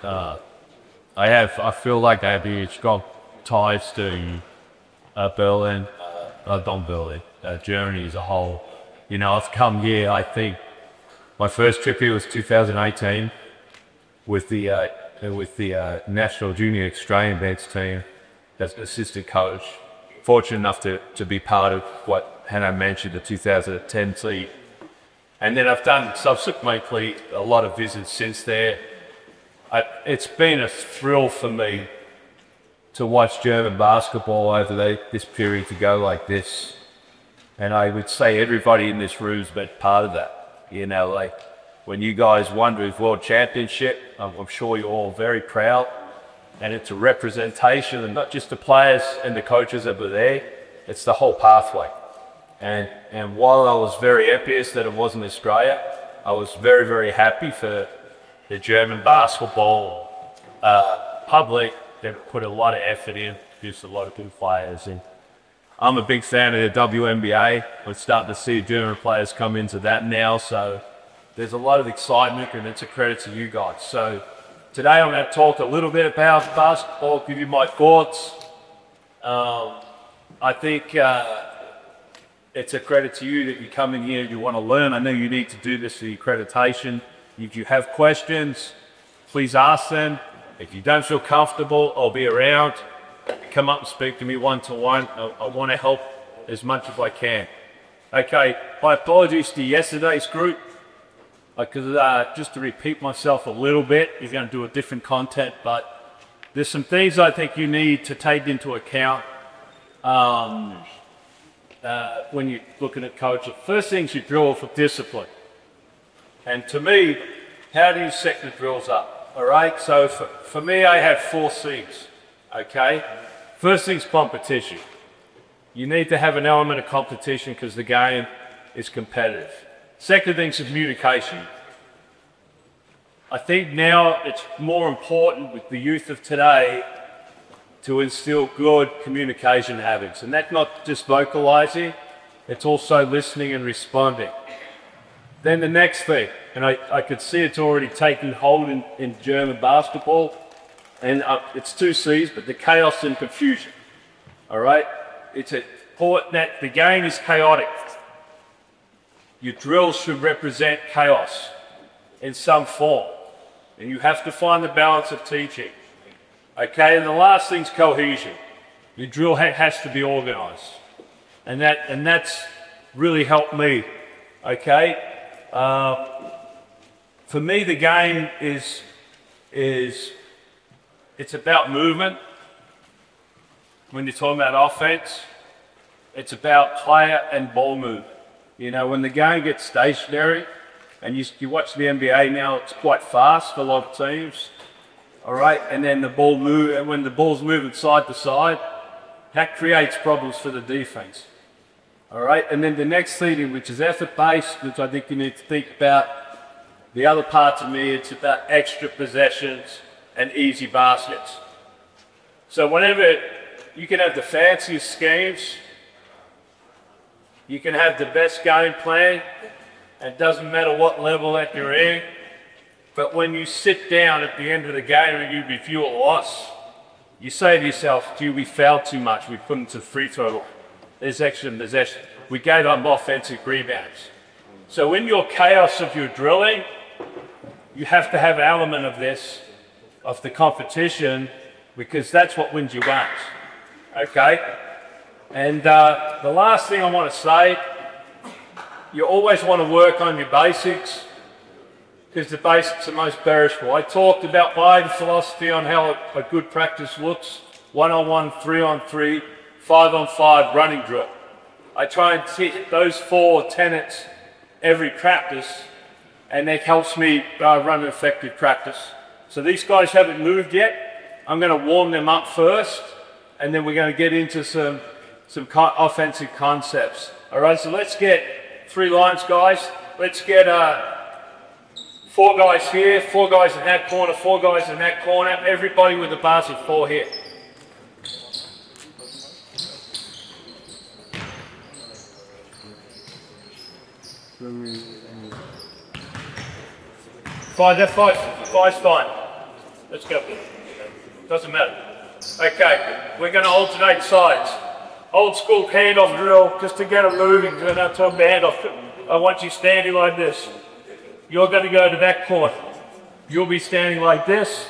I feel like I have huge strong ties to Berlin, not Berlin, Germany as a whole. You know, I've come here, I think, my first trip here was 2018 with the National Junior Australian dance team as an assistant coach. Fortunate enough to be part of what Hannah mentioned, the 2010 team. And then I've done subsequently a lot of visits since there. It's been a thrill for me to watch German basketball over this period to go like this. And I would say everybody in this room's been part of that. You know, like when you guys won the World Championship, I'm sure you're all very proud. And it's a representation of not just the players and the coaches that were there, it's the whole pathway. And while I was very envious that it wasn't Australia, I was very, very happy for the German basketball public. They've put a lot of effort in, produced a lot of good players. And I'm a big fan of the WNBA. We're starting to see German players come into that now. So there's a lot of excitement, and it's a credit to you guys. So today I'm going to talk a little bit about basketball, give you my thoughts. I think it's a credit to you that you come in here, you want to learn. I know you need to do this for the accreditation. If you have questions, please ask them. If you don't feel comfortable, I'll be around. Come up and speak to me one-to-one. I want to help as much as I can. Okay, my apologies to yesterday's group. Because just to repeat myself a little bit, you're going to do a different content, but there's some things I think you need to take into account when you're looking at coaching. First things you drill for discipline. And to me, how do you set the drills up? All right, so for me, I have 4 C's, okay? First thing's competition. You need to have an element of competition because the game is competitive. Second thing's communication. I think now it's more important with the youth of today to instill good communication habits. And that's not just vocalizing, it's also listening and responding. Then the next thing, and I could see it's already taken hold in German basketball, and it's 2 C's, but the chaos and confusion, all right? It's important that the game is chaotic. Your drills should represent chaos in some form, and you have to find the balance of teaching. Okay, and the last thing's cohesion. Your drill has to be organized, and that's really helped me. Okay, for me the game is it's about movement. When you're talking about offense, it's about player and ball movement. You know, when the game gets stationary, and you watch the NBA now, it's quite fast for a lot of teams. All right, and then the ball move, and when the ball's moving side to side, that creates problems for the defense. All right, and then the next thing, which is effort-based, which I think you need to think about. The other part to me, it's about extra possessions and easy baskets. So whenever you can have the fanciest schemes, you can have the best game plan, and it doesn't matter what level that you're in, but when you sit down at the end of the game and you review a loss, you say to yourself, gee, we fouled too much, we put into free throw, there's extra possession, we gave up offensive rebounds. So in your chaos of your drilling, you have to have an element of this, of the competition, because that's what wins you games, okay? And the last thing I want to say, you always want to work on your basics, because the basics are most perishable. I talked about my philosophy on how a good practice looks: 1-on-1, 3-on-3, 5-on-5 running drill. I try and hit those 4 tenets every practice, and that helps me run an effective practice. So these guys haven't moved yet. I'm going to warm them up first, and then we're going to get into some offensive concepts. All right, so let's get 3 lines, guys. Let's get 4 guys here, 4 guys in that corner, 4 guys in that corner. Everybody with a basket 4 here. Five's fine. Let's go. Doesn't matter. Okay, we're going to alternate sides. Old school handoff drill, just to get them moving. We're not talking about handoff. I want you standing like this. You're going to go to that corner. You'll be standing like this.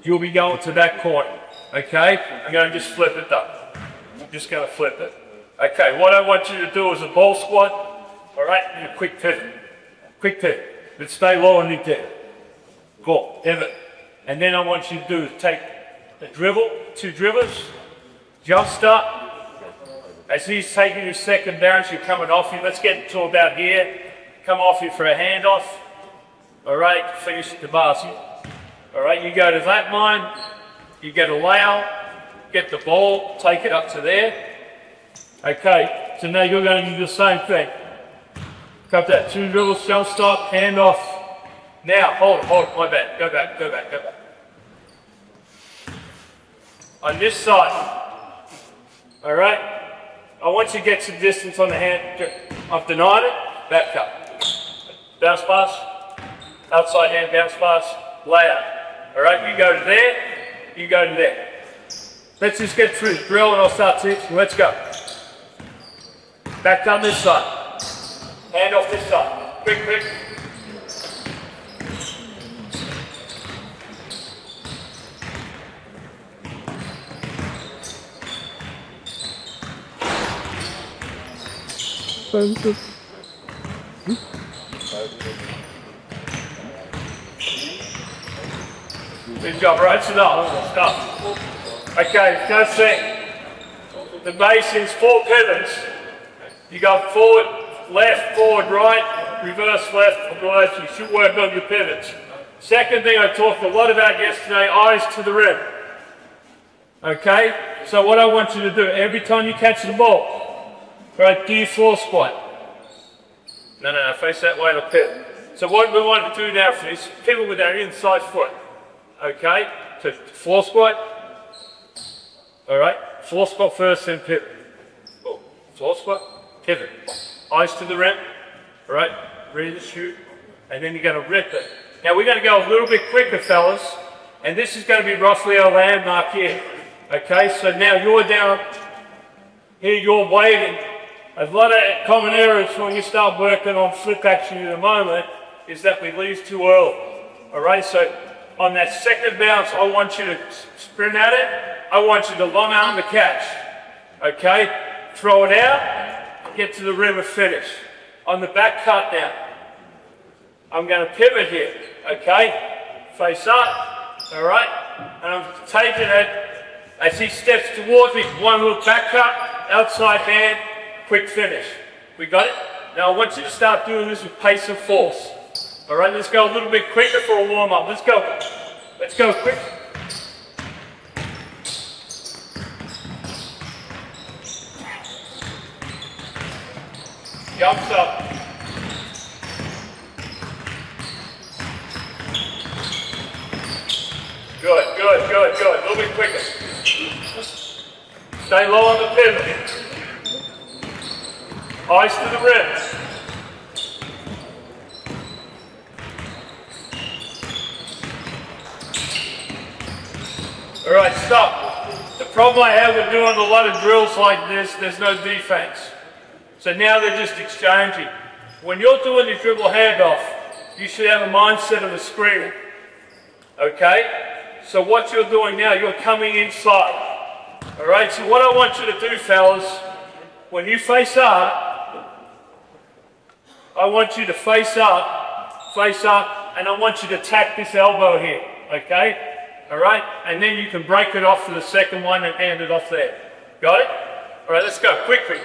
You'll be going to that corner. Okay? I'm going to just flip it up. I'm just going to flip it. Okay, what I want you to do is a ball squat. All right, and a quick pivot. Quick pivot. But stay low underneath there. Go, pivot. And then I want you to do is take the dribble, 2 dribbles, jump start. As he's taking your second bounce, you're coming off you. Let's get to about here. Come off you for a handoff. All right, finish the basket. All right, you go to that line. You get a layout, get the ball, take it up to there. Okay, so now you're going to do the same thing. Cut that 2 dribbles, jump stop, hand off. Now, hold it, my bad. Go back. On this side, all right, I want you to get some distance on the hand. I've denied it, back up. Bounce pass, outside hand bounce pass, layout. All right, you go to there, you go to there. Let's just get through the drill and I'll start teaching. Let's go. Back down this side. Hand off this side. Quick. Good job, right? Stop. Okay, go thing. The base is 4 pivots. You go forward, left, forward, right, reverse, left, right. You should work on your pivots. Second thing I talked a lot about yesterday, eyes to the rim. Okay? So what I want you to do, every time you catch the ball, right, do your floor squat. No, face that way and I'll pivot. So what we want to do now for this, pivot with our inside foot. Okay? So floor squat. Alright? Floor squat first, then pivot. Floor squat, pivot. Eyes to the rim. Alright? Ready to shoot. And then you're going to rip it. Now we're going to go a little bit quicker, fellas. And this is going to be roughly our landmark here. Okay? So now you're down. Here you're waiting. A lot of common errors when you start working on flip action in a moment is that we leave too early. Alright, so on that second bounce, I want you to sprint at it. I want you to long arm the catch. Okay? Throw it out, get to the rim and finish. On the back cut now, I'm going to pivot here. Okay? Face up. Alright? And I'm taking it as he steps towards me. One look back cut, outside hand. Quick finish. We got it? Now I want you to start doing this with pace and force. Alright, let's go a little bit quicker for a warm up. Let's go. Let's go quick. Jumps up. Good. A little bit quicker. Stay low on the pivot. Eyes to the rim. Alright, stop. The problem I have with doing a lot of drills like this, there's no defense. So now they're just exchanging. When you're doing the dribble handoff, you should have a mindset of a screen. Okay? So what you're doing now, you're coming inside. Alright, so what I want you to do, fellas, when you face up, I want you to face up, and I want you to tack this elbow here, okay? All right? And then you can break it off to the second one and hand it off there. Got it? All right, let's go, quickly.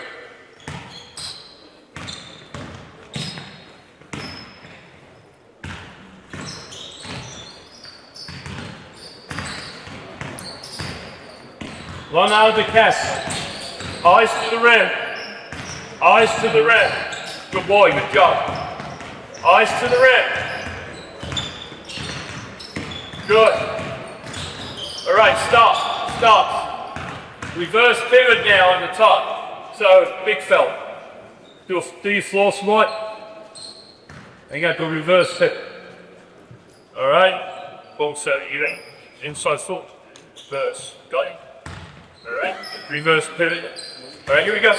Long arm to cast. Eyes to the rim. Eyes to the rim. Good boy, good job. Eyes to the rim. Good. All right, stop. Reverse pivot now on the top. So, big fella. Do your floor squat. And you got to reverse pivot. All right. Boom, so you there. inside foot, reverse, got it. Alright, reverse pivot. Alright, here we go.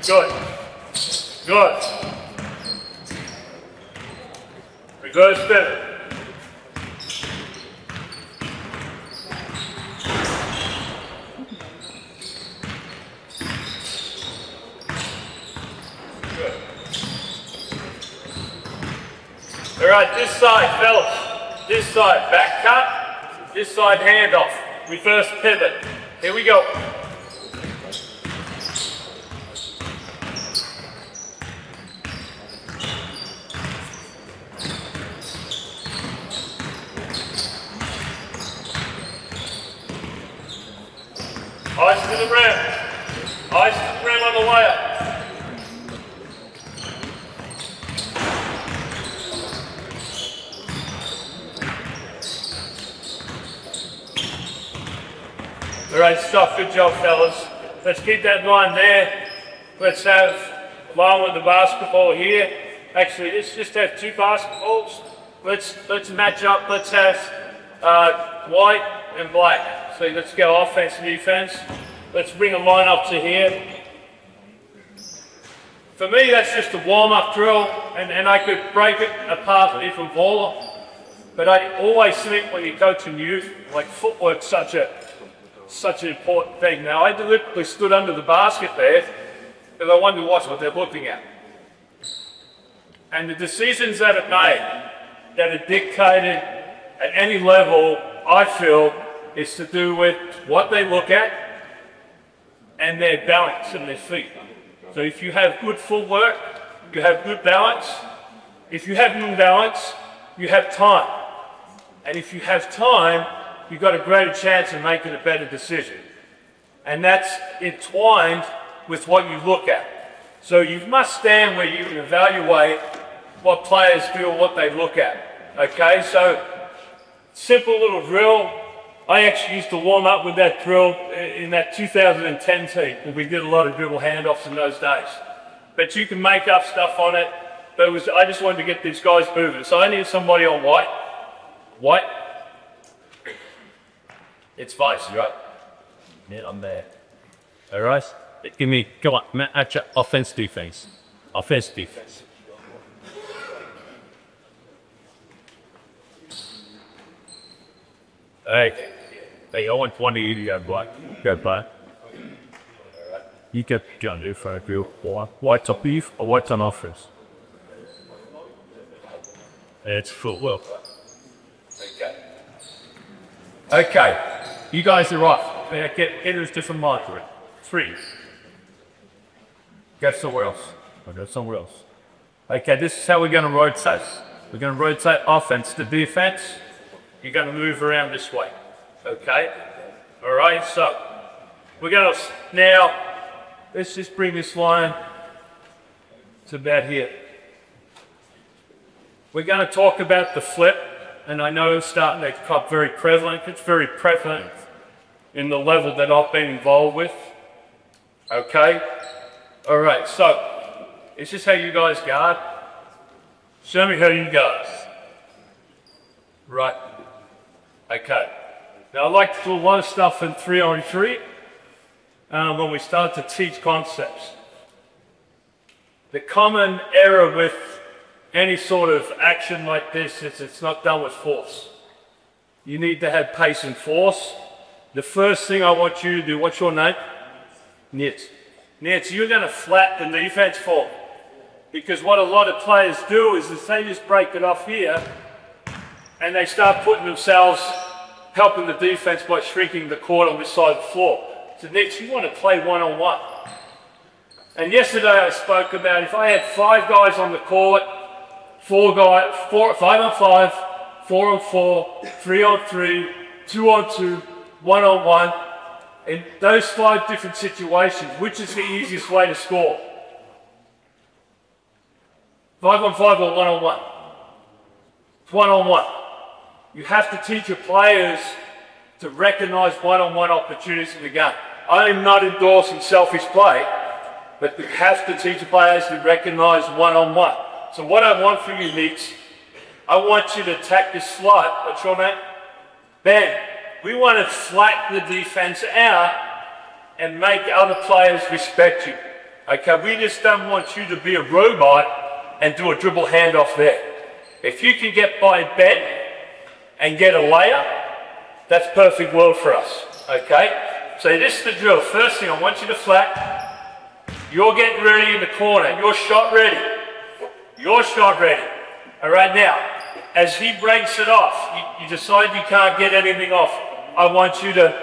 Good. Good. Reverse pivot. Good. Alright, this side, fellas. This side, back cut. This side, handoff. Reverse pivot. Here we go. Eyes to the rim. Eyes to the rim on the way up. Alright, stop. Good job, fellas. Let's keep that line there. Let's have line with the basketball here. Actually, let's just have two basketballs. Let's match up. Let's have white and black. So let's go offense and defense. Let's bring a line up to here. For me, that's just a warm-up drill, and I could break it apart with different baller. But I always think when you're coaching youth, like footwork's such an important thing. Now, I deliberately stood under the basket there because I wanted to watch what they're looking at. And the decisions that are made, that are dictated at any level, I feel, is to do with what they look at and their balance in their feet. So if you have good footwork, you have good balance. If you have good balance, you have time. And if you have time, you've got a greater chance of making a better decision. And that's entwined with what you look at. So you must stand where you can evaluate what players do or what they look at. Okay, so simple little drill. I actually used to warm up with that drill in that 2010 team, because we did a lot of dribble handoffs in those days. But you can make up stuff on it. But I just wanted to get these guys moving. So I need somebody on white. White. It's vice, right? Yeah, I'm there. All right. Give me, come on, match up, offense, defense. Offense, defense. Hey, I want one of you to go black. Go black. You get John do for a real white on beef or white on offense. It's full well. Okay. Okay. You guys are right. Get us different marker. 3. Go somewhere else. I'll go somewhere else. Okay, this is how we're going to rotate. We're going to rotate offense to defense. You're going to move around this way. Okay? Alright, so we're going to now, let's just bring this line to about here. We're going to talk about the flip, and I know it's starting to become very prevalent. It's very prevalent in the level that I've been involved with. Okay? Alright, so is this how you guys guard? Show me how you guard. Right. Okay. Now I like to do a lot of stuff in 3-on-3 when we start to teach concepts. The common error with any sort of action like this is it's not done with force. You need to have pace and force. The first thing I want you to do, what's your name? Nitz. Nitz, you're going to flatten the defense for me. Because what a lot of players do is they just break it off here and they start putting themselves, helping the defense by shrinking the court on this side of the floor. So Nitz, you want to play one-on-one. And yesterday I spoke about if I had 5 guys on the court, 5-on-5, 4-on-4, 3-on-3, 2-on-2, 1-on-1, in those 5 different situations, which is the easiest way to score? 5-on-5 or 1-on-1? It's 1-on-1. You have to teach your players to recognize one-on-one opportunities in the game. I am not endorsing selfish play, but you have to teach your players to recognize one-on-one. So what I want from you, Nitz, I want you to attack this slot. What's your name? Ben. we want to flatten the defense out and make other players respect you. Okay, we just don't want you to be a robot and do a dribble handoff there. If you can get by Ben and get a layup, that's perfect world for us. Okay, so this is the drill. First thing, I want you to flat. You're getting ready in the corner. You're shot ready. You're shot ready. All right, now, as he breaks it off, you decide you can't get anything off. I want you to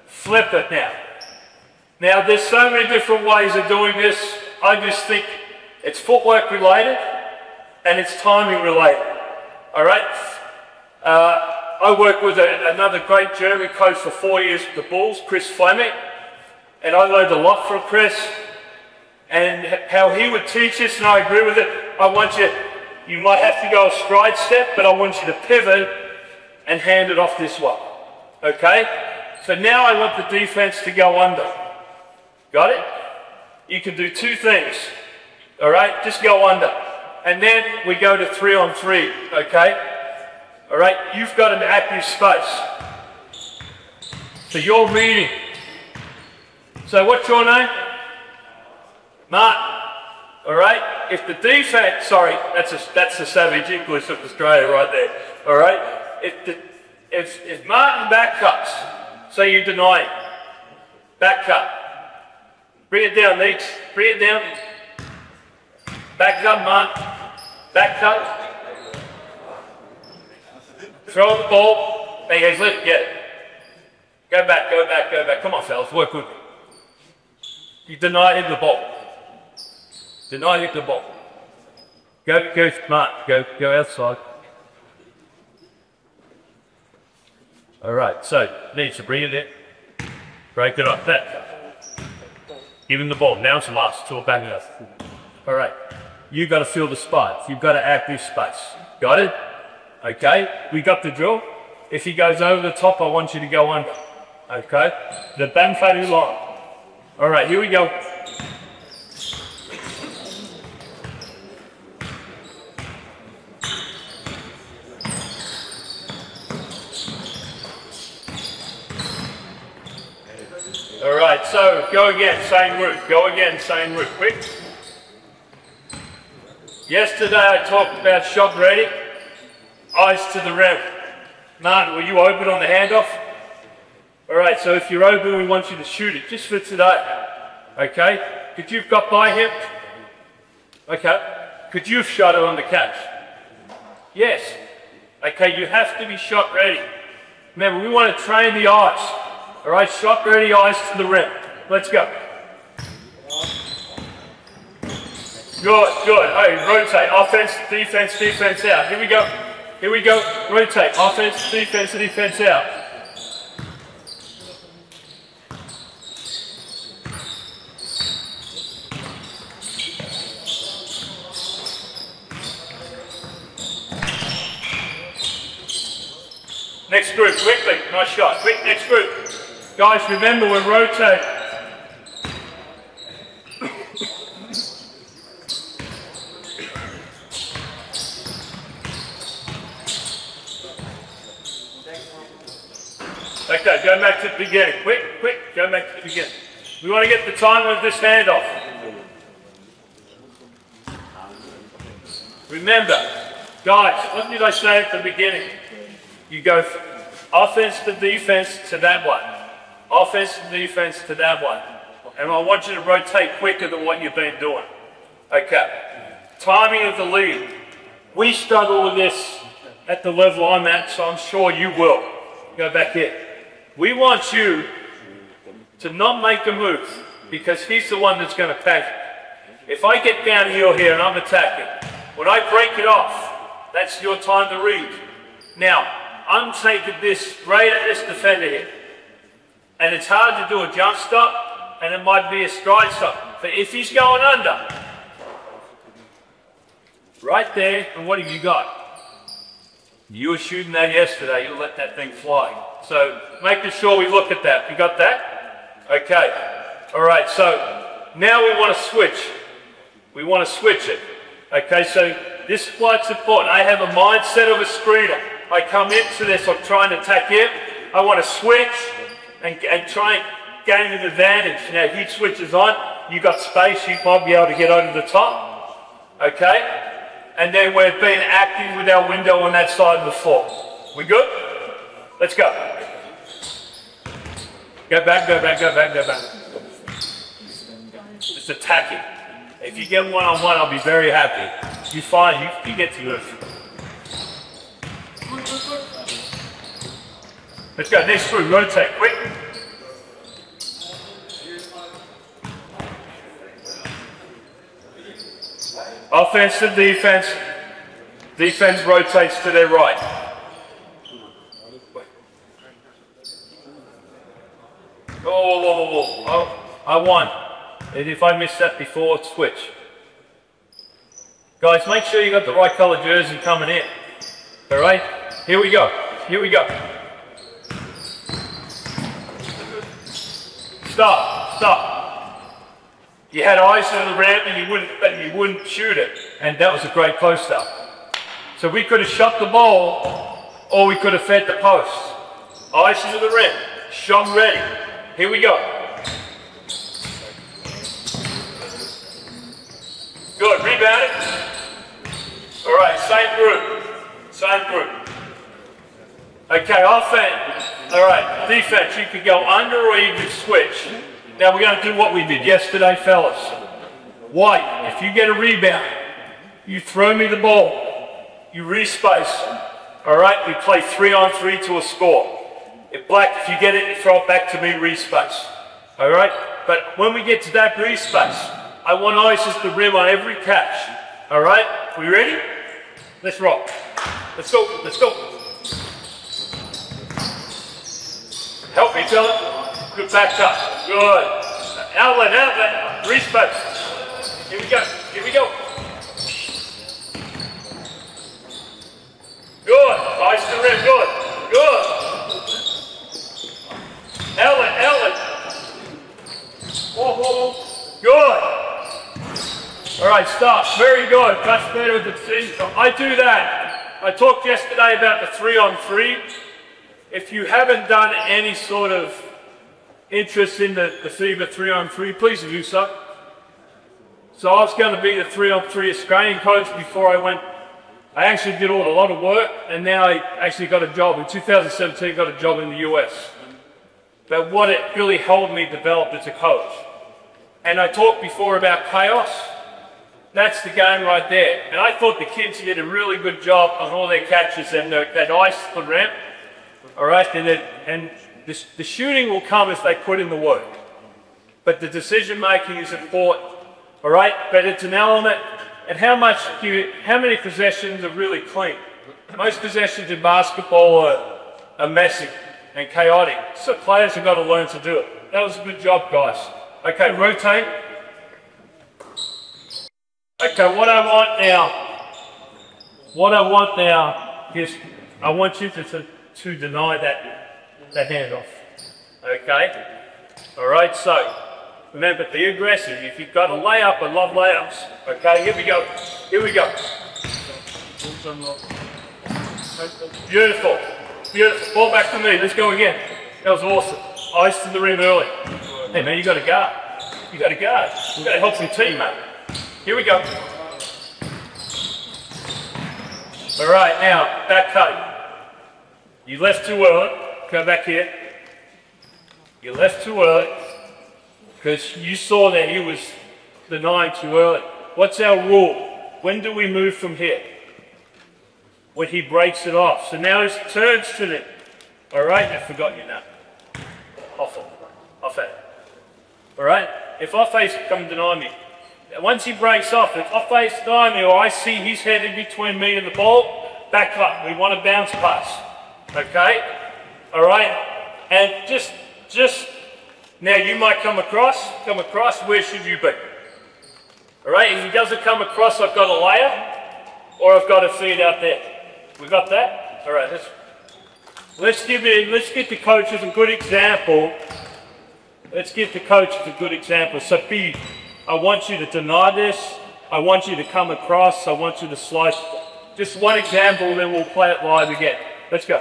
flip it now. Now, there's so many different ways of doing this. I just think it's footwork related and it's timing related. All right? I worked with another great German coach for 4 years with the Bulls, Chris Fleming, and I learned a lot from Chris and how he would teach us, and I agree with it. I want you might have to go a stride step, but I want you to pivot and hand it off this way. Okay? So now I want the defense to go under. Got it? You can do two things. All right? Just go under. And then we go to 3-on-3. Okay? All right? You've got an active space. So you're reading. So what's your name? Martin. All right? If the defense, sorry, that's the savage English of Australia right there. All right? If Martin back cuts, so you deny him. Back cut. Bring it down, Neeks. Bring it down. Back cut, Martin. Back cut. Throw the ball. Hey, guys, let it get it. Go back, go back, go back. Come on, fellas, work with me. You deny him the ball. Deny him the ball. Go smart. Go outside. All right, so needs to bring it in. Break it up. That. Give him the ball. Now it's the last. To a bang up. All right. You got to fill the spots. You've got to act this space. Got it? Okay. We got the drill. If he goes over the top, I want you to go under. Okay. The bang fadu line. All right. Here we go. All right, so go again, same route. Go again, same route. Quick. Yesterday I talked about shot ready, eyes to the rim. Martin, were you open on the handoff? All right, so if you're open, we want you to shoot it, just for today. Okay? Could you have got by him? Okay. Could you have shot it on the catch? Yes. Okay, you have to be shot ready. Remember, we want to train the eyes. All right, shot ready, eyes to the rim. Let's go. Good, good. Hey, rotate. Offense, defense, defense out. Here we go. Here we go. Rotate. Offense, defense, defense out. Next group, quickly. Nice shot. Quick, next group. Guys, remember we're rotating. Okay, go back to the beginning. Quick, go back to the beginning. We want to get the time of this handoff. Remember, guys, what did I say at the beginning? You go offense to defense to that one. Offense and defense to that one. And I want you to rotate quicker than what you've been doing. Okay. Timing of the lead. We struggle with this at the level I'm at, so I'm sure you will. Go back here. We want you to not make a move because he's the one that's going to pack it. If I get downhill here and I'm attacking, when I break it off, that's your time to read. Now, I'm taking this right at this defender here. And it's hard to do a jump stop, and it might be a stride stop. But if he's going under, right there, and what have you got? You were shooting that yesterday, you let that thing fly. So making sure we look at that. You got that? Okay. All right, so now we want to switch. We want to switch it. Okay, so this is why it's important. I have a mindset of a screener. I come into this, I'm trying to attack him. I want to switch and try and gain an advantage. Now, he switches on, you got space, you might be able to get over the top, okay? And then we're being active with our window on that side of the floor. We good? Let's go. Go back, go back, go back, go back. Just attacking. If you get one-on-one, I'll be very happy. You find you get to good. Let's go, next through, rotate, quick. Offense to defense. Defense rotates to their right. Oh, I won. And if I missed that before, switch. Guys, make sure you got the right colour jersey coming in. All right, here we go. Here we go. Stop, stop. You had eyes on the ramp and you wouldn't shoot it. And that was a great post-up. So we could have shot the ball or we could have fed the post. Eyes to the rim. Shot ready. Here we go. Good. Rebound it. All right. Same group. Same group. Okay. Offense. All right. Defense. You could go under or you could switch. Now we're going to do what we did yesterday, fellas. White. If you get a rebound, you throw me the ball. You respace. All right. We play 3-on-3 to a score. If black, if you get it, you throw it back to me, respace. All right? But when we get to that respace, I want ices to rim on every catch. All right? We ready? Let's rock. Let's go. Let's go. Help me, fella. Good back touch. Good. Outlet, outlet. Respace. Here we go. Here we go. Good. Ice to rim. Good. Good. Outlet, outlet. Oh, good. All right, stop. Very good. Much better than I do that. I talked yesterday about the 3-on-3. If you haven't done any sort of interest in the FIBA 3-on-3, please do so. So I was going to be the 3-on-3 Australian coach before I went. I actually did a lot of work, and now I actually got a job. In 2017, got a job in the US. But what it really helped me develop as a coach. And I talked before about chaos. That's the game right there. And I thought the kids did a really good job on all their catches and that ice the ramp. All right, and the shooting will come if they put in the work. But the decision making is important. All right, but it's an element. And how many possessions are really clean? Most possessions in basketball are messy and chaotic. So players have got to learn to do it. That was a good job, guys. Okay, rotate. Okay, what I want now is I want you to deny that handoff. Okay? All right, so remember, be aggressive. If you've got a layup, I love layups. Okay, here we go. Here we go. Beautiful. Beautiful. Ball back to me. Let's go again. That was awesome. Ice to the rim early. Hey, man, you got to guard. You got to guard. You got to help your teammate. Here we go. All right, now, back cut. You left too early. Go back here. You left too early because you saw that he was denying too early. What's our rule? When do we move from here? When he breaks it off. So now he turns to the, all right, I forgot you now. Off it. All right, if I face come deny me, once he breaks off, if I face deny me or I see his head in between me and the ball, back up. We want to bounce pass. Okay, all right, and just now you might come across. Where should you be? All right, if he doesn't come across, I've got a layer, or I've got a feed out there. We got that? All right, let's get the coaches a good example. Let's give the coaches a good example. So I want you to deny this. I want you to come across. I want you to slice. Just one example, then we'll play it live again. Let's go.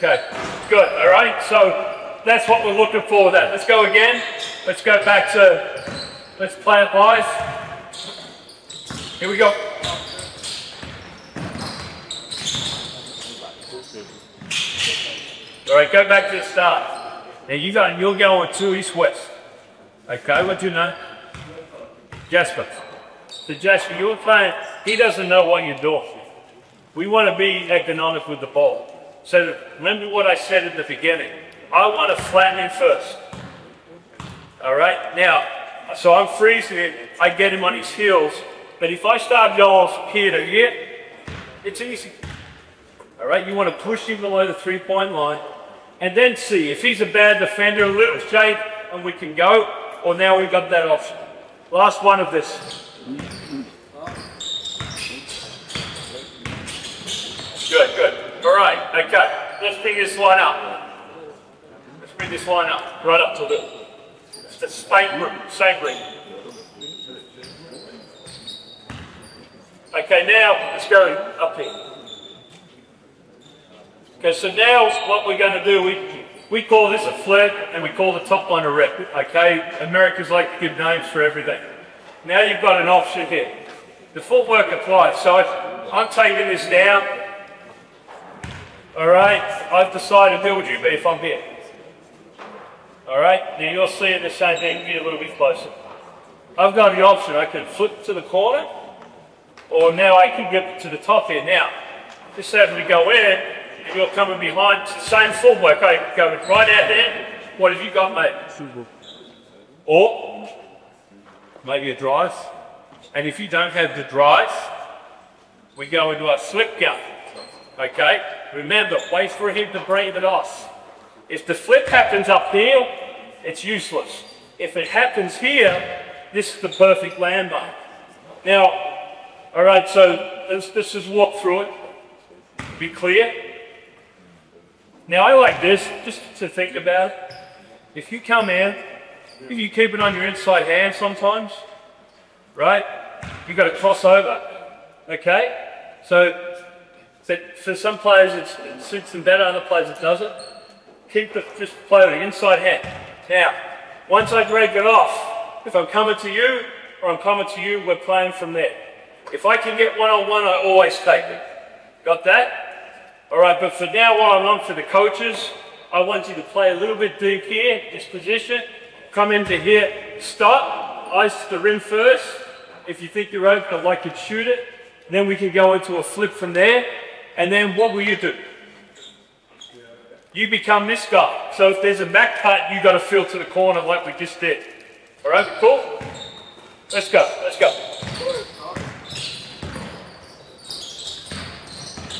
Okay, good, all right, so that's what we're looking for with that. Let's go again. Let's go back to, let's play it live. Here we go. All right, go back to the start. Now you're going to east-west. Okay, what do you know? Jasper. So Jasper, you're playing, he doesn't know what you're doing. We want to be economic with the ball. So remember what I said at the beginning. I want to flatten him first. All right, now, so I'm freezing him, I get him on his heels, but if I start going here to here, it's easy. All right, you want to push him below the three-point line, and then see if he's a bad defender, a little shade, and we can go, or now we've got that option. Last one of this. Good, good. All right, okay. Let's bring this line up. Let's bring this line up, right up to the same group, same ring. Okay, now let's go up here. Okay, so now what we're going to do, we call this a flirt, and we call the top line a rep. Okay, Americans like to give names for everything. Now you've got an option here. The footwork applies. So I'm taking this down. All right, I've decided to deal with you, but if I'm here. All right, now you're seeing the same thing, be a little bit closer. I've got the option, I can flip to the corner, or now I can get to the top here. Now, just as we go in, and you're coming behind, it's the same footwork. I go right out there. What have you got, mate? Or maybe a drive. And if you don't have the drive, we go into a slip gun. Okay? Remember, wait for him to breathe it off. If the flip happens up here, it's useless. If it happens here, this is the perfect landmark. Now, all right, so let's just walk through it. Be clear. Now, I like this, just to think about it. If you come in, if you keep it on your inside hand sometimes, right, you've got to cross over, okay? So for some players it suits them better, other players it doesn't. Just play with the inside hand. Now, once I drag it off, if I'm coming to you or I'm coming to you, we're playing from there. If I can get one-on-one, I always take it. Got that? All right, but for now, while I'm on for the coaches, I want you to play a little bit deep here, this position, come into here, stop, ice to the rim first. If you think you're open, I'd like you to shoot it. Then we can go into a flip from there. And then what will you do? You become this guy. So if there's a back cut, you've got to fill to the corner like we just did. All right, cool? Let's go, let's go.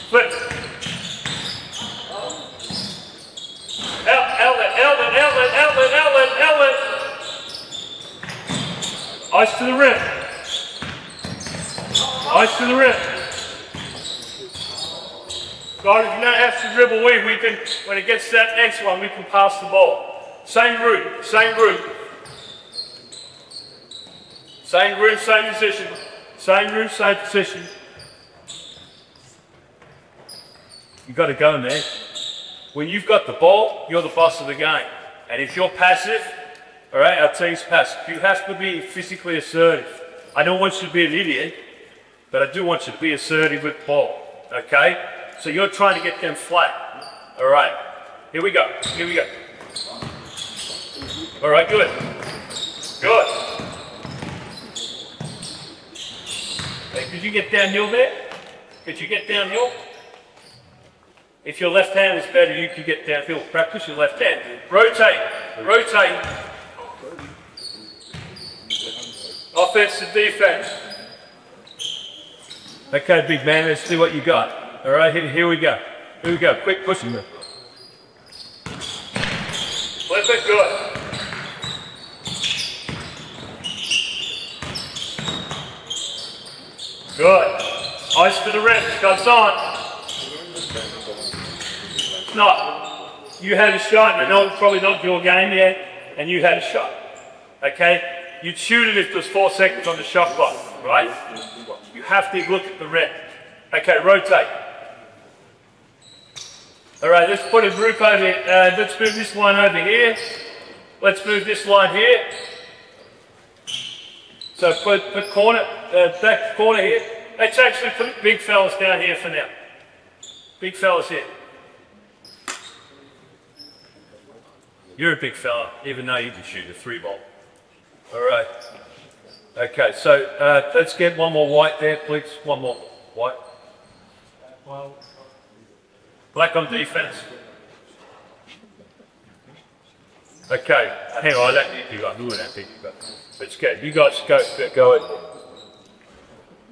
Flip. Outlet, outlet, outlet, outlet, outlet, outlet. Ice to the rim. Ice to the rim. Guys, if you don't have to dribble we can, when it gets to that next one, we can pass the ball. Same route, same route. Same route, same position. Same route, same position. You've got to go, man. When you've got the ball, you're the boss of the game. And if you're passive, all right, our team's passive. You have to be physically assertive. I don't want you to be an idiot, but I do want you to be assertive with the ball, okay? So you're trying to get them flat. All right, here we go, here we go. All right, good, good. Hey, could you get downhill there? Could you get downhill? If your left hand was better, you could get downhill. Practice your left hand. Rotate, rotate. Offense to defense. Okay, big man, let's see what you got. All right, here we go. Here we go, quick pushing. Flip it, good. Good. Ice to the rim, cuts on. Not. You had a shot, but probably not your game yet, and you had a shot. Okay? You'd shoot it if there's 4 seconds on the shot clock, right? You have to look at the rim. Okay, rotate. All right, let's put a group over here. Let's move this line over here. Let's move this line here. So put corner, back corner here. Let's actually put big fellas down here for now. Big fellas here. You're a big fella, even though you can shoot a 3-ball. All right. Okay, so let's get one more white there, please. One more white. Black on defense. Okay, hang on, I don't need you. I'm doing that big, but it's good. You guys go in.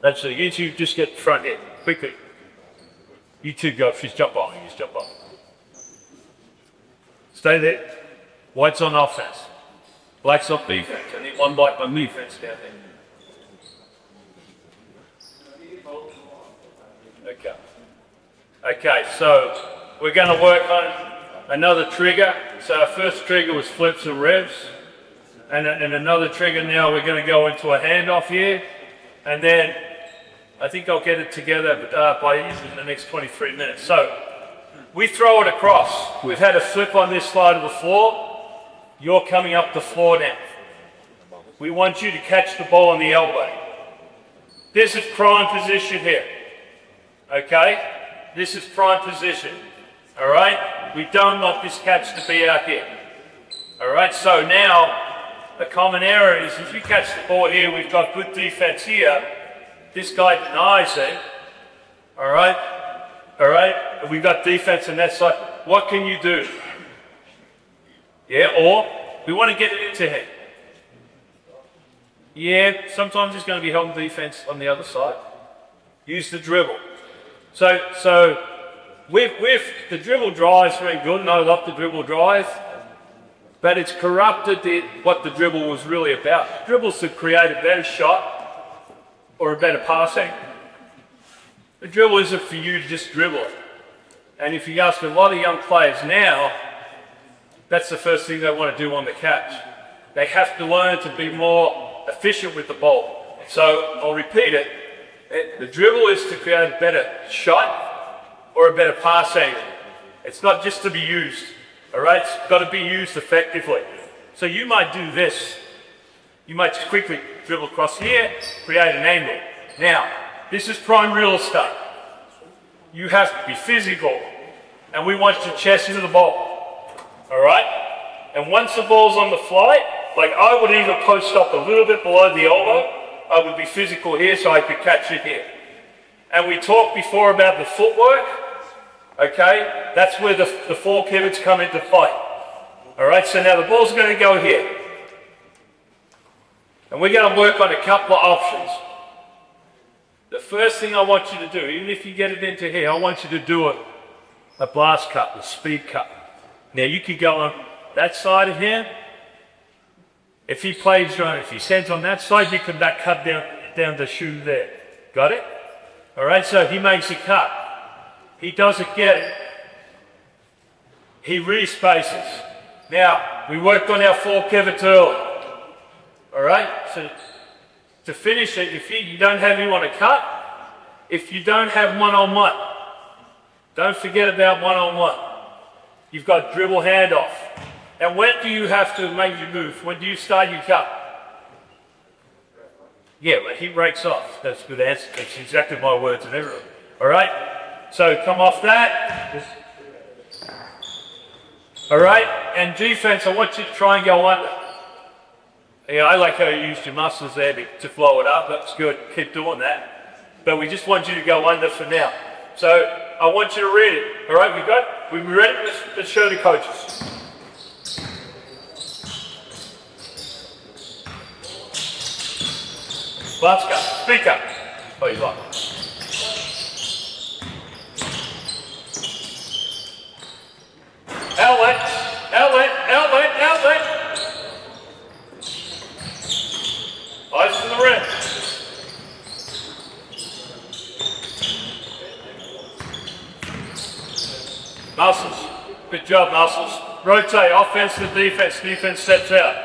That's it. You two just get front here, quickly. You two go, just jump off, you just jump off. Stay there. White's on offense. Black's on defense. I need one black on defense down there. Okay. Okay, so we're going to work on another trigger. So our first trigger was flips and revs. And another trigger now, we're going to go into a handoff here. And then I think I'll get it together by using the next 23 minutes. So we throw it across. We've had a flip on this side of the floor. You're coming up the floor now. We want you to catch the ball on the elbow. This is prime position here. Okay? This is prime position. All right? We don't want this catch to be out here. All right? So now, the common error is if you catch the ball here, we've got good defense here. This guy denies it. All right? All right? We've got defense on that side. What can you do? Yeah, or we want to get it into him. Yeah, sometimes it's going to be held in defense on the other side. Use the dribble. So with the dribble drive is very good, and I love the dribble drive, but it's corrupted what the dribble was really about. Dribbles to create a better shot or a better passing. The dribble isn't for you to just dribble it. And if you ask a lot of young players now, that's the first thing they want to do on the catch. They have to learn to be more efficient with the ball. So I'll repeat it. The dribble is to create a better shot or a better pass angle. It's not just to be used. All right? It's got to be used effectively. So you might do this. You might just quickly dribble across here, create an angle. Now, this is prime real estate. You have to be physical, and we want your chest into the ball. All right? And once the ball's on the flight, like I would either post up a little bit below the elbow, I would be physical here so I could catch it here. And we talked before about the footwork, okay? That's where the 4 pivots come into fight. All right, so now the ball's going to go here. And we're going to work on a couple of options. The first thing I want you to do, even if you get it into here, I want you to do a blast cut, a speed cut. Now you could go on that side of him. If he plays right, if he sends on that side, you can cut down the shoe there. Got it? All right, so he makes a cut. He doesn't get it. He respaces. Now, we worked on our 4 pivots early. All right, so to finish it, if you don't have anyone to cut, if you don't have one-on-one, don't forget about one-on-one. You've got dribble handoff. And when do you have to make your move? When do you start your cut? Yeah, but he breaks off. That's a good answer. That's exactly my words and everything. All right? So come off that. All right? And defense, I want you to try and go under. Yeah, I like how you used your muscles there to flow it up. That's good. Keep doing that. But we just want you to go under for now. So I want you to read it. All right? We ready? Let's show the coaches. Let's go. Speak up. Oh, he's on. Outlet, outlet, outlet, outlet. Eyes to the rim. Muscles. Good job, muscles. Rotate. Offense to defense. Defense steps out.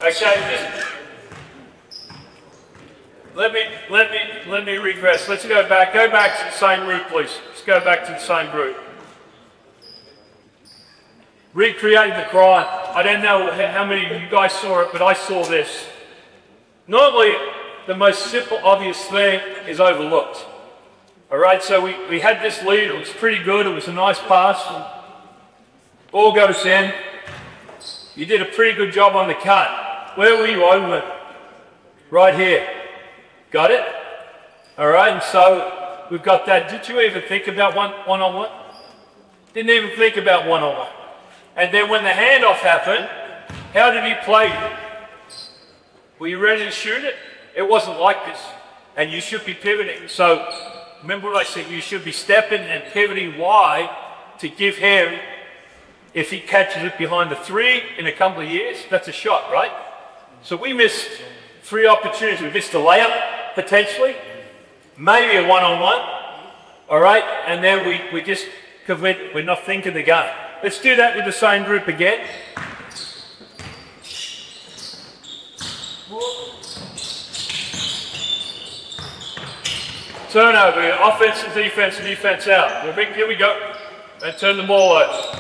Okay, Let me regress. Let's go back. Go back to the same route, please. Let's go back to the same route. Recreate the grind. I don't know how many of you guys saw it, but I saw this. Normally, the most simple, obvious thing is overlooked. All right, so we had this lead. It was pretty good. It was a nice pass. Ball goes in. You did a pretty good job on the cut. Where were you over? Right here. Got it? All right, and so we've got that. Did you even think about one-on-one? Didn't even think about one-on-one. And then when the handoff happened, how did he play? Were you ready to shoot it? It wasn't like this. And you should be pivoting. So remember what I said, you should be stepping and pivoting wide to give him, if he catches it behind the three in a couple of years, that's a shot, right? So we missed 3 opportunities. We missed a layup, potentially, maybe a one-on-one, all right? And then we just, because we're not thinking the game. Let's do that with the same group again. Turnover, offense and defense out. Here we go. And turn the ball over.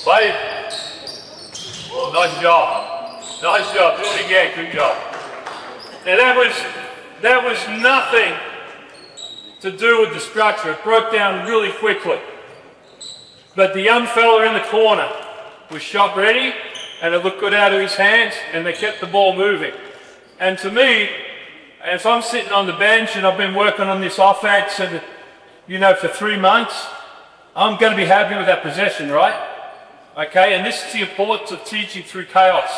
Play. Nice job. Nice job. Do it again. Good job. Now that was nothing to do with the structure. It broke down really quickly. But the young fella in the corner was shot ready, and it looked good out of his hands, and they kept the ball moving. And to me, if I'm sitting on the bench and I've been working on this offense and, for 3 months, I'm going to be happy with that possession, right? Okay, and this is the importance of teaching through chaos.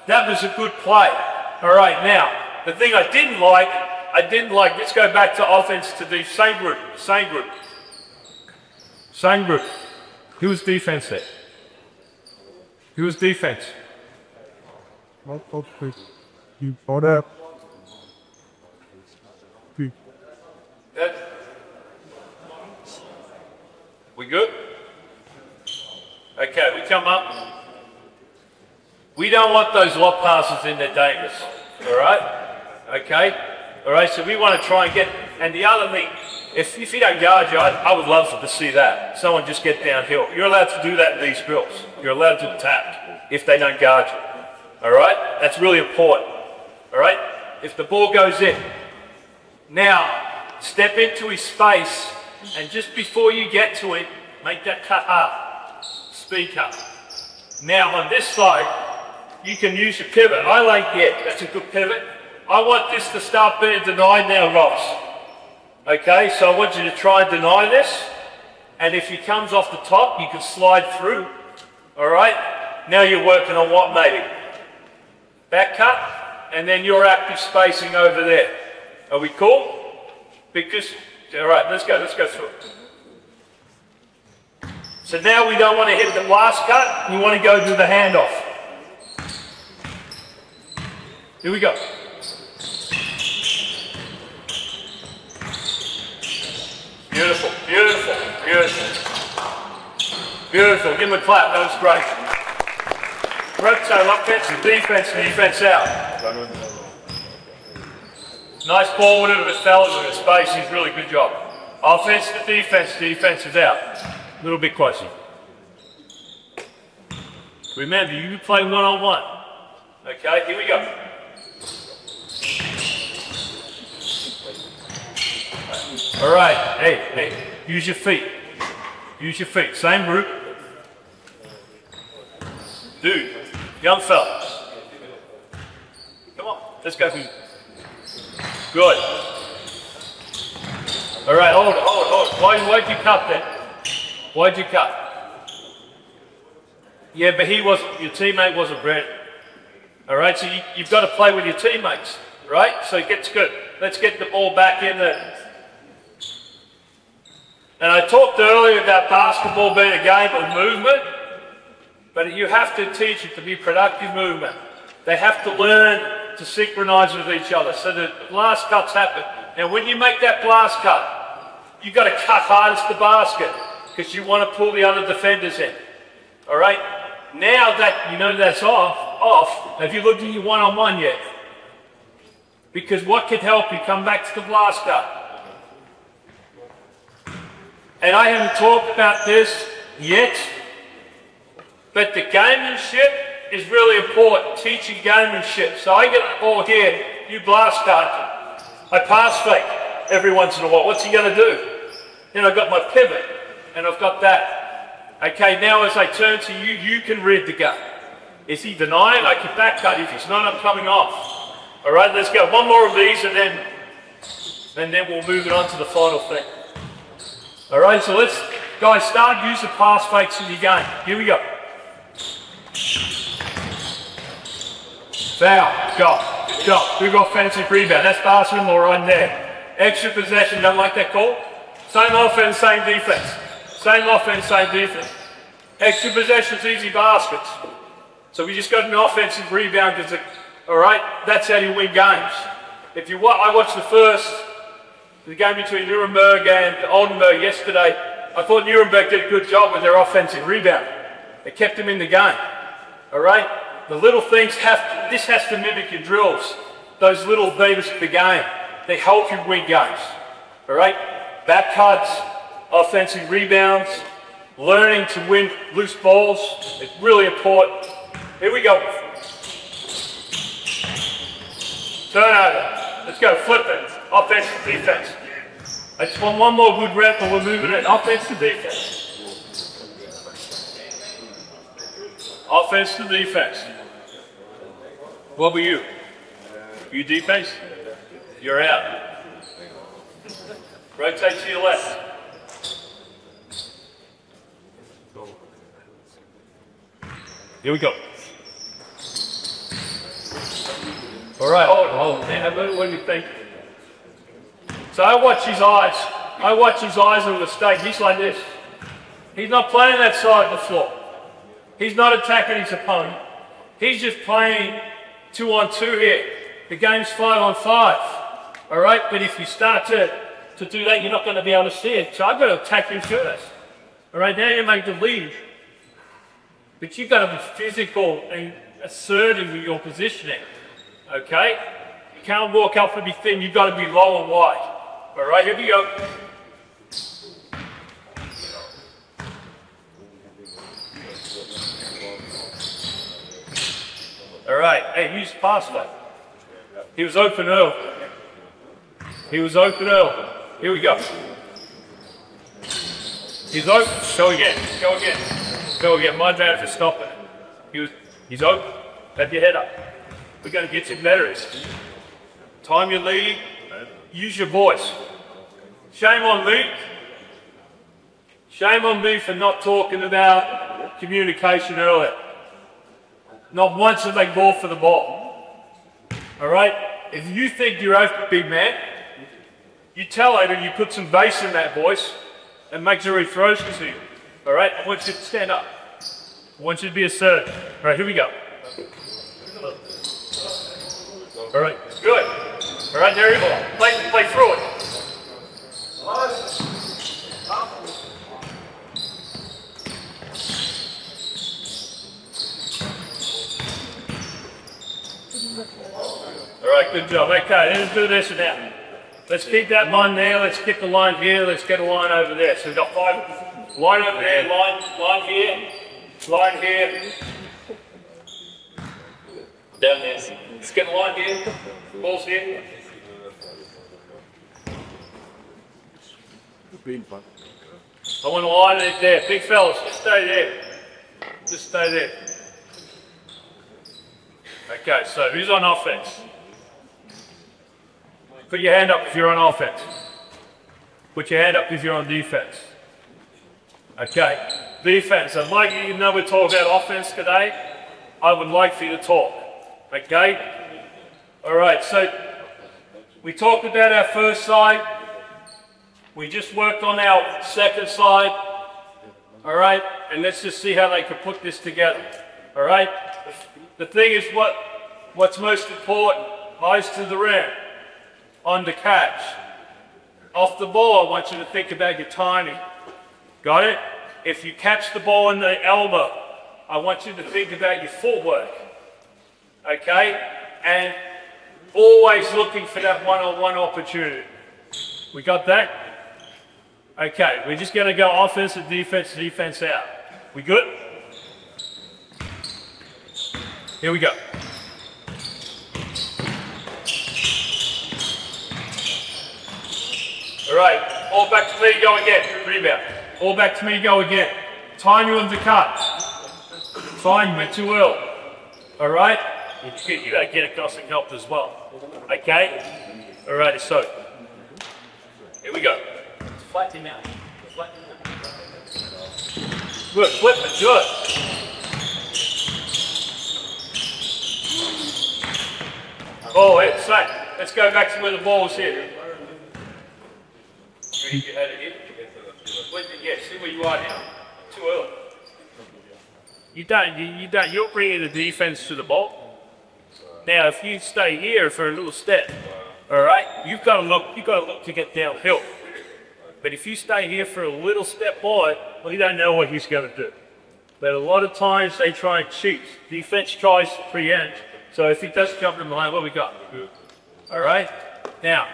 That was a good play. All right, now, the thing I didn't like, let's go back to offense to the same group. Who was defense there? Who was defense? We good? Okay, we come up. We don't want those lob passes in there, dangerous. All right? Okay? All right, so we want to try and get, and the other thing, if you don't guard you, I would love to see that. Someone just get downhill. You're allowed to do that in these drills. You're allowed to attack if they don't guard you. All right? That's really important. All right? If the ball goes in. Now, step into his space, and just before you get to it, make that cut up. Speed cut. Now, on this side, you can use your pivot. I like it. That's a good pivot. I want this to start being denied now, Ross. Okay, so I want you to try and deny this. And if he comes off the top, you can slide through. All right? Now you're working on what, maybe? Back cut, and then your active spacing over there. Are we cool? Because, all right, let's go through it. So now we don't want to hit the last cut, we want to go to the handoff. Here we go. Beautiful, beautiful, beautiful. Beautiful, give him a clap, that was great. Rotate offense, defense out. Nice ball with it, with fellas in the space, he's really good job. Offense to defense is out. A little bit closer. Remember, you play one-on-one. Okay, here we go. All right, hey, use your feet. Use your feet, same route. Dude, young fella. Come on, let's go. Good. All right, hold it. Why'd you cut then? Why'd you cut? Yeah, but your teammate wasn't ready. All right, so you've got to play with your teammates, right? So it gets good. Let's get the ball back in there. And I talked earlier about basketball being a game of movement, but you have to teach it to be productive movement. They have to learn to synchronize with each other so that blast cuts happen. Now when you make that blast cut, you've got to cut hardest the basket because you want to pull the other defenders in. All right? Now that you know that's off, have you looked at your one-on-one yet? Because what could help you come back to the blaster? And I haven't talked about this yet, but the gamemanship is really important, teaching gamemanship. So I get the ball here, you blast start. I pass fake every once in a while. What's he going to do? Then I've got my pivot, and I've got that. Okay, now as I turn to you, you can read the gun. Is he denying? I can back cut. If he's not, I'm coming off. All right, let's go. One more of these, and then we'll move it on to the final thing. All right, so let's, guys, start using pass fakes in your game. Here we go. Foul, go. Big offensive rebound. That's basketball right there. Extra possession, don't like that call? Same offense, same defense. Same offense, same defense. Extra possessions, easy baskets. So we just got an offensive rebound because, all right, that's how you win games. If you I watched the game between Nuremberg and Oldenburg yesterday. I thought Nuremberg did a good job with their offensive rebound. They kept them in the game. All right? The little things this has to mimic your drills. Those little levers of the game. They help you win games. All right? Back cuts, offensive rebounds, learning to win loose balls. It's really important. Here we go. Turnover. Let's go. Flip it. Offense to defense. I just want one more good rep and we're moving it. Offense to defense. Offense to defense. What were you? You defense? You're out. Rotate to your left. Here we go. All right. Oh, man, what do you think? So I watch his eyes. I watch his eyes on the stage. He's like this. He's not playing that side of the floor. He's not attacking his opponent. He's just playing 2-on-2 here. The game's 5-on-5. All right? But if you start to do that, you're not going to be able to see it. So I've got to attack him first. All right? Now you make the lead. But you've got to be physical and assertive with your positioning. Okay? You can't walk up and be thin. You've got to be low and wide. All right, here we go. All right, hey, use the pass fake. He was open early. He was open early. Here we go. He's open. Go again. Go again. Go again. My bad for stopping it. He's open. Have your head up. We're going to get some better. Time your lead. Use your voice. Shame on me. Shame on me for not talking about communication earlier. Not once have they gone for the ball. All right? If you think you're open, big man, you tell him and you put some bass in that voice and make sure he throws to you. All right? I want you to stand up. I want you to be assertive. All right, here we go. All right, good. All right, there you go. Play through it. All right, good job. Okay, let's do this now. Let's keep that line there. Let's keep the line here. Let's get a line over there. So we've got 5. Line over there, line here, line here. Down there. Let's get a line here. Balls here. I want to line it there. Big fellas, just stay there. Just stay there. Okay, so who's on offense? Put your hand up if you're on offense. Put your hand up if you're on defense. Okay, defense. I'd like you to know we're talking about offense today. I would like for you to talk. Okay? All right, so we talked about our first side. We just worked on our second side. All right, and let's just see how they can put this together. All right? The thing is what's most important, eyes to the rim, on the catch, Off the ball, I want you to think about your timing. Got it? If you catch the ball in the elbow, I want you to think about your footwork. Okay? And always looking for that one-on-one opportunity. We got that? Okay, we're just going to go offense and defense out. We good? Here we go. All right, all back to me, go again. Rebound. All back to me, go again. Time you on the cut. Time, we're too early. All right? You gotta get across and help as well. Okay? All righty, so. Here we go. Flatten him out. Flatten him out. Good, flip it, good. Oh, it's safe. Let's go back to where the ball was here. You had it here? Yeah, see where you are now. Too early. You're bringing the defense to the ball. Now, if you stay here for a little step, all right, you've got to look to get downhill. But if you stay here for a little step forward, well, you don't know what he's going to do. But a lot of times they try and cheat. Defense tries to preempt. So if he does jump in the line, what we got? All right. Now,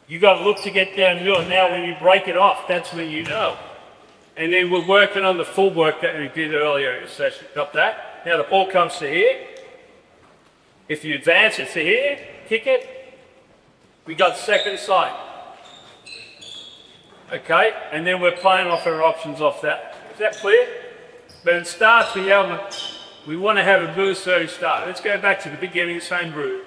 you got to look to get downhill. Now, when you break it off, that's when you know. And then we're working on the full work that we did earlier in the session. Got that? Now the ball comes to here. If you advance it to here, kick it. We got second side. Okay? And then we're playing off our options off that. Is that clear? But in starts, we want to have a good sturdy start. Let's go back to the beginning, same route.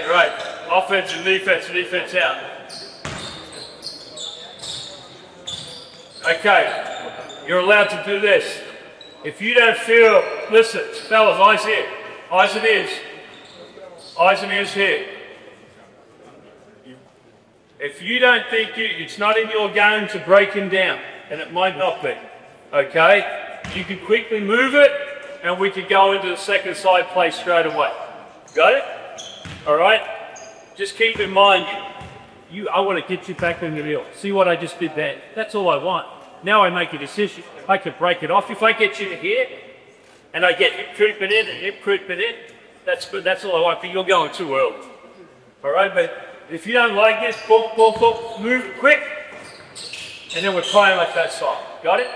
Right. Offense and defense out. Okay, you're allowed to do this. If you don't feel, listen, fellas, eyes here, eyes and ears here. If you don't think it's not in your game to break him down, and it might not be, okay, you can quickly move it, and we can go into the second side play straight away. Got it? All right? Just keep in mind, I want to get you back in the middle. See what I just did there? That's all I want. Now I make a decision. I could break it off. If I get you to here, and I get hip creeping in and hip creeping in, that's good. That's all I want, but you're going too early. All right? But if you don't like this, move it quick, and then we're playing like that side. Got it?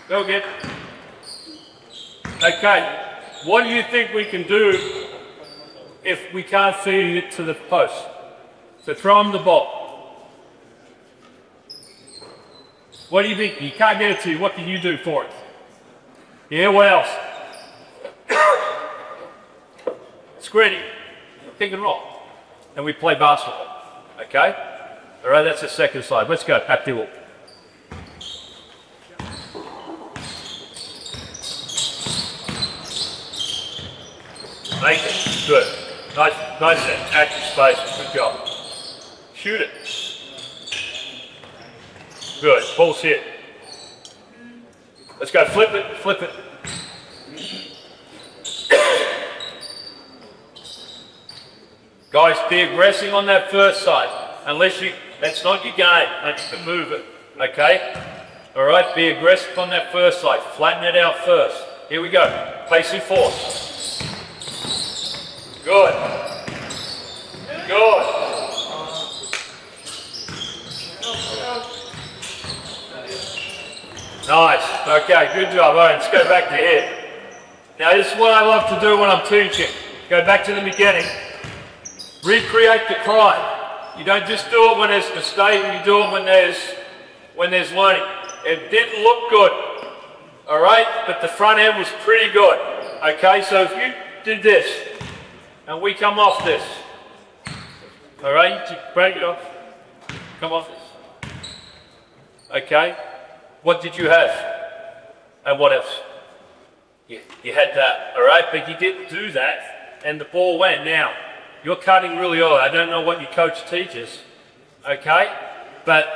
Go again. Okay, what do you think we can do if we can't feed it to the post? So throw him the ball. What do you think? You can't get it to you. What can you do for it? Yeah, what else? Screening. Pick and roll. And we play basketball. Okay? All right, that's the second side. Let's go. Back to it. Make it. Good. Nice active space. Good job. Shoot it. Good. Ball's hit. Let's go. Flip it. Flip it. Guys, be aggressive on that first side. That's not your game. I need to move it. Okay? All right. Be aggressive on that first side. Flatten it out first. Here we go. Placing force. Good. Good. Nice. Okay, good job. All right, let's go back to here. Now, this is what I love to do when I'm teaching. Go back to the beginning. Recreate the crime. You don't just do it when there's mistake, you do it when there's learning. It didn't look good. All right? But the front end was pretty good. Okay, so if you did this, and we come off this. All right, break it off. Come off this. Okay. What did you have? And what else? You had that, all right? But you didn't do that, and the ball went. Now, you're cutting really early. I don't know what your coach teaches, okay? But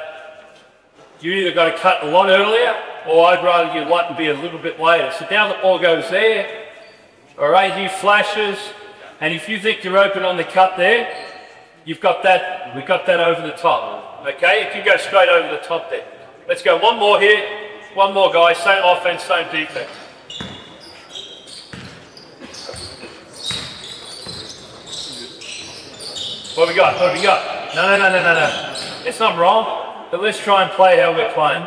you either got to cut a lot earlier, or I'd rather you let it be a little bit later. So now the ball goes there, all right? He flashes, and if you think you're open on the cut there, you've got that. We've got that over the top, okay? If you go straight over the top there. Let's go. One more here. One more, guys. Same offense, same defense. What we got? What we got? No. It's not wrong. But let's try and play how we're playing.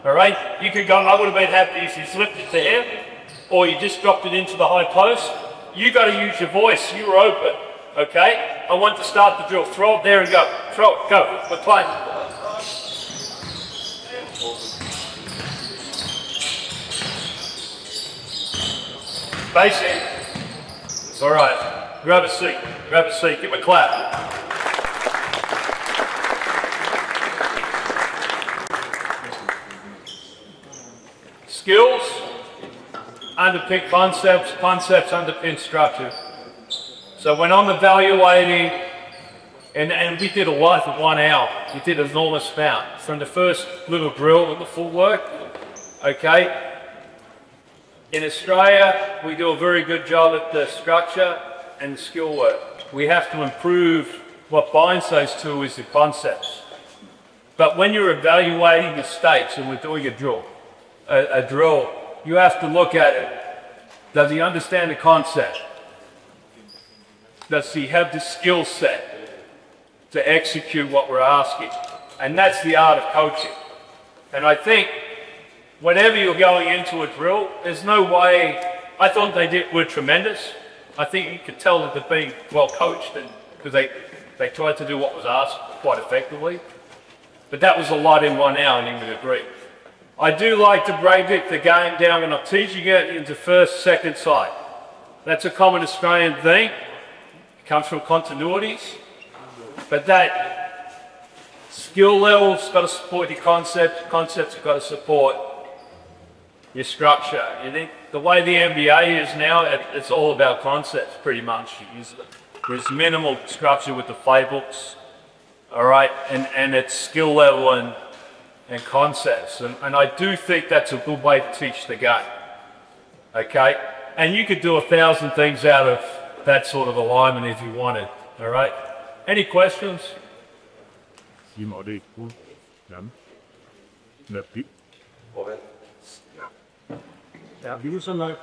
All right? You could go, I would have been happy if you flipped it there, or you just dropped it into the high post. You got to use your voice. You were open. Okay? I want to start the drill. Throw it there and go. Throw it. Go. We're playing. Basic. It's all right. Grab a seat. Grab a seat. Give a clap. Skills underpin concepts. Concepts underpin structure. So when I'm evaluating, and we did a lot for 1 hour. We did an enormous amount. From the first little drill to the full work. Okay? In Australia, we do a very good job at the structure and the skill work. We have to improve what binds those two is the concepts. But when you're evaluating the states and we're doing a drill, you have to look at it. Does he understand the concept? Does he have the skill set to execute what we're asking? And that's the art of coaching. And I think whenever you're going into a drill, there's no way. I thought were tremendous. I think you could tell that they're being well coached because they tried to do what was asked quite effectively. But that was a lot in 1 hour, and you would agree. I do like to break the game down, and I'm teaching it into first, second sight. That's a common Australian thing. It comes from continuities. But that skill level's got to support your concept. Concepts have got to support your structure. You think the way the NBA is now, it's all about concepts pretty much. There's minimal structure with the playbooks, all right, and it's skill level and concepts. And I do think that's a good way to teach the game, okay? And you could do 1,000 things out of that sort of alignment if you wanted, all right? Any questions? Ja. Wie is er leuk?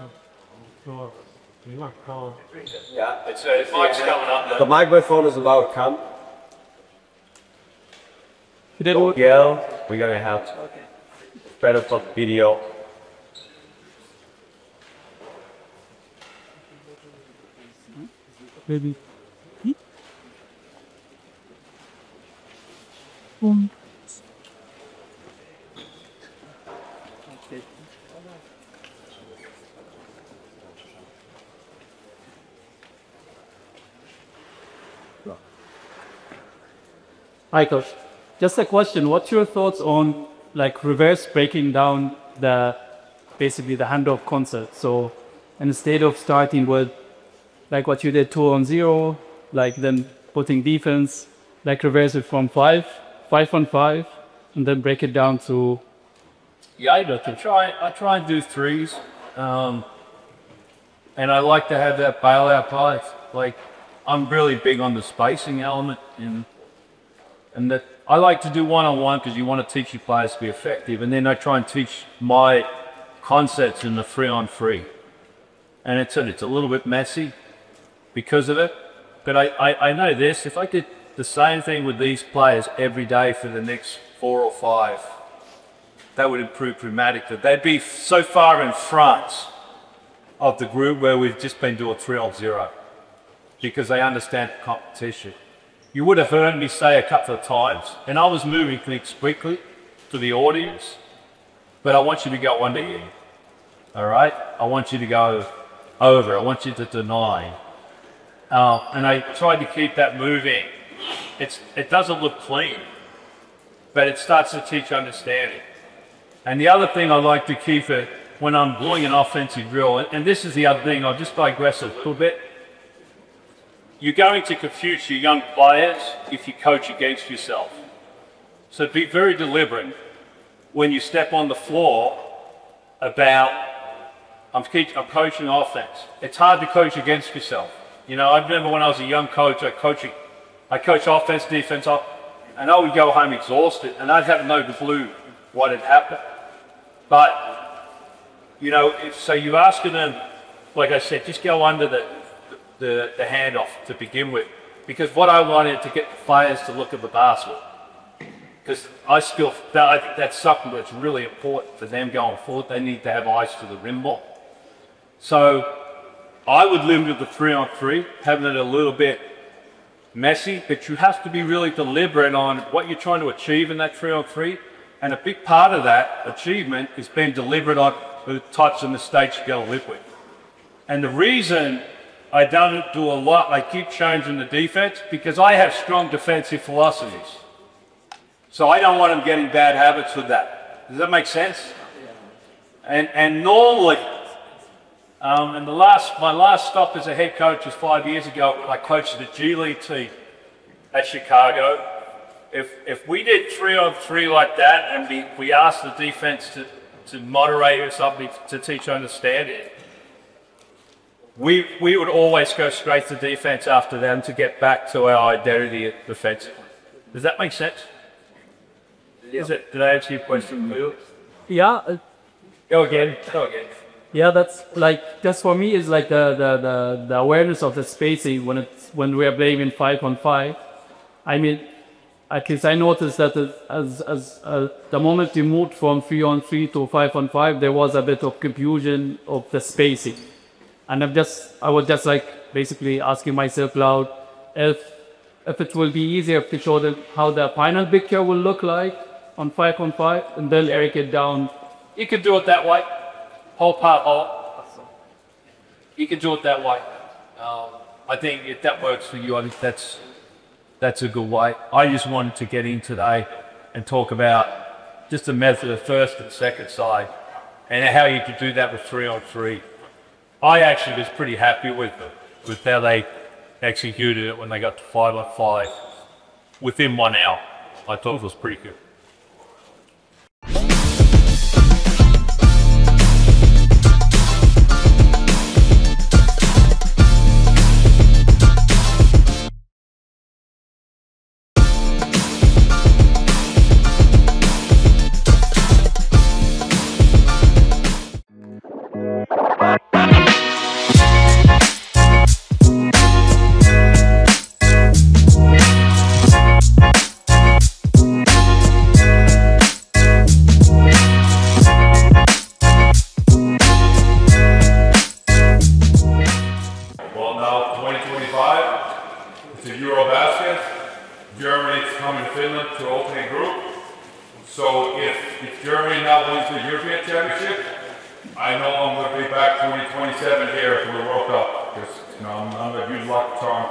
Yeah, it's mic's coming up. The microphone is about come. Yeah, we're gonna have better top video. Baby. Hi, Coach. Just a question. What's your thoughts on like reverse breaking down basically the handoff concept? So instead of starting with like what you did 2-on-0, like then putting defense, like reverse it from 5-on-5, and then break it down to. Yeah, I try and do threes, and I like to have that bailout pass. Like I'm really big on the spacing element and that I like to do one-on-one because you want to teach your players to be effective, and then I try and teach my concepts in the 3-on-3. And it's a little bit messy because of it, but I know this, if I did the same thing with these players every day for the next 4 or 5, that would improve dramatically. They'd be so far in front of the group where we've just been doing 3-on-0 because they understand the competition. You would have heard me say a couple of times, and I was moving things quickly to the audience, but I want you to go under you, all right? I want you to go over, I want you to deny. And I tried to keep that moving. It doesn't look clean, but it starts to teach understanding. And the other thing I like to keep it when I'm doing an offensive drill, and this is the other thing, I'll just digress a little bit. You're going to confuse your young players if you coach against yourself. So be very deliberate when you step on the floor about, I'm coaching offense. It's hard to coach against yourself. You know, I remember when I was a young coach, I coached offense, defense, and I would go home exhausted, and I'd have no clue what had happened. But, you know, so you're asking them, like I said, just go under the handoff to begin with. Because what I wanted to get the players to look at the basket. Because I think that's something that's really important for them going forward. They need to have eyes to the rim more. So I would limit the 3-on-3, having it a little bit messy, but you have to be really deliberate on what you're trying to achieve in that 3-on-3. And a big part of that achievement is being deliberate on the types of mistakes you're going to live with. And the reason I don't do a lot, I keep changing the defense, because I have strong defensive philosophies. So I don't want them getting bad habits with that. Does that make sense? And normally, and my last stop as a head coach was 5 years ago. I coached the G League team at Chicago. If we did 3-on-3 like that, and we asked the defense to moderate or something to teach understanding, we would always go straight to defense after them to get back to our identity defensively. Does that make sense? Did I answer your question? Yeah. Go again. Yeah, that's for me is like the awareness of the spacing when we are playing in 5-on-5. I mean, at least I noticed that as the moment we moved from 3-on-3 to 5-on-5, there was a bit of confusion of the spacing, and I was just like basically asking myself loud if it will be easier to show them how the final picture will look like on 5-on-5, and then break it down. You can do it that way. Whole part whole. You can do it that way. I think if that works for you, I think that's a good way. I just wanted to get in today and talk about just the method of first and second side and how you could do that with 3-on-3. I actually was pretty happy with how they executed it when they got to 5-on-5 within 1 hour. I thought it was pretty good. So if Germany now wins the European Championship, I know I'm going to be back 2027 here for the World Cup, because I'm a huge luck charm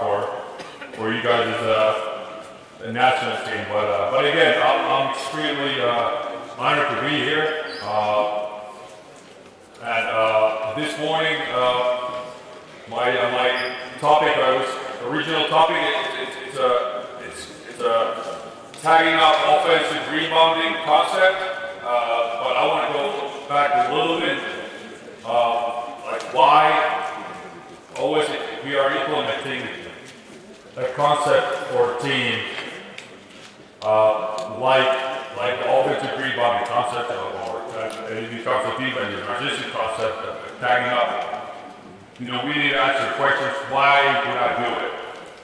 for you guys as a national team. But again, I'm extremely honored to be here. And this morning, my topic, original topic, it's a tagging up offensive rebounding concept, but I want to go back a little bit, like why always we are implementing a concept for a team, like the offensive rebounding concept, or it becomes a defensive transition concept of tagging up. We need to answer the questions, why would I do it?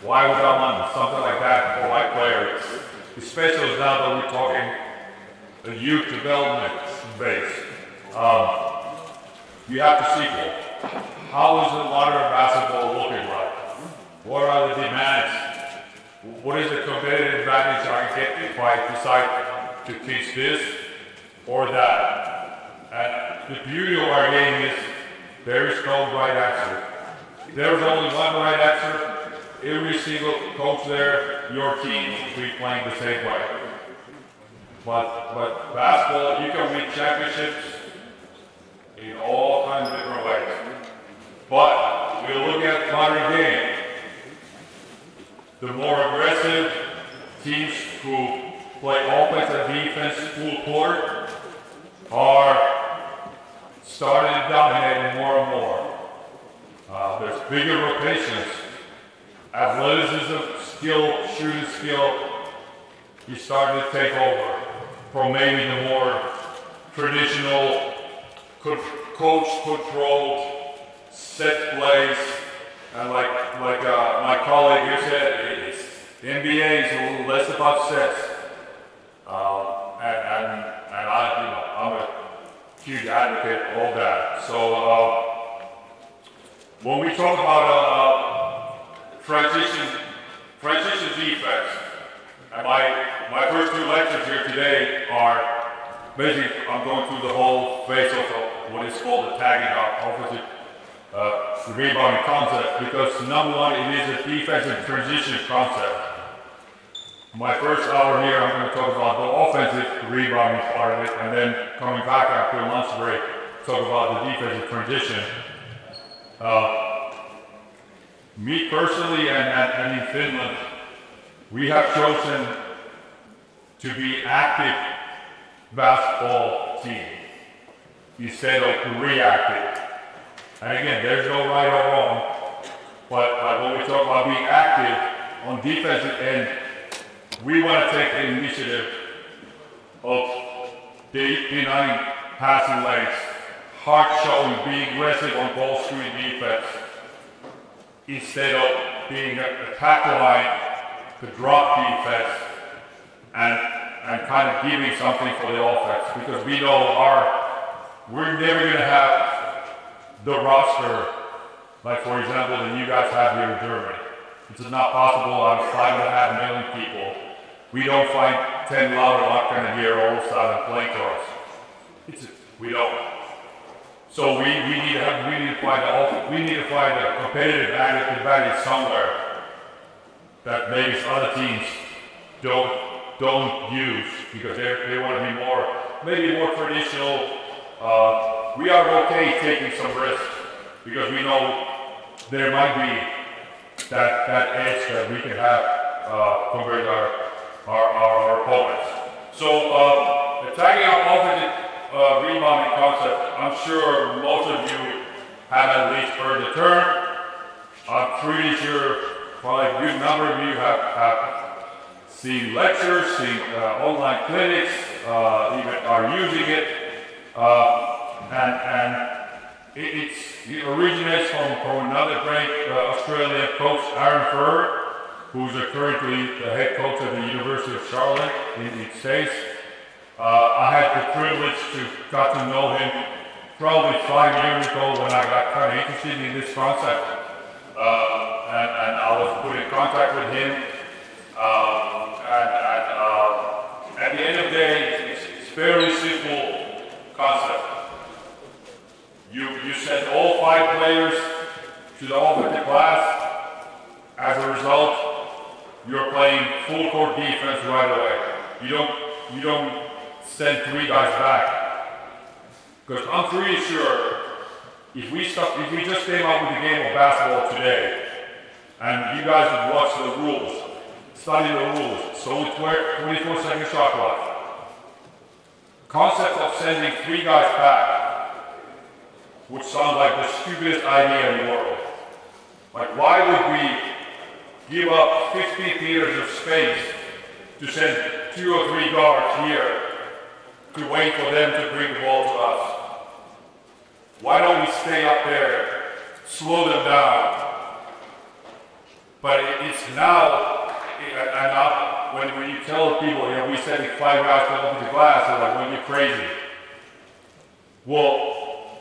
Why would I want something like that for my players? Especially now that we're talking the youth development base. You have to sequel. How is the modern basketball looking like? What are the demands? What is the competitive advantage I can get if I decide to teach this or that? And the beauty of our game is there is no right answer. There's only one right answer. Every single coach there, your team will be playing the same way. But basketball, you can win championships in all kinds of different ways. But we look at modern game. The more aggressive teams who play offense and defense full court are starting to dominate more and more. There's bigger rotations, athleticism, skill, shooting skill. You start to take over from maybe the more traditional coach-controlled set plays, and like my colleague here said, the NBA is a little less about sets, and I'm a huge advocate of that. So when we talk about transition defense, and my first two lectures here today are basically I'm going through the whole phase of what is called the tagging offensive rebounding concept, because number one, it is a defensive transition concept. My first hour here, I'm going to talk about the offensive rebounding part of it, and then coming back after lunch break, talk about the defensive transition. Me personally, and in Finland, we have chosen to be active basketball team instead of reactive. And again, there's no right or wrong, but when we talk about being active on defensive end, we want to take the initiative of denying passing lanes, hard showing, being aggressive on ball screen defense, instead of being a attack line, the drop defense, and kind of giving something for the offense, because we know we're never going to have the roster, like for example, that you guys have here in Germany. It's not possible out of 5.5 million people. We don't find 10 louder lockdown here all of a sudden playing for us. We don't. So we need to find a competitive advantage somewhere that maybe other teams don't use, because they want to be maybe more traditional. We are okay taking some risks because we know there might be that edge that we can have compared to our opponents. So attacking our offensive rebounding concept, I'm sure most of you have at least heard the term. I'm pretty sure probably a good number of you have seen lectures, seen online clinics, even are using it. And it originates from another great Australian coach, Aaron Furr, who's currently the head coach at the University of Charlotte in the States. I had the privilege to got to know him probably 5 years ago when I got kind of interested in this concept. And I was put in contact with him. At the end of the day, it's fairly simple concept. You send all 5 players to the offensive glass. As a result, you're playing full court defense right away. You don't send 3 guys back. Because I'm pretty sure if we just came out with the game of basketball today, and you guys would watch the rules, study the rules, so it's 24-second shot clock. Concept of sending 3 guys back would sound like the stupidest idea in the world. Like, why would we give up 50 meters of space to send 2 or 3 guards here to wait for them to bring the ball to us? Why don't we stay up there, slow them down? But it's now, and now when you tell people, we sending 5 guys to open the glass, they're like, well, you're crazy. Well,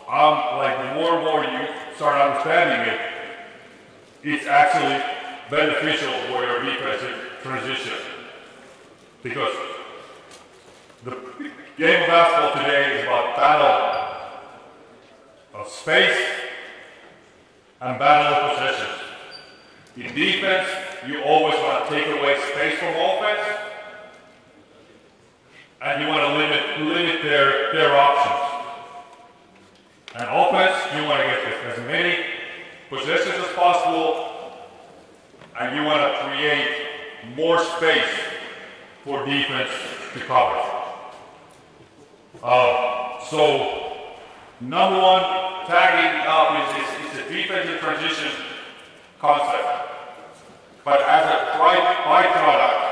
like the more and more you start understanding it, it's actually beneficial for your defensive transition. Because the game of basketball today is about battle of space and battle of possessions. In defense, you always want to take away space from offense, and limit their options. And offense, you want to get as many possessions as possible, and you want to create more space for defense to cover. So, number one, tagging up is a defensive transition concept. But as a byproduct,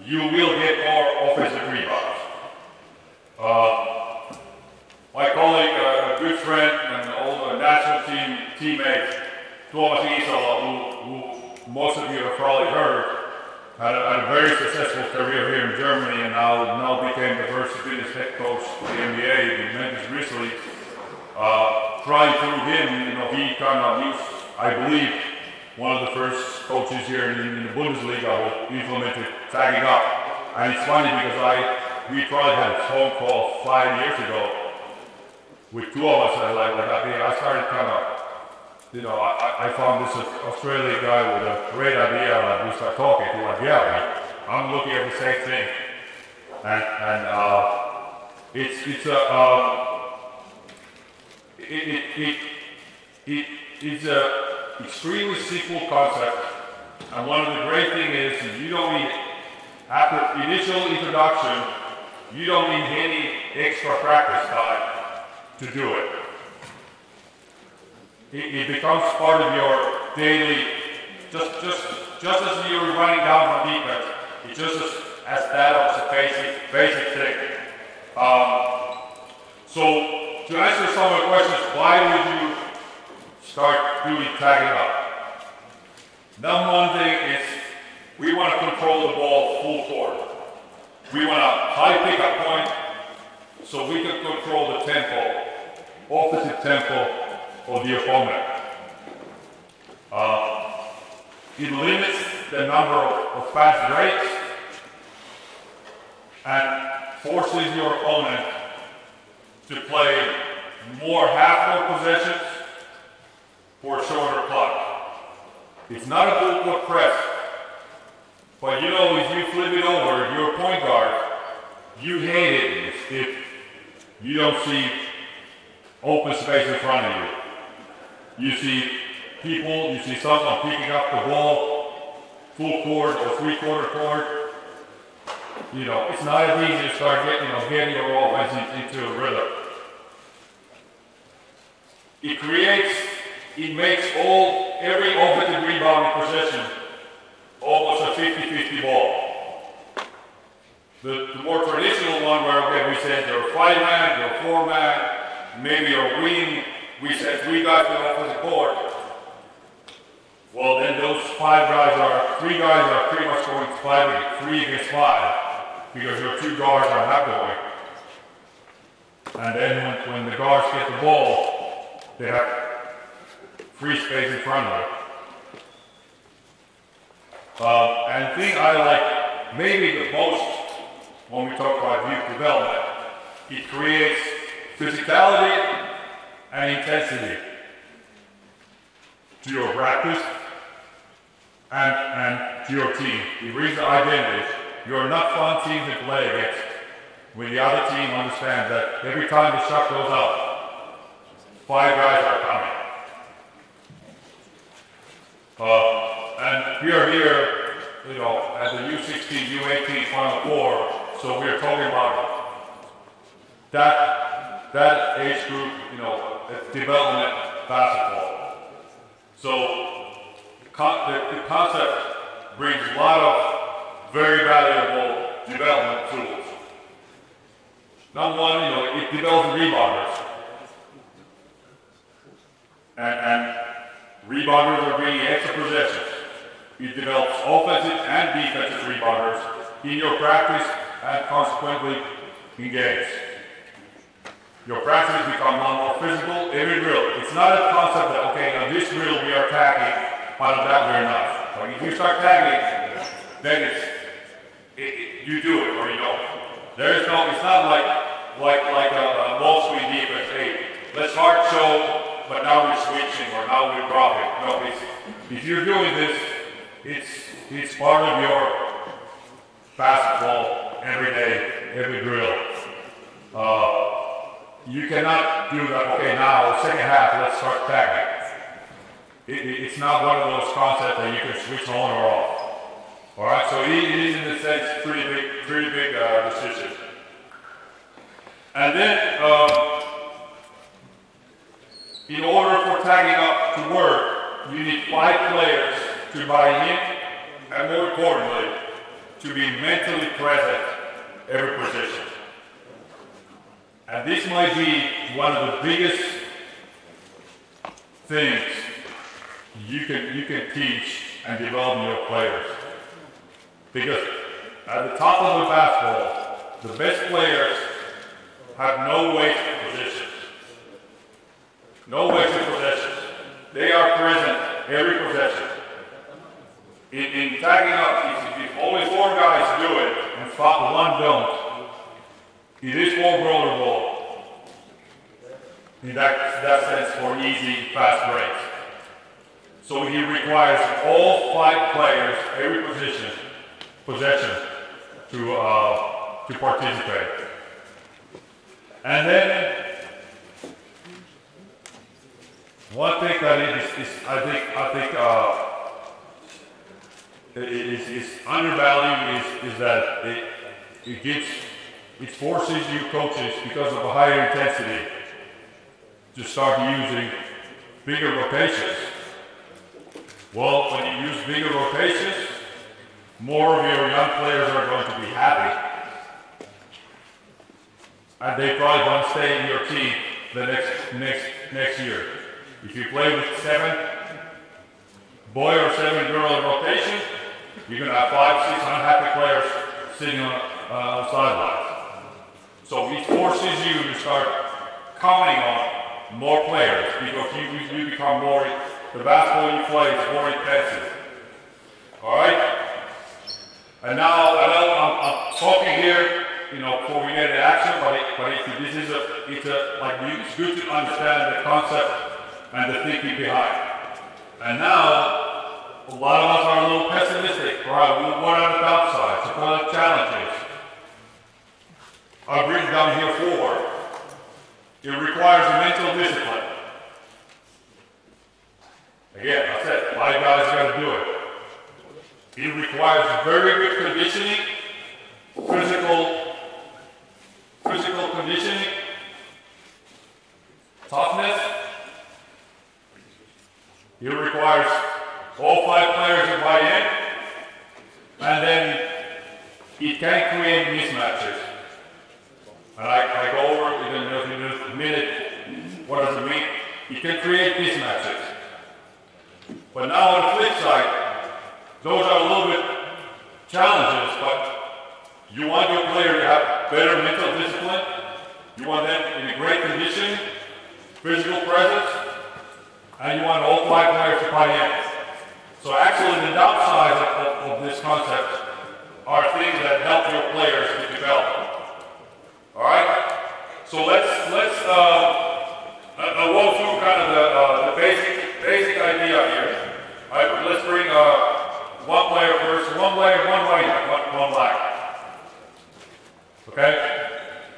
you will get more offensive rebounds. My colleague, a good friend and also a national teammate, Thomas Isola, who most of you have probably heard, had a very successful career here in Germany and now became the first Finnish head coach of the NBA, the Memphis Grizzlies. Trying through him, he kind of used, I believe, one of the first coaches here in the Bundesliga who implemented tagging up. And it's funny because we probably had a phone call 5 years ago with two of us. I started kind of, I found this Australian guy with a great idea, and we start talking. He's like, yeah, I'm looking at the same thing. And it's a extremely simple concept, and one of the great things is you don't need, after initial introduction, you don't need any extra practice time to do it. It becomes part of your daily, just as you're running down from defense, it's just as that of a basic thing. So to answer some of the questions, why would you start doing tagging up? Number one thing is we want to control the ball full court. We want a high pickup point so we can control the tempo, offensive tempo of the opponent. It limits the number of fast breaks and forces your opponent to play more half-court possessions for a shorter clock. It's not a full-court press, but if you flip it over, if you're a point guard, you hate it if you don't see open space in front of you. You see people, you see someone picking up the ball, full court or three-quarter court. It's not as easy to start getting your offense into a rhythm. It makes every offensive rebounding possession almost a 50-50 ball. The more traditional one where we said you're a 5-man, you're a 4-man, maybe you're a wing, we said 3 guys on the offensive board. Well, then those 3 guys are pretty much going to 3 against 5 because your 2 guards are not going. And then when the guards get the ball, they have free space in front of them. And the thing I like maybe the most when we talk about youth development, it creates physicality and intensity to your practice and to your team. The reason I did is you're not fun team to play against when the other team understands that every time the shot goes up, 5 guys are coming. And we are here, at the U16, U18 Final Four, so we're talking about that age group, development basketball. So the concept brings a lot of very valuable development tools. Number one, it develops rebounders. And rebounders are bringing extra possessions. It develops offensive and defensive rebounders in your practice and consequently in games. Your practice becomes a lot more physical every drill. It's not a concept that, okay, on this drill we are tagging, but on that we're not. Like if you start tagging, then you do it or you don't. It's not like a ball screen defense. Hey, let's hard show, but now we're switching or now we're dropping. No, if you're doing this, it's part of your basketball every day, every drill. you cannot do that, okay, now, second half, let's start tagging. It's not one of those concepts that you can switch on or off. All right, so it is in a sense pretty big decision. And then, in order for tagging up to work, you need 5 players to buy in, and more importantly, to be mentally present every position. And this might be one of the biggest things you can teach and develop your players. Because at the top of the basketball, the best players have no wasted possessions. No wasted possessions. They are present every possession. In tagging up, if only 4 guys do it and 1 don't, it is more rollerball. In that sense, for easy, fast breaks. So he requires all 5 players, every possession, to participate. And then one thing that is undervalued is that it forces you coaches, because of a higher intensity, to start using bigger rotations. Well, when you use bigger rotations, more of your young players are going to be happy. And they probably want to stay in your team the next year. If you play with 7 boy or 7 girl in rotation, you're going to have 5, 6 unhappy players sitting on the sidelines. So it forces you to start counting on more players, because you become more, the basketball you play is more intensive. All right? And now, I know I'm talking here, before we get into action, but it's good to understand the concept and the thinking behind. And now, a lot of us are a little pessimistic. Right? What are the downsides? What are the challenges? I've written down here 4. It requires a mental discipline. Again, I said, 5 guys got to do it. It requires very good conditioning, physical conditioning, toughness. It requires all 5 players to buy in, and then it can create mismatches. And I go over in a minute, what does it mean? It can create mismatches. But now on the flip side, those are a little bit challenges, but you want your player to have better mental discipline. You want them in a great condition, physical presence, and you want all 5 players to buy in. So actually the downside of this concept are things that help your players to develop. All right? So let's walk through kind of the basic idea here. All right, let's bring 1 player first, 1 player, 1 right, 1 black. Okay?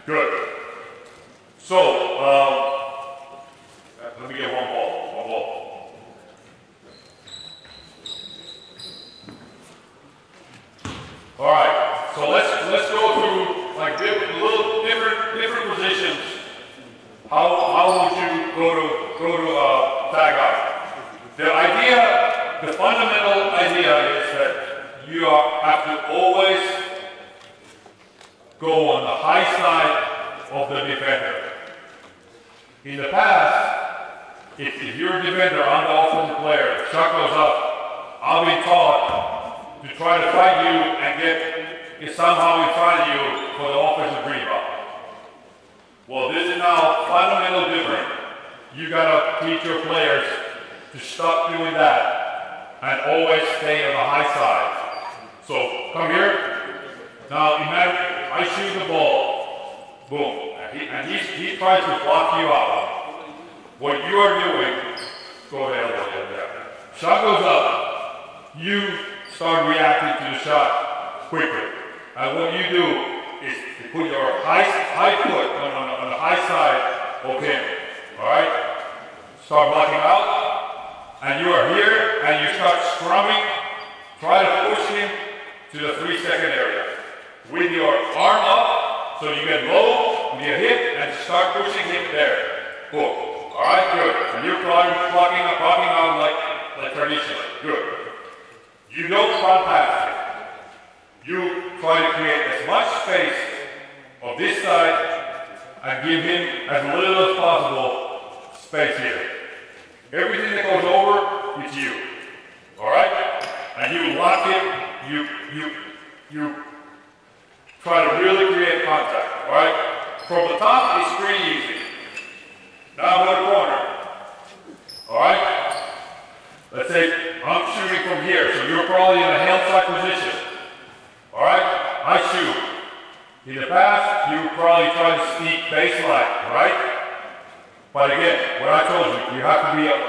Good. So, let me get 1 ball. All right. So let's go through like different positions. How would you go to tag out? The fundamental idea is that you have to always go on the high side of the defender. In the past, if you're a defender, I'm the offensive player, shot goes up, I'll be taught to try to fight you and get somehow in front of you for the offensive rebound. Well, this is now fundamentally different. You gotta teach your players to stop doing that and always stay on the high side. So come here. Now imagine I shoot the ball, boom, and he tries to block you out. What you are doing, go ahead, shot goes up, you start reacting to the shot quickly. And what you do is to put your high foot on the high side okay, all right? Start blocking out, and you are here, and you start scrumming. Try to push him to the 3-second area. With your arm up, so you get low, you get hit, and start pushing him there. Cool. All right, good. And you're blocking out like traditionally. Good. You don't front pass it. You try to create as much space on this side and give him as little as possible space here. Everything that goes over, it's you. All right? And you lock him, you try to really create contact. All right? From the top, it's pretty easy. Now go to corner. All right? Let's say I'm shooting from here, so you're probably in a held side position. All right? I shoot. In the past, you probably try to sneak baseline, all right? But again, what I told you, you have to be up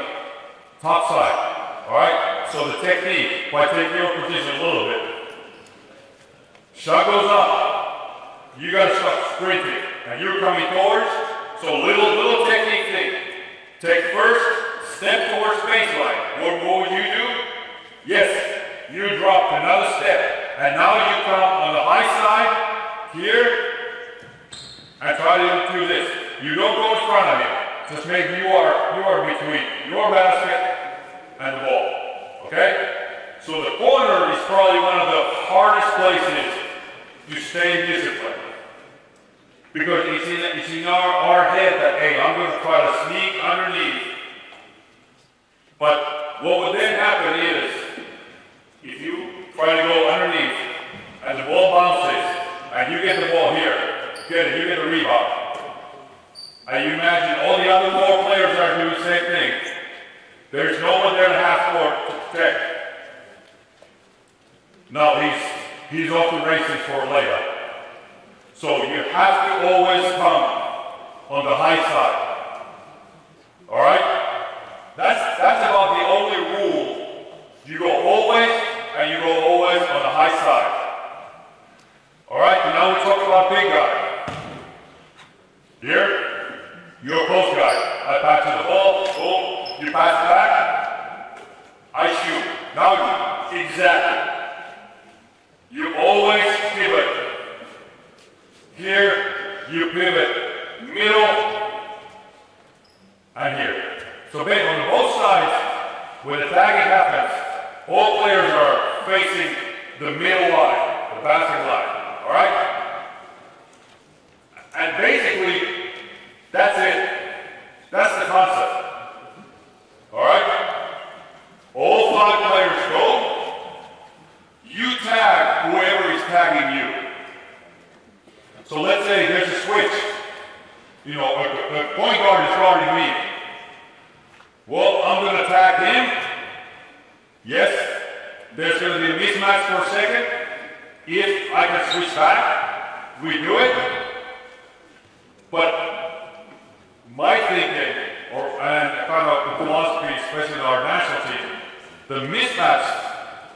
top side, all right? So the technique, by taking your position a little bit, shot goes up, you gotta start sprinting, and you're coming towards, so little technique thing. Take first, step towards baseline. What would you do? Yes, you drop another step, and now you come on the high side, here, and try to do this. You don't go in front of him. Just make you are between your basket and the ball. Okay? So the corner is probably one of the hardest places to stay disciplined. Because it's in our head that, hey, I'm going to try to sneak underneath. But what would then happen is, if you try to go underneath and the ball bounces, and you get the ball here, you get the rebound. And you imagine all the other more players are doing the same thing. There's no one there to half court to protect. No, he's off the races for a layup. So you have to always come on the high side. All right? That's about the only rule. You go always, and you go always on the high side. All right? Now we talk about big guy. Here. You're a post guy. I pass you the ball, boom, you pass it back, I shoot. Now, exactly. You always pivot. Here, you pivot, middle, and here. So based on both sides, when the tagging happens, all players are facing the middle line, the passing line, all right? And basically, that's it. That's the concept. All right? All 5 players go. You tag whoever is tagging you. So let's say there's a switch. You know, a point guard is guarding me. Well, I'm going to tag him. Yes, there's going to be a mismatch for a second. If I can switch back, we do it. But my thinking, and kind of the philosophy, especially in our national team, the mismatch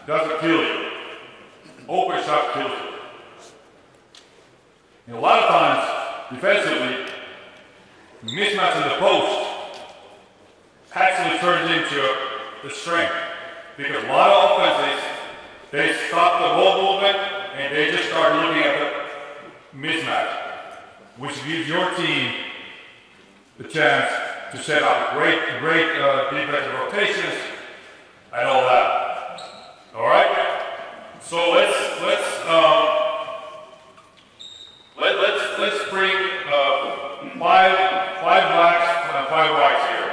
doesn't kill you. Open shot kills you. And a lot of times, defensively, mismatch in the post actually turns into the strength. Because a lot of offenses, they stop the ball movement and they just start looking at the mismatch, which gives your team the chance to set up great defensive rotations and all that. All right. So let's bring 5 blacks and 5 whites here.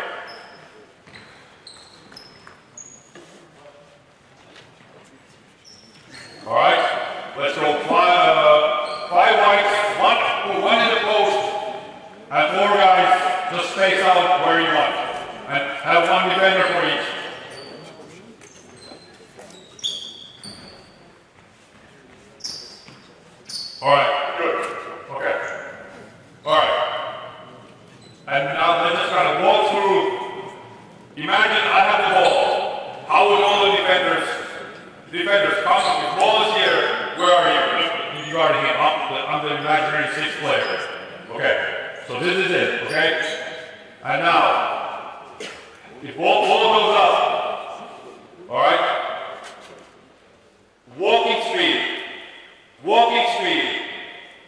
All right. Let's go 5 whites, one in the post, and 4 guys. Just space out where you want, and have 1 defender for each. All right, good. Okay. All right. And now let's just kind of walk through. Imagine I have the ball. How would all the defenders come? If the ball is here, where are you? You guarding him. I'm the imaginary 6th player. Okay. So this is it, okay? And now, if ball goes up, all right? Walking speed.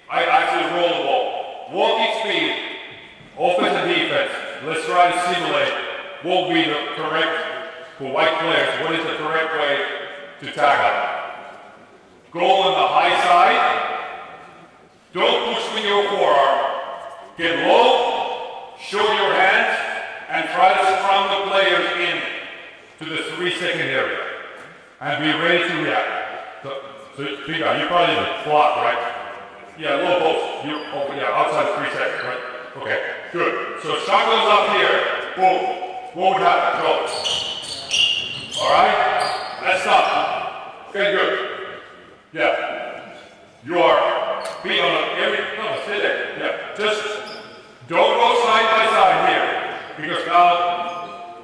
I actually roll the ball. Walking speed, offense and defense. Let's try to simulate what will be the correct, for white players, what is the correct way to tackle. Go on the high side. Don't push with your forearm. Get low, show your hands, and try to scrum the players in to the 3-second area. And be ready to react. So you probably need to block, right? Yeah, low post. Outside 3 seconds, right? Okay, good. So shot goes up here. Boom. What would happen? Go. All right? Let's stop. Okay, good. Yeah. You are feet on stay there. Yeah. Just don't go side by side here, because now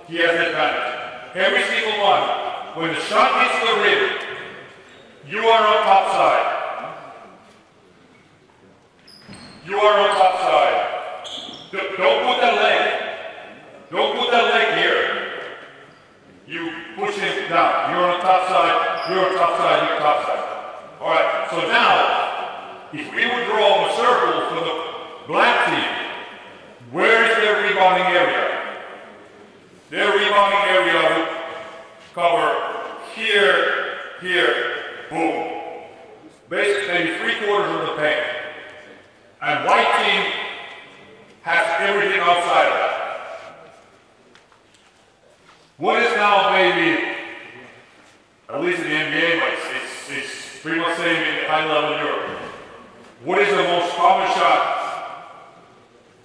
he has the advantage. Every single one. When the shot hits the rim, you are on top side. You are on top side. Don't put that leg. Don't put that leg here. You push him down. You're on top side. You're on top side. You're top side. All right. So now, if we would draw a circle for the black team, where is their rebounding area? Their rebounding area would cover here, boom. Basically, maybe 3/4 of the paint. And white team has everything outside of that. What is now maybe, at least in the NBA, but it's pretty much same in high level Europe. What is the most common shot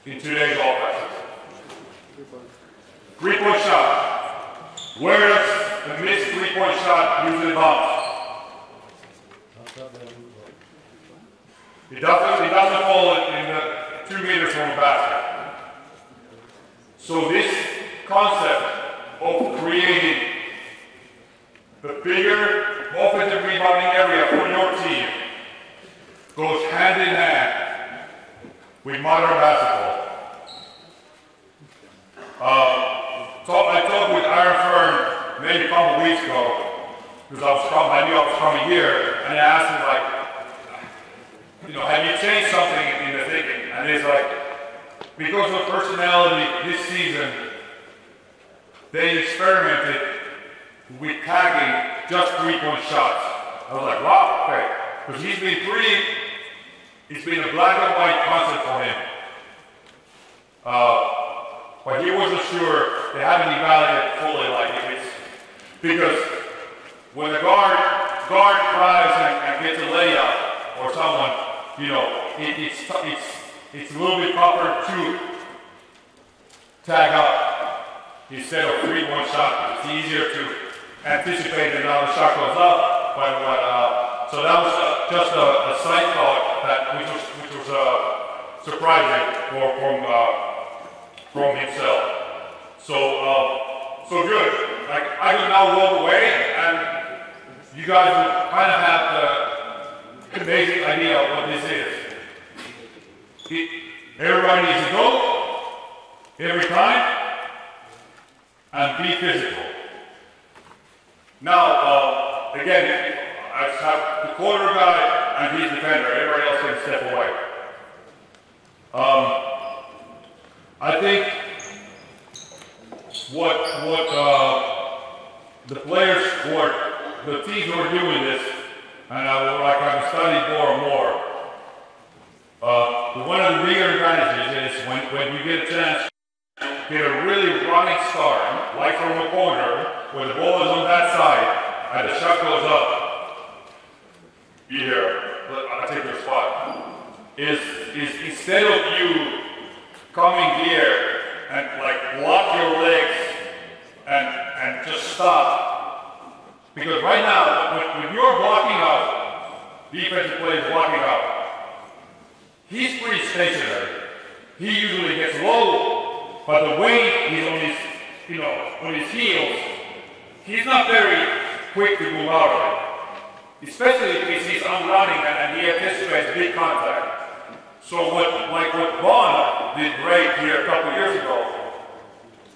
in today's offense? 3-point shot. Where does the missed 3-point shot usually bounce? It doesn't fall in the 2 meters from the basket. So this concept of creating the bigger offensive rebounding area for your team goes hand in hand with modern basketball. I talked with Aaron Fern maybe a couple weeks ago, because I knew I was coming here, and I asked him, have you changed something in the thinking? And he's like, because of personality this season, they experimented with tagging just 3-point shots. I was like, wow, okay. Because it's been a black and white concept for him. But he wasn't sure, they haven't evaluated fully, because when the guard tries and gets a layup or someone, it's a little bit tougher to tag up instead of 3-point shot. It's easier to anticipate that now the shot goes up. So that was just a side thought which was surprising from himself. So good. I can now roll away, and you guys will kind of have the basic idea of what this is. Everybody needs to go every time and be physical. Now, again, I have the corner guy and his defender. Everybody else can step away. I think what the players, or the teams who are doing this, and I've studied more and more. One of the bigger advantages is when you get a chance to get a really running start, like from a corner, where the ball is on that side, and the shot goes up. Be here. I'll take your spot. Is instead of you coming here and block your legs and just stop. Because right now, when you're blocking up, defensive player is blocking up, he's pretty stationary. He usually gets low, but the weight is on his heels. He's not very quick to move out of it. Especially if he's running and he anticipates big contact. So what Vaughn did great here a couple years ago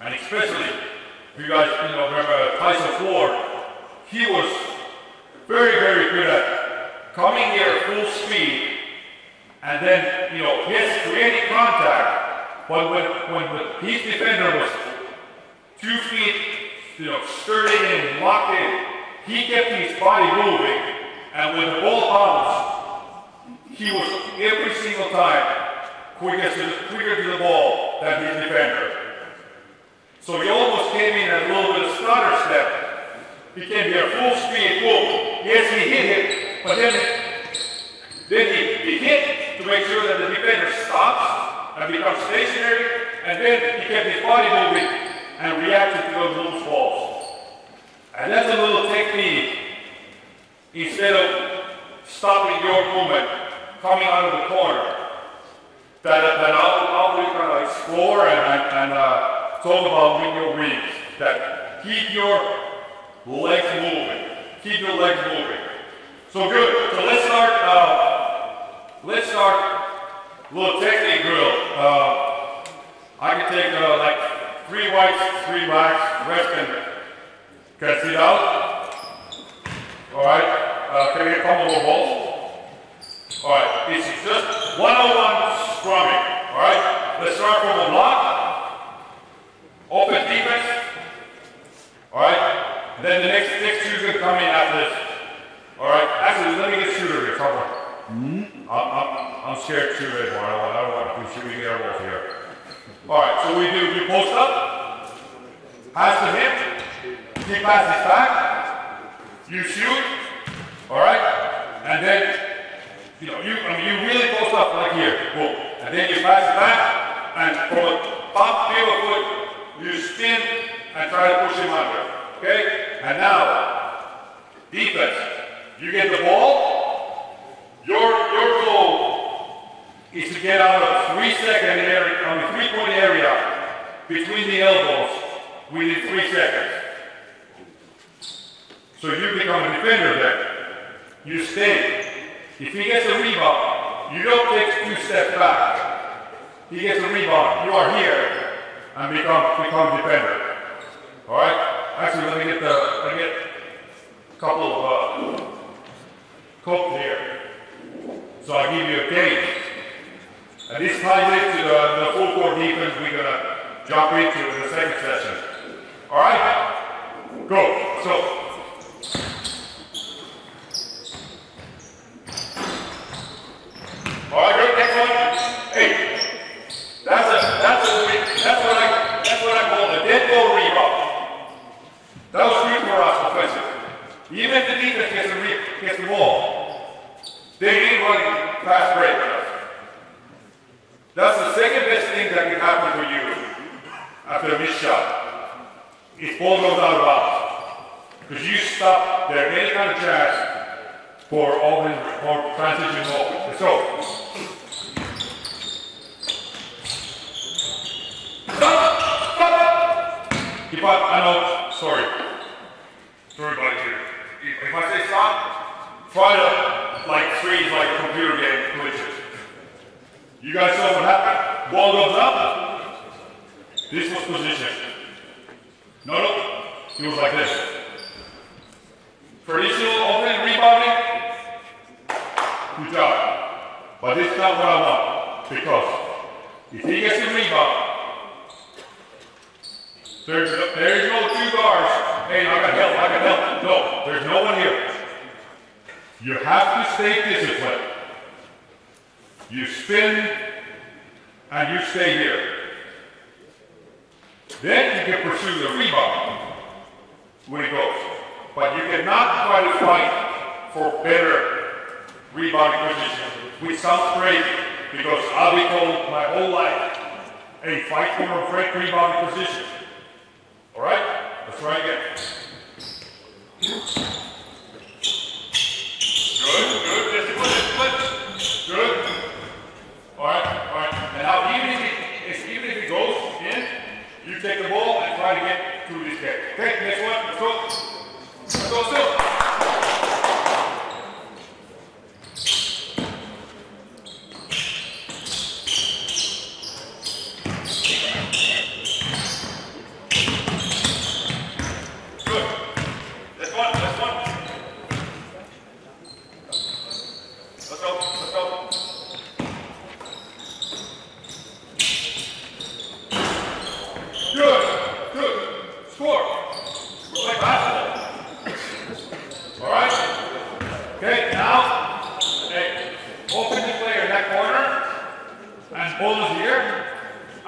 And especially, if you guys remember Tyson Ford, he was very, very good at coming here full speed and then, his creating contact. But when his defender was 2 feet, sturdy and locked in, he kept his body moving, and when the ball bounced, he was every single time quicker to the ball than his defender. So he almost came in at a little bit of stutter step. He came here full speed, boom. Yes, he hit it, but then he hit to make sure that the defender stops and becomes stationary, and then he kept his body moving and reacted to those loose balls. And that's a little technique. Instead of stopping your movement, coming out of the corner, that I'll really kind of explore and talk about with your reads. That keep your legs moving. Keep your legs moving. So good. So let's start a little technique drill. I can take like 3 whites, 3 blacks. The rest can sit out. All right. Can we get a couple more balls? All right. It's just 1-on-1 scrumming. All right. Let's start from the block. Open defense. All right. And then the next 2 is going to come in after this. All right. Actually, let me get shooter here. Come on. I'm scared to shoot anymore. I don't want to shoot any air balls here. All right. So we post up. Pass to him. He passes back. You shoot. All right. And then you really post up like here. Boom. And then you pass it back, and from the top heel of foot, you spin and try to push him under. Okay? And now, defense. You get the ball. Your goal is to get out of 3-second area, on the 3-point area between the elbows within 3 seconds. So you become a defender then. You stay. If he gets a rebound, you don't take 2 steps back. He gets a rebound, you are here and become defender. All right. Actually, let me get a couple of copes here. So I give you a gauge, and this ties into the full court defense we're gonna jump into in the second session. All right. Go. So. All right, good. Next one. Hey, that's what I call a dead ball rebound. That was good for us offensively. Even if the defense gets the ball, they ain't running fast break with us. That's the second best thing that can happen for you after a missed shot. If ball goes out of bounds, because you stop there any kind of chance for transition ball. So. I know, sorry about you. If I say stop, try to like freeze like a computer game glitches. You guys saw what happened? Ball goes up. This was position. No, it was like this. Traditional open rebounding, good job. But this is not what I want, because if he gets a rebound, there is no 2 guards. Hey, I got help. No, there's no one here. You have to stay disciplined. You spin and you stay here. Then you can pursue the rebound when it goes. But you cannot try to fight for better rebounding position, which sounds crazy because I've been told my whole life, hey, fight for a great rebounding position. All right, let's try again. Good, discipline. Good. All right. And now even if it goes in, you take the ball and try to get through this game. Okay, next one, let's go. Still.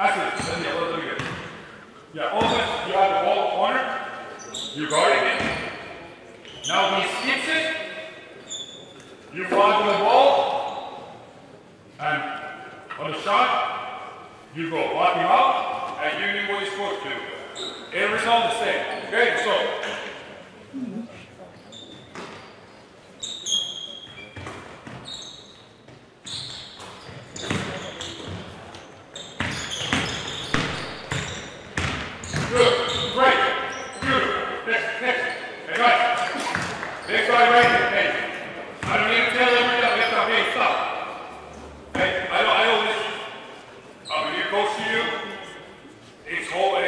Actually, let me get it. Yeah, offense, you have the ball corner, you guard it. Now he skips it, you fly to the ball, and on the shot, you go block him out, and you do what you're supposed to do. Every all the same. Okay, so. Good, great, beautiful. Next. Hey guys. Next guy right here. Hey. I don't need to tell everyone that next time, hey, stop. Hey, I know this. When you coach to you, it's whole,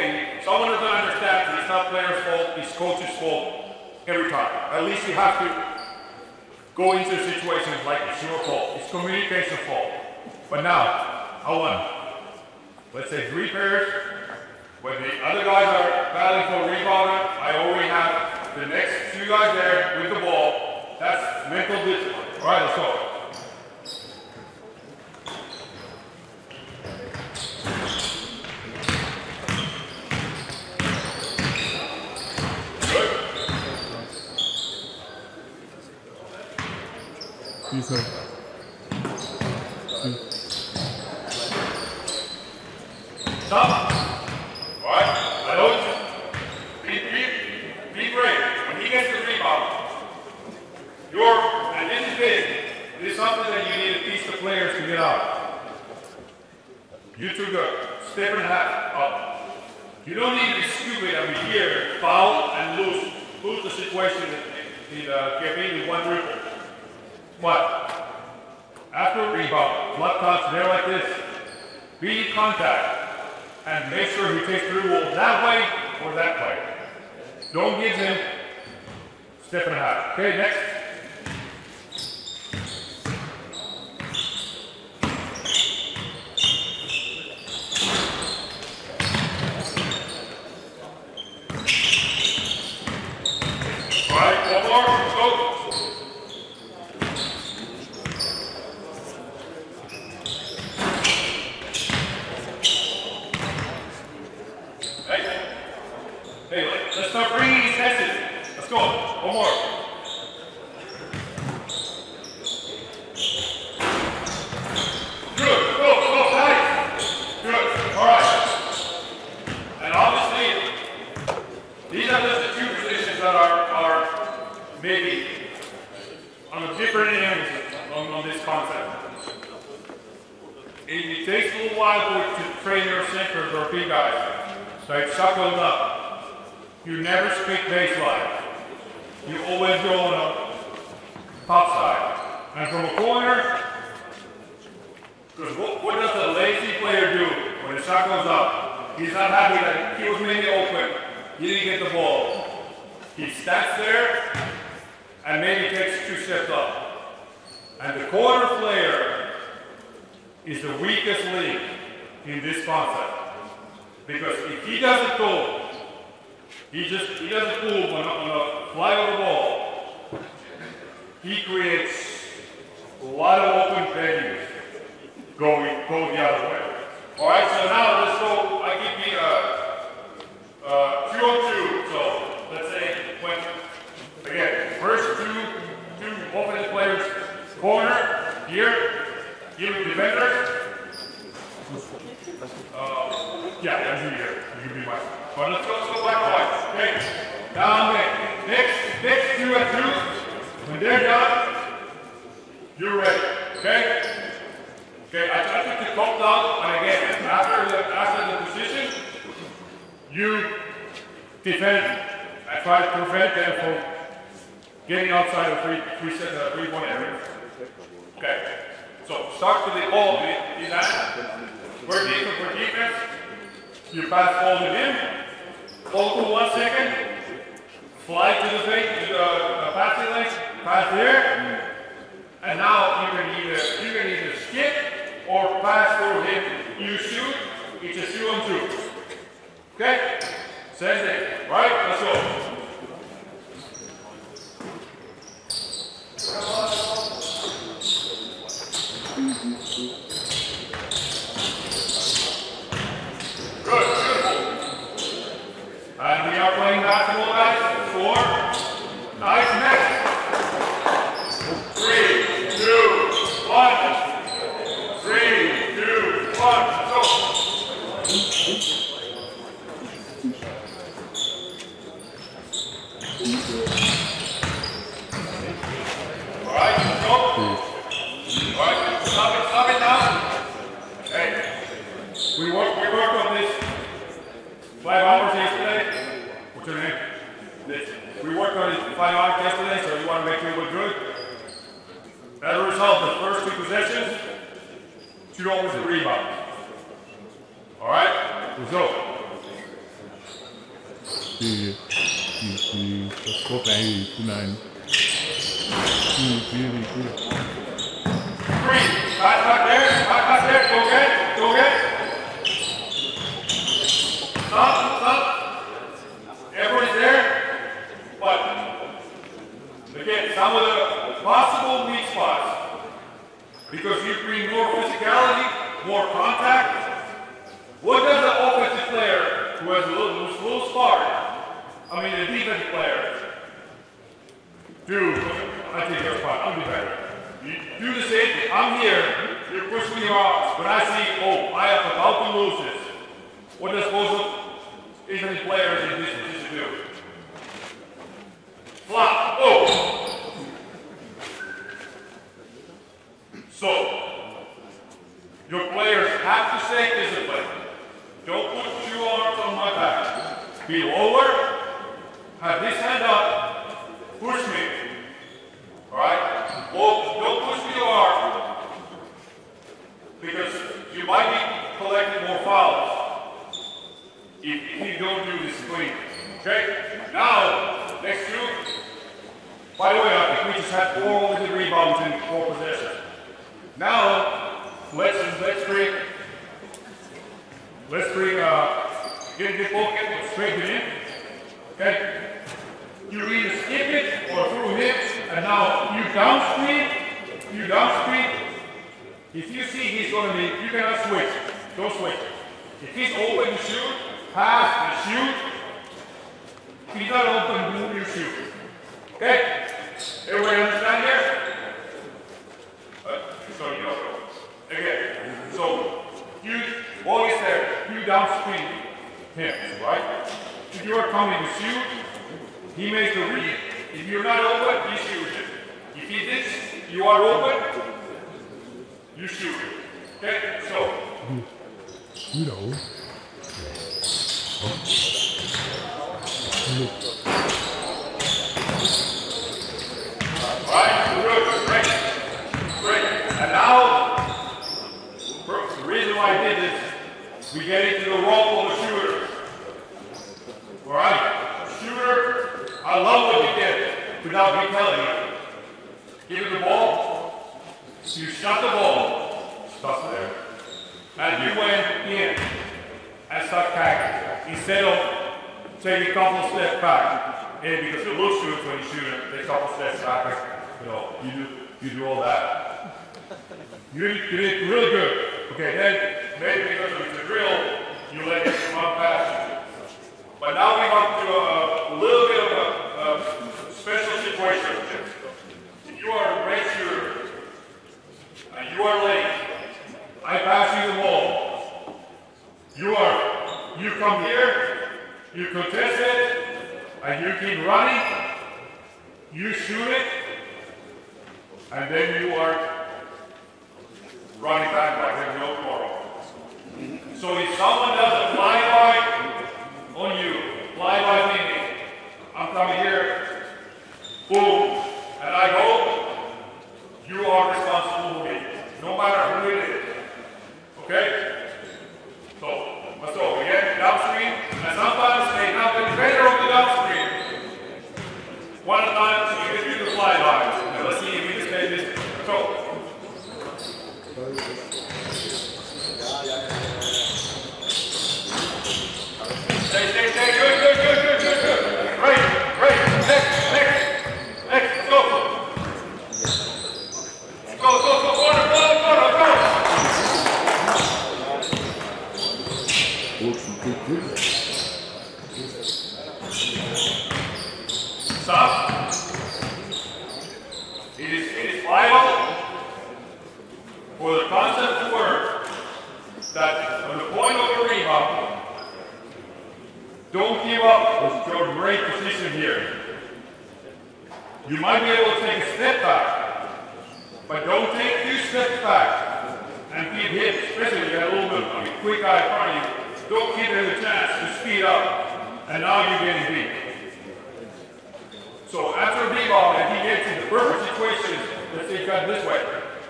someone doesn't understand that it's not player's fault, it's coach's fault every time. At least you have to go into situations like it's your fault. It's communication fault. But now, I want, let's say 3 pairs. When the other guys are battling for a rebounder, I already have the next 2 guys there with the ball. That's mental discipline. All right, let's go. Stop. All right. I know it's be brave. When he gets the rebound, and this is big. This is something that you need to teach the players to get out. You took a step and a half up. You don't need to be stupid and be here, foul, and lose the situation that get in with 1 dribble. But after a rebound, blood clots there like this, be in contact and make sure he takes the dribble that way or that way. Don't give him step and a half. Okay, next. All right, 1 more, let's go. Hey, let's start bringing these passes. Let's go. 1 more. Good. Go. Nice. Good. All right. And obviously, these are just the 2 positions that are maybe on a different end on this concept. It takes a little while to train your centers or big guys. So it shuckles up. You never speak baseline. You always go on a top side. And from a corner, because what does a lazy player do when the shot goes up? He's not happy that he was maybe open, he didn't get the ball. He stands there and maybe takes 2 steps up. And the corner player is the weakest link in this concept. Because if he doesn't go, he doesn't move on a fly over the ball. He creates a lot of open venues go the other way. All right, so now let's go. I give you 2 on 2. So let's say again, first two offensive players, corner here, give the defender. Yeah, that's you here. You can be my. But let's go back twice. Okay. Down there. Next 2 and 2. When they're done, you're ready. Okay? Okay, I took the top down, and again, after the position, you defend. I try to prevent them from getting outside of 3-point area. Okay. So start with the ball, for defense. You pass ball to him, hold for 1 second, fly to the passing lane, pass there, and now you can either skip or pass through him. You shoot, it's a 2 on 2. Okay? Same thing. Right? Let's go. Alright, go. Alright, stop it now. Hey, we worked on this 5 hours yesterday. What's your name? We worked on it 5 hours yesterday, so you want to make sure we're good. As a result, the first 2 possessions should always be rebounds. Alright? Result. Back there, go get. Stop. Everybody's there, but again, some of the possible weak spots, because you bring more physicality, more contact. What does the offensive player who has a little spark, the defensive player, do? I take your spot, I'll be better. You do the same thing. I'm here, you're pushing your arms, but I see, I have about to lose this. What does most defensive players in this position do? Flop, So, your players have to stay disciplined. Don't put 2 arms on my back. Be lower, have this hand up, push me. Alright? Don't push me hard, because you might be collecting more fouls if you don't do this clean. Okay? Now, next 2. By the way, I think we just had 4 offensive rebounds in 4 possessions. Now, let's bring get the ball, get straight in. Okay? You either skip it or through him, and now you downstream. If you see he's going to be, you cannot switch. Don't switch. If he's open to shoot, pass and shoot. If he's not open, move your shoot. Okay? Everybody understand here? So you don't go. Again, so you always there, you downstream him, right? If you are coming to shoot, he makes the read. If you're not open, he shoots it. If he thinks you are open, you shoot it. Okay? So. Alright, good, great. And now, the reason why I did this, we get into the role of the shooter. Alright, shooter, I love what you did without me telling you. Give it the ball, you shot the ball, stuff there. And you went in and start packing. Instead of taking a couple steps back, and because it looks good when you shoot it, take a couple steps back, you do all that. You did really good. Okay, then maybe because it's a drill, you let it run past you. But now we come to a little bit of a special situation. If you are a great shooter and you are late, I pass you the ball. You come here, you contest it, and you keep running, you shoot it, and then you are running back like there's no tomorrow. So if someone does a flyby on you, flyby meaning, I'm coming here, boom, and I go, you are responsible for me, no matter who it is. Okay? So, let's go. Again, downstream, and sometimes they have the better of the downstream. One at a time, so you can do the flybys. And let's see if we can stay this. So, stay, good. Great. Next, go. Stop. It is vital for the concept to work that on the point of the rebound, Don't give up your great position here. You might be able to take a step back, but don't take 2 steps back and keep hit, especially that little bit of a quick eye in front of you. Don't give him a chance to speed up, and now you're getting beat. So after a big ball, and he gets in the perfect situation, let's say cut this way,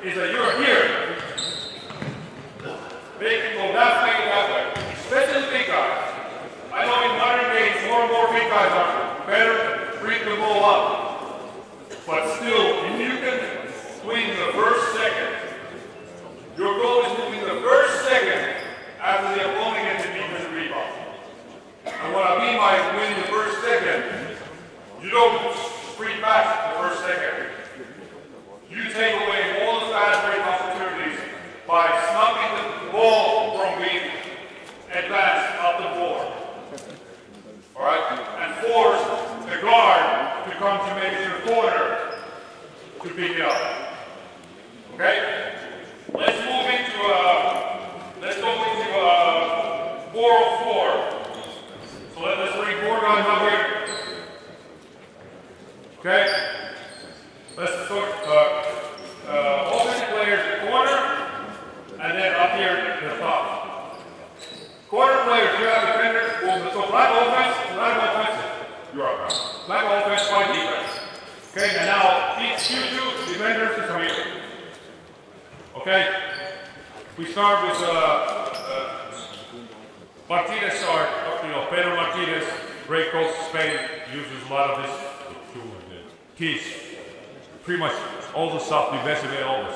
is that you're here. Make it go that way, especially big guys. I know in modern days, more and more big guys are better to bring the ball up. But still, if you can swing the first second, your goal is moving the first second after the opponent gets the defensive rebound. And what I mean by winning the first second, you don't sprint back the first second. You take away all the fast break opportunities by stopping the ball from being advanced up the floor. All right? And force the guard to come to maybe to the corner to pick it up. Okay? Let's move into let's go into 404. So let's bring 4 guys up here. Okay? Let's start offensive players in the corner, and then up here at the top. Corner players, you have defenders. So black offense, you're up. Black offense, white defense. Okay, and now each you 2 defenders to come here. Okay? We start with Martinez, Pedro Martinez, great coach of Spain, uses a lot of this keys. Pretty much all the stuff, defensive and all this.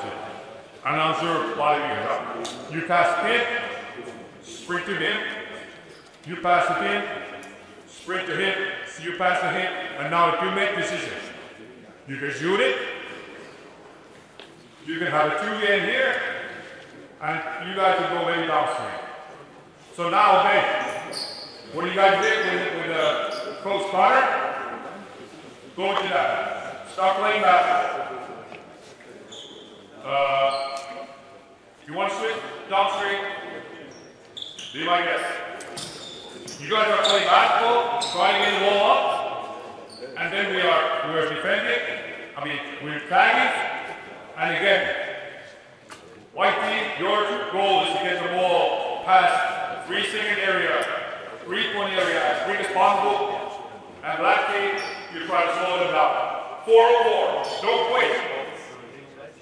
Announcer, you pass the pin, sprint to him. You pass the pin, sprint to him, you pass to him, and now you make decisions. You can shoot it, you can have a 2-game here, and you guys can go maybe downstream. So now, okay, what do you guys did with Coach Carter? Go into that. Start playing basketball. You want to switch downstream? Be my guest. You guys are playing basketball, trying to get the ball up, and then we're defending. We're tagging, and again, white team, your goal is to get the ball past 3-second area, 3-point area as quick as possible, and black team, you try to slow them down. 4-4, don't quit.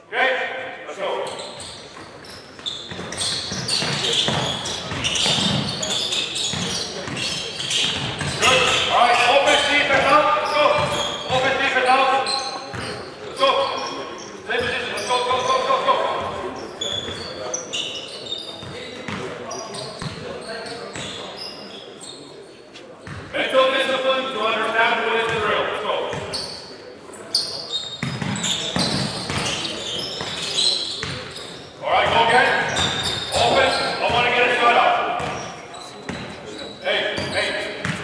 Okay? Let's go. Good. All right, offense, defense out. Let's go. Offense, defense out. Let's go. Same position. Let's go, go, go, go, go. Mental discipline to understand what is the drill. Let's go. All right, go again. Offense, I want to get a shot up. Hey,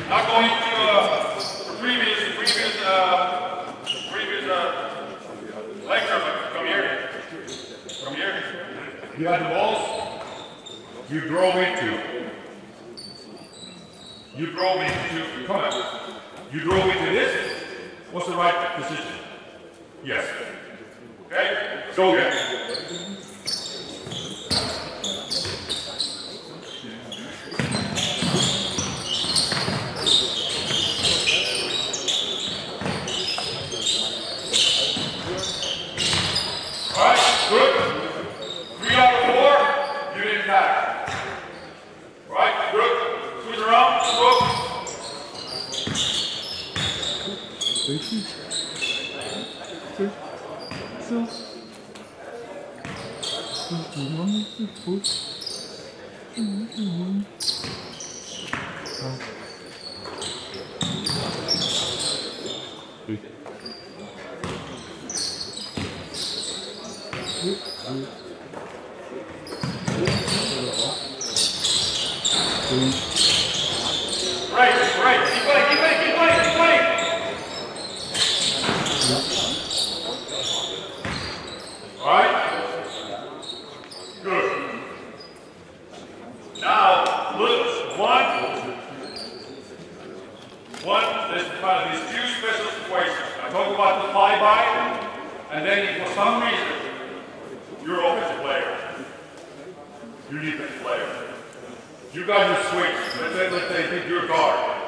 not going to previous lecture, but come here. Come here. You have the balls. You drove into. You drove into. Come on. You drove into this. What's the right position? Yes. Okay. Go again. Alright, good. 3 out of 4, you didn't tag. Right, good. Switch around, go. Right, keep playing. All right, good. Now, look, 1, One, there's kind of these two special situations. I talk about the flyby, and then if for some reason you're an offensive player, you're a defensive player. You got your switch. Let's say pick your guard,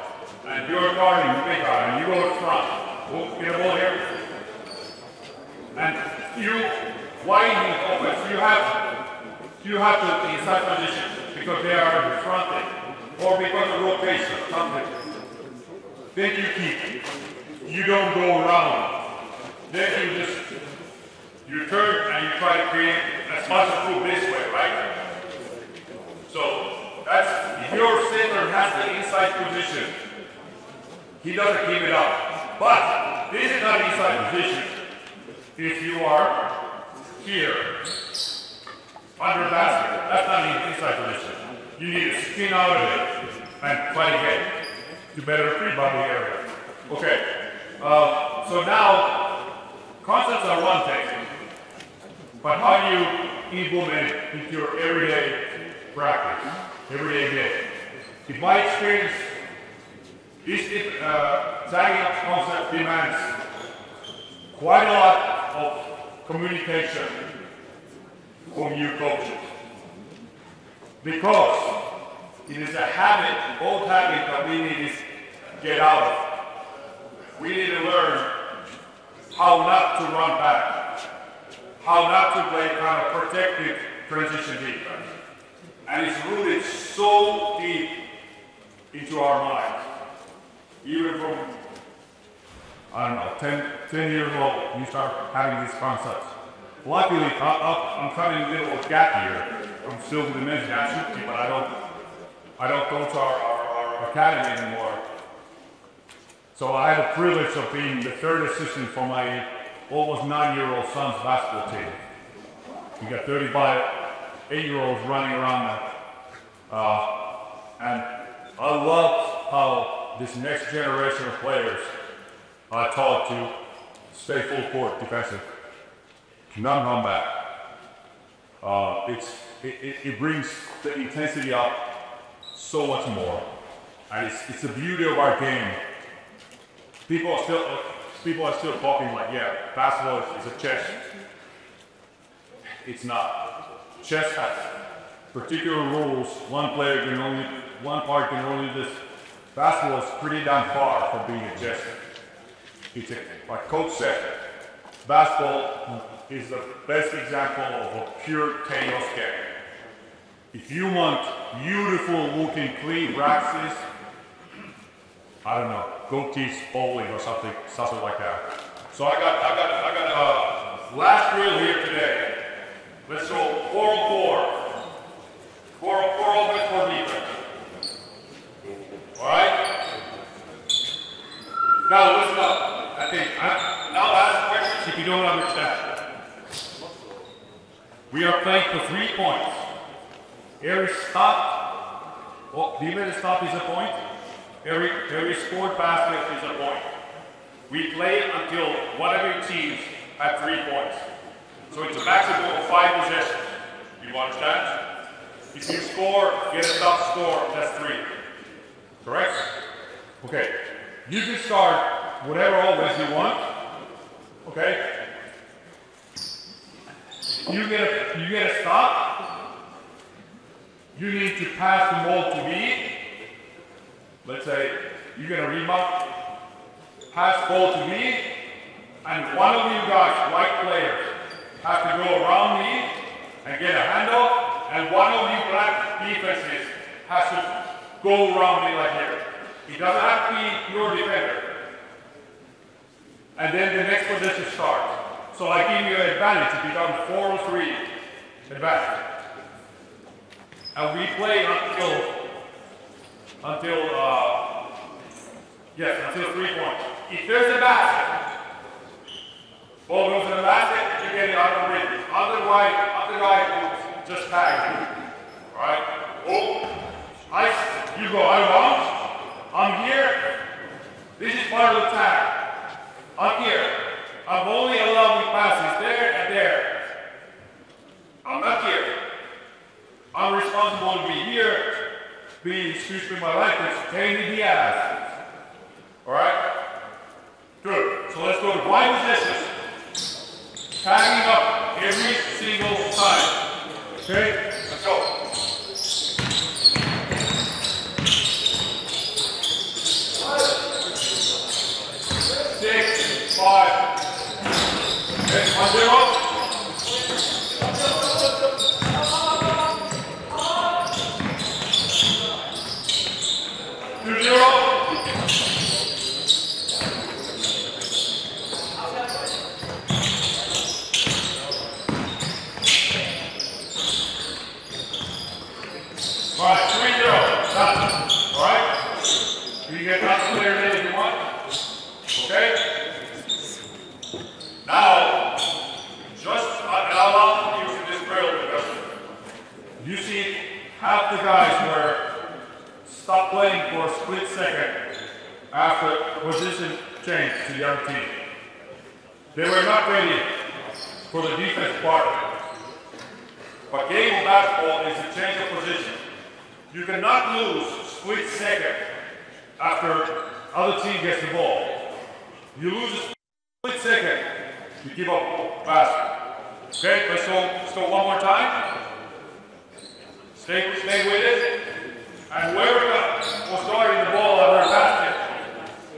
and you're guarding the big guy, and you go to front. We'll get a ball here, and you widen the offense. You have to be in side position because they are in front end, or because of rotation, something. Then you keep. You don't go around. Then you turn and you try to create as much of this way, right? So that's your center has the inside position. He doesn't keep it up. But this is not inside position. If you are here under basket, that's not an inside position. You need to spin out of it and try to get to better free body area. Okay. So now concepts are one thing, but how do you implement it into your everyday practice, everyday game? In my experience, this tagging up concept demands quite a lot of communication from you coaches, because it is a habit, old habit that we need to get out of. We need to learn how not to run back, how not to play kind of protective transition defense. And it's rooted so deep into our minds. Even from, I don't know, 10 years old, you start having these concepts. Luckily, I'm cutting a little gap here. I'm still with the men's national team, but I don't go to our academy anymore. So I had the privilege of being the third assistant for my almost 9-year-old son's basketball team. We got 8-year-olds running around and I love how this next generation of players are taught to stay full court defensive, not run back. It brings the intensity up so much more, and it's the beauty of our game. People are still talking like, yeah, basketball is a chess. It's not. Chess has particular rules. One part can only do this. Basketball is pretty damn far from being a chess. It's like Coach said, basketball is the best example of a pure chaos game. If you want beautiful looking clean practices, I don't know, go teach bowling or something like that. So I got last drill here today. Let's go 4-on-4. 4 offense, 4 defense. All right? Now listen up. I'll ask questions if you don't understand. We are playing for 3 points. Every stop, defensive stop is a point. Every scored basket is a point. We play until whatever teams have 3 points. So it's a maximum of 5 possessions. You understand? If you score, get a stop score, that's 3. Correct? Okay. You can start whatever offense you want. Okay? You get a stop. You need to pass the ball to me. Let's say you get a rebound, pass ball to me, and one of you guys, white players, have to go around me and get a handoff, and one of you black defenses has to go around me like here. It doesn't have to be your defender. And then the next possession starts. So I give you an advantage. It becomes 4-3 advantage. And we play until 3 points. If there's a basket, ball goes in the basket, you get it out of the rim. Otherwise will just tag you. Alright? You go out of bounds. I'm here. This is part of the tag. I'm here. I'm only allowing passes there and there. I'm not here. I'm responsible to be here. Excuse me, my life is pain in the ass. All right? Good. So let's go to blind positions. Tagging up every single time. Okay? Let's go. 6, 5. Okay, 1-0. 2-0. All right, 3-0. Done. All right? You can get out clear if you want. Okay? Now, just allow using this drill because you see half the guys were stop playing for a split second after position change to the other team. They were not ready for the defense part. But game of basketball is a change of position. You cannot lose split second after other team gets the ball. You lose a split second, you give up basket. Okay, let's go one more time. Stay with it. And whoever was guarding the ball at their basket,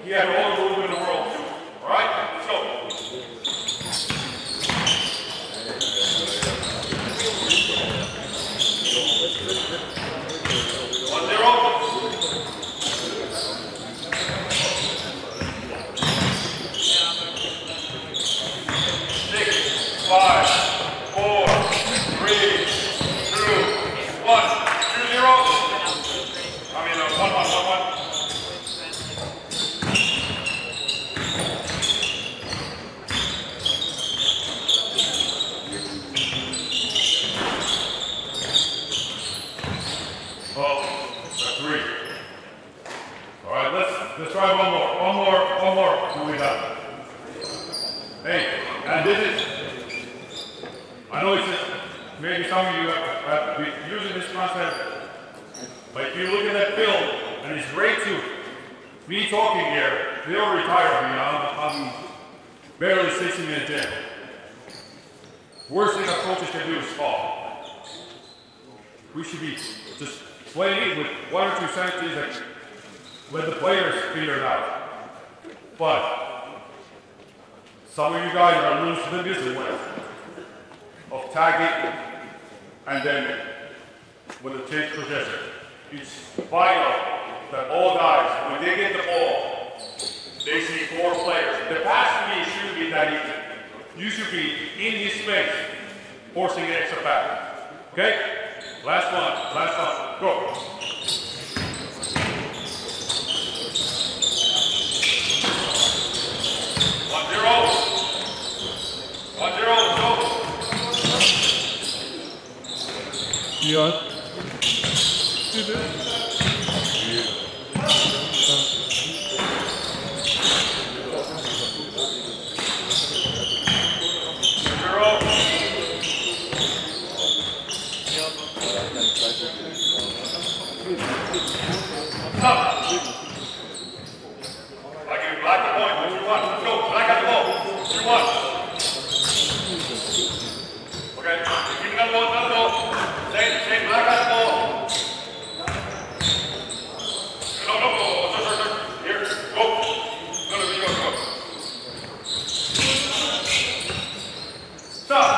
he had all the room in the world. All right, let's go. 5, 4, 3, 2, 1, 2-0. I mean, 1-1. Oh, that's 3. All right, let's try one more. When we're done. Hey, and this is. I know maybe some of you have been using this concept, but if you look at that film, and it's great to me talking here, they'll retire me. I'm barely 60 minutes in. Worst thing our coaches can do is fall. We should be just playing it with 1 or 2 sentences and let the players figure it out. But some of you guys are losing the business of tagging, and then when the change possession. It's vital that all guys, when they get the ball, they see 4 players. The pass to me shouldn't be that easy. You should be in his space, forcing an extra pass. Okay? Last one, go. 1-0, go. Yeah. Black the point, 2-1. Let's go. Black got the ball. 2-1. Okay. Keep another ball. Same. Black got the ball. No. Sir. Here. Go. No. Stop.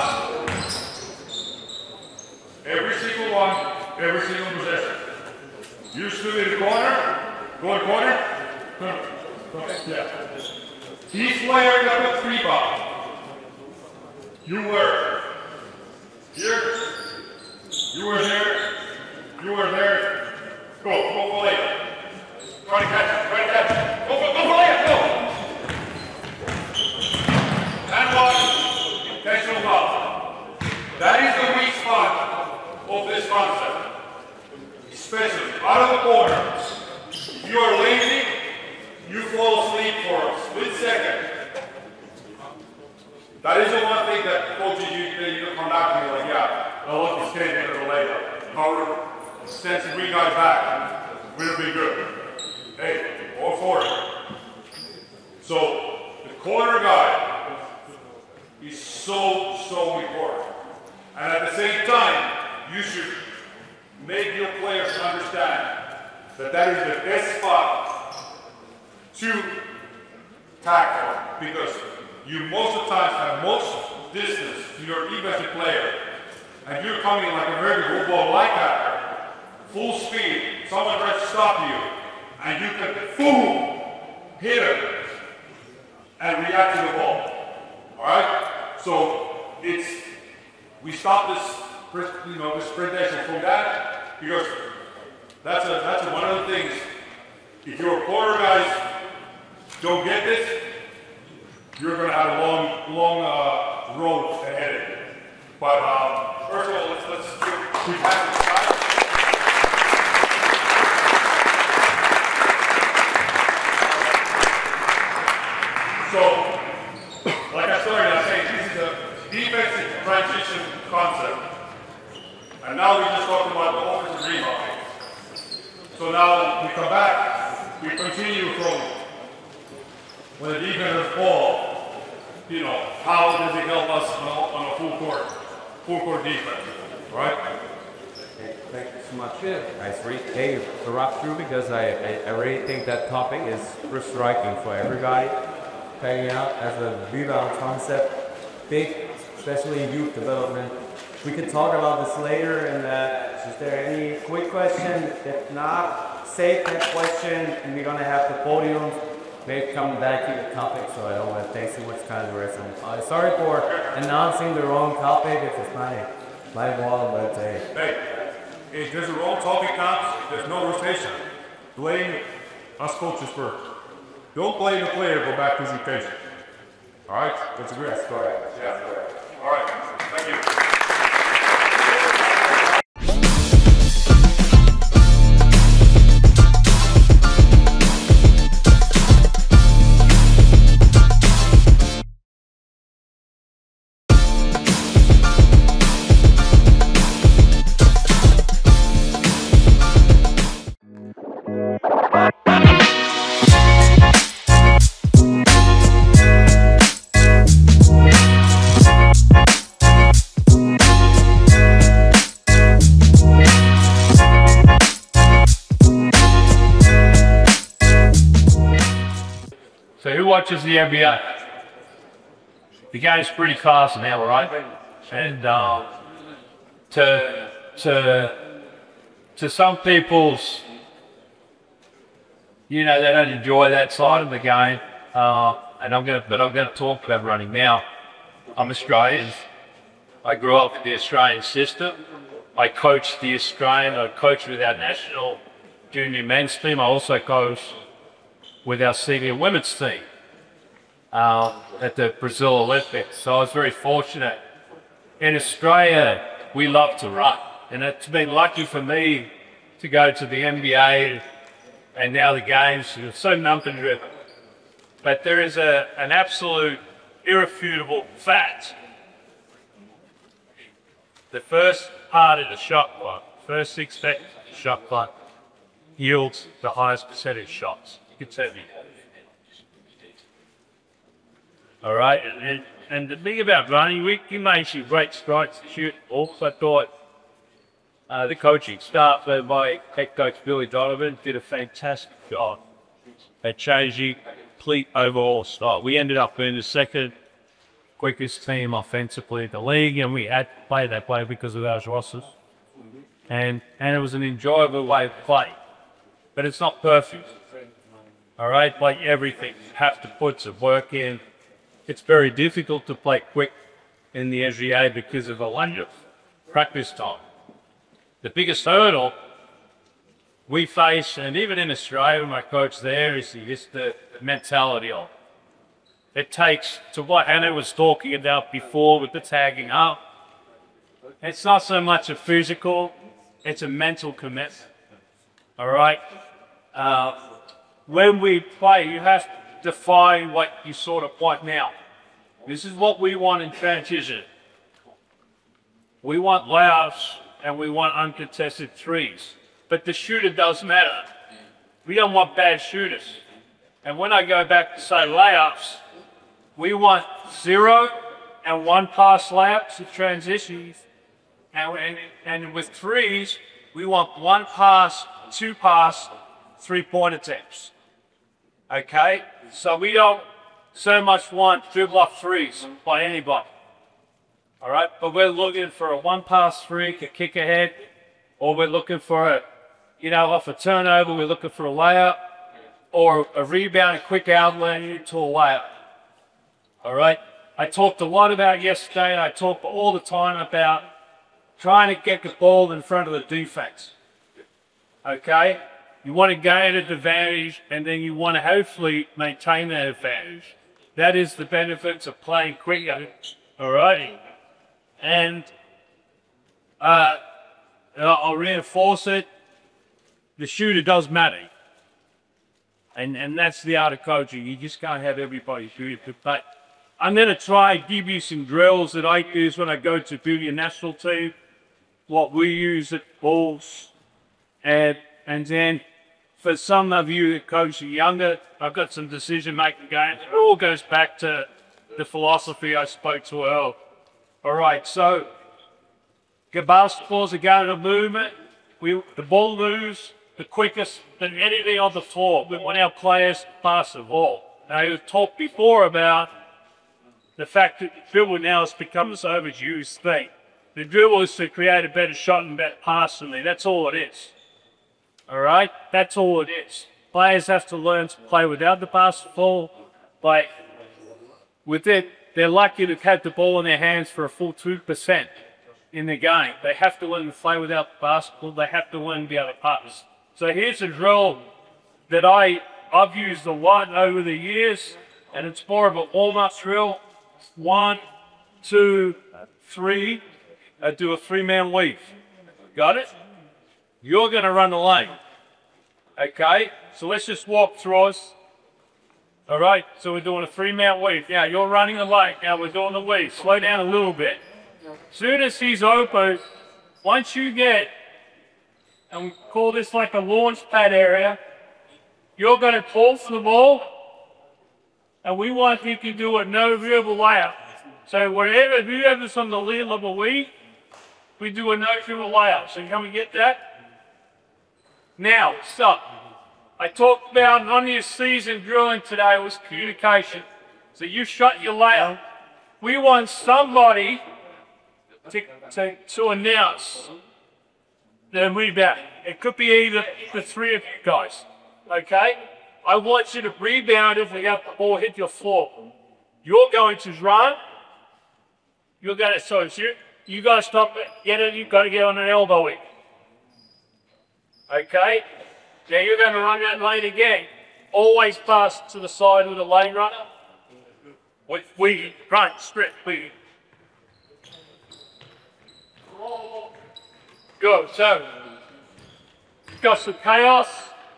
Every single one, every single possession. You stood in the corner. Go in the corner. Yeah. Each player got a FIBA. You were here. You were there. You were there. Go for layup. Try to catch it. Go for layup. Go. And 1. Intentional foul. That is the weak spot of this concept. Especially out of the corner. If you are lazy, you fall asleep for a split second. That is the one thing that coaches you come back to me like, yeah, oh look, he's getting into the layup. Cover, send some 3 guys back. We'll be good. Hey, all for it. So the corner guy is so important. And at the same time, you should make your players understand that that is the best spot to tackle, because you most of the time have most distance to your defensive player, and you're coming like a very good ball like that, full speed, someone tries to stop you, and you can boom, hit him, and react to the ball. All right? So we stop this, this presentation from that, because that's one of the things. If your corner guys don't get this, you're going to have a long road ahead of you. But first of all, let's do we have the side. So, like I started saying, this is a defensive transition concept. And now we just talked about the offensive rebounding. So now we come back, we continue from when the defense has ball, how does it help us on a full court defense, right? Okay, thank you so much. Nice read. Hey, to wrap through, because I really think that topic is pretty striking for everybody. Playing out as a rebound concept, big, especially in youth development. We could talk about this later, and is there any quick question? If not, save that question, and we're gonna have the podiums. Maybe come back to the topic, so I don't want to take too much time to rest on. Sorry for announcing the wrong topic. It's just my wall, but hey, if there's a wrong topic now, there's no rotation. Blame us coaches first. Don't blame the player. Go back to presentation. All right, that's a great. that's correct. Yeah. All right. Thank you. So who watches the NBA? The game's pretty fast now, right? And to some people's, they don't enjoy that side of the game. And I'm gonna talk about running now. I'm Australian. I grew up with the Australian system. I coached with our national junior men's team. I also coached with our senior women's team at the Brazil Olympics. So I was very fortunate. In Australia, we love to run. And it's been lucky for me to go to the NBA and now the games. It's so number driven. But there is an absolute irrefutable fact. The first part of the shot clock, first 6 seconds of the shot clock, yields the highest percentage shots. You can tell me. All right, and the thing about running, we made some great strides to shoot. Also thought the coaching staff by head coach Billy Donovan did a fantastic job at changing complete overall style. We ended up being the second quickest team offensively in the league, and we had to play that way because of those rosters. And it was an enjoyable way to play. But it's not perfect. All right, like everything, you have to put some work in. It's very difficult to play quick in the SGA because of a lack of practice time. The biggest hurdle we face, and even in Australia, my coach there, is the mentality of it. It takes, to what Anna was talking about before with the tagging up, it's not so much a physical, it's a mental commitment. All right? When we play, you have to define what you sort of want now. This is what we want in transition. We want layups and we want uncontested threes. But the shooter does matter. We don't want bad shooters. And when I go back to say layups, we want 0 and 1 pass layups and transitions. And with threes, we want 1 pass, 2 pass, 3-point attempts. Okay? So we don't so much want dribble off threes by anybody. All right? But we're looking for a 1 pass three, a kick ahead, or we're looking for a, off a turnover, we're looking for a layup, or a rebound, a quick outlet into a layup. All right? I talked a lot about yesterday, and I talk all the time about trying to get the ball in front of the defense. Okay? You want to gain an advantage, and then you want to hopefully maintain that advantage. That is the benefits of playing quicker. All right? And I'll reinforce it. The shooter does matter. And that's the art of coaching. You just can't have everybody shoot it. But I'm going to try give you some drills that I use when I go to build your national team. What we use at balls. And then for some of you that coach younger, I've got some decision-making games. It all goes back to the philosophy I spoke to earlier. All right, so basketball's a game of movement. The ball moves the quickest than anything on the floor when our players pass the ball. Now, you talked before about the fact that the dribble now has become this overused thing. The dribble is to create a better shot and better pass than me. That's all it is. All right? That's all it is. Players have to learn to play without the basketball. Like, with it, they're lucky to have the ball in their hands for a full 2% in the game. They have to learn to play without the basketball. They have to learn to be able to pass. So here's a drill that I've used a lot over the years, and it's more of a warm-up drill. 1, 2, 3. I do a 3-man weave. Got it? You're going to run the lane. Okay? So let's just walk through us. All right? So we're doing a 3-man weave. Now, you're running the lane. Now, we're doing the weave. Slow down a little bit. As soon as he's open, once you get, and we call this like a launch pad area, you're going to pull for the ball, and we want you to do a no dribble layup. So whoever's on the lead level weave, we do a no dribble layup. So can we get that? Now, stop. I talked about on your season drilling today was communication. So you shot your layup. We want somebody to announce the rebound. It could be either the 3 of you guys. Okay? I want you to rebound if the ball hit your floor. You're going to run. You're going to, you got to stop it. Get it. You've got to get on an elbow in. Okay? Now you're going to run that lane again. Always pass to the side with the lane runner. We run, strip, we. Good. So, we've got some chaos.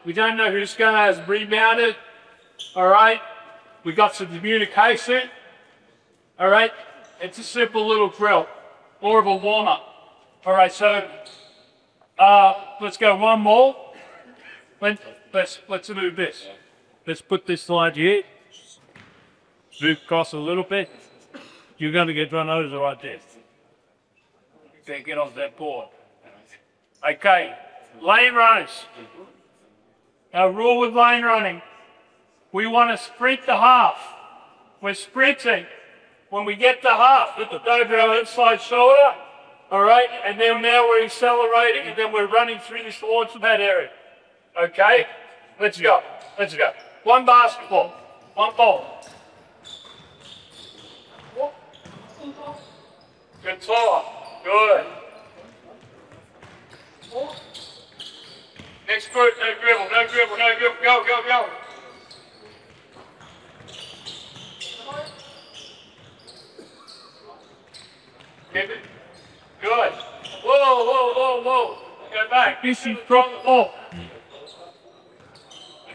We don't know who's going to have rebounded. All right? We got some communication. All right? It's a simple little drill. More of a warm-up. All right, so let's go one more. Let's move this. Let's put this slide here. Move across a little bit. You're going to get run over right there. Okay, get off that board. Okay, lane runners. Our rule with lane running, we want to sprint the half. We're sprinting. When we get to half, with the over our inside shoulder, all right, and then now we're accelerating, and then we're running through this launch pad area. Okay, let's go. Let's go. One basketball, one ball. Good talk. Good. Next group, no dribble, no dribble, no dribble. Go, go, go. Give it. Good. Whoa, whoa, whoa, whoa. Go back. This is drop the ball.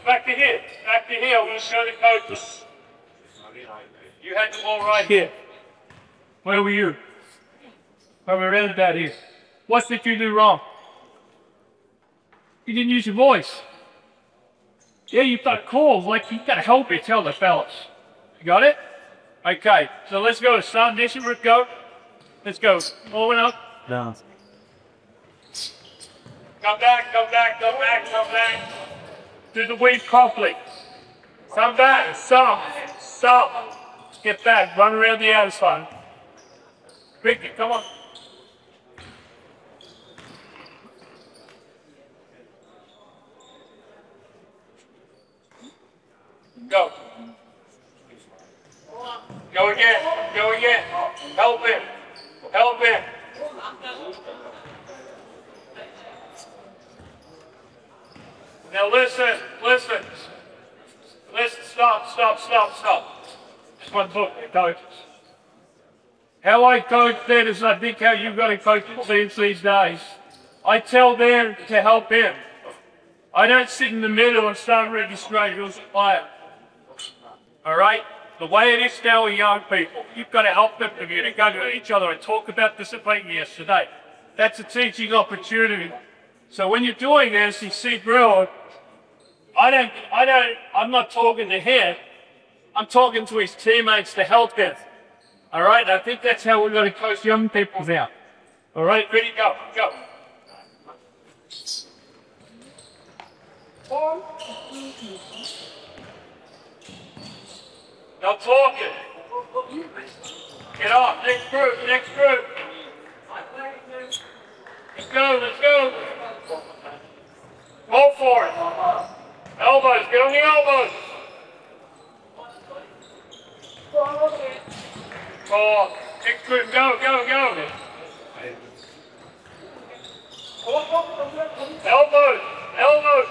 Back to here. Back to here. We'll show the coaches. You had the ball right here. Where were you? Where were we about here? What did you do wrong? You didn't use your voice. Yeah, you've got calls, like you've got to help each other, fellas. You got it? Okay, so let's go to start mission, go. Let's go. Forward up. Down. Come back, come back, come back, come back. Do the weave properly. Come back, stop, stop. Get back, run around the outside. Ricky, come on. Go. Go again, go again. Help him, help him. Now listen, listen. Listen, stop, stop, stop, stop. Just one book, coaches. How I coach then is I think how you've got to coach teams these days. I tell them to help him. I don't sit in the middle and start registering who's a player. Alright? The way it is now with young people, you've got to help them communicate with each other and talk about discipline yesterday. That's a teaching opportunity. So when you're doing this, you see drill. I'm not talking to him. I'm talking to his teammates to help him. All right? I think that's how we're going to coach young people now. All right? Ready? Go. Go. No talking. Get off. Next group. Next group. Let's go. Let's go. Go for it. Elbows. Get on the elbows. Oh, next group. Go. Go. Go. Elbows. Elbows.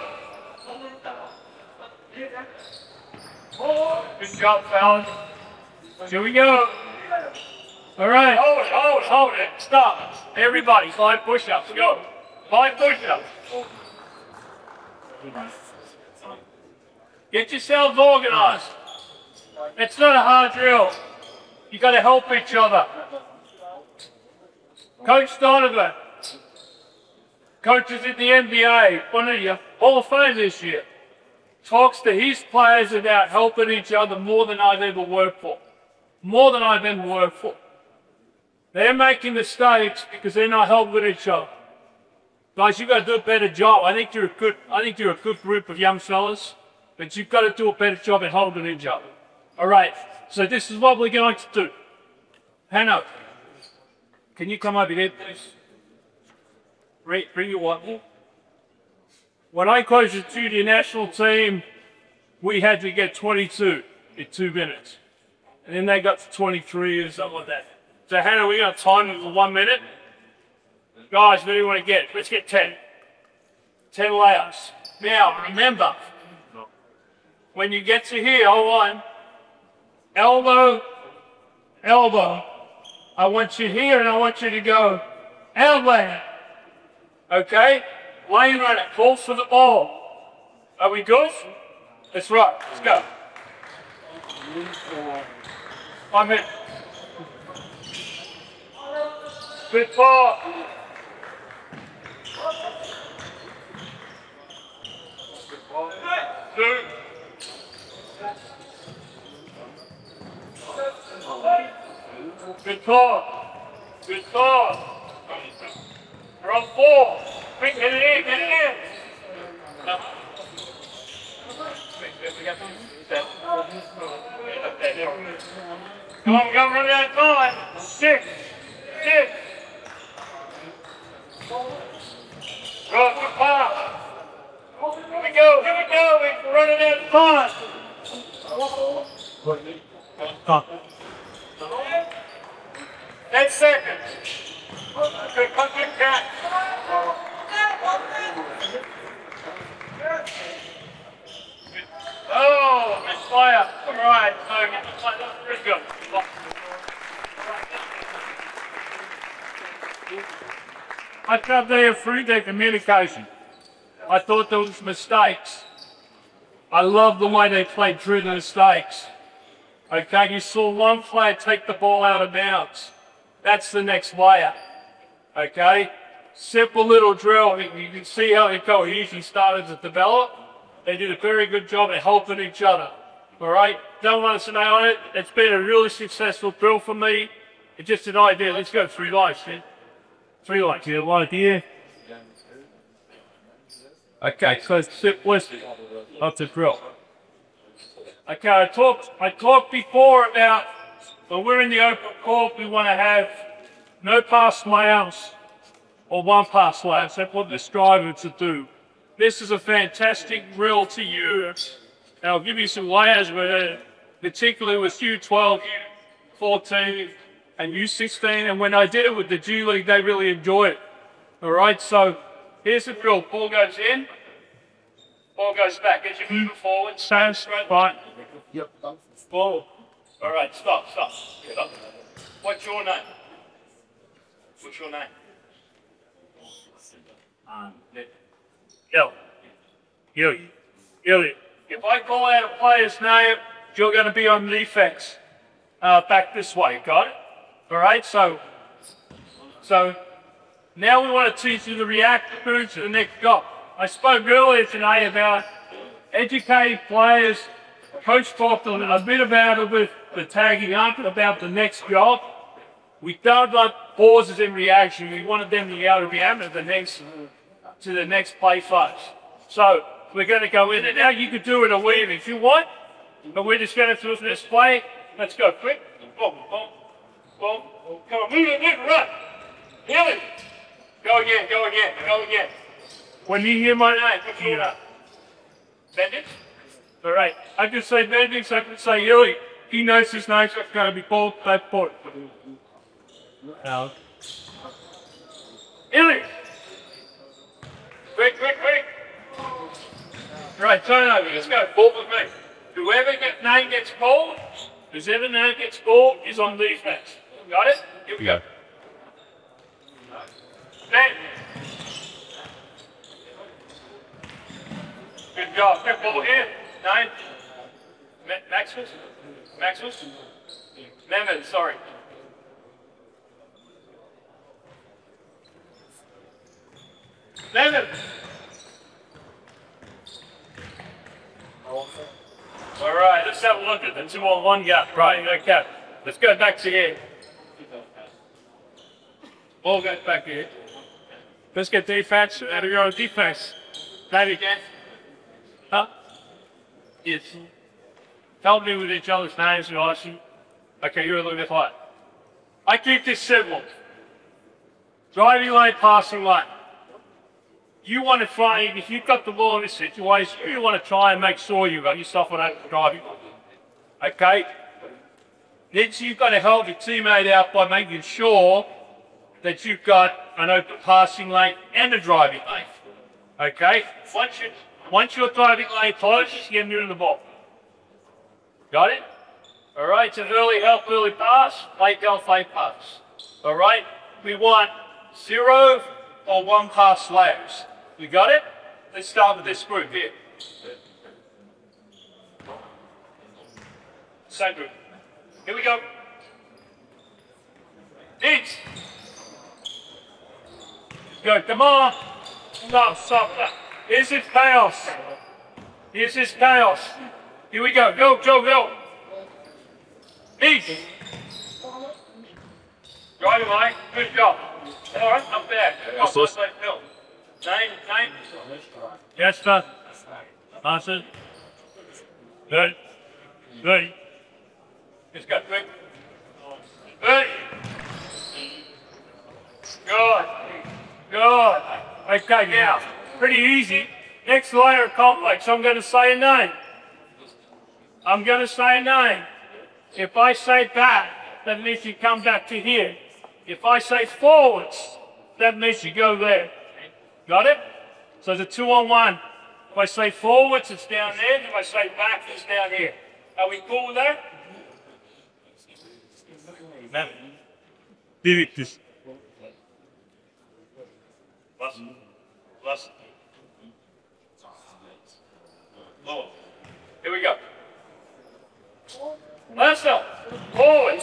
Good job, fellas. Here we go. All right. Hold it, hold it, hold it. Stop. Everybody, 5 push-ups. Go. 5 push-ups. Get yourselves organized. It's not a hard drill. You got to help each other. Coach Donovan, coaches in the NBA, one of your Hall of Fame this year, talks to his players about helping each other more than I've ever worked for. More than I've ever worked for. They're making mistakes because they're not helping each other. Guys, you've got to do a better job. I think you're a good group of young fellas, but you've got to do a better job at helping each other. All right, so this is what we're going to do. Hanno, can you come over here, please? Bring your whiteboard. When I coached the junior national team, we had to get 22 in 2 minutes. And then they got to 23 or something like that. So Hannah, we're going to time it for 1 minute. Guys, what do you want to get? Let's get 10. 10 layups. Now, remember, when you get to here, hold on. Elbow, elbow. I want you here and I want you to go elbow. Okay? Lane runner, calls for the ball. Are we good? That's right, let's go. 1 minute. Good ball. Two. Good call. Good call. We're on 4. Quick, get it in, get it in. Come on, come run out of time. 6. 6. Right, good pass. Here we go, we're running out of time. 10 seconds. Good catch. Oh, misfire. All right, so get the play. Let's go. I thought they improved their communication. I thought there was mistakes. I love the way they played through the mistakes. Okay, you saw one player take the ball out of bounds. That's the next layer. Okay? Simple little drill. You can see how the cohesion started to develop. They did a very good job at helping each other. All right, don't want to know on it. It's been a really successful drill for me. It's just an idea. Let's go 3 lights, man. 3 lights. You have one idea? Okay, so sit listen of the drill. Okay, I talked before about when we're in the open court, we want to have no pass layouts or 1 pass layouts. That's what the strivers to do. This is a fantastic drill to use. And I'll give you some layers, particularly with U12, U14, and U16. And when I did it with the G League, they really enjoy it. All right, so here's the drill. Ball goes in, ball goes back. As you move forward, stand straight, right? Yep. Ball. All right, stop. What's your name? What's your name? Gilly. If I call out a player's name, you're going to be on defense. Back this way, got it? All right, so now we want to teach you the reactive moves to the next job. I spoke earlier today about educating players. Coach talked a bit about it with the tagging up, about the next job. We don't like pauses in reaction. We wanted them to be able to react to the next play phase. So we're going to go in and now. You could do it a weave if you want, but we're just going to do this play. Let's go quick. Boom, boom, boom. Come on, move it, run. Heal it. Go again. When you hear my name, put your name. Bendix? All right. I can say Bendix, I can say Illy. He knows his name, so it's going to be called that point. Now. Illy! Quick. Right, turn over. Let's go. Ball with me. Whoever name gets called is on defense. Got it? Here we go. Stand. Good job. Good ball here. 9. Maximus? Mehmet, sorry. Mehmet. All right, let's have a look at the 2-on-1 gap. Right, okay. Let's go back to here. Ball goes back here. Let's get defense out of your own defense. Maybe again. Huh? Yes. Help me with each other's names and awesome. Okay, you're a little bit hot. I keep this simple. Driving lane, passing lane. You want to try, if you've got the ball in this situation, you want to try and make sure you've got yourself on open driving lane. Okay? Then you've got to help your teammate out by making sure that you've got an open passing lane and a driving lane. Okay? Once your driving lane closes, you get near the ball. Got it? All right, so early help, early pass, late help, late pass. All right? We want 0 or 1 pass layers. We got it? Let's start with this group here. Same group. Here we go. Needs. Go, come on. Stop. Here's this chaos. Here we go. Go. Needs. Driving lane. Good job. All right, up there. Name. Jasper. Martin. Good. Just go quick. Good. Okay, now, pretty easy. Next layer of complex, I'm going to say a name. If I say back, that means you come back to here. If I say forwards, that means you go there. Got it? So it's a 2-on-1. If I say forwards, it's down there. If I say back, it's down here. Are we cool with that? Leave it this. Listen. Lower. Here we go. Last up. Forward.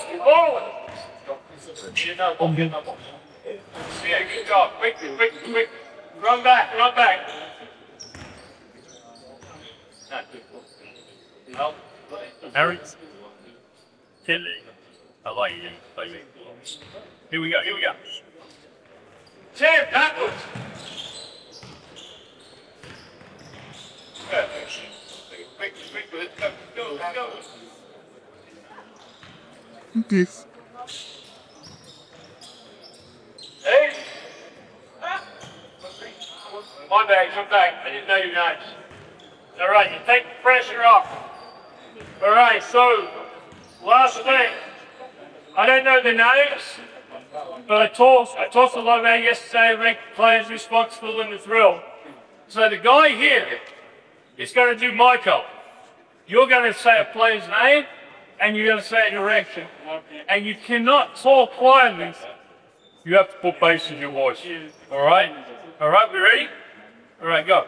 Yeah, good job. Quick. Run back. Well, Harry. Tilly. I like you, baby. Here we go, here we go. Tim, backwards. Quick, go. This. Hey! My bag, come back. I didn't know your names. All right, you take the pressure off. All right, so last thing. I don't know the names, but I talked a lot about yesterday, make players responsible in the drill. So the guy here is going to do my call. You're going to say a player's name, and you're going to say a direction. And you cannot talk quietly. You have to put bass in your voice. All right? All right, we ready? All right, go.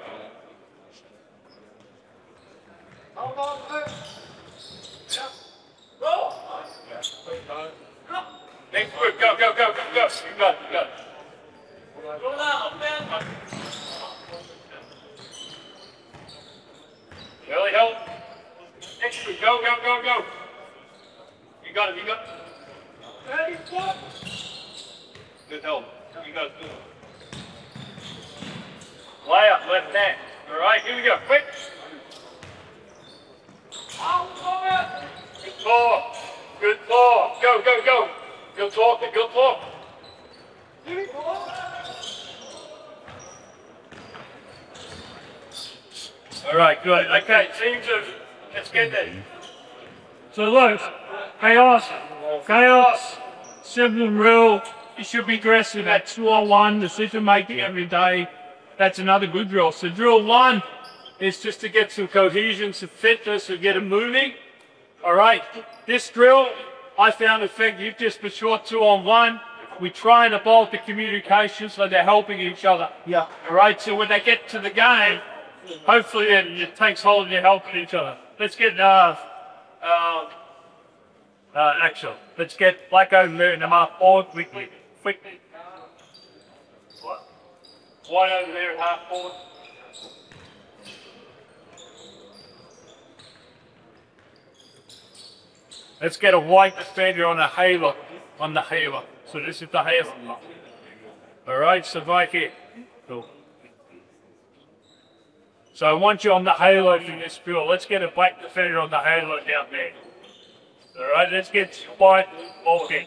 Next word, go. You got it. Really help. Next word, go. You got it. Hey, what? Good help. You got it. Lay up, left hand. All right, here we go. Quick. Good talk. Go. Good talk. All right, good. Okay, team 2. Let's get there. So look, chaos, simple rule. You should be aggressive at 2-on-1, decision making every day. That's another good drill. So drill 1 is just to get some cohesion, some fitness, to get it moving. All right, this drill I found effective just for short 2-on-1. We try and evolve the communication so they're helping each other. Yeah. All right, so when they get to the game, hopefully it takes hold and you're helping each other. Let's get action. Let's get Blacko moving them up forward quickly. One over there at half forward. Let's get a white defender on the halo. So this is the halo. Alright, so right here. Cool. So I want you on the halo from this field. Let's get a black defender on the halo down there. Alright, let's get white all in.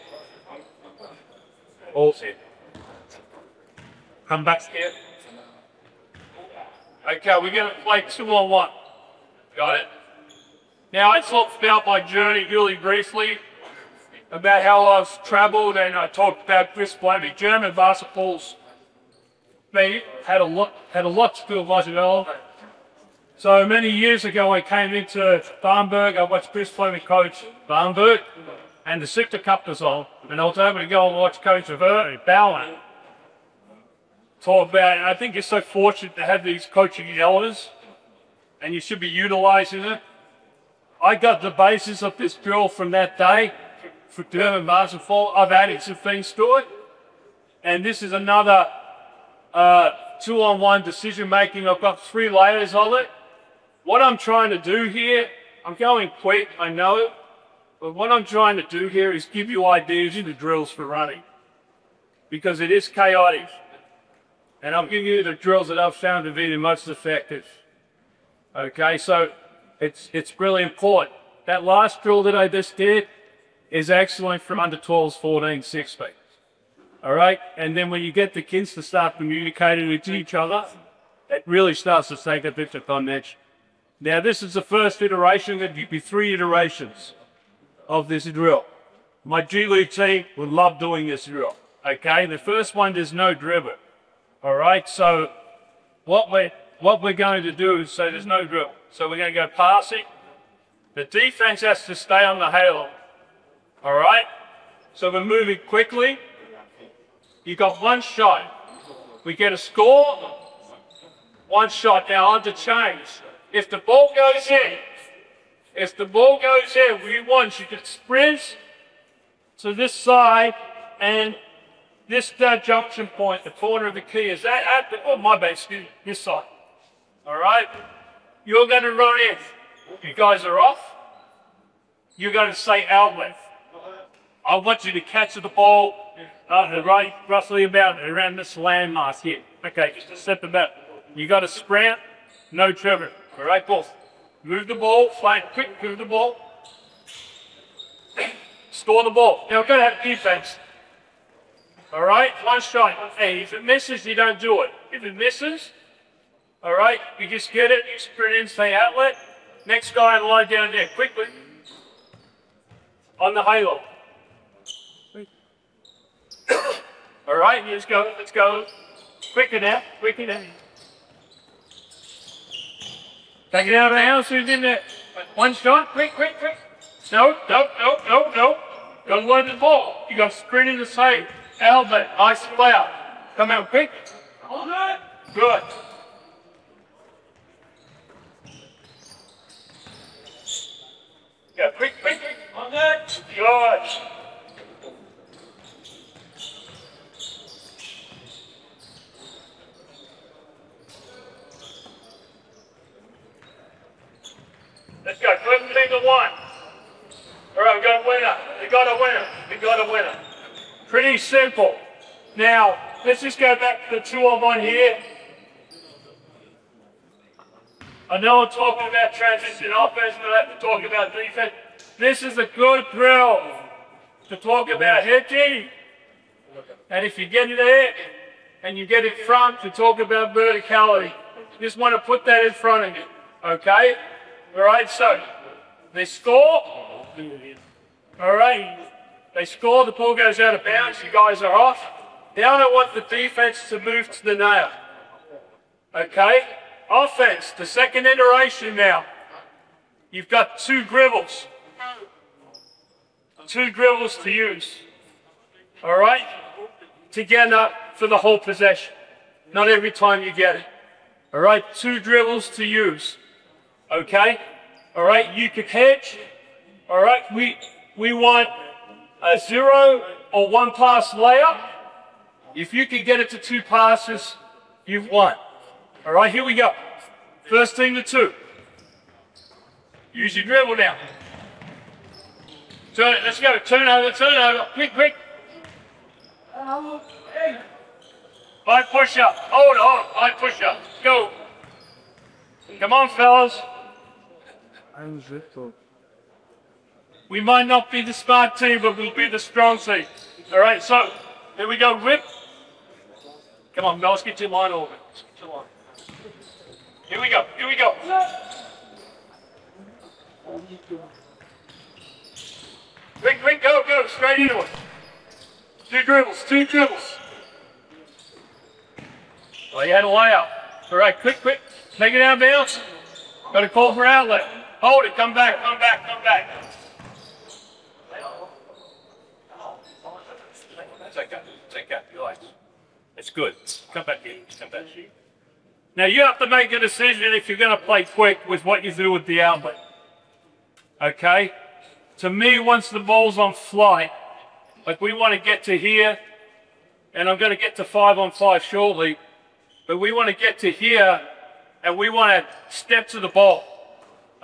All in. Come back here. Okay, we're going to play 2-on-1. Got it. Now, I talked about my journey really briefly, about how I've travelled, and I talked about Chris Blamey. German basketball's had a lot to do with my development. So many years ago, I came into Bamberg. I watched Chris Blamey coach Bamberg, and the Sicta Cup was on, and I was able to go and watch Coach Bauer talk about it. I think you're so fortunate to have these coaching elders, and you should be utilising it. I got the basis of this drill from that day for German basketball. I've added some things to it, and this is another 2-on-1 decision making. I've got 3 layers of it. What I'm trying to do here, I'm going quick, I know, but what I'm trying to do here is give you ideas in the drills for running, because it is chaotic. And I'm giving you the drills that I've found to be the most effective. Okay, so it's really important. That last drill that I just did is actually from under 12s, 14, 16. All right, and then when you get the kids to start communicating with each other, it really starts to take a bit of dimension. Now, this is the first iteration. There'll be 3 iterations of this drill. My G League team would love doing this drill. Okay, the first one, there's no dribble. All right, so what we're going to do is, so there's no drill. So we're going to go passing. The defense has to stay on the halo. All right, so we're moving quickly. You got 1 shot. We get a score. 1 shot. Now on to change. If the ball goes in, we want you to sprint to this side, and this junction point, the corner of the key, is that at the, oh my bad, excuse me, this side. All right? You're going to run in. you guys are off, you're going to say outlet. I want you to catch the ball right roughly about around this landmark here. Okay, just a step about. You got to sprint, no trigger. All right, ball. Move the ball, flank, quick, move the ball. Score the ball. Now we're going to have defense. All right, one shot. Hey, if it misses, you don't do it. If it misses, all right, you just get it, you sprint in, say outlet. Next guy in line down there, quickly. On the halo. All right, let's go, let's go. Quicker now, quicker now. Take it out of the house, who's in there? One shot, quick, quick, quick. No. Got to learn the ball. You got to sprint in the same. Albert, ice player. Come out quick. Good. Go quick. On that. Good. Let's go. Flip to one. All right, we got a winner. We got a winner. Pretty simple. Now, let's just go back to the 2-on-1 here. I know I'm talking about transition offense, but I have to talk about defense. This is a good drill to talk about hedging. And if you get in there and you get in front to talk about verticality, you just want to put that in front of you. Okay? All right, so they score. All right, they score, the ball goes out of bounds, you guys are off. Now I want the defense to move to the nail. Okay, offense, the second iteration now. You've got two dribbles. Two dribbles to use. All right, together for the whole possession. Not every time you get it. All right, two dribbles to use. Okay, all right, you can hedge. All right, we want a 0 or 1 pass layup. If you can get it to 2 passes, you've won. All right, here we go. First team to 2. Use your dribble now. Turn it, let's go. Turn over. Quick. High push up. Hold on. High push up. Go. Come on, fellas. We might not be the smart team, but we'll be the strong team. All right, so here we go. Rip. Come on, let's get your line over. Here we go. Quick, go. Straight into it. Two dribbles. Oh, you had a layup. All right, quick. Take it out of bounds. Got to call for outlet. Hold it, come back. Take out, relax. It's good. Come back here. Now you have to make a decision if you're going to play quick with what you do with the outlet. Okay? To me, once the ball's on flight, like we want to get to here, and I'm going to get to 5-on-5 shortly, but we want to get to here, and we want to step to the ball.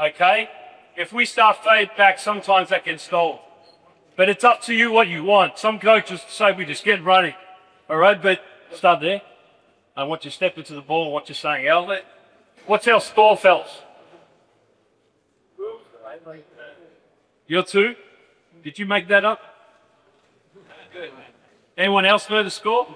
Okay? If we start fade back, sometimes that can stall. But it's up to you what you want. Some coaches say we just get running. All right, but start there. I want you to step into the ball and what you're saying, outlet. What's our score, fellas? You're 2? Did you make that up? Good. Anyone else know the score?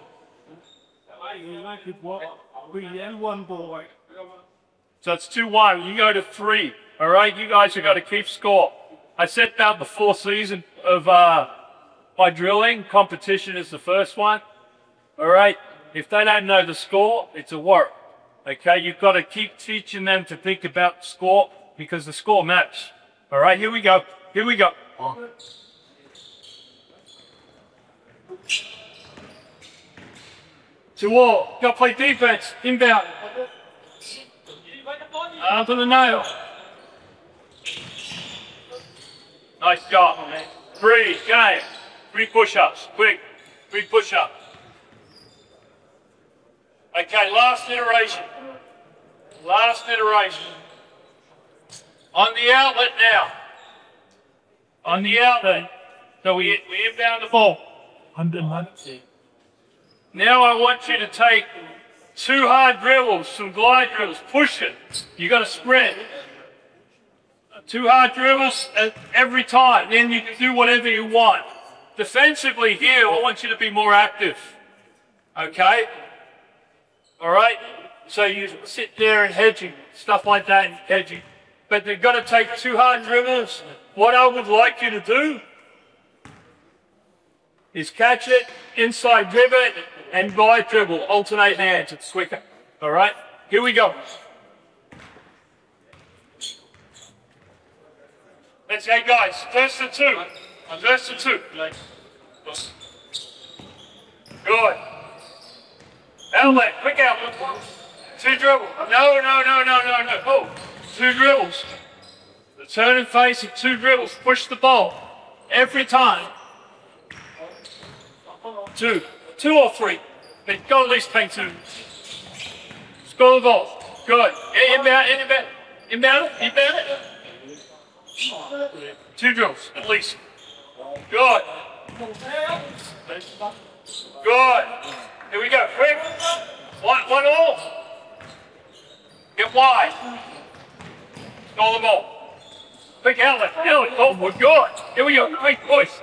So it's 2-1. You go to 3. All right, you guys have got to keep score. I said about the 4th season of my drilling. Competition is the first one. All right, if they don't know the score, it's a work. Okay, you've got to keep teaching them to think about score because the score matters. All right, here we go. 2-all. Got to play defense. Inbound. Onto the nail. Nice job, man. 3 game. 3 push-ups. Quick. 3 push-ups. Okay, last iteration. On the outlet now. On the outlet. So we inbound the ball. Now I want you to take 2 hard dribbles, some glide dribbles, push it. You got to spread. 2 hard dribbles every time. Then you can do whatever you want. Defensively here, I want you to be more active. Okay? All right? So you sit there and hedging, stuff like that, and hedging. But you've got to take 2 hard dribbles. What I would like you to do is catch it, inside dribble it, and glide dribble, alternate hands. It's quicker. All right? Here we go. Let's go, guys. First and 2. First and 2. Good. Outlet, quick outlet. 2 dribbles. No. Oh, 2 dribbles. The turn and face and 2 dribbles. Push the ball. Every time. 2. 2 or 3. But go at least take 2. Score the ball. Good. Inbound it. 2 drills, at least. Good. Good. Here we go. Quick. One all. Get wide. Score the ball. Quick outlet. Oh, we're good. Here we go. Quick, boys.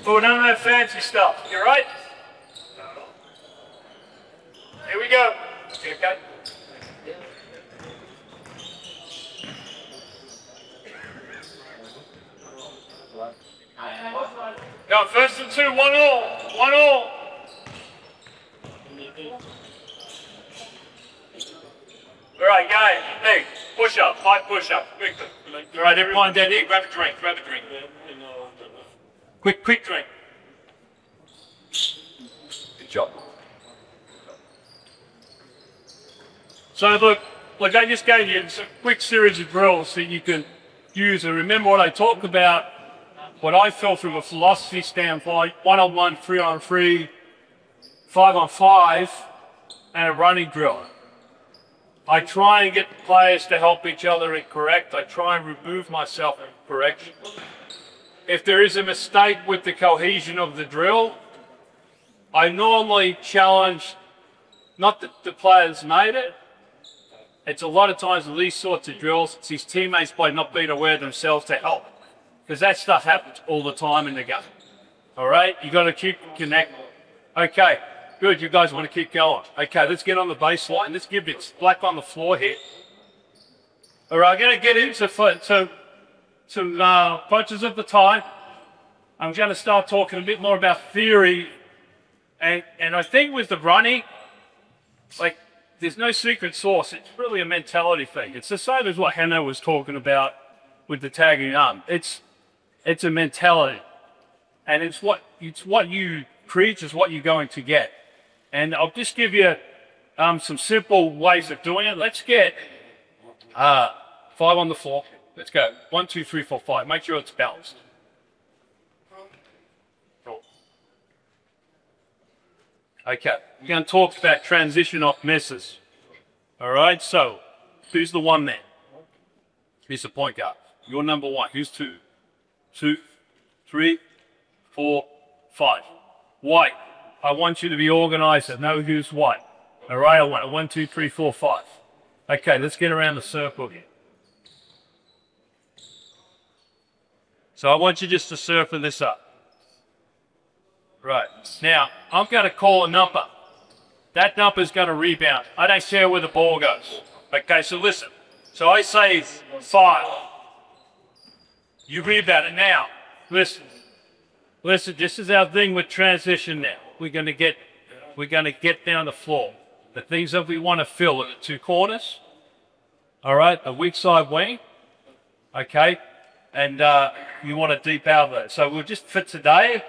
Oh, none of that fancy stuff. You right? Here we go. Okay. Go, first and 2, 1 all. 1 all. All right, guys. Hey, push up. 5 push up. Quickly. All right, everyone down here, grab a drink. Quick drink. Good job. So look, I just gave you a quick series of drills that you can use. And remember what I talked about, what I felt from a philosophy standpoint: 1-on-1, 3-on-3, 5-on-5, and a running drill. I try and get the players to help each other and correct. I try and remove myself from correction. If there is a mistake with the cohesion of the drill, I normally challenge, not that the players made it. It's a lot of times with these sorts of drills, it's his teammates by not being aware themselves to help. Because that stuff happens all the time in the game. All right? You got to keep connected. Okay, good. You guys want to keep going. Okay, let's get on the baseline. Let's give it black on the floor here. All right, I'm going to get into some punches of the time. I'm going to start talking a bit more about theory. And I think with the running, like, there's no secret sauce. It's really a mentality thing. It's the same as what Hannah was talking about with the tagging arm. It's a mentality. And it's what you preach is what you're going to get. And I'll just give you some simple ways of doing it. Let's get 5 on the floor. Let's go. 1, 2, 3, 4, 5. Make sure it's balanced. Cool. Okay. We're going to talk about transition off misses. All right. So, who's the one there? Who's the point guard? You're number 1. Who's 2? 2, 3, 4, 5. White. I want you to be organized and know who's white. All right. I want 1, 2, 3, 4, 5. Okay. Let's get around the circle here. So I want you just to circle this up. Right. Now, I'm going to call a number. That number's going to rebound. I don't care where the ball goes. Okay, so listen. So I say 5. You rebound it. Now, listen. Listen, this is our thing with transition now. We're going to get down the floor. The things that we want to fill are the 2 corners. All right, a weak side wing. Okay. And you want a deep outlet. So we'll just, for today,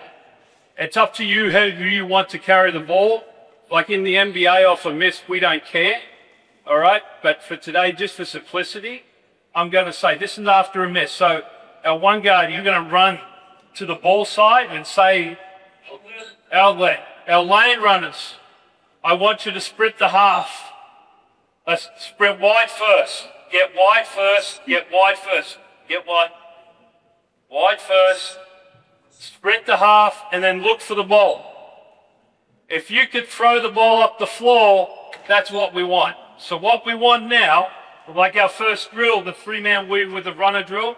it's up to you who you want to carry the ball. Like in the NBA off a miss, we don't care. All right? But for today, just for simplicity, I'm going to say this is after a miss. So our one guard, you're going to run to the ball side and say, outlet. Our lane runners, I want you to sprint the half. Let's sprint wide first. Get wide first. Get wide first. Get wide. Wide first. Sprint to half and then look for the ball. If you could throw the ball up the floor, that's what we want. So what we want now, like our first drill, the 3-man weave with the runner drill,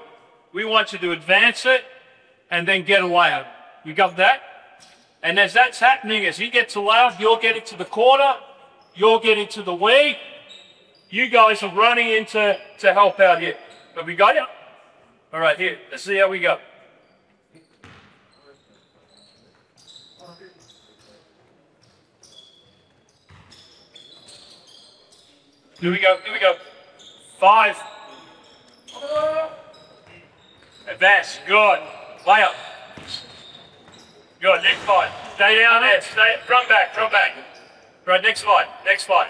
we want you to advance it and then get a layup. You got that? And as that's happening, as he gets a layup, you're getting to the corner, you're getting to the wing. You guys are running in to help out here. Have we got you? All right, here. Let's see how we go. Here we go, here we go. 5. Advance, good. Layup. Good, next 5. Stay down there, stay, front back. Right, next 5, next 5.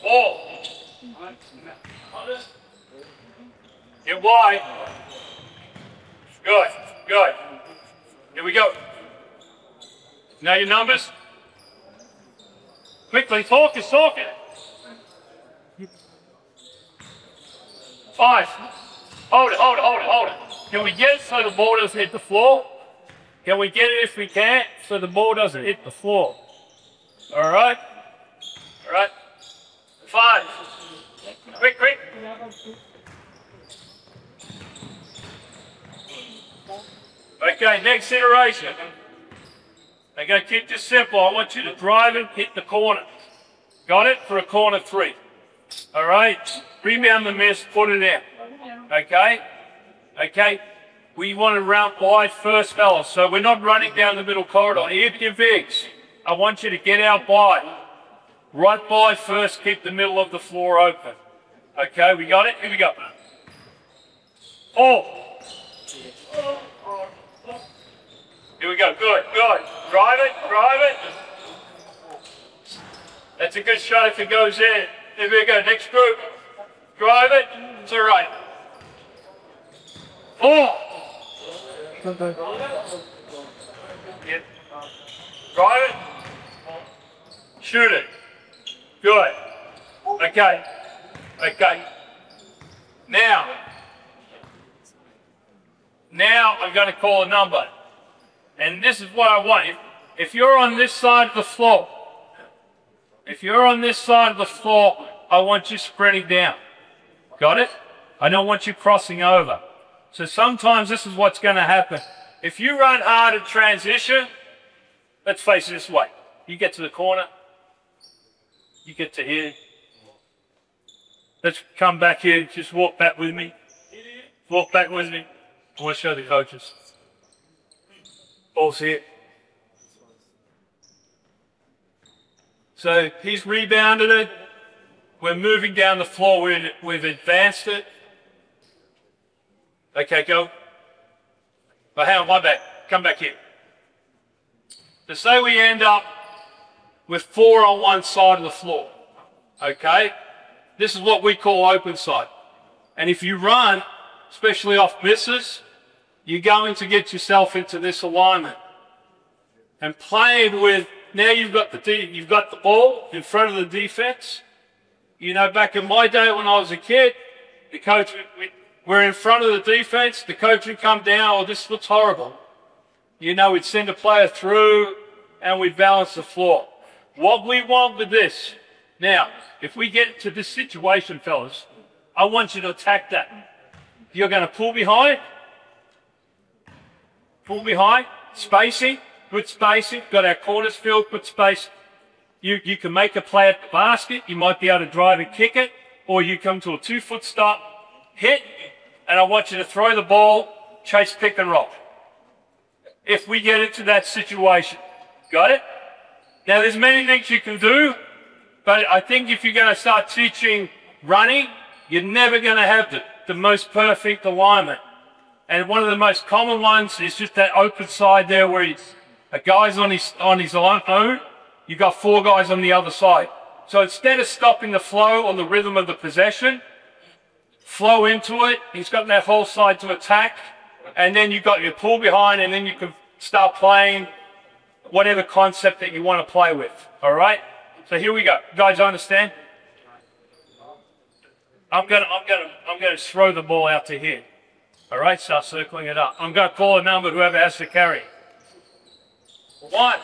Ball. Get wide. Good, good. Here we go. Now your numbers. Quickly, talk is talking. 5. Hold it. Can we get it so the ball doesn't hit the floor? Can we get it if we can so the ball doesn't hit the floor? All right. 5. Quick. Okay, next iteration. Okay, keep this simple. I want you to drive and hit the corner. Got it? For a corner 3. All right. Rebound the miss, put it in. Okay. We want to round wide first, fellas. So we're not running down the middle corridor. Hit your bigs. I want you to get out wide. Right by first, keep the middle of the floor open. Okay, we got it? Here we go. 4. Here we go, good. Drive it. That's a good shot if it goes in. Here we go, next group. Drive it, it's all right. 4. Yeah. Drive it. Shoot it. Good. Okay. Now I'm going to call a number. And this is what I want. If you're on this side of the floor, I want you sprinting down. Got it? I don't want you crossing over. So sometimes this is what's going to happen. If you run hard in transition, let's face it this way. You get to the corner. You get to here. Let's come back here. Just walk back with me. I want to show the coaches. Ball's here. So he's rebounded it. We're moving down the floor. We've advanced it. Okay, go. Oh, hang on, my back. Come back here. So say we end up with 4 on one side of the floor. Okay? This is what we call open side. And if you run, especially off misses, you're going to get yourself into this alignment. And playing with, now you've got the ball in front of the defense. You know, back in my day when I was a kid, the coach, we're in front of the defense, the coach would come down, oh, this looks horrible. You know, we'd send a player through and we'd balance the floor. What we want with this, now, if we get to this situation, fellas, I want you to attack that. You're going to pull behind, spacing, good spacing, got our corners filled, good space. You can make a play at the basket, you might be able to drive and kick it, or you come to a 2-foot stop, hit, and I want you to throw the ball, chase pick and roll. If we get into that situation, got it? Now there's many things you can do, but I think if you're going to start teaching running, you're never going to have the most perfect alignment. And one of the most common ones is just that open side there where a guy's on his own, you've got 4 guys on the other side. So instead of stopping the flow on the rhythm of the possession, flow into it, he's got that whole side to attack, and then you've got your pull behind, and then you can start playing whatever concept that you want to play with. All right? So here we go. You guys understand? I'm gonna throw the ball out to here. All right, start circling it up. I'm gonna call a number, whoever has to carry. 1.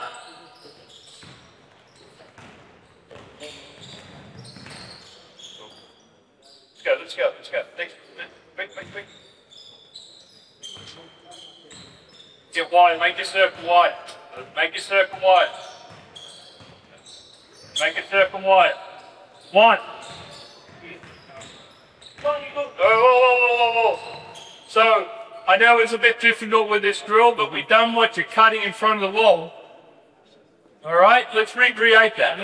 Let's go. Next, quick. Get wide, make your circle wide. Make your circle wide. Make your circle wide. 1. Whoa. So, I know it's a bit difficult with this drill, but we've done what you're cutting in front of the wall. All right, let's recreate that.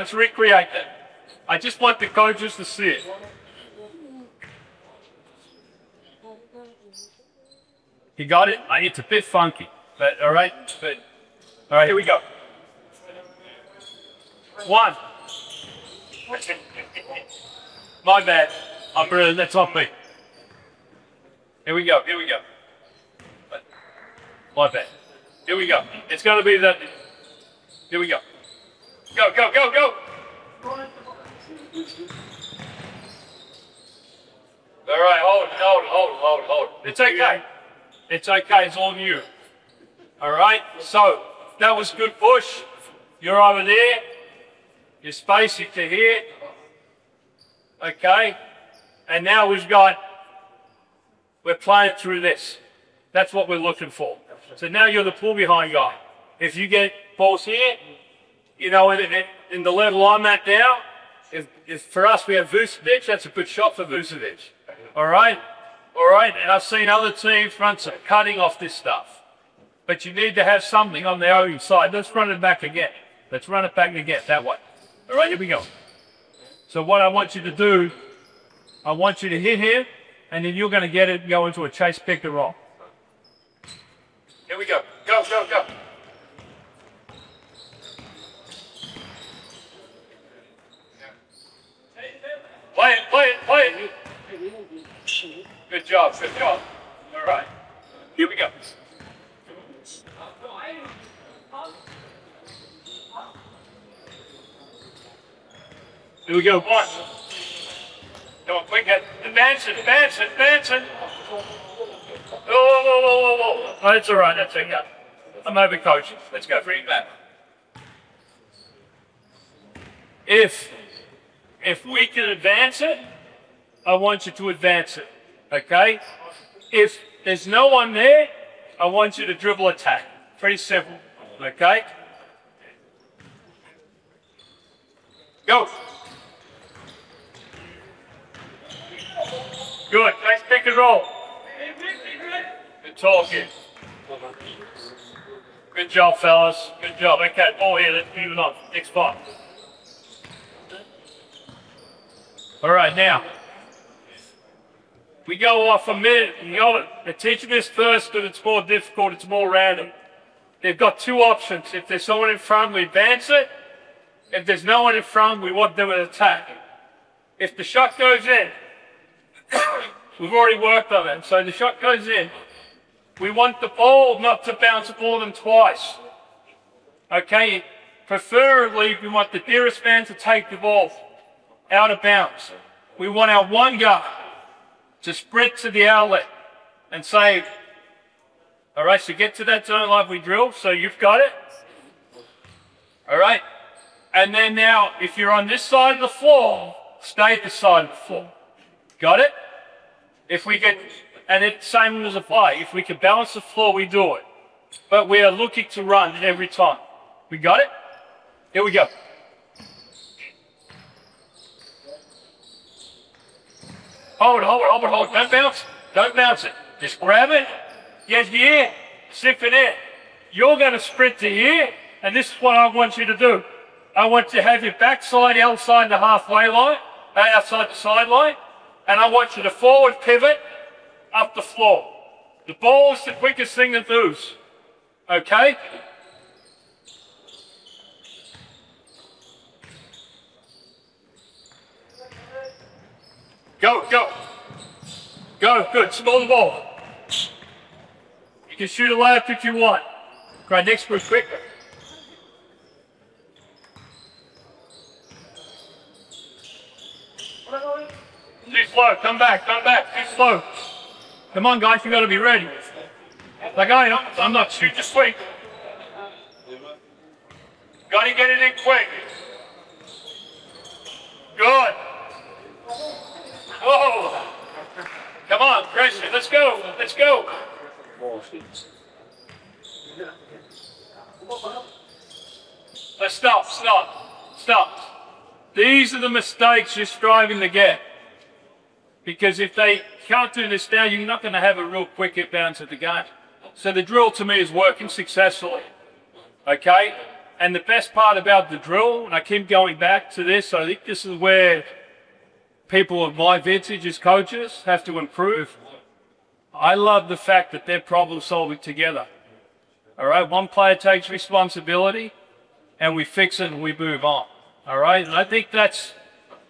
I just want the coaches to see it. You got it? It's a bit funky, but all right, here we go. 1. My bad. That's on me. Here we go. My bad. Here we go. It's going to be that. Here we go. Go. All right, hold. It's okay. It's all you. All right, so that was good push. You're over there. You're spacing to here. Okay. And now we're playing through this. That's what we're looking for. So now you're the pull behind guy. If you get balls here, you know, in the level I'm at now, if for us we have Vucevic, that's a good shot for Vucevic. All right? And I've seen other teams run some cutting off this stuff. But you need to have something on the other side. Let's run it back again. That way. All right, here we go. So what I want you to do, I want you to hit here, and then you're going to get it and go into a chase pick and roll. Here we go. Go. Play it. Good job. All right. Here we go. Here we go. 1. Come on, quick. Advance it. Oh, that's all right. That's okay. I'm over coaching. Let's go. Bring it back. If we can advance it, I want you to advance it. Okay? If there's no one there, I want you to dribble attack. Pretty simple. Okay? Go. Good. Nice pick and roll. Good talking. Good job, fellas. Good job. Okay, ball here. Let's move it on. Next spot. All right, now. We go off a minute. They're teaching this first because it's more difficult. It's more random. They've got 2 options. If there's someone in front, we advance it. If there's no one in front, we want them to attack. If the shot goes in, we've already worked on it. So the shot goes in. We want the ball not to bounce more than twice. Okay? Preferably, we want the nearest man to take the ball out of bounds. We want our one guard to sprint to the outlet and save. All right, so get to that zone like we drill. So you've got it. All right. And then now, if you're on this side of the floor, stay at the side of the floor. Got it? If we can, and it's same as a play. If we can balance the floor, we do it. But we are looking to run every time. We got it? Here we go. Hold. Don't bounce it. Just grab it. Get here. Sip it in. You're going to sprint to here, and this is what I want you to do. I want you to have your backside outside the halfway line, outside the sideline, and I want you to forward pivot up the floor. The ball is the quickest thing to lose. Okay? Go. Good. Small the ball. You can shoot a layup if you want. Great, next group, quick. Too slow, come back, too slow. Come on guys, you gotta be ready. Like I'm not shooting just quick. Gotta get it in quick. Good. Whoa. Come on, pressure, let's go, let's go. Let's stop. These are the mistakes you're striving to get. Because if they can't do this now, you're not going to have a real quick hit bounce at the game. So the drill to me is working successfully. Okay? And the best part about the drill, and I keep going back to this, I think this is where people of my vintage as coaches have to improve. I love the fact that they're problem solving together. All right? One player takes responsibility and we fix it and we move on. All right? And I think that's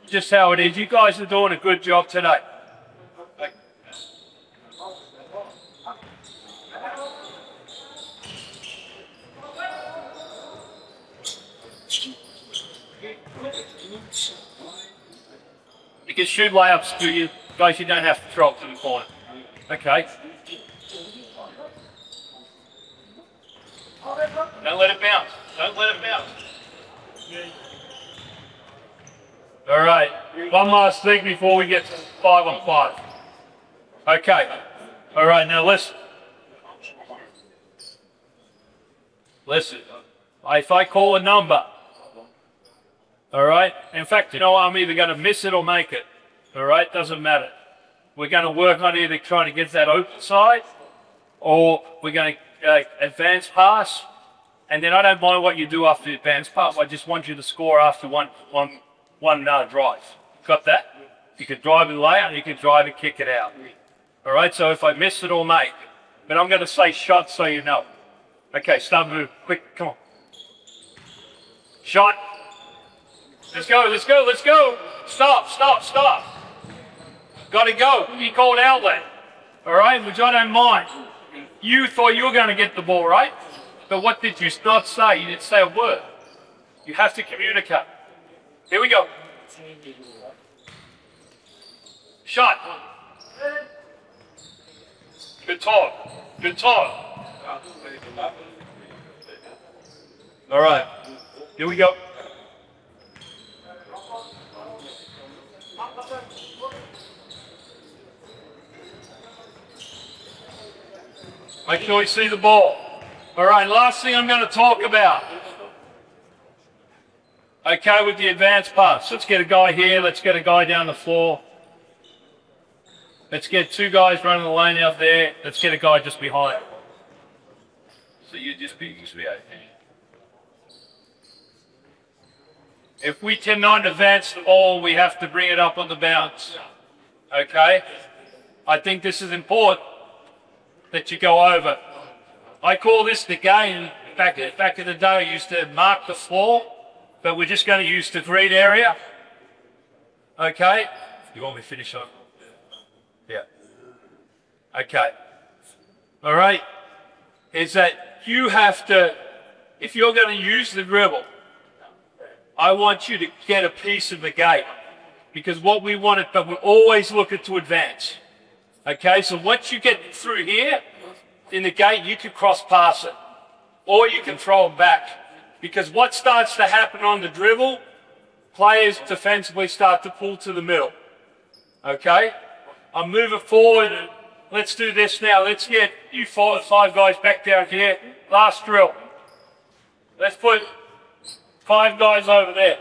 just how it is. You guys are doing a good job today. You can shoot layups to you. Guys, you don't have to throw it to the corner. Okay. Don't let it bounce. Don't let it bounce. All right. One last thing before we get to 5-on-5. Okay. All right. Now listen. Listen. If I call a number, all right? In fact, you know, I'm either going to miss it or make it. All right? Doesn't matter. We're going to work on either trying to get that open side or we're going to advance pass. And then I don't mind what you do after the advance pass. I just want you to score after one drive. Got that? You can drive and lay and you can drive and kick it out. All right? So if I miss it or make. But I'm going to say shot so you know. Okay, start move. Quick, come on. Shot. Let's go, let's go, let's go. Stop. Got to go. You called outlet. All right, which I don't mind. You thought you were going to get the ball, right? But what did you not say? You didn't say a word. You have to communicate. Here we go. Shot. Good talk. Good talk. All right. Here we go. Make sure you see the ball. All right, last thing I'm going to talk about. Okay, with the advance pass. Let's get a guy here. Let's get a guy down the floor. Let's get two guys running the lane out there. Let's get a guy just behind. So you just be out. If we cannot advance the ball, we have to bring it up on the bounce. Okay? I think this is important that you go over. I call this the game. Back in the day, I used to mark the floor, but we're just going to use the green area. Okay? You want me to finish on? Yeah. Okay. All right? Is that you have to, if you're going to use the dribble, I want you to get a piece of the game. Because what we want it, but we're always looking to advance. Okay, so once you get through here, in the gate, you can cross pass it. Or you can throw it back. Because what starts to happen on the dribble, players defensively start to pull to the middle. Okay? I'm moving forward and let's do this now. Let's get you 4 or 5 guys back down here. Last drill. Let's put 5 guys over there.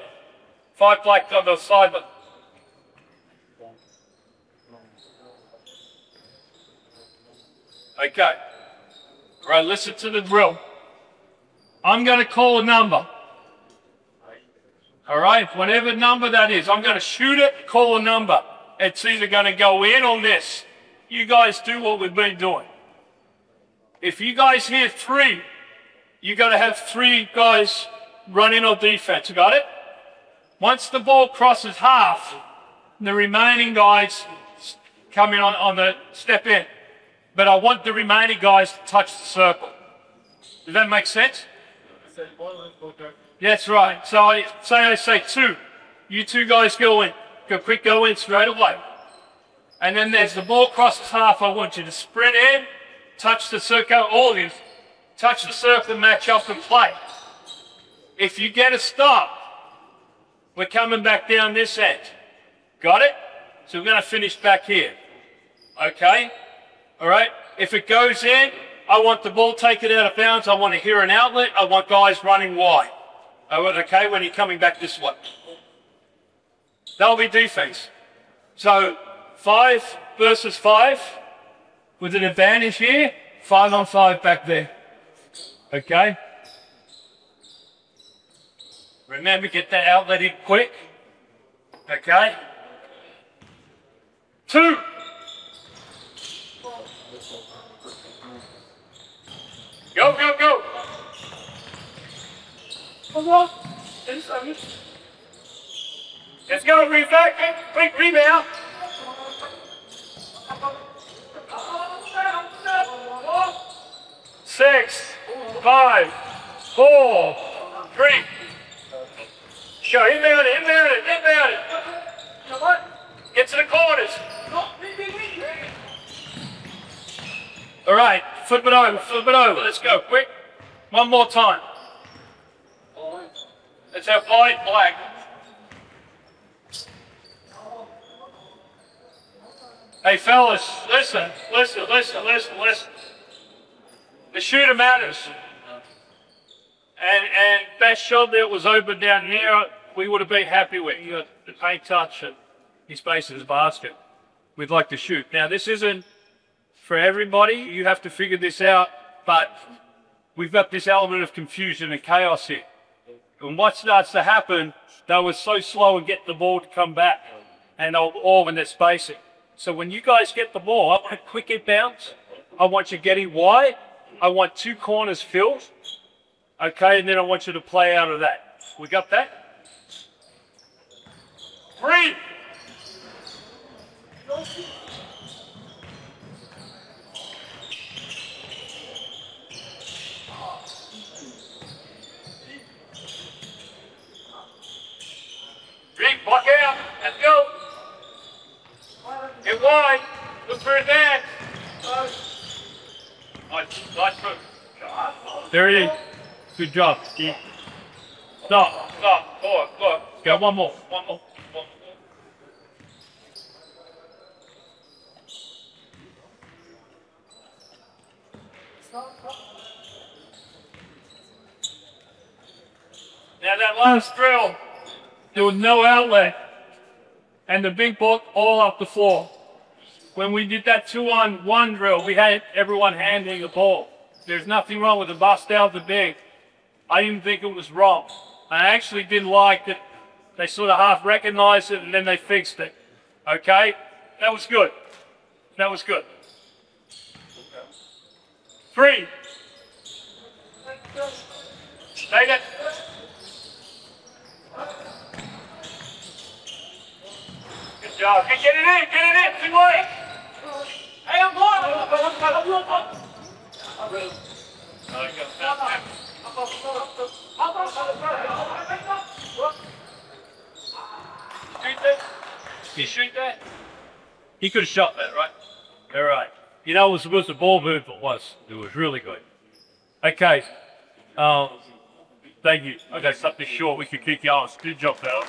5 black on the side. Okay. All right, listen to the drill. I'm going to call a number. All right, whatever number that is, I'm going to shoot it, call a number. It's either going to go in or miss. You guys do what we've been doing. If you guys hear 3, you got to have 3 guys running on defense. Got it? Once the ball crosses half, the remaining guys come in on the step in. But I want the remaining guys to touch the circle. Does that make sense? That's right. So I say 2. You 2 guys go in. quick go in straight away. And then there's the ball crosses half. I want you to sprint in, touch the circle, all of you, touch the circle, match up and play. If you get a stop, we're coming back down this end. Got it? So we're going to finish back here. Okay? All right? If it goes in, I want the ball taken out of bounds. I want to hear an outlet. I want guys running wide. Okay? When you're coming back this way. That'll be defense. So 5 versus 5 with an advantage here. 5 on 5 back there. Okay? Remember, get that outlet in quick. Okay? 2. Go, go, go. Come on. Let's go, reback. Quick rebound. 6, 5, 4, 3. Go, inbound it, inbound it, inbound it. Come on. Get to the corners. All right, flip it over, flip it over. Let's go, quick. One more time. Let's have white, black. Hey fellas, listen. The shooter matters. And that shot that was open down here, we would have been happy with. You got the paint touch and his base in his basket. We'd like to shoot. Now this isn't for everybody. You have to figure this out, but we've got this element of confusion and chaos here. And what starts to happen, they were so slow in getting the ball to come back, and all in their spacing. So when you guys get the ball, I want a quick inbounds. I want you getting wide. I want 2 corners filled. Okay, and then I want you to play out of that. We got that? 3. Drink, block out. Let's go. Get wide. Look for it there. Nice move. There it is. Good job. Stop. Look. Go, one more. Now that last drill, there was no outlet, and the big ball all up the floor. When we did that 2-on-1 drill, we had everyone handling the ball. There's nothing wrong with the bust out the big. I didn't think it was wrong. I actually didn't like that they sort of half recognized it and then they fixed it. Okay? That was good. That was good. 3. Take it. Good job. Get it in. Too late. Hey, I'm going. You shoot that? He could have shot that, right? All right. You know, it was the ball movement was. It was really good. Okay. Thank you. Okay, something short. We could keep going. Good job, fellas.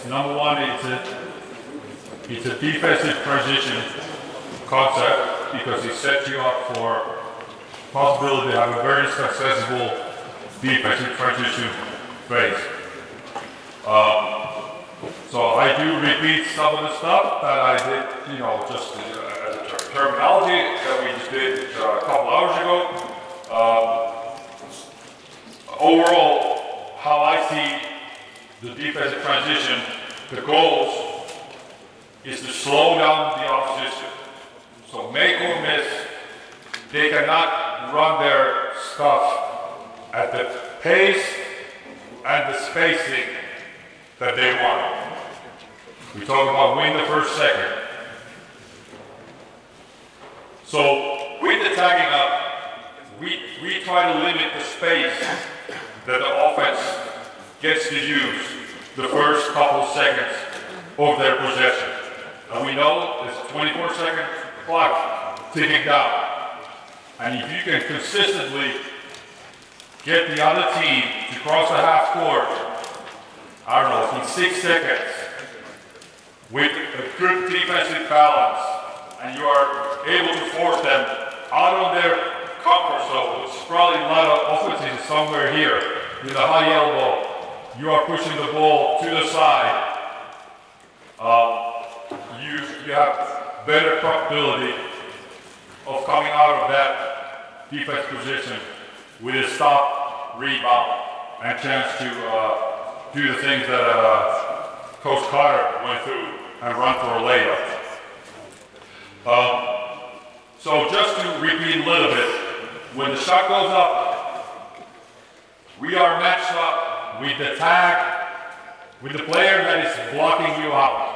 Number one, it's a defensive transition concept because it sets you up for possibility to have a very successful defensive transition phase. So I do repeat some of the stuff that I did, you know, just as a terminology that we just did a couple hours ago. Overall, how I see the defensive transition, the goals is to slow down the opposition. So make or miss, they cannot run their stuff at the pace and the spacing that they want. We talk about win the first second. So with the tagging up, we try to limit the space that the offense gets to use the first couple seconds of their possession. And we know there's a 24-second clock ticking down. And if you can consistently get the other team to cross the half court, I don't know, in 6 seconds, with a good defensive balance, and you are able to force them out of their comfort zone, which is probably a lot of offenses somewhere here, with a high elbow. You are pushing the ball to the side. You have better probability of coming out of that defense position with a stop, rebound, and chance to do the things that Coach Carter went through and run for a layup. So just to repeat a little bit, when the shot goes up, we are matched up with the tag, with the player that is blocking you out.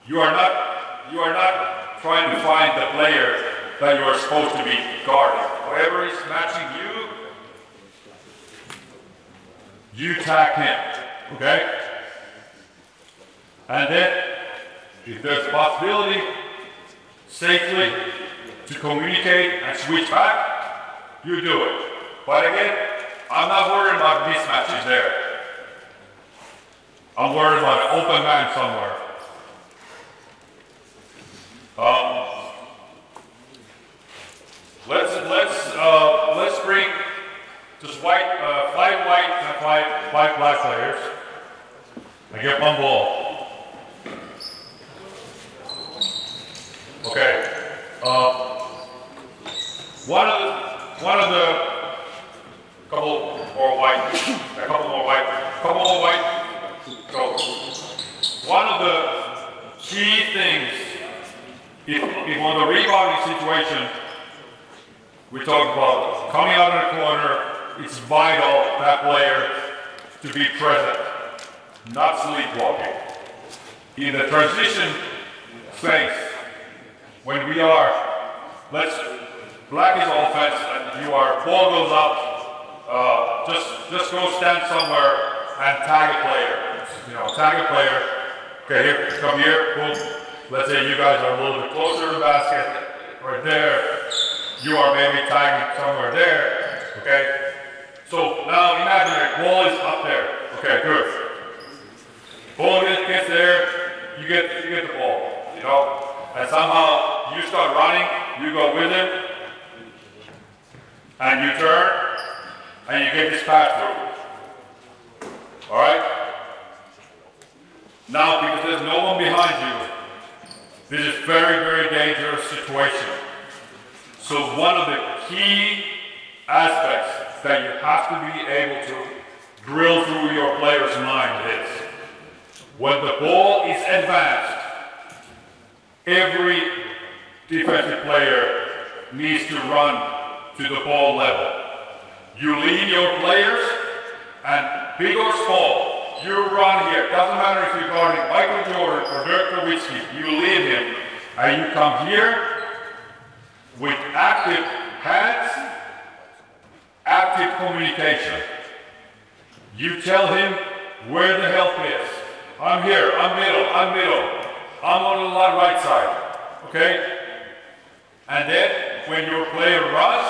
You are not trying to find the player that you are supposed to be guarding. Whoever is matching you, you tag him, okay? And then, if there's a possibility, safely to communicate and switch back, you do it. But again, I'm not worried about mismatches there. I'm worried about an open man somewhere. Let's bring just five white and five black players and get one ball. Okay. One of the couple more white. So one of the key things, if on the rebounding situation, we talk about coming out of the corner, it's vital that player to be present, not sleepwalking. In the transition phase, when we are, black is offense, and ball goes up, just go stand somewhere and tag a player. You know, tag a player. Okay, here, come here, boom. Let's say you guys are a little bit closer to the basket, right there. You are maybe tagging somewhere there, okay? So now imagine the ball is up there. Okay, good. Ball gets there, you get the ball, you know? And somehow you start running, you go with it, and you turn, and you get this pass through. All right? Now, because there's no one behind you, this is a very, very dangerous situation. So one of the key aspects that you have to be able to drill through your player's mind is, when the ball is advanced, every defensive player needs to run to the ball level. You lead your players, and big or small, you run here. Doesn't matter if you're guarding Michael Jordan or Dirk Nowitzki, you lead him, and you come here with active hands, active communication. You tell him where the help is. I'm here, I'm middle. I'm on the right side, okay? And then when your player runs,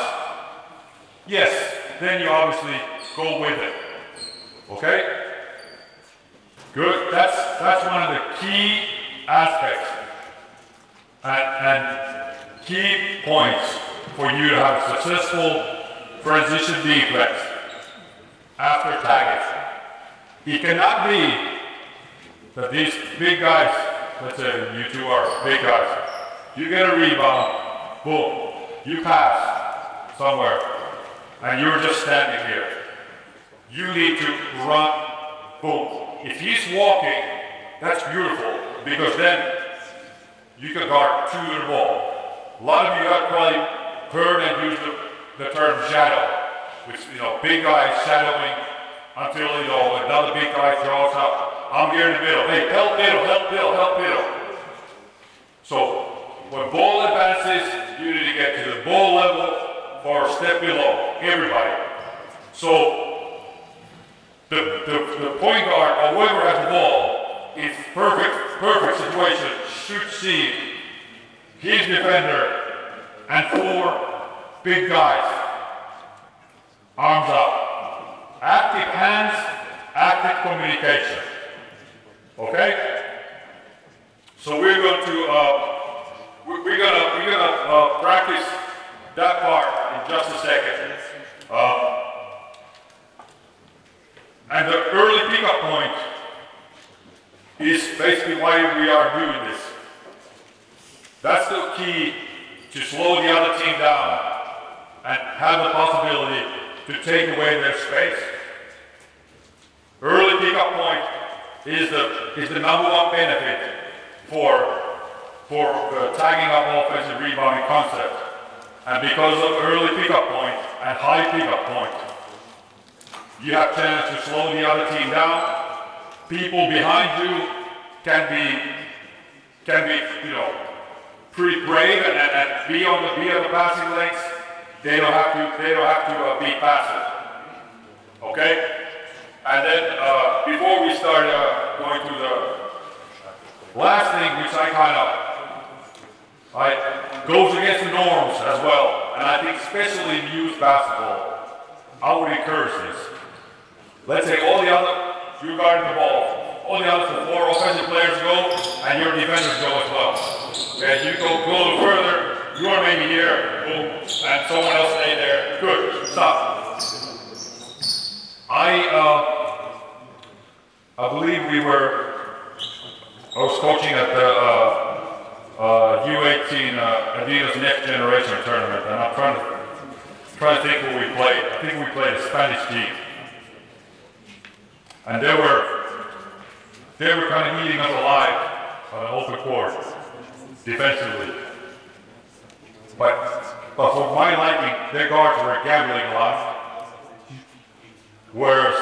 yes, then you obviously go with it, okay? Good, that's one of the key aspects and key points for you to have a successful transition defense. after tagging. It cannot be that these big guys, let's say you two are big guys, you get a rebound, boom, you pass somewhere, and you're just standing here. You need to run, boom. If he's walking, that's beautiful, because then you can guard to the ball. A lot of you have probably heard and used the term shadow, which, you know, big guys shadowing until, you know, another big guy throws up. I'm here in the middle. Hey, help middle, help middle, help middle. So when ball advances, you need to get to the ball level or a step below, everybody. So the point guard, or whoever has the ball, is perfect situation, should see his defender and 4 big guys. Arms up. Active hands, active communication. Okay? So we're going to practice that part in just a second. And the early pickup point is basically why we are doing this. That's the key to slow the other team down and have the possibility to take away their space. Early pickup point is the number one benefit for tagging up offensive rebounding concept. And because of early pickup point and high pickup point, you have chance to slow the other team down. People behind you can be, you know, pretty brave and be on the passing lanes. They don't have to be passive. Okay? And then before we start going to the last thing, which goes against the norms as well, and I think especially in youth basketball, I would encourage this. Let's say all the other, you're guarding the ball, all the other 4 offensive players go, and your defenders go as well. Okay, you go a little further, you are maybe here, boom, and someone else stay there. Good, stop. I believe I was coaching at the U18 Adidas Next Generation tournament, and I'm trying to think what we played. I think we played a Spanish team. And they were kind of eating us alive on an open court, defensively. But for my liking, their guards were gambling a lot. Whereas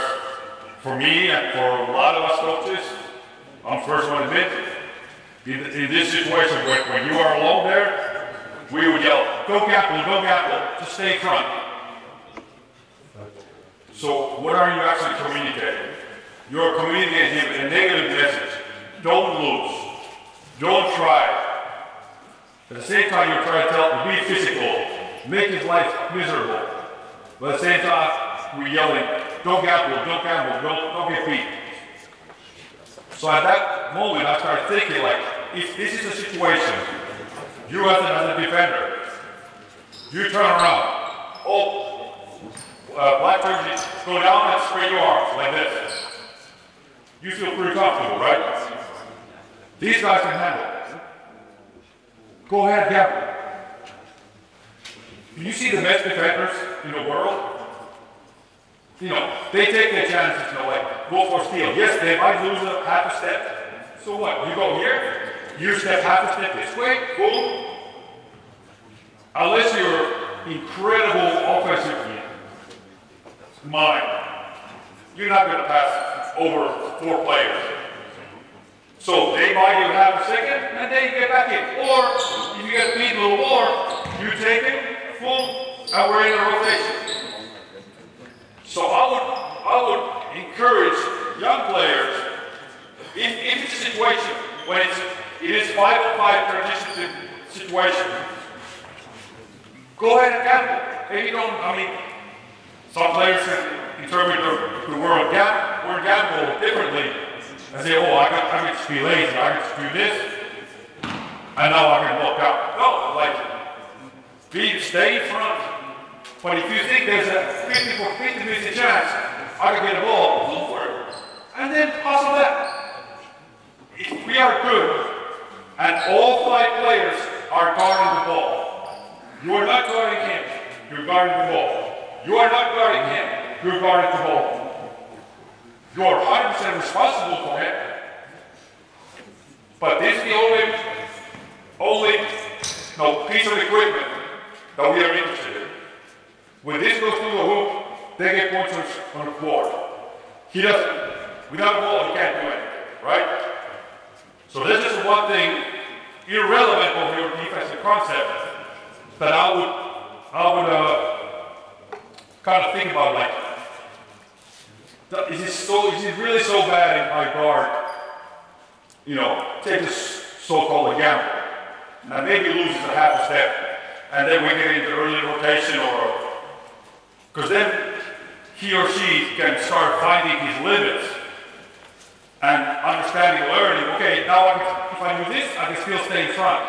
for me and for a lot of us coaches, I'm the first one to admit, in this situation when you are alone there, we would yell, go gamble, just stay front. So what are you actually communicating? You're communicating a negative message. Don't lose. Don't try. At the same time, you're trying to tell him, be physical, make his life miserable. But at the same time, we're yelling, don't gamble, don't get beat. So at that moment, I started thinking, like, if this is a situation, you as a defender, you turn around, black jersey, go down and spread your arms like this. You feel pretty comfortable, right? These guys can handle it. Go ahead, gamble. You see the best defenders in the world? You know, they take their chances, you know, like, go for steal. Yes, they might lose a half a step. So what? You go here, you step half a step this way, boom. Unless you're incredible offensively mind, you're not going to pass over 4 players. So they buy you half a second, and then you get back in. Or, if you get beat a little more, you take it, full, and we're in a rotation. So I would encourage young players, if it's a situation when it is 5-on-5 transition situation, go ahead and gamble. If you don't, I mean, some players can interpret the word gamble differently and say, oh, I can just be lazy, I can just do this, and now I can walk out. No, like, stay in front. But if you think there's a 50% chance I can get a ball, go for it. And then hustle that. If we are good, and all 5 players are guarding the ball, you are not guarding him, you're guarding the ball. You are not guarding him, you're guarding the ball. You are 100% responsible for him. But this is the only piece of equipment that we are interested in. When this goes through the hoop, they get points on the floor. He doesn't, without a ball, he can't do anything, right? So this is one thing irrelevant of your defensive concept that I would kind of think about, like, is it really so bad if I guard, you know, take this so-called gamble, and maybe loses a half a step, and then we get into early rotation, or because then he or she can start finding his limits and understanding, learning, okay, now if I do this, I can still stay in front.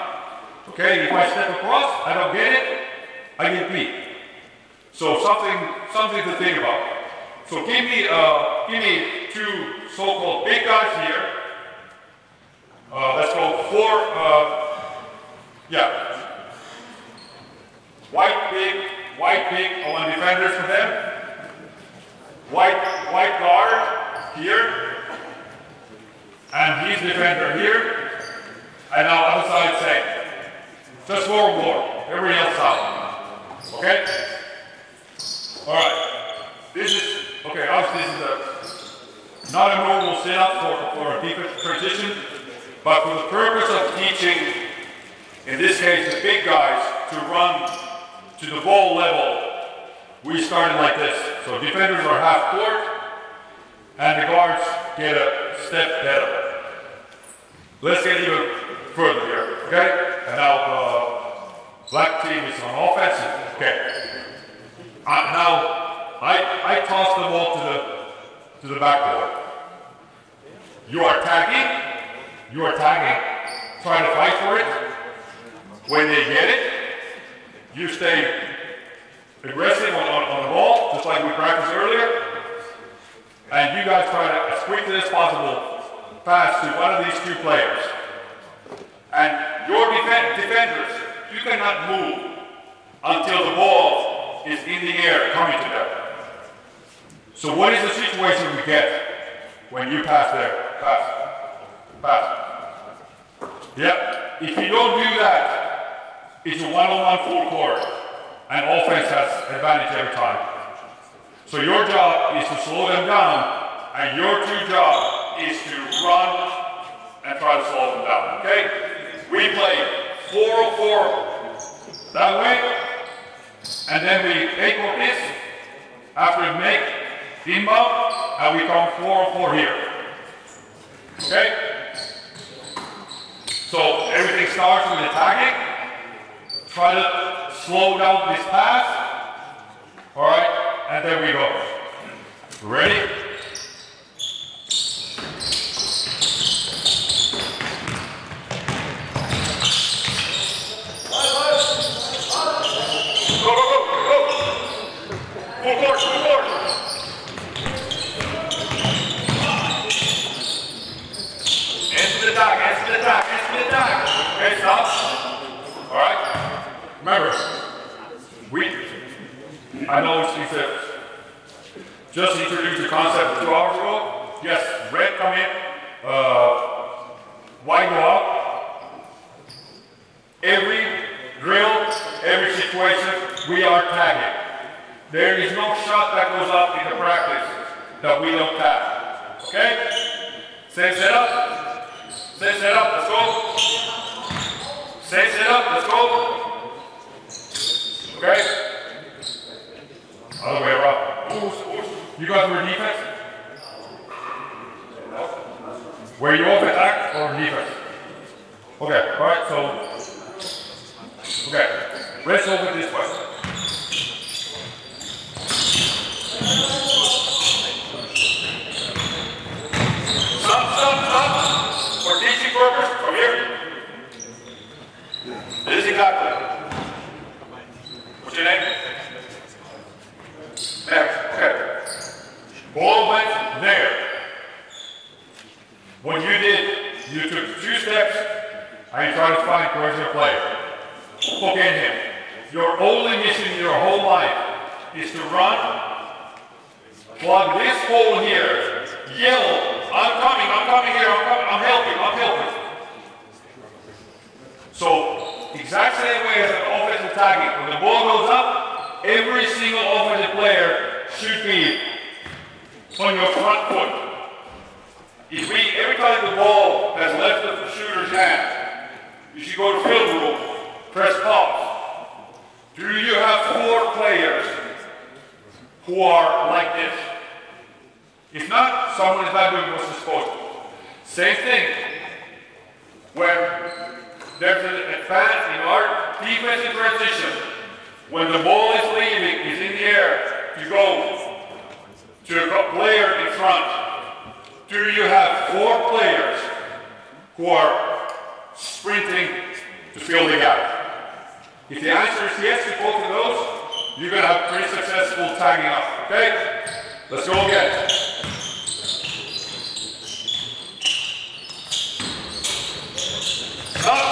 Okay, if I step across, I don't get it, I get beat. So something to think about. So give me 2 so-called big guys here. Let's go 4, yeah. White big, I want defenders for them. White guard here. And he's defender here. And now other side same. Just 4 more. Everybody else out. Okay? Alright. This is, okay, obviously this is not a normal setup for a defensive transition, but for the purpose of teaching, in this case, the big guys to run to the ball level, we started like this. So defenders are half court, and the guards get a step better. Let's get even further here, okay? And now black team is on offense. Okay. Now I toss the ball to the backboard. You are tagging, trying to fight for it. When they get it, you stay aggressive on the ball, just like we practiced earlier. And you guys try to, as quickly as possible, pass to one of these 2 players. And your defenders, you cannot move until the ball is in the air coming to them. So what is the situation we get when you pass there? Pass. Yep. If you don't do that, it's a one-on-one full court, and offense has advantage every time. So your job is to slow them down, and your 2 job is to run and try to slow them down, okay? We play 4-4 that way, and then we take on this, after we make inbound, and we come 4-4 here, okay? So everything starts with the tagging. Try to slow down this pass. All right, and there we go. Ready? Go, go, go, go. Full court, full court. Into the tag, into the tag, into the tag. Okay, stop. All right. Remember, I know she said, just introduced the concept 2 hours ago. Yes, red come in, white go out. Every drill, every situation, we are tagging. There is no shot that goes up in the practice that we don't tag. Okay? Same setup. Same setup, let's go. Same setup, let's go. Okay? Other way around. You guys were defense? Were you offense act or defense? Okay, alright, so. Okay, let's open this way. Stop. For teaching purpose, from here. This is exactly. What's your name? Max, okay. Ball you took 2 steps and you try to find where's your player. Hook in him. Your only mission in your whole life is to run, plug this hole here, yell, I'm coming here, I'm helping. So, exact same way as an offensive tagging. When the ball goes up, every single offensive player should be on your front foot. Every time the ball has left the shooter's hand, you should go to field rule, press pause. Do you have 4 players who are like this? If not, someone is not doing what's supposed to. Same thing. When there's an advance in our defensive transition, when the ball is leaving, is in the air, you go to a player in front. Do you have 4 players who are sprinting to fill the gap? If the answer is yes to both of those, you're going to have pretty successful tagging up, okay? Let's go again. Stop.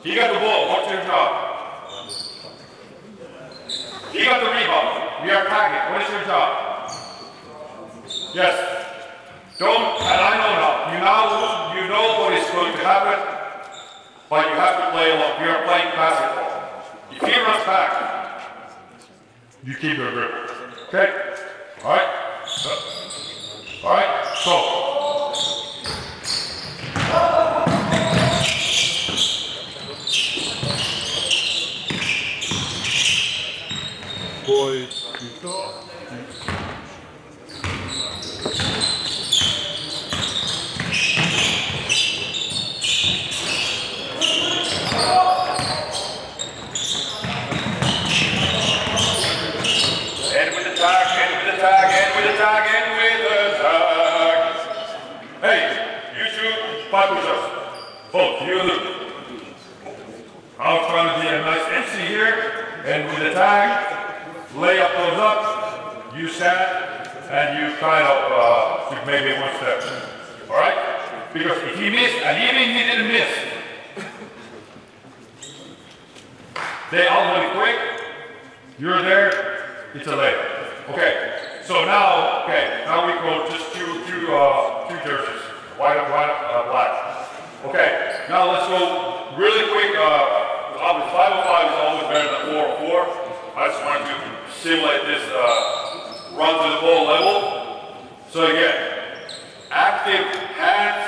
He got the ball, what's your job? He got the rebound, we are tagging, what is your job? Yes. Don't, and I know now, you know what is going to happen. But you have to play along. We are playing basketball. If he runs back, you keep your grip. Okay? Alright? Alright? So. Boys, you go. Both, you and Luke. I'm trying to be a nice MC here, and with the tag, lay up those up, you stand, and you kind of maybe 1 step. Alright? Because if he missed, and even if he didn't miss, they ultimately quick, you're there, it's a layup. Okay, so now, now we go just two jerseys, white, black. Okay, now let's go really quick. Obviously 505 is always better than 404. I just wanted to simulate this run to the ball level. So again, active hands,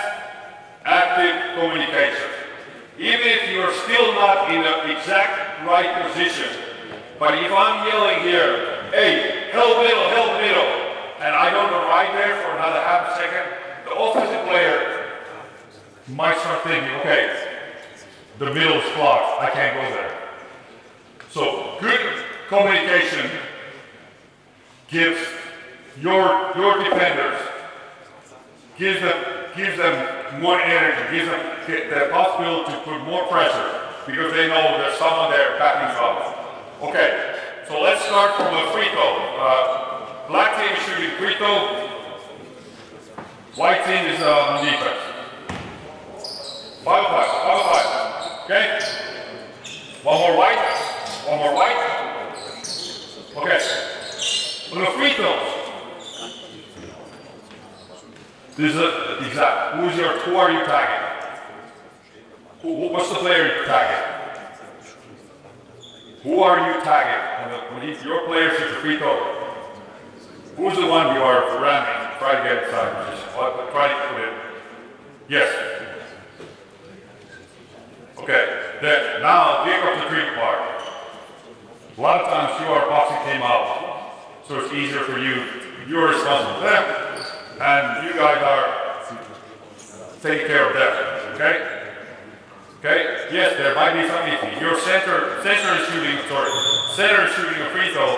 active communication. Even if you're still not in the exact right position, but if I'm yelling here, hey, help middle, and I don't go right there for another half a second, the offensive player might start thinking, okay, the middle is blocked, I can't go there. So good communication gives your defenders, gives them more energy, gives them the possibility to put more pressure because they know there's someone there backing up. Okay, so let's start from the free throw. Black team is shooting free throw, white team is on defense. 5-5. Okay? One more white. Okay. On the free throws. This is exact. Who are you tagging? What's the player you're tagging? Who are you tagging? When your player shoots a free throw, who's the one you are ramming? Try to get inside position. Try to put it. Yes. Okay, then now dig up the trick part. A lot of times you are boxing team out, so it's easier for you. You're responsible for them, and you guys are taking care of them. Okay? Okay? Yes, there might be some issues. Your center is shooting a free throw,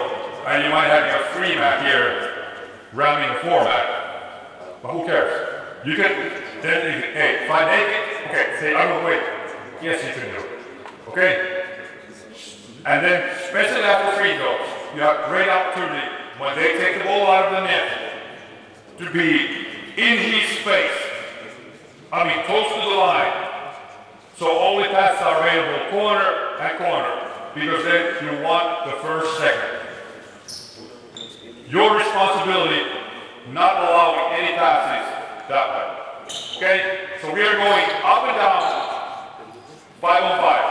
and you might have a free mat here, ramming a 4 mat. But who cares? You can then hey, find naked. Okay, say I'm gonna wait. Yes, you can do it. Okay? And then, especially after free throws, you have great opportunity when they take the ball out of the net to be in his face. I mean, close to the line. So only passes are available corner and corner, because then you want the first second. Your responsibility, not allowing any passes that way. Okay? So we are going up and down, 5 on 5.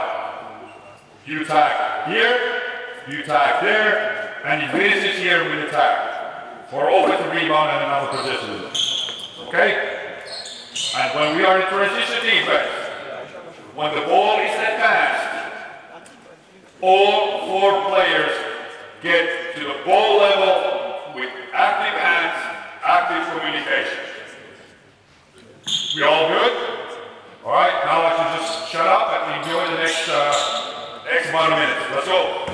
You tag here, you tag there, and you finish here with the tag. For offensive rebound and another position. Okay? And when we are in transition defense, when the ball is advanced, all 4 players get to the ball level with active hands, active communication. We all good? All right, now I should just shut up and enjoy the next amount of minutes. Let's go.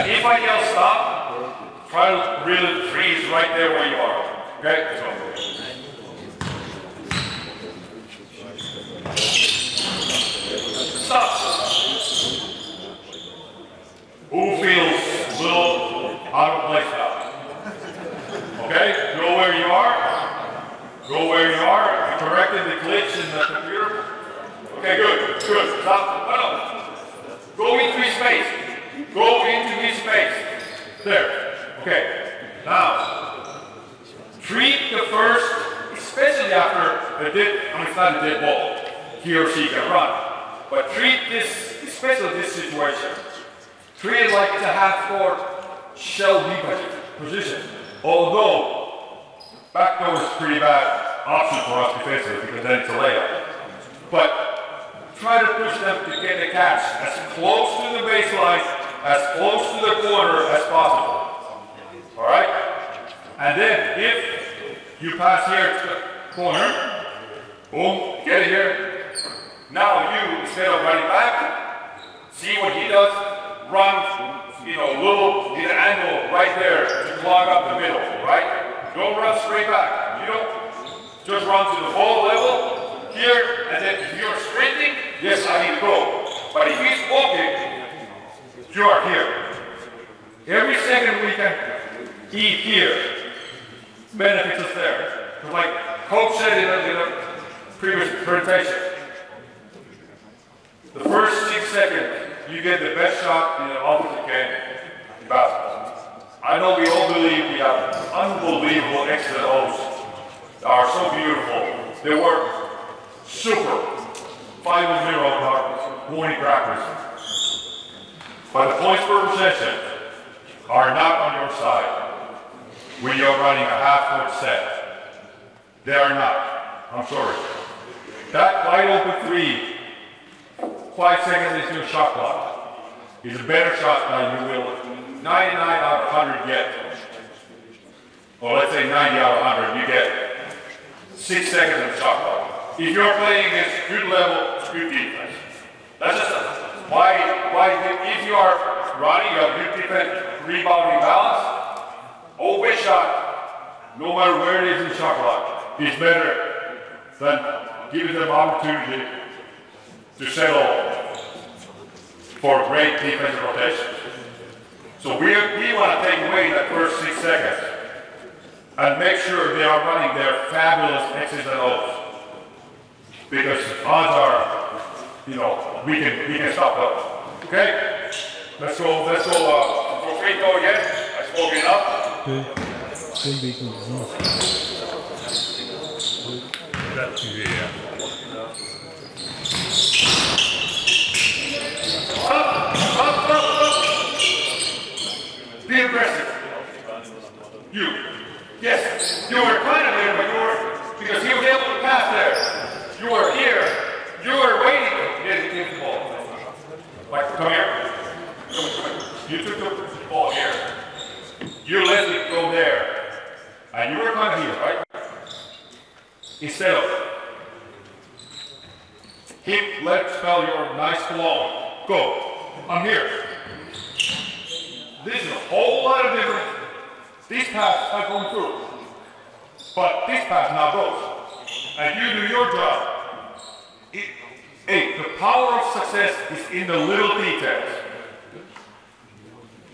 If I yell stop, try to really freeze right there where you are. Okay? Stop. Who feels a little out of place now? Okay? Go where you are. Go where you are. Correcting the glitch in the computer. Okay, good. Good. Stop. No. Go into his space. Go into his space. There. Okay. Now, treat the first, especially after a dead, I mean, it's not a dead ball. He or she can run. But treat this, especially this situation, treat it like it's a half-court shell defense position. Although, backdoor is a pretty bad option for us defensively because then it's a layup. But try to push them to get the catch as close to the baseline, as close to the corner as possible. All right? And then if you pass here to the corner, boom, get it here. Now you, instead of running back, see what he does, run, little, get an angle right there to clog up the middle, right? Don't run straight back. You don't just run to the ball level here, and then if you're sprinting, yes, I need to go. But if he's walking, you are here. Every second we can eat here benefits us there. Because like Coach said in a previous presentation, the first 6 seconds, you get the best shot in the offensive game in basketball. I know we all believe we have unbelievable X's and O's that are so beautiful. They work super. 5-0 morning practice. But the points per possession are not on your side when you're running a half-court set. They are not. I'm sorry. That wide open three, 5 seconds into your shot clock, is a better shot than you will 99 out of 100 get. Or let's say 90 out of 100, you get 6 seconds of shot clock. If you're playing against good level, good defense. That's just why if you are running a good defense, rebounding balance, always shot, no matter where it is in the shot clock, is better than giving them opportunity to settle for great defensive rotation. So we want to take away that first 6 seconds and make sure they are running their fabulous X's and O's. Because odds are, we can stop them. Okay? Let's go for free throw again. I spoke it up. That's yeah. Up. Be aggressive. You. Yes, you were kind of there, but you were, because he was able to pass there. You were here. You were waiting to get the ball. Like, come here. You took the ball here. you let it go there, and you were kind of here, right? Instead of him, let spell your nice cologne, go, I'm here. This is a whole lot of different, these paths are going through, but this path now goes, and you do your job. Hey, the power of success is in the little details.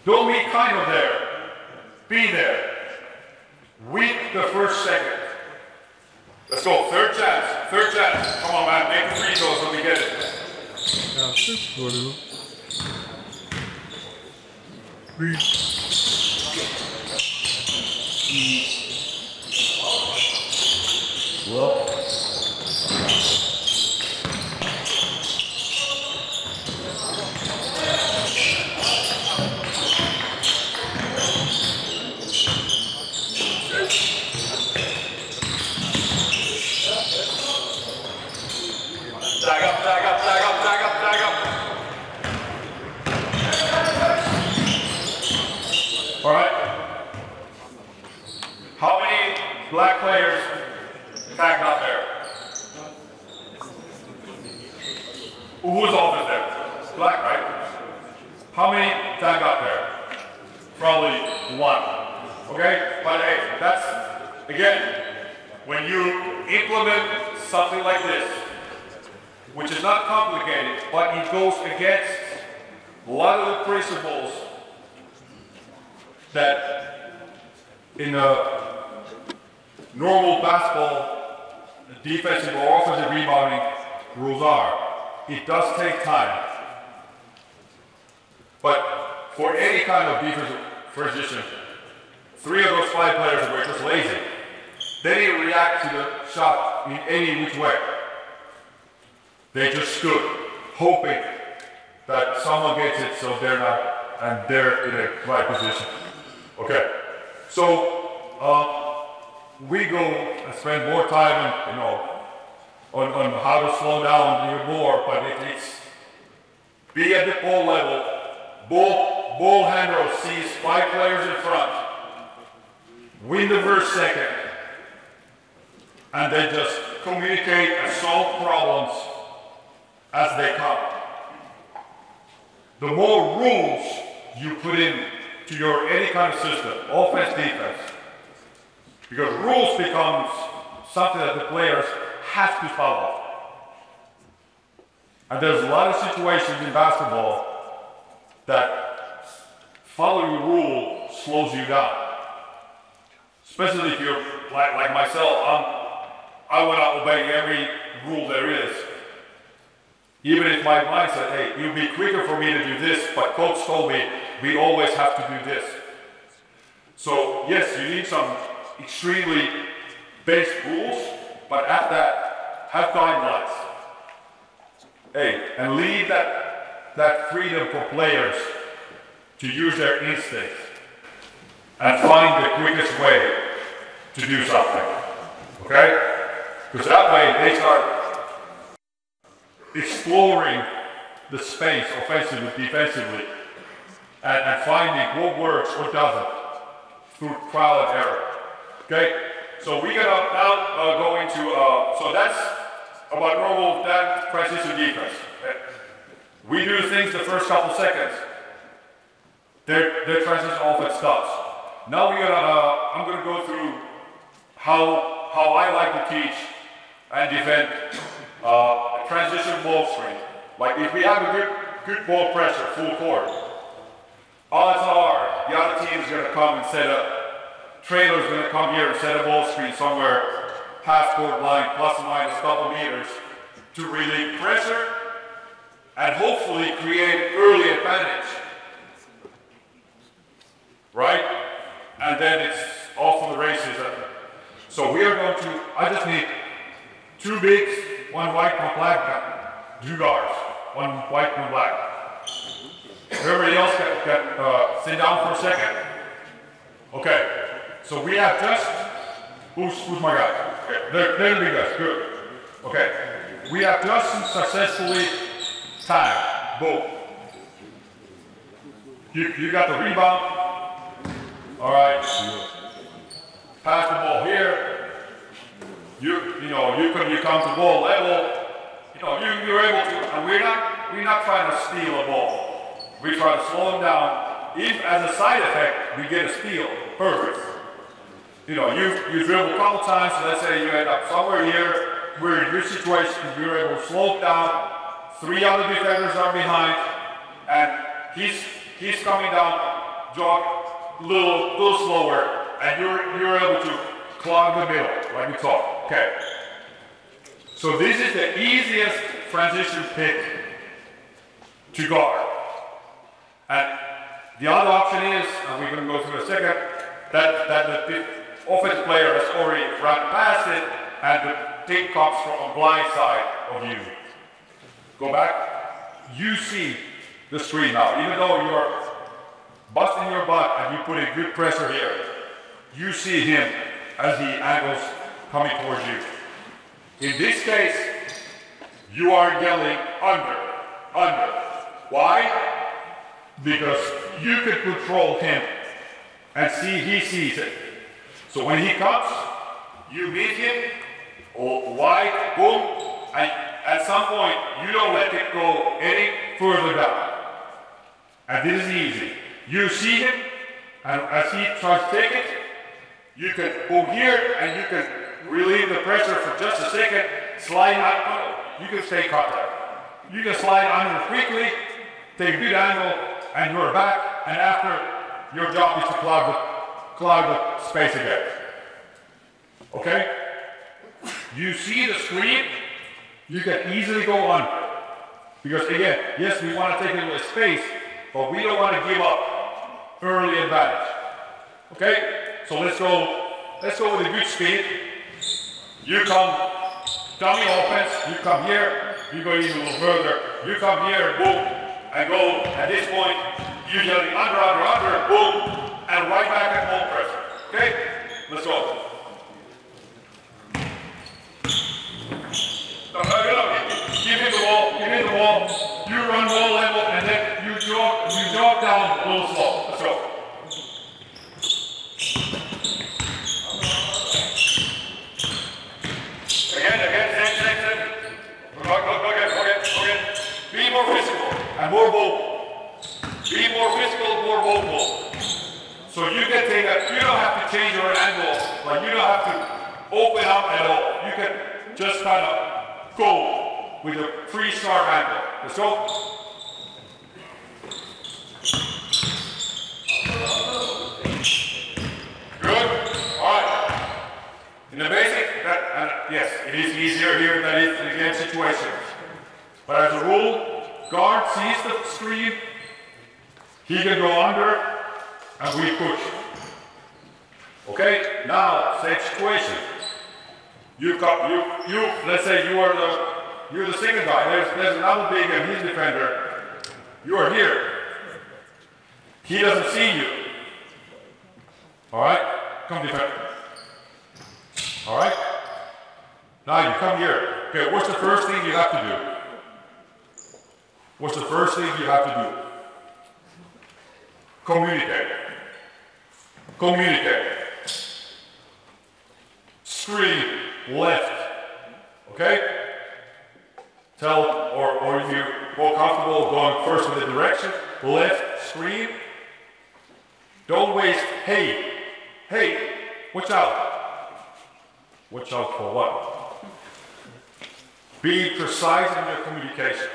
Don't be kind of there, be there. Win the first second. Let's go, third chance. Come on, man, make the free throws so we get it. Well, Tag up. All right. How many black players tagged up there? Who's always there? Black, right? How many tagged up there? Probably one. Okay? But hey, that's, again, when you implement something like this, which is not complicated, but it goes against a lot of the principles that in a normal basketball defensive or offensive rebounding rules are. It does take time. But for any kind of defensive position, 3 of those 5 players were just lazy. They didn't react to the shot in any which way. They just stood, hoping that someone gets it so they're not, and they're in a right position. Okay, so we go and spend more time, on how to slow down even more, but it's be at the ball level. Ball handler sees 5 players in front, win the first second, and then just communicate and solve problems as they come. The more rules you put in to your any kind of system, offense, defense, because rules becomes something that the players have to follow. And there's a lot of situations in basketball that following a rule slows you down. Especially if you're like myself, I want to obey every rule there is. Even if my mind said, hey, it would be quicker for me to do this, but coach told me we always have to do this. So yes, you need some extremely basic rules, but at that, have guidelines. Hey, and leave that freedom for players to use their instincts and find the quickest way to do something. Okay? Because that way they start exploring the space offensively, defensively, and finding what works, what doesn't, through trial and error. Okay? So we're gonna now go into, so that's about normal that transition defense. Okay? We do things the first couple seconds. Their transition offense stops. Now I'm gonna go through how I like to teach and defend transition ball screen. Like if we have a good ball pressure, full court, odds are the other team is going to come and set up. Trailer's going to come here and set a ball screen somewhere half court line, plus or minus a couple meters, to relieve pressure and hopefully create early advantage. Right? And then it's off for the races. So we are going to, I just need 2 bigs, 1 white, 1 black, 2 guards, 1 white, 1 black. Everybody else got sit down for a second. Okay, so we have just, who's my guy? Okay, they're the big guys, good. Okay, we have just successfully tagged both. You got the rebound, All right. Pass the ball here. You come to ball level. You're able to, and we're not trying to steal a ball. We try to slow them down. If, as a side effect, we get a steal, perfect. You dribble a couple times, so let's say you end up somewhere here, we're in your situation, you're able to slow down, 3 other defenders are behind, and he's coming down, jog a little slower, and you're able to clog the middle, like we talked. Okay. So this is the easiest transition pick to guard. And the other option is, and we're going to go through in a second, that the offensive player has already run past it, and the pick comes from a blind side of you. Go back. You see the screen now. Even though you're busting your butt and you put in good pressure here, you see him as he angles coming towards you. In this case, you are yelling under. Why? Because you can control him and he sees it. So when he comes, you meet him, wide, boom, and at some point, you don't let it go any further down. And this is easy. You see him, and as he tries to take it, you can go here and you can relieve the pressure for just a second, slide out, you can stay contact. You can slide under quickly, take a good angle, and you're back, and after, your job is to clog the space again. Okay? You see the screen, you can easily go under. Because again, yes, we want to take a little space, but we don't want to give up early advantage. Okay? So let's go with a good speed. You come, dummy offense, you come here, you go even a little further, you come here, boom, and go, at this point, you're yelling under, boom, and right back at home pressure. Okay? Let's go. Give me the ball, you run ball level, and then you jog down a little slow. Let's go. Again. Okay. Be more physical and more bold. Be more physical, more bold. So you can take you don't have to change your angle, like you don't have to open up at all. You can just kind of go with a free sharp angle. Let's go. Good. All right. In the basic, yes, it is easier here than it is in the game situation. But as a rule, guard sees the screen, he can go under, and we push. Okay, now, same situation. Let's say you're the second guy. There's another big and his defender. You are here. He doesn't see you. All right, come defend. All right. Now you come here. Okay, what's the first thing you have to do? What's the first thing you have to do? Communicate. Screen left. Okay? Tell, or if you're more comfortable going first with the direction, left screen. Don't waste, hey, watch out. Watch out for what? Be precise in your communication.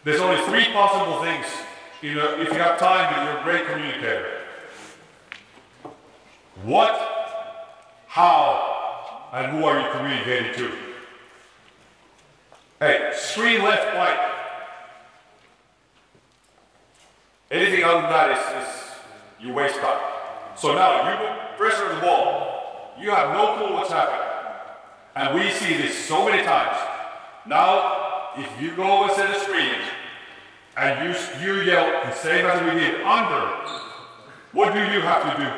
There's only 3 possible things. If you have time, then you're a great communicator. What, how, and who are you communicating to? Hey, screen left, right. Anything other than that is you waste time. So now you pressure the ball. You have no clue what's happening. And we see this so many times. Now, if you go and set a screen, and you yell, the same as we did, under, what do you have to do?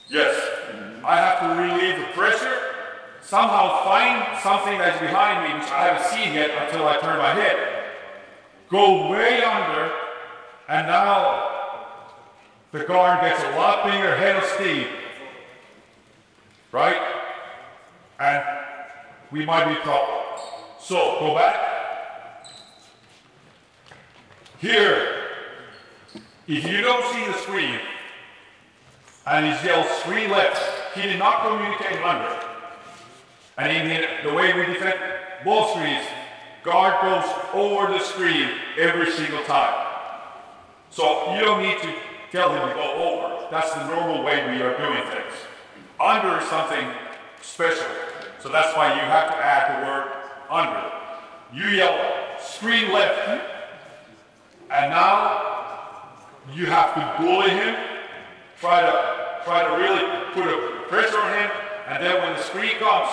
Yes, I have to relieve the pressure, somehow find something that's behind me, which I haven't seen yet until I turn my head. Go way under, and now the guard gets a lot bigger head of steam, right? And we might be in trouble. So, go back. Here, if you don't see the screen, and he yells screen left, he did not communicate under. And in the way we defend ball screens, guard goes over the screen every single time. So you don't need to tell him to go over. That's the normal way we are doing things. Under is something special. So that's why you have to add the word under. You yell screen left, and now you have to bully him, try to really put a pressure on him, and then when the screen comes,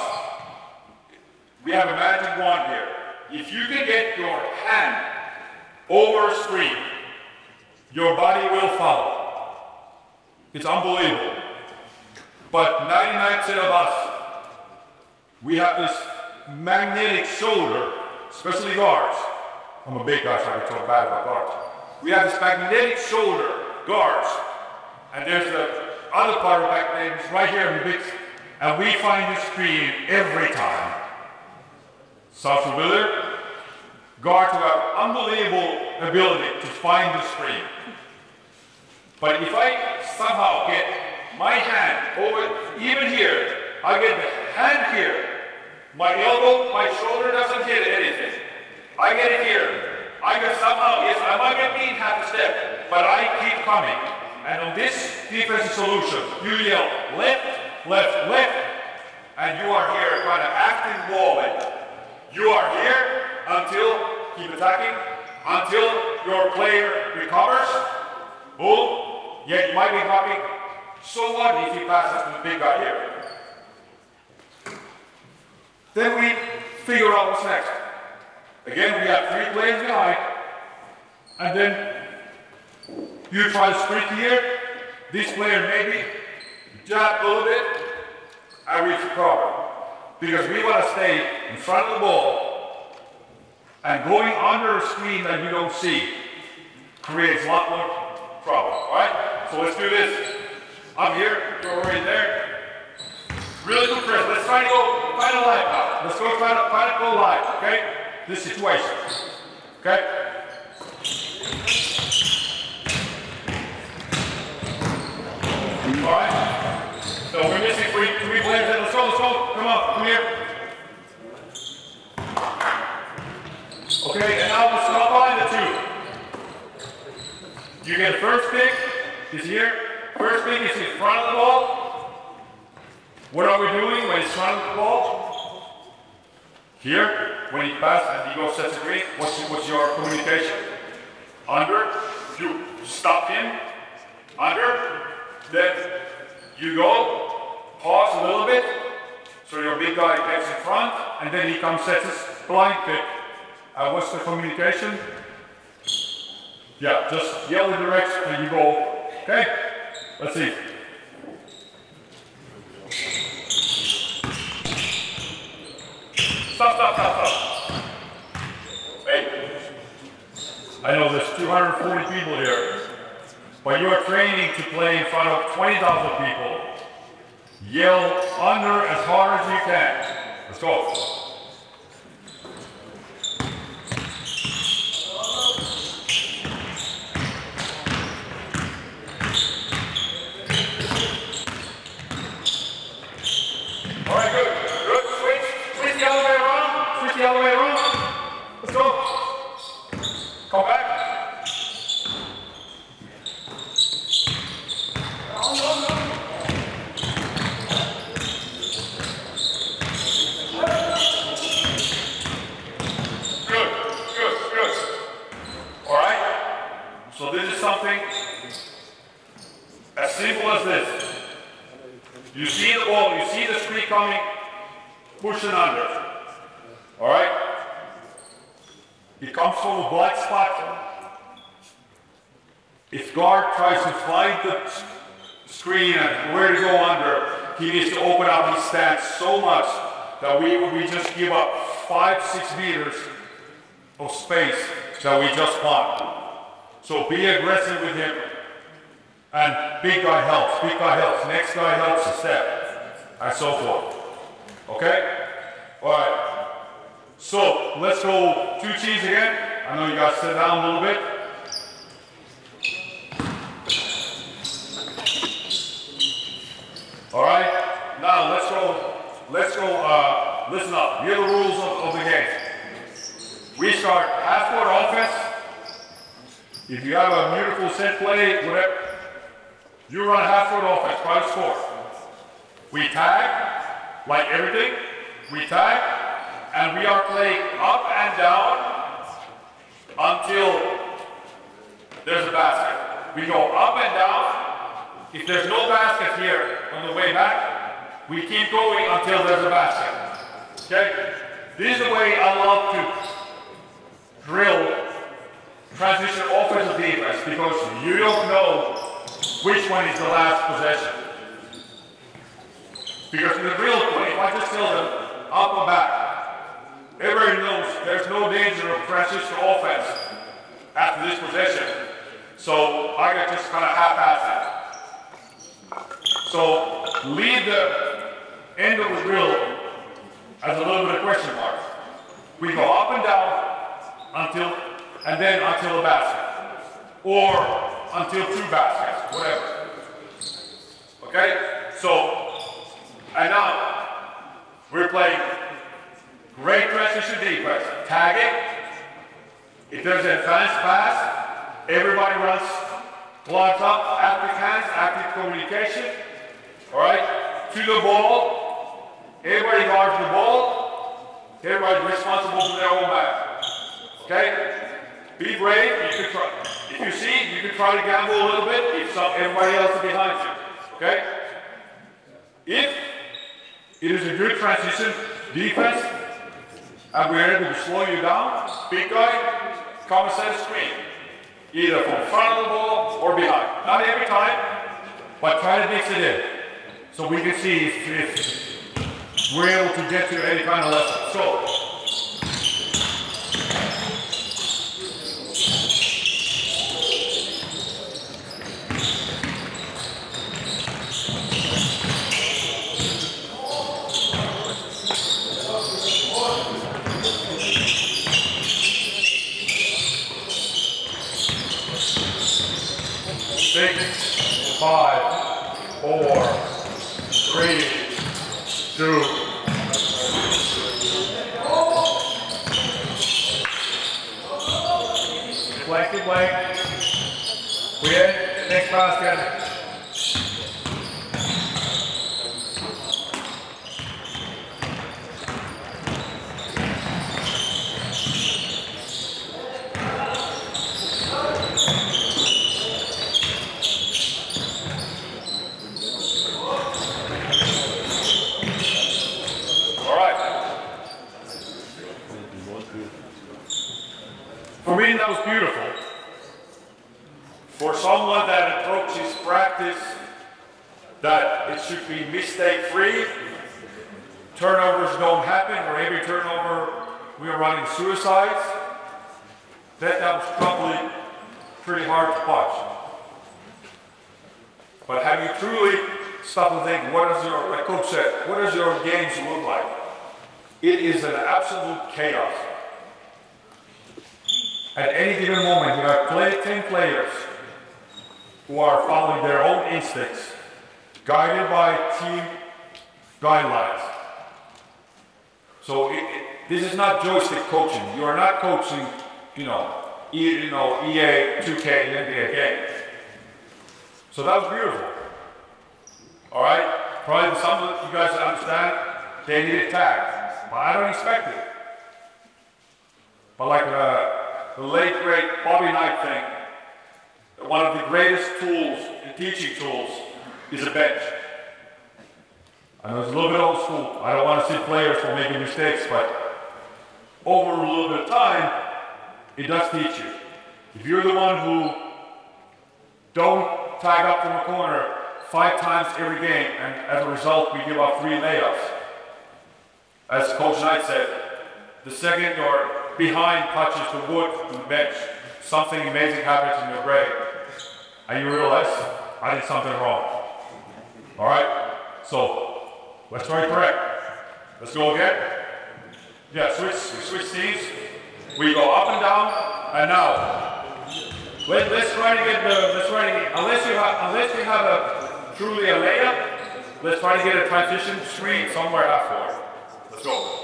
we have a magic wand here. If you can get your hand over a screen, your body will follow. It's unbelievable. But 99% of us, we have this magnetic shoulder, especially guards. I'm a big guy, so I can talk bad about guards. We have this magnetic shoulder, guards, and there's the other part of the back leg, it's right here in the big, and we find the screen every time. Sounds familiar? Guards have unbelievable ability to find the screen. But if I somehow get my hand over, even here, I get the hand here, my elbow, my shoulder doesn't hit anything. I get it here. I can somehow, yes, I might get beat half a step, but I keep coming. And on this defensive solution, you yell left, left, left, and you are here kind of acting bowling. You are here until, keep attacking, until your player recovers. Boom. Yeah, you might be dropping. So what if he passes to the big guy here? Then we figure out what's next. Again, we have 3 players behind, and then you try to sprint here. This player maybe jab a little bit, and we recover. Because we want to stay in front of the ball, and going under a screen that you don't see creates a lot more trouble, all right? So let's do this. I'm here, you're already there. Really good press. Let's try to go find a live now. Let's go try to go live, okay? This situation, okay? All right. So we're missing three players. Let's go. Come on, come here. Okay, and now let's combine the 2. You get first pick is here. First pick is in front of the ball. What are we doing when he's trying to the ball? Here, when he passes and he goes set screen, what's your communication? Under, you stop him, under, then you go, pause a little bit, so your big guy gets in front, and then he comes sets his blind pick. What's the communication? Yeah, just yell the direction and you go, okay? Let's see. Stop. Hey, I know there's 240 people here, but you're training to play in front of 20,000 people. Yell under as hard as you can. Let's go. All right, good. Switch the other way around. Let's go. Come back. Good. All right. So this is something as simple as this. You see the ball, you see the screen coming, push it under. All right? It comes from a black spot. If guard tries to find the screen and where to go under, he needs to open up his stance so much that we just give up 5-6 meters of space that we just blocked. So be aggressive with him. And big guy helps, next guy helps a step, and so forth. Okay? All right. So let's go 2 cheese again. I know you guys sit down a little bit. All right. Now let's go. Listen up. Here are the rules of the game. We start half-court offense. If you have a beautiful set play, whatever, you run a half-court offense, try to score. We tag, like everything. We tag, and we are playing up and down until there's a basket. We go up and down. If there's no basket here on the way back, we keep going until there's a basket. Okay? This is the way I love to drill transition offensive defense, because you don't know which one is the last possession. Because in the drill play, if I just tell them up and back, everybody knows there's no danger of transition offense after this possession. So I can just kind of half-ass it. So leave the end of the drill as a little bit of question mark. We go up and down until a basket, or until 2 baskets, whatever. Okay? So, and now we're playing great transition defense. Tagging. If there's an advanced pass, everybody runs, clogs up, active hands, active communication. All right? To the ball. Everybody guards the ball. Everybody's responsible for their own back. Okay? Be brave. You can try. If you see, you can try to gamble a little bit if everybody else is behind you. Okay? If it is a good transition defense, and we're able to slow you down, big guy, come and set a screen. Either from front of the ball or behind. Not every time, but try to mix it in. So we can see if we're able to get to any kind of lesson. So, six, 5, 4, 3, 2. Good play. We hit next basket. For me, that was beautiful. For someone that approaches practice that it should be mistake-free, turnovers don't happen, or every turnover we are running suicides, that was probably pretty hard to watch. But have you truly stopped and think, what does your, like Coach said, what does your games look like? It is an absolute chaos. At any given moment, you have 10 players who are following their own instincts, guided by team guidelines. So this is not joystick coaching. You are not coaching, EA, 2K, NBA game. So that was beautiful. All right? Probably some of you guys understand they needed tags, but I don't expect it. But like the late great Bobby Knight thing, one of the greatest tools and teaching tools is a bench. I know it's a little bit old school. I don't want to see players for making mistakes, but over a little bit of time, it does teach you. If you're the one who don't tag up from the corner 5 times every game, and as a result, we give up 3 layups. As Coach Knight said, the second or behind touches the wood from the bench, something amazing happens in your brain. And you realize I did something wrong. All right? So, let's try it correct. Let's go again. Yeah, switch teams. We go up and down, and now, let's try to get unless you have a truly a layup, let's try to get a transition screen somewhere half court. Let's go.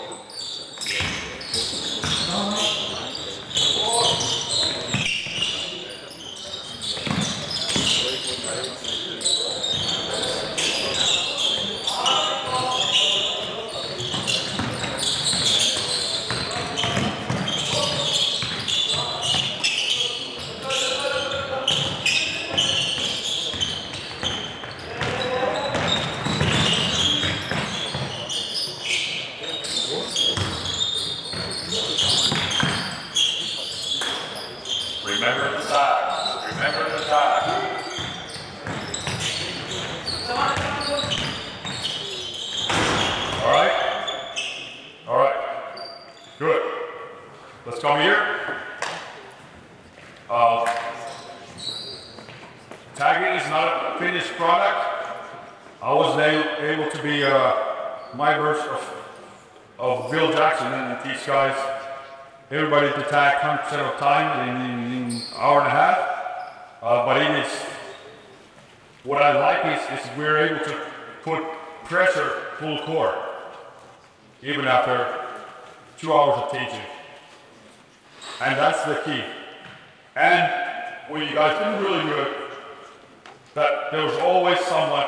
Remember the time. Remember the time. All right? All right. Good. Let's come here. Tagging is not a finished product. I wasn't able to be my version of Bill Jackson and teach guys everybody to tag 100% of time in an hour and a half. But it is, what I like is we're able to put pressure full court, even after 2 hours of teaching. And that's the key. And when you guys did really good, that there was always someone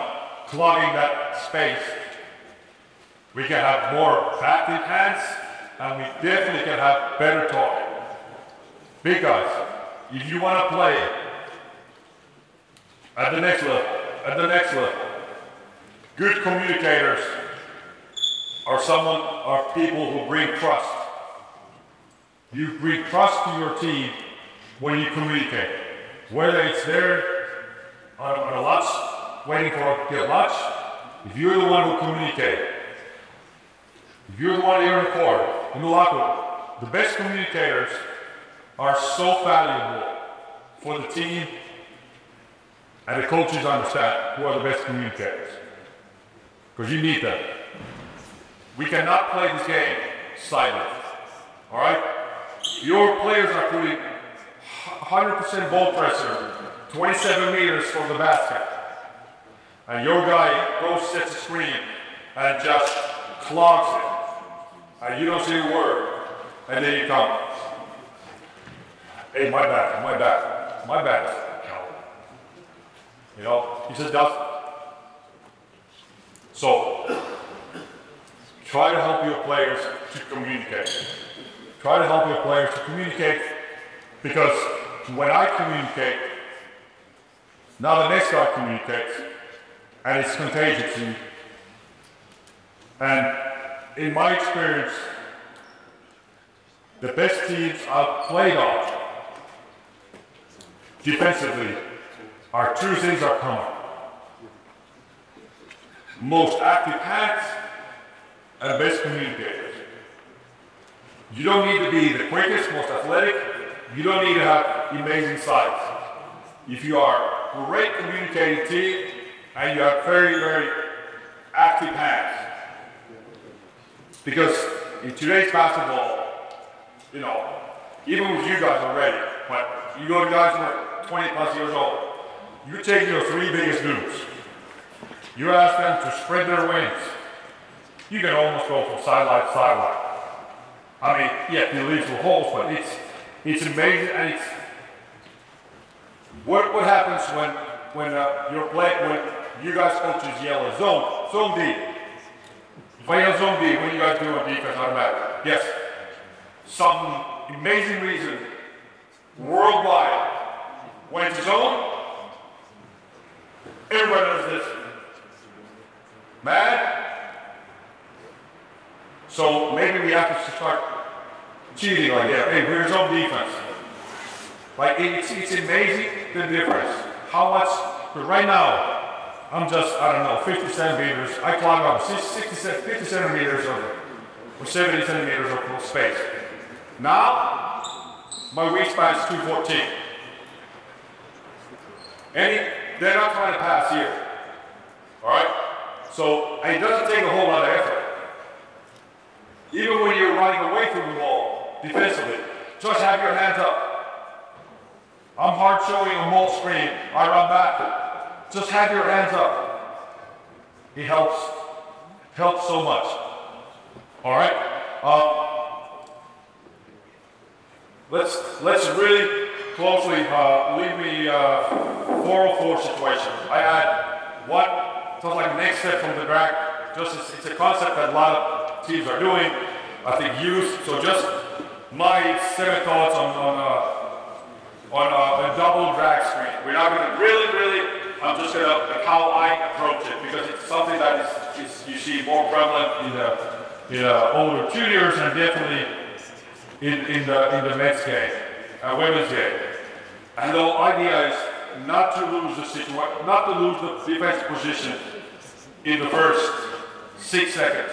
clogging that space. We can have more active hands, and we definitely can have better talking. Because if you want to play at the next level, good communicators are people who bring trust. You bring trust to your team when you communicate. Whether it's there on a lunch, waiting for to get lunch, if you're the one who communicates, if you're the one here in the court, in the locker room, the best communicators are so valuable for the team, and the coaches understand who are the best communicators. Because you need them. We cannot play this game silent. All right? Your players are putting 100% ball pressure, 27 meters from the basket. And your guy goes, sets a screen, and just clogs it. And you don't say a word. And then you come, hey, my bad. You know, he says, does. So, try to help your players to communicate. Try to help your players to communicate, because when I communicate, now the next guy communicates, and it's contagious. And in my experience, the best teams I've played on defensively are two things are common. Most active hands and best communicators. You don't need to be the quickest, most athletic. You don't need to have amazing size. If you are a great communicating team and you have very, very active hands. Because in today's basketball, you know, even with you guys already, but you go to guys who are 20 plus years old, you take your three biggest dudes. You ask them to spread their wings. You can almost go from sideline to sideline. I mean, yeah, you leave some holes, but it's amazing, and it's what happens when you guys coaches yell a zone D. If I yell zone D, what do you guys do on defense automatically? Yes, some amazing reason worldwide when it's zone, everybody does this. Mad? So maybe we have to start cheating like that. Hey, we're zone defense. Like it's amazing the difference. How much? But right now, I'm just, I don't know, 50 centimeters. I clog up 50 centimeters or 70 centimeters of space. Now, my wingspan is 214. they're not trying to pass here. All right? So it doesn't take a whole lot of effort. Even when you're running away from the ball defensively, just have your hands up. I'm hard showing a ball screen. I run back. Just have your hands up. It helps so much. All right? Let's really closely leave me 404 situation. I had one, sort of like the next step from the drag. It's a concept that a lot of teams are doing. I think youth. So just my 7 thoughts on a double drag screen. We're not going to really. I'm just going to how I approach it because it's something that is you see more prevalent in the older juniors and definitely in the men's game, women's game. And the idea is not to lose the situation, not to lose the defensive position in the first 6 seconds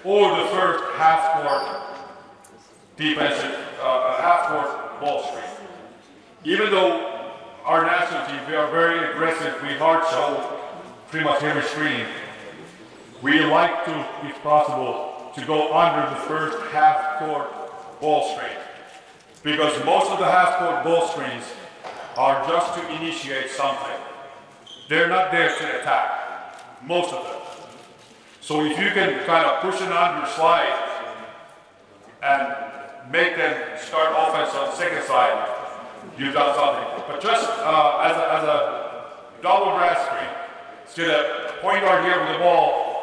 or the first half-court defensive, half-court ball screen. Even though our national team, we are very aggressive, we hard show pretty much every screen. We like to, if possible, to go under the first half-court ball screen. Because most of the half-court ball screens are just to initiate something. They're not there to attack, most of them. So if you can kind of push it under slide and make them start offense on the second side, you've done something. But just as a double drag screen, it's going to point guard here with the ball.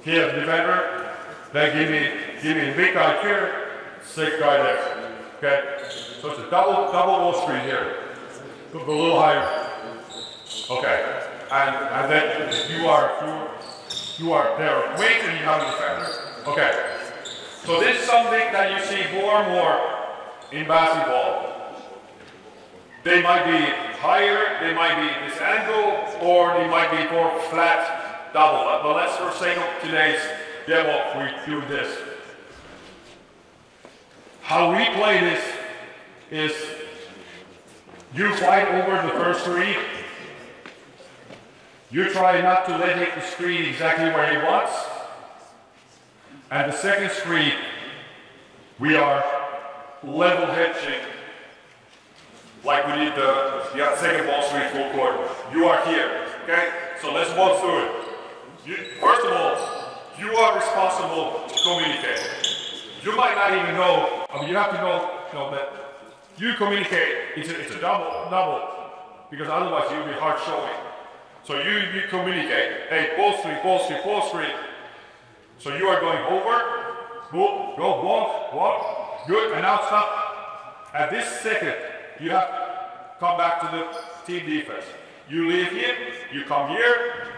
Here, defender. Then give me a big guy here, 6 guy there. Okay? So it's a double ball screen here. Put a little higher. Okay. And then you are there waiting, you have a defender. Okay. So this is something that you see more and more in basketball. They might be higher, they might be this angle, or they might be more flat double. But let's for sake of today's demo, we do this. How we play this is you fight over the first screen. You try not to let him the screen exactly where he wants. And the second screen, we are level hedging like we did the second ball screen full court. You are here, okay? So let's walk through it. First of all, you are responsible to communicate. You might not even know, I mean, you have to know that you communicate, it's a double, because otherwise you'll be hard showing. So you communicate, hey, ball screen. So you are going over, go, walk, good, and now stop. At this second, you have to come back to the team defense. You leave here, you come here.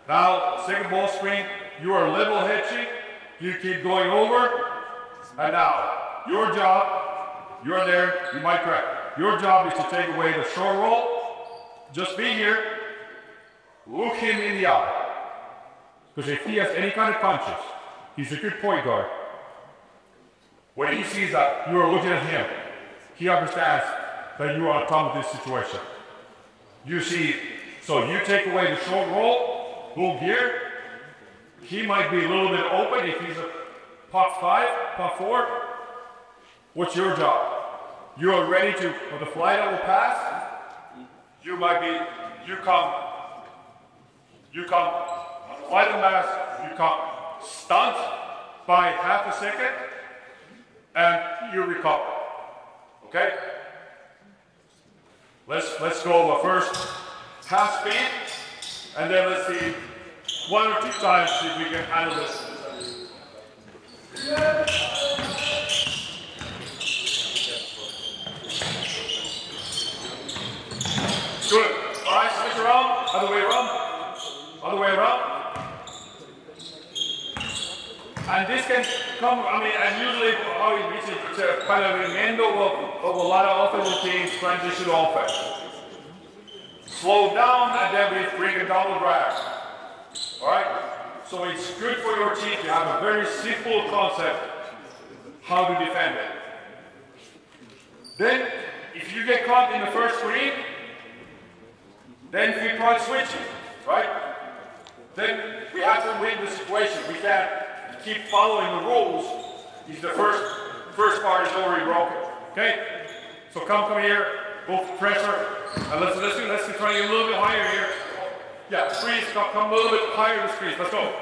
Now, second ball screen, you are level hedging, you keep going over, and now, your job, you're there, you might crack. Your job is to take away the short roll, just be here, look him in the eye. Because if he has any kind of punches, he's a good point guard. When he sees that you are looking at him, he understands that you are on top of this situation. You see, so you take away the short roll, boom here. He might be a little bit open if he's a pop 5, pop 4. What's your job? You are ready to, for the fly double pass. You might be, you come, fly double pass, you come stunt by half a second, and you recover. Okay? Let's go over first half speed, and then let's see 1 or 2 times see if we can handle this. Good. All right, switch around, other way around. And this can come, I mean, and usually how it's a kind of an end of a lot of offensive teams transition offense. Slow down and then we bring a double drag. All right? So it's good for your team to have a very simple concept how to defend it. Then, if you get caught in the first screen, Then we try switching, right? Then we have to win the situation. We can't keep following the rules if the first part is already broken. Okay? So come here, go for pressure, and let's try to get a little bit higher here. Yeah, squeeze, come a little bit higher the squeeze. Let's go.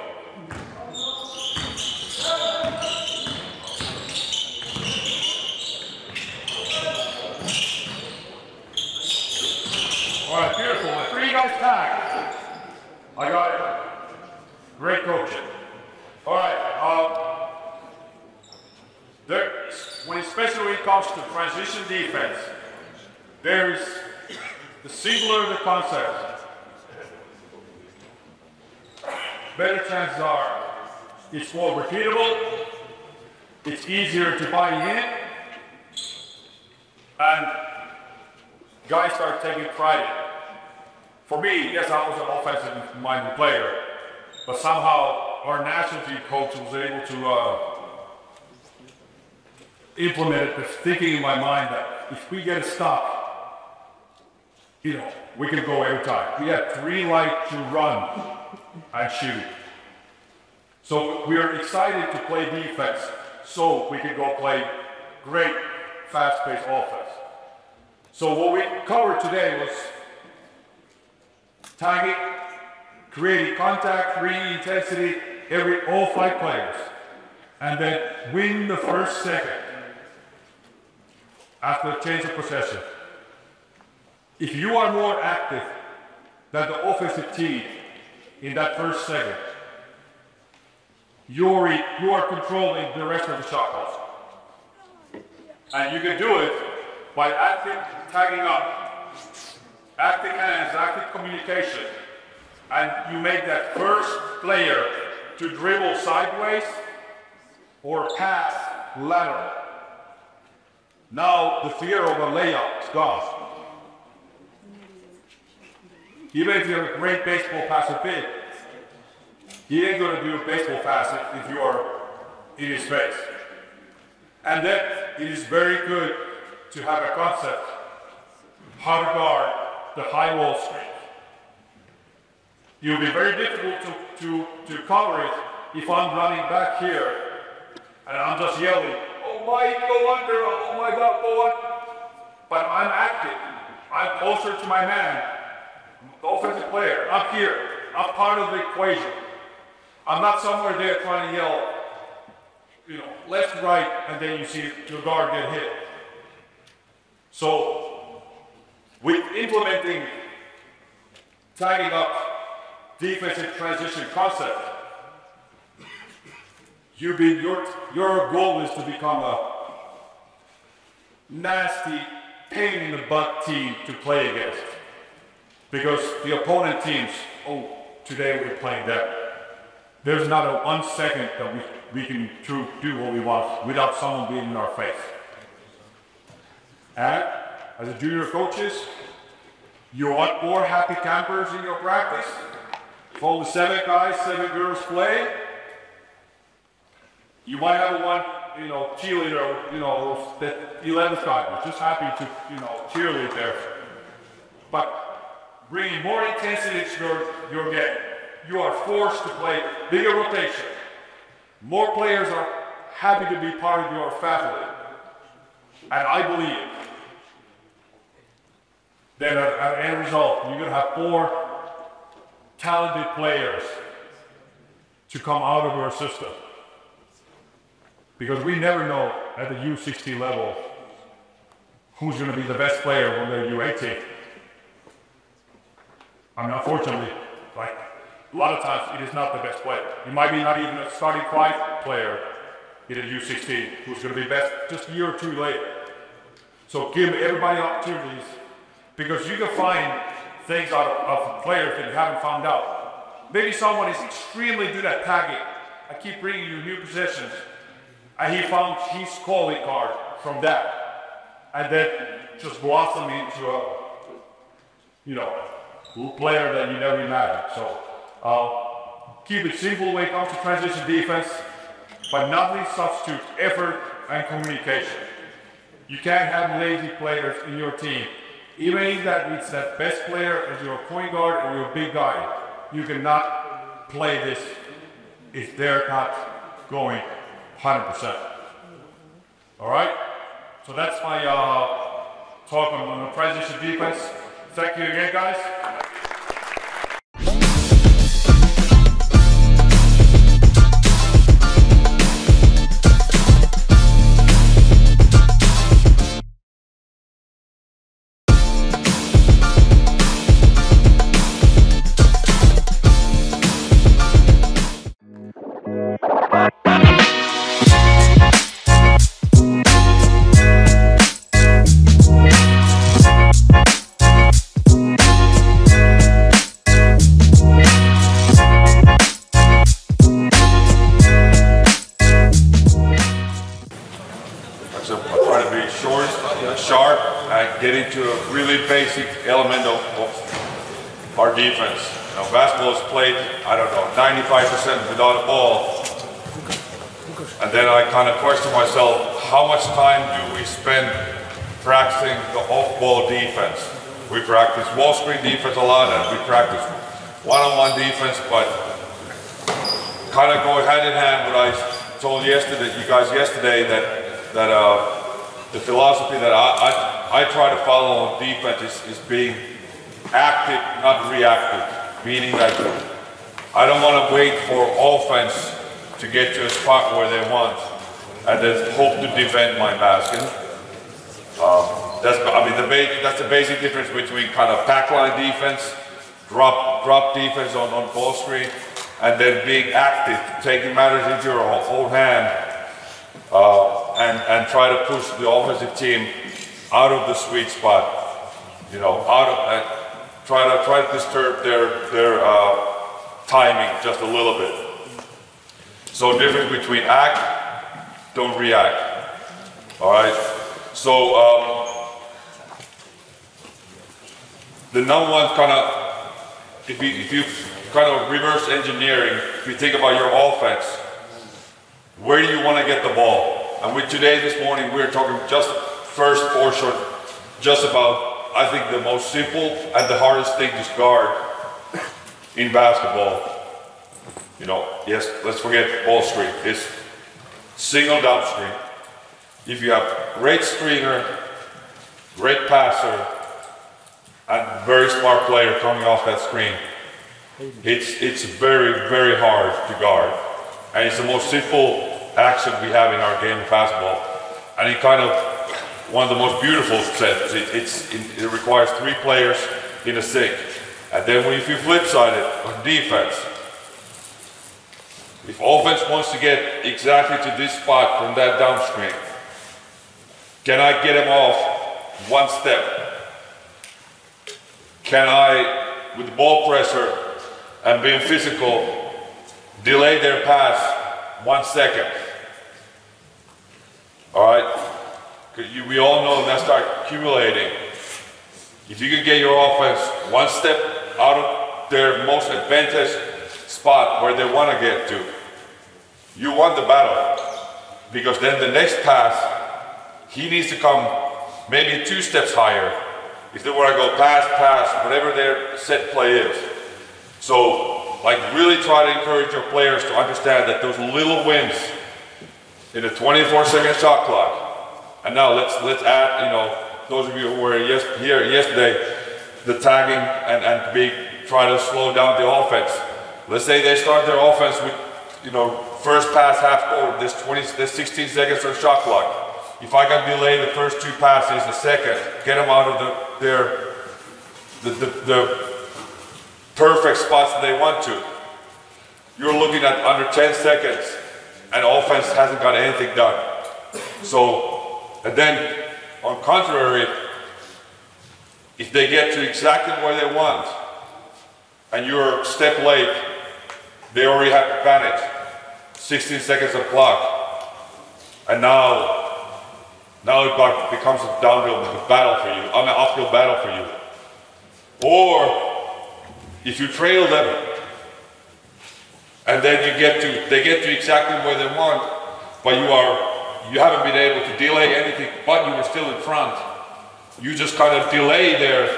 All right, beautiful. My 3 guys tag. I got it. Great coaching. All right. Especially when it comes to transition defense, there's the simpler the concept, better chances are it's more repeatable, it's easier to buy in, and guys start taking pride in it. For me, yes, I was an offensive-minded player, but somehow our national team coach was able to implement the thinking in my mind that if we get a stop, you know, we can go every time. We have 3 light to run and shoot. So we are excited to play defense so we can go play great fast-paced offense. So what we covered today was tagging, creating contact, creating intensity, all 5 players, and then win the first second after the change of possession. If you are more active than the offensive team in that first second, you are controlling the rest of the shot clock. And you can do it by tagging up, active hands, active communication, and you make that first player to dribble sideways or pass lateral. Now the fear of a layup is gone. Even if you're a great baseball passer big, he ain't gonna do a baseball pass if you are in his face. And then it is very good to have a concept how to guard the high wall screen. It will be very difficult to cover it if I'm running back here and I'm just yelling, oh my, go under, oh my God, go on. But I'm active. I'm closer to my man, the offensive player. I'm here. I'm part of the equation. I'm not somewhere there trying to yell, you know, left, right, and then you see your guard get hit. So, with implementing, tagging up defensive transition concept, your goal is to become a nasty, pain in the butt team to play against. Because the opponent teams, oh, today we're playing that. There's not a 1 second that we can do what we want without someone being in our face. And as a junior coaches, you want more happy campers in your practice. If all the 7 guys, 7 girls play, you might have one, you know, cheerleader, you know, that 11th guy was just happy to, you know, cheerlead there. But bringing more intensity to your game, you are forced to play bigger rotation. More players are happy to be part of your faculty. And I believe that at the end result, you're going to have 4 talented players to come out of your system. Because we never know at the U16 level who's going to be the best player when they're U18. I mean, unfortunately, like, a lot of times it is not the best player. You might be not even a starting 5 player in a U16 who's going to be best just a year or 2 later. So give everybody opportunities, because you can find things out of players that you haven't found out. Maybe someone is extremely good at tagging. I keep bringing you new possessions, and he found his calling card from that, and then just blossom into a, you know, player that you never imagined. So keep it simple when it comes to transition defense, but nothing substitutes effort and communication. You can't have lazy players in your team even if that it's that best player as your point guard or your big guy, you cannot play this if they're not going 100%. All right? So that's my talk on the transition defense. Thank you again, guys. Sharp and get into a really basic element of our defense. You know, basketball is played, I don't know, 95% without a ball. And then I kind of question myself, how much time do we spend practicing the off-ball defense? We practice wall screen defense a lot, and we practice one-on-one defense, but kind of go hand in hand what I told you guys yesterday, that the philosophy that I try to follow on defense is being active, not reactive. Meaning that I don't want to wait for offense to get to a spot where they want and then hope to defend my basket. That's the basic difference between kind of backline defense, drop defense on ball screen, and then being active, taking matters into your own hand. And try to push the offensive team out of the sweet spot, you know, try to disturb their timing just a little bit. So difference between act, don't react. All right. So the number one kind of, if you kind of reverse engineering, if you think about your offense, where do you want to get the ball? And with today, this morning, we're talking just first portion, just about, I think, the most simple and the hardest thing to guard in basketball. You know, yes, let's forget ball screen. It's single down screen. If you have great screener, great passer, and very smart player coming off that screen, it's very, very hard to guard. And it's the most simple action we have in our game of basketball, and it kind of one of the most beautiful sets. It requires 3 players in a sync, and then if you flip side it on defense, if offense wants to get exactly to this spot from that down screen, can I get him off one step? Can I, with the ball pressure and being physical, delay their pass 1 second? All right, we all know that start accumulating. If you can get your offense 1 step out of their most advantageous spot where they want to get to, you won the battle. Because then the next pass, he needs to come maybe 2 steps higher if they want to go pass, whatever their set play is. So, like, really try to encourage your players to understand that those little wins in a 24-second shot clock. And now let's add, you know, those of you who were here yesterday, the tagging and try to slow down the offense. Let's say they start their offense with, you know, first pass half court, there's 16 seconds on shot clock. If I can delay the first 2 passes a second, get them out of the perfect spots that they want to, you're looking at under 10 seconds and offense hasn't got anything done. So, and then on contrary, if they get to exactly where they want and you're a step late, they already have advantage. 16 seconds of clock. And now it becomes a downhill battle for you, an uphill battle for you. Or if you trail them and then they get to exactly where they want, but you haven't been able to delay anything, but you were still in front. you just kind of delay their,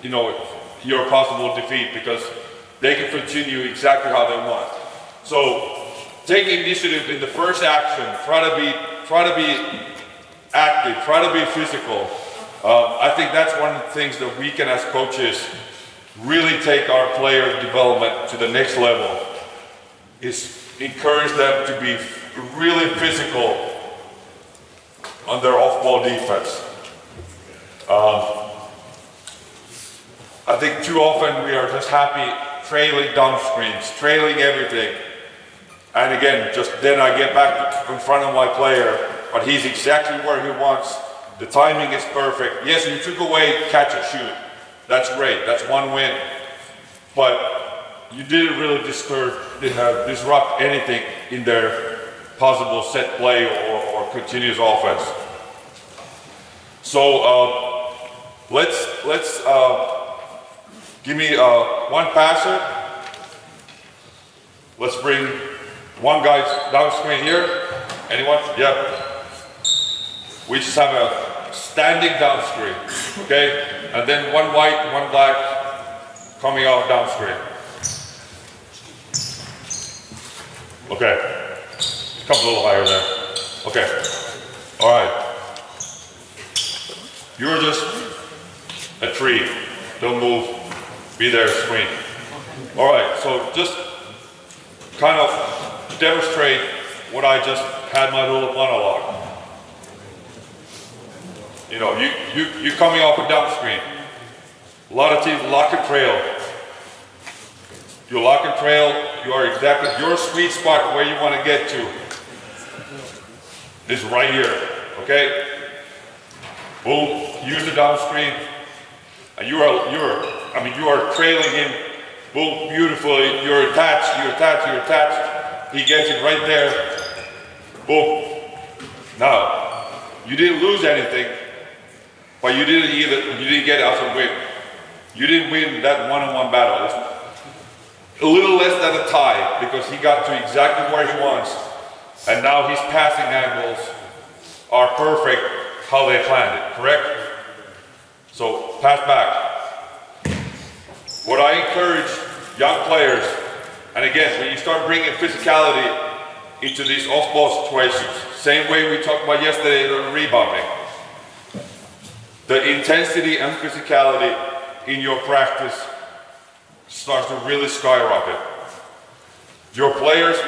you know, your possible defeat because they can continue exactly how they want. So take initiative in the first action, try to be active, try to be physical. I think that's one of the things that we can as coaches really take our player development to the next level, is encourage them to be really physical on their off-ball defense. I think too often we are just happy trailing down screens, trailing everything. And again, just then I get back in front of my player, but he's exactly where he wants. The timing is perfect. Yes, you took away catch and shoot. That's great, that's one win. But you didn't really disrupt anything in their possible set play or continuous offense. So let's give me one passer. Let's bring one guy down screen here. Anyone? Yeah. We just have a standing down screen, okay? And then one white, one black coming off down screen. Okay. Comes a little higher there. Okay. All right. You're just a tree. Don't move. Be there, screen. All right. So just kind of demonstrate what I just had my little monologue. You know, you coming off a down screen. A lot of teams lock and trail. You lock and trail, you are exactly, your sweet spot where you want to get to is right here, okay? Boom, use the down screen, and you are trailing him, boom, beautifully, you're attached, he gets it right there, boom. Now, you didn't lose anything, but you didn't get out of win. You didn't win that one-on-one battle. It's a little less than a tie because he got to exactly where he wants, and now his passing angles are perfect how they planned it, correct? So pass back. What I encourage young players, and again, when you start bringing physicality into these off-ball situations, same way we talked about yesterday on rebounding, the intensity and physicality in your practice starts to really skyrocket. Your players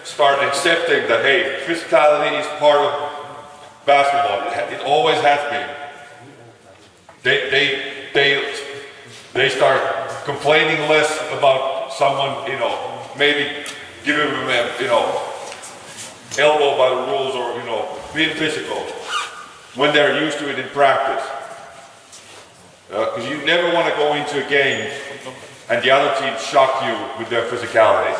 start accepting that, hey, physicality is part of basketball. It always has been. They start complaining less about someone, you know, maybe giving them, you know, elbow by the rules or, you know, being physical when they're used to it in practice. Because you never want to go into a game and the other team shock you with their physicality.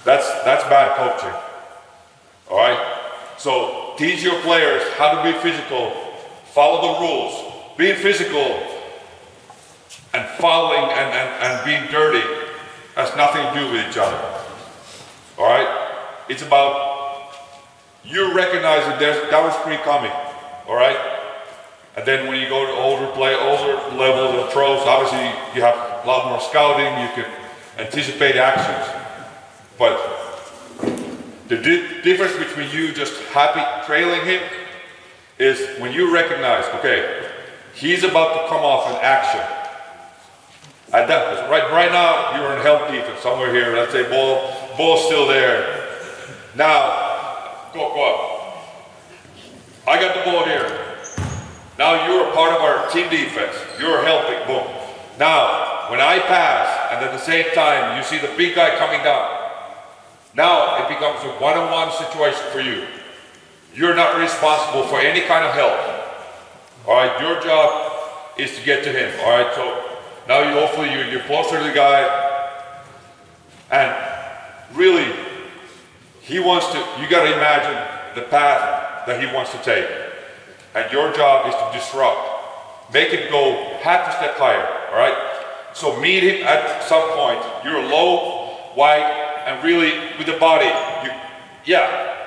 That's bad coaching. All right? So teach your players how to be physical, follow the rules. Being physical and fouling and being dirty has nothing to do with each other. All right? It's about you recognizing there's down screen coming. All right? And then when you go to older levels of pros, obviously you have a lot more scouting, you can anticipate actions. But the difference between you just happy trailing him is when you recognize, okay, he's about to come off an action. At that, right now, you're in help defense, somewhere here, let's say ball's still there. Now, go up. I got the ball here. Now you're a part of our team defense. You're helping, boom. Now, when I pass, and at the same time, you see the big guy coming down, now it becomes a one-on-one situation for you. You're not responsible for any kind of help. All right, your job is to get to him. All right, so now hopefully you're closer to the guy, and really, he wants to, you gotta imagine the path that he wants to take. And your job is to disrupt. Make it go half a step higher, all right? So meet him at some point. You're low, wide, and really with the body,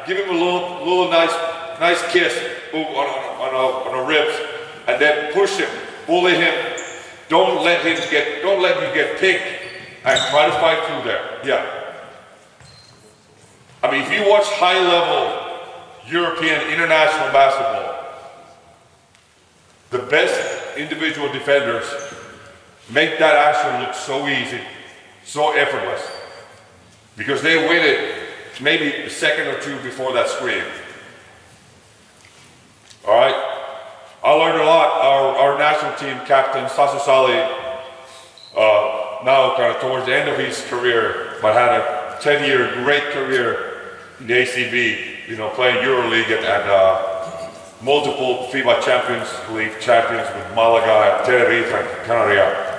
give him a little nice kiss on the ribs. and then push him, bully him. Don't let you get picked and try to fight through there. Yeah. I mean, if you watch high-level European international basketball, the best individual defenders make that action look so easy, so effortless, because they win it maybe a second or two before that screen. All right? I learned a lot. Our national team captain, Stoz, now kind of towards the end of his career, but had a 10-year great career in the ACB, you know, playing EuroLeague and multiple FIBA Champions League champions with Malaga, Tenerife, and Canaria.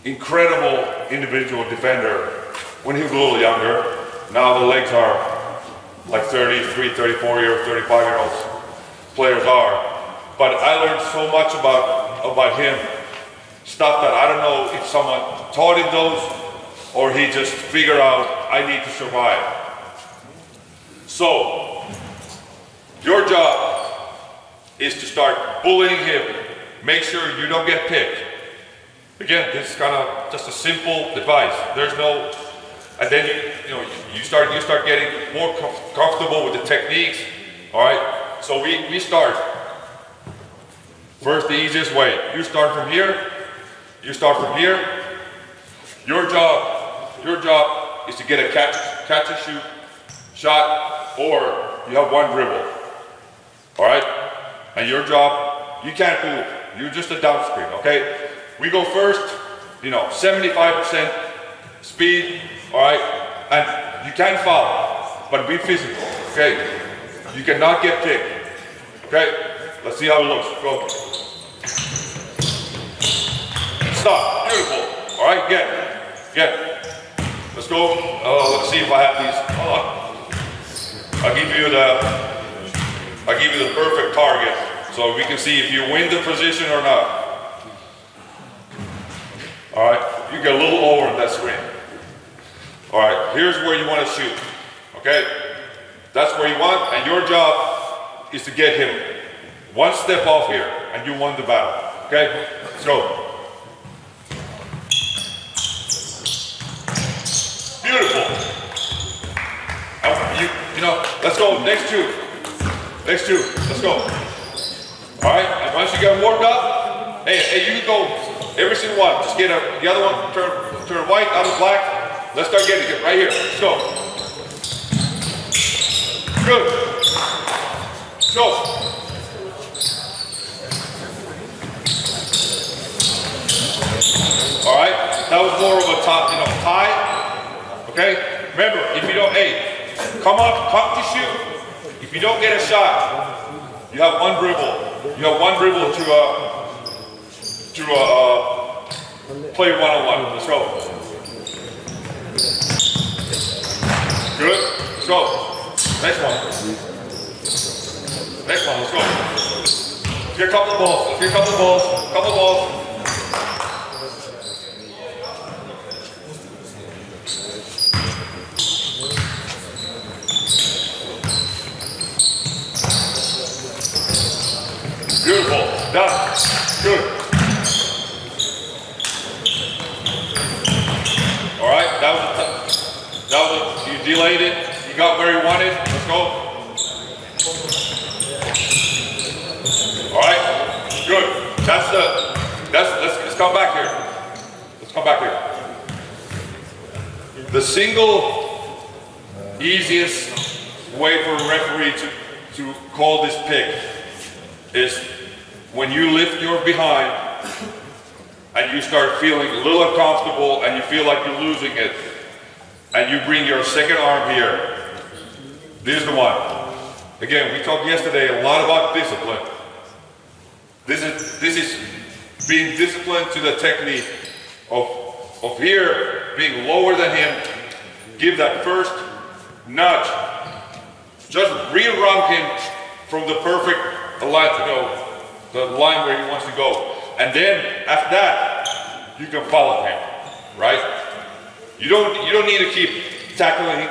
Incredible individual defender when he was a little younger. Now the legs are like 33, 34-year, 35-year-olds players are. But I learned so much about him, stuff that I don't know if someone taught him those or he just figured out, I need to survive. So, your job is to start bullying him. Make sure you don't get picked. Again, this is kind of just a simple advice. There's no, and then you start getting more comfortable with the techniques. All right. So we start. First, the easiest way. You start from here. You start from here. Your job is to get a catch and shoot shot, or you have one dribble. All right. And your job, you can't move. You're just a down screen. Okay. We go first. 75% speed. All right. And you can foul, but be physical. Okay. You cannot get picked. Okay? Let's see how it looks. Go. Stop. Beautiful. All right, get. Let's go. Let's see if I have these. Hold on. I'll give you the perfect target so we can see if you win the position or not. All right. You get a little over on that screen. All right. Here's where you want to shoot. Okay? That's where you want, and your job is to get him one step off here, and you won the battle. Okay? Let's go. Beautiful. Let's go. Next two. Let's go. All right. And once you get warmed up, hey, you can go every single one. Just get the other one. Turn white out of black. Let's start getting it right here. Let's go. Good. Go. All right. That was more of a tie. Okay. Remember, if you don't, come to shoot. If you don't get a shot, you have one dribble. You have one dribble to play one-on-one. Let's go. Good. Let's go. Next one, let's go. Let's get a couple of balls. Beautiful, done, good. All right, you delayed it. You got where you wanted. Let's go. All right. Good. Let's come back here. Let's come back here. The single easiest way for a referee to call this pick is when you lift your behind and you start feeling a little uncomfortable and you feel like you're losing it, and you bring your second arm here. This is the one. Again, we talked yesterday a lot about discipline. This is being disciplined to the technique of here being lower than him. Give that first nudge. Just re-run him from the perfect line, the line where he wants to go. And then after that, you can follow him, right? You don't need to keep tackling him.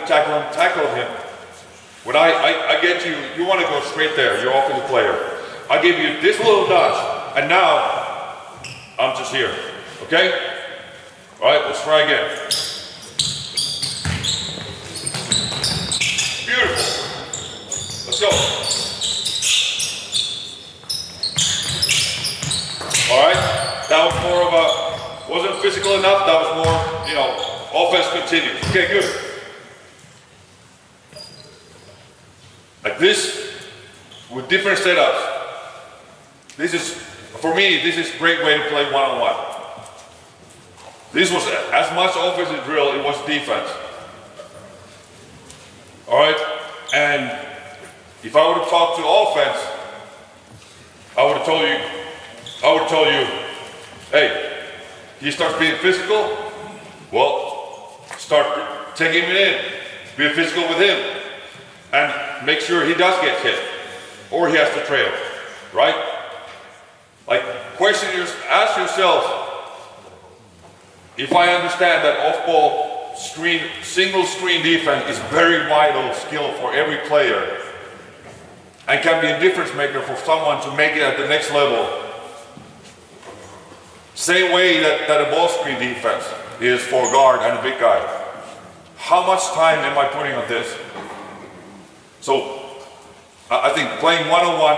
When I get you want to go straight there, you're offensive player. I gave you this little dodge, and now I'm just here, okay? All right, let's try again. Beautiful. Let's go. All right, that was more of a, wasn't physical enough, that was more, you know, offense continues. Okay, good. Like this, with different setups. This is, for me, this is a great way to play one-on-one. This was as much offensive drill, it was defense. All right, and if I would have talked to offense, I would have told you, hey, he starts being physical, well, start taking him in, be physical with him, and make sure he does get hit, or he has to trail, right? Like, ask yourself, if I understand that off-ball screen, single screen defense is very vital skill for every player, and can be a difference maker for someone to make it at the next level, same way that a ball screen defense is for a guard and a big guy. How much time am I putting on this? So, I think playing one-on-one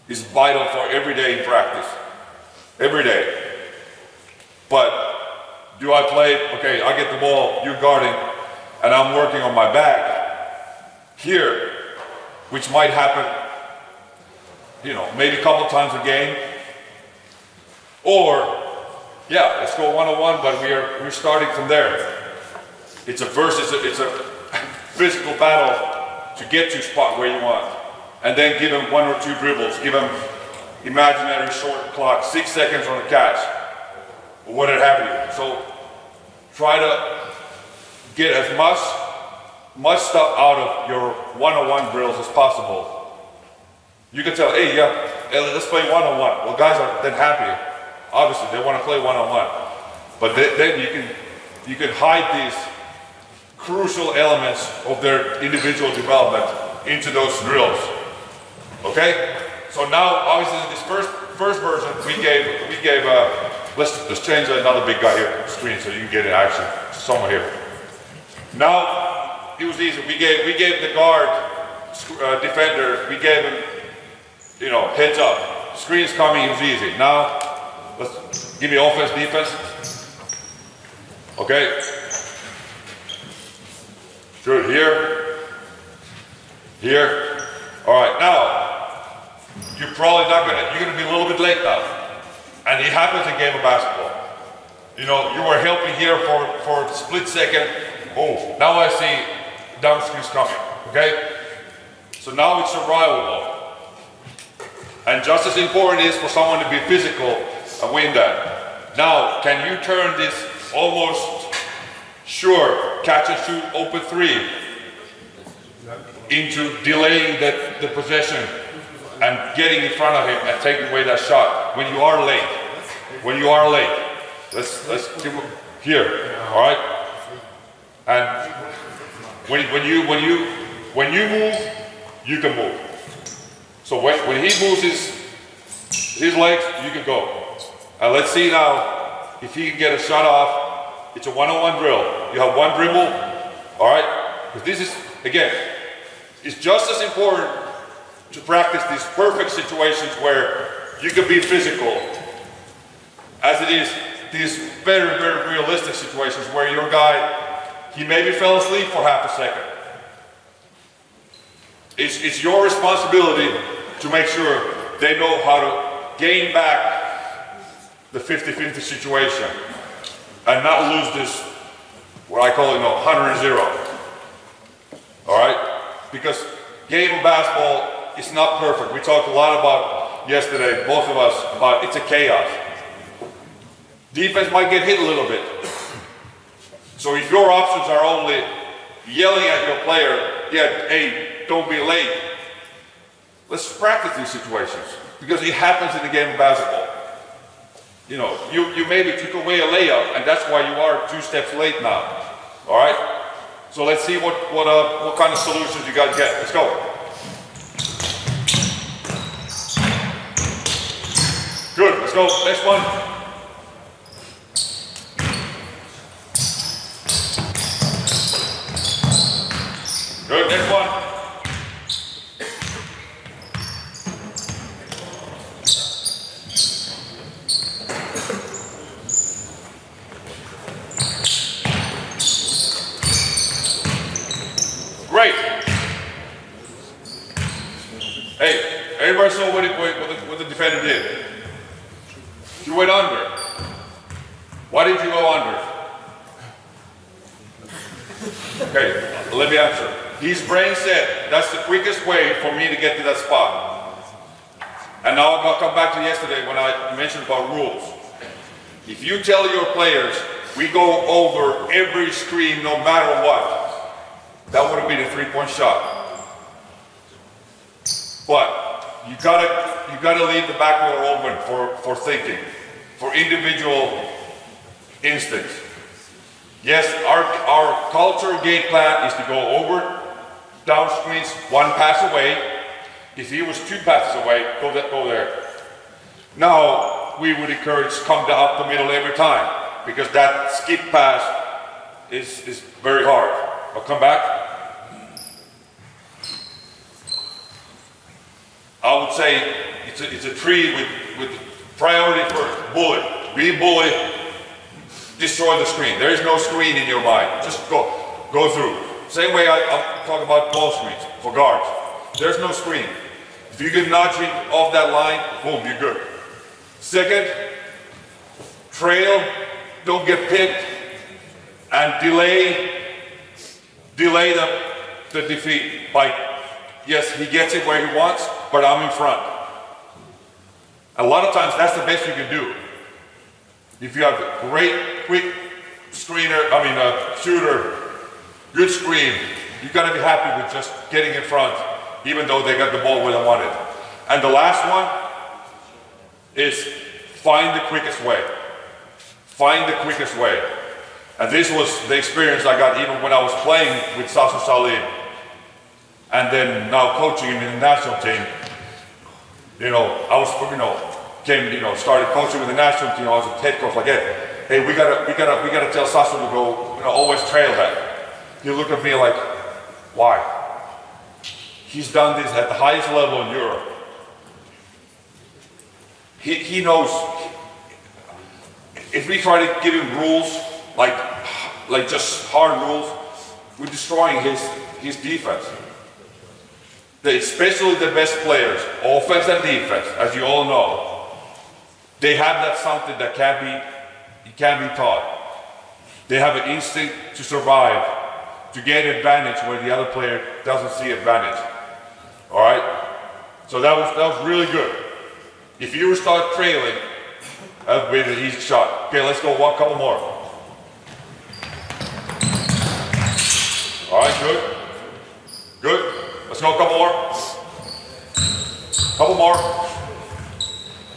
is vital for every day in practice. Every day. But do I play, okay, I get the ball, you're guarding, and I'm working on my back here, which might happen, you know, maybe a couple times a game. Or, yeah, let's go one-on-one, but we're starting from there. It's a physical battle to get to a spot where you want. And then give him 1 or 2 dribbles, give him imaginary short clock, 6 seconds on the catch, or whatever have you. So try to get as much stuff out of your one-on-one drills as possible. You can tell, hey, yeah, let's play one-on-one. Well, guys are then happy. Obviously, they want to play one-on-one. But then you can hide these crucial elements of their individual development into those drills. Okay? So now, obviously, in this first version, we gave let's change another big guy here on the screen so you can get in action. Someone here. Now, it was easy. We gave the guard defender, we gave him, you know, heads up. Screen's coming, it was easy. Now, let's give me offense, defense. Okay? Good, here. All right, now, you're probably you're gonna be a little bit late now. And it happens in game of basketball. You know, you were helping here for a split second. Oh, now I see down screen's coming, okay? So now it's survival mode. And just as important is for someone to be physical and win that. Now, can you turn this almost sure catch and shoot open 3 into delaying the possession and getting in front of him and taking away that shot when you are late? When you are late, let's give him here, all right? And when you move, you can move. So when he moves his legs, you can go. And let's see now if he can get a shot off. It's a one-on-one drill. You have 1 dribble, all right? Because this is, again, it's just as important to practice these perfect situations where you can be physical as it is these very, very realistic situations where your guy, he maybe fell asleep for half a second. It's your responsibility to make sure they know how to gain back the 50-50 situation and not lose this, what I call it, 100-0. All right? Because game of basketball is not perfect. We talked a lot about yesterday, both of us, about it's a chaos. Defense might get hit a little bit. So if your options are only yelling at your player, yeah, hey, don't be late. Let's practice these situations because it happens in the game of basketball. You know, you maybe took away a layup and that's why you are 2 steps late now. All right? So let's see what kind of solutions you guys get. Let's go. let's go, next one. Good, next one. Great. Hey, everybody saw what the defender did. You went under. Why did you go under? Okay, let me answer. His brain said, that's the quickest way for me to get to that spot. And now I'm going to come back to yesterday when I mentioned about rules. If you tell your players, we go over every screen no matter what, that would have been a three-point shot. But you gotta leave the back door open for thinking, for individual instincts. Yes, our culture game plan is to go over, down screens, one pass away. If he was two passes away, go there. Now, we would encourage come up the middle every time, because that skip pass is very hard. I'll come back. I would say it's a tree with priority first. Bully. Be bully. Destroy the screen. There is no screen in your mind. Just go through. Same way I talk about ball screens for guards. There's no screen. If you get nudging off that line, boom, you're good. Second, trail, don't get picked, and delay the defeat by, yes, he gets it where he wants, but I'm in front. A lot of times that's the best you can do. If you have a great, quick shooter, good screen, you gotta be happy with just getting in front, even though they got the ball where they want it. And the last one is find the quickest way. Find the quickest way. And this was the experience I got even when I was playing with Sasu Salim. And then now coaching in the national team. Started coaching with the national team. I was a head coach like, hey, we gotta tell Sasu to go, always trail that. He looked at me like, why? He's done this at the highest level in Europe. He knows, if we try to give him rules, like just hard rules, we're destroying his defense. Especially the best players, offense and defense, as you all know, they have that something that can't be taught. They have an instinct to survive, to gain advantage where the other player doesn't see advantage. All right? So that was really good. If you start trailing, that would be an easy shot. Okay, let's go one couple more. All right, good. Good. Let's go a couple more. Couple more.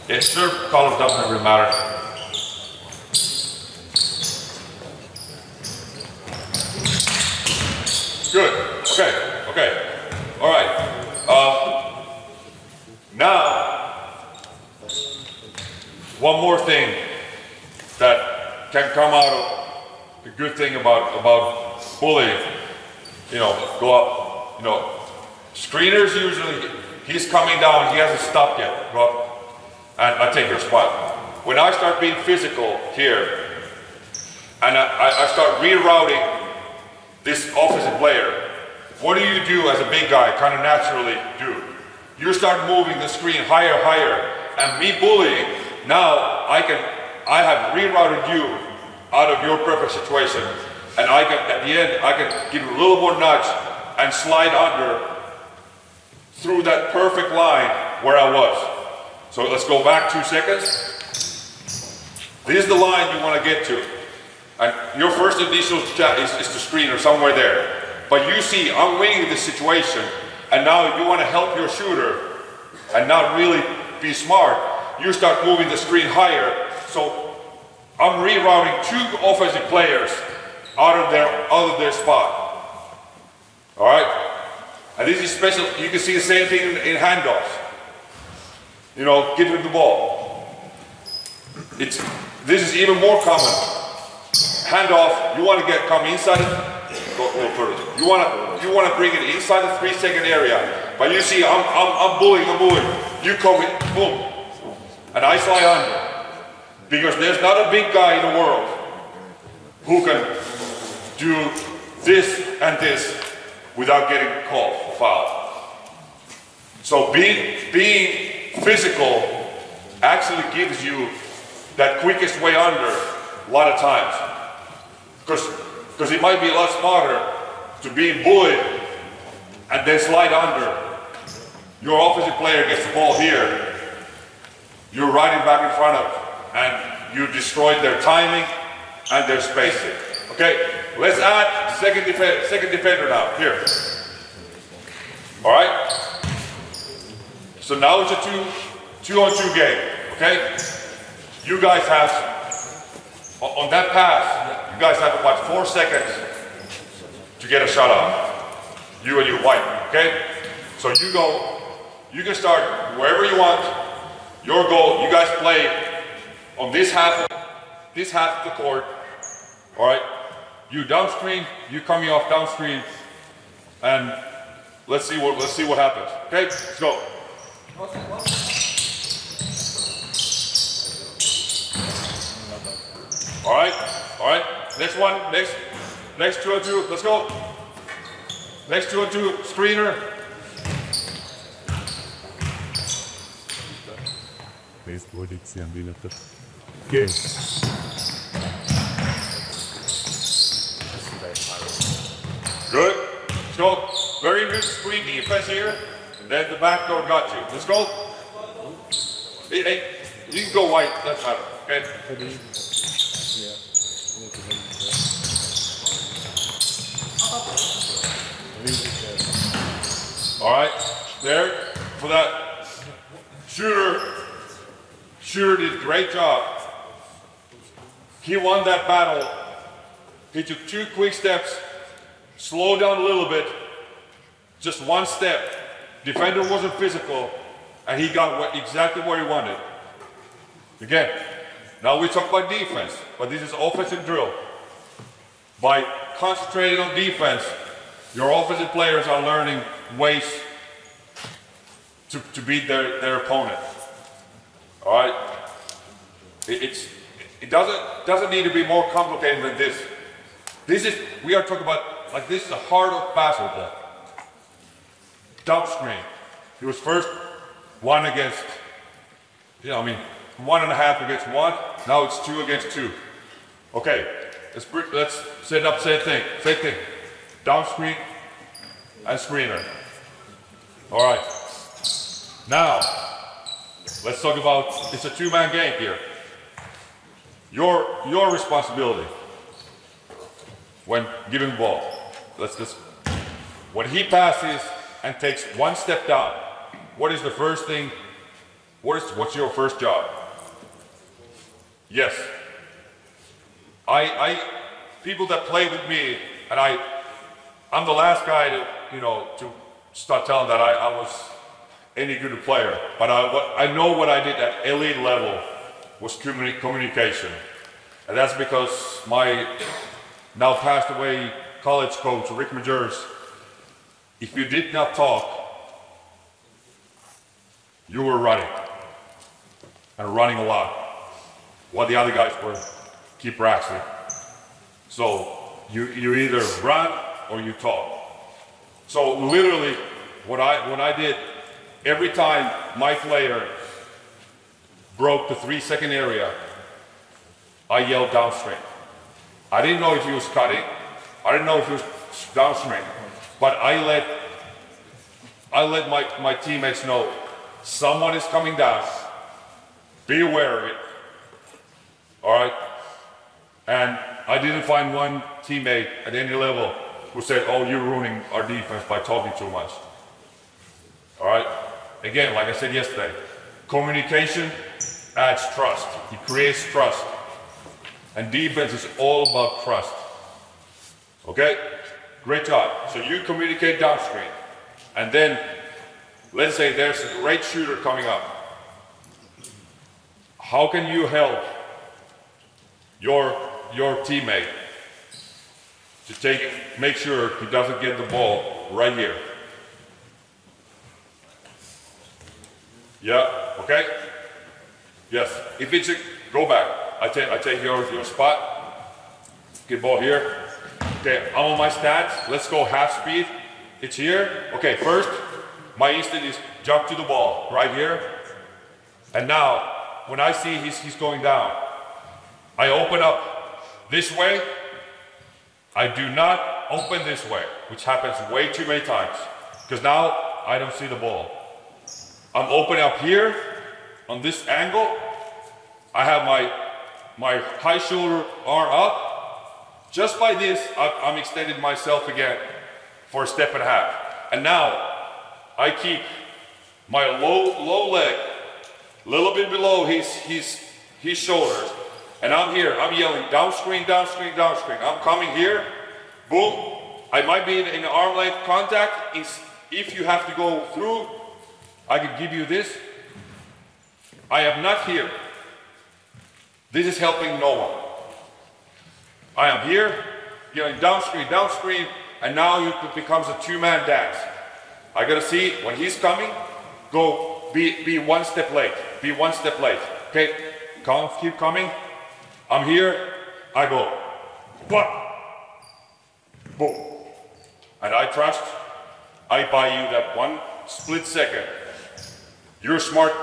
Yes, sir. Colors doesn't really matter. Good. Okay. All right. Now, one more thing that can come out of the good thing about bullying. Go up. Screeners usually, he's coming down, he hasn't stopped yet. Go up, and I take your spot. When I start being physical here, and I start rerouting this offensive player, what do you do as a big guy, kind of naturally do? You start moving the screen higher, and me bullying, now I have rerouted you out of your perfect situation, and at the end, I can give you a little more nudge and slide under through that perfect line where I was. So let's go back 2 seconds. This is the line you want to get to. And your first initial shot is to screen or somewhere there. But you see, I'm winning this situation, and now you want to help your shooter and not really be smart. You start moving the screen higher. So I'm rerouting two offensive players out of their spot. All right? And this is special. You can see the same thing in handoffs. Get rid of the ball. This is even more common. Hand off, you want to come inside it, go a little further. You want to bring it inside the 3-second area, but you see I'm bullying, you come in, boom, and I slide under. Because there's not a big guy in the world who can do this and this without getting called for foul. So being physical actually gives you that quickest way under a lot of times. Because it might be a lot smarter to be bullied and then slide under. Your offensive player gets the ball here, you're riding back in front of, and you destroyed their timing and their spacing. Okay, let's add second defender now, here. All right? So now it's a two-on-two game, okay? You guys have, on that pass, you guys have about 4 seconds to get a shot off. You and your wife, okay? So you can start wherever you want. Your goal, you guys play on this half of the court, all right? You downscreen, you coming off downscreen, and let's see what happens. Okay, let's go. All right. Next one, next 2-on-2. Let's go. Next 2-on-2 screener. Good. Good. Let's go. Very good screen defense here. Then the back door got you. Let's go. Hey, you can go white. That's better. Okay. All right. There for that shooter did a great job. He won that battle. He took 2 quick steps, slowed down a little bit, just 1 step. Defender wasn't physical, and he got exactly where he wanted. Again, now we talk about defense, but this is offensive drill. By concentrating on defense, your offensive players are learning ways to beat their opponent. All right? It doesn't need to be more complicated than this. We are talking about, like, this is the heart of basketball. Down screen. He was first 1 against, 1.5 against 1. Now it's 2 against 2. Okay, let's set up same thing. Down screen and screener. All right. Now, let's talk about, it's a 2-man game here. Your responsibility when giving the ball. When he passes and takes 1 step down, what is the first thing? What's your first job? Yes. People that play with me, and I'm the last guy to start telling that I was any good a player. But I know what I did at elite level was communication. And that's because my now passed away college coach, Rick Majers, if you did not talk, you were running. And running a lot. While the other guys were keep wrestling. So you either run or you talk. So literally what I did, every time my player broke the 3-second area, I yelled downstream. I didn't know if he was cutting. I didn't know if he was downstream. But I let my teammates know someone is coming down. Be aware of it. All right? And I didn't find one teammate at any level who said, oh, you're ruining our defense by talking too much. All right? Again, like I said yesterday, communication adds trust. It creates trust. And defense is all about trust. Okay? Great job. So you communicate downstream. And then, let's say there's a great shooter coming up. How can you help your teammate to make sure he doesn't get the ball right here. Yeah, okay? Yes, if it's go back. I take your spot. Get ball here. Okay, I'm on my stats. Let's go half speed. It's here. Okay, first, my instinct is jump to the ball right here. And now, when I see he's going down, I open up this way. I do not open this way, which happens way too many times. Because now I don't see the ball. I'm open up here on this angle. I have my high shoulder arm up. Just by this, I'm extending myself again for a step and a half. And now I keep my low leg a little bit below his shoulders. And I'm here, I'm yelling down screen, down screen, down screen. I'm coming here, boom. I might be in arm length contact. If you have to go through, I could give you this. I am not here. This is helping no one. I am here, yelling down screen, and now it becomes a two-man dance. I gotta see when he's coming, go be one step late. Be one step late. Okay, keep coming. I'm here, I go. Boom. And I trust, I buy you that one split second. You're a smart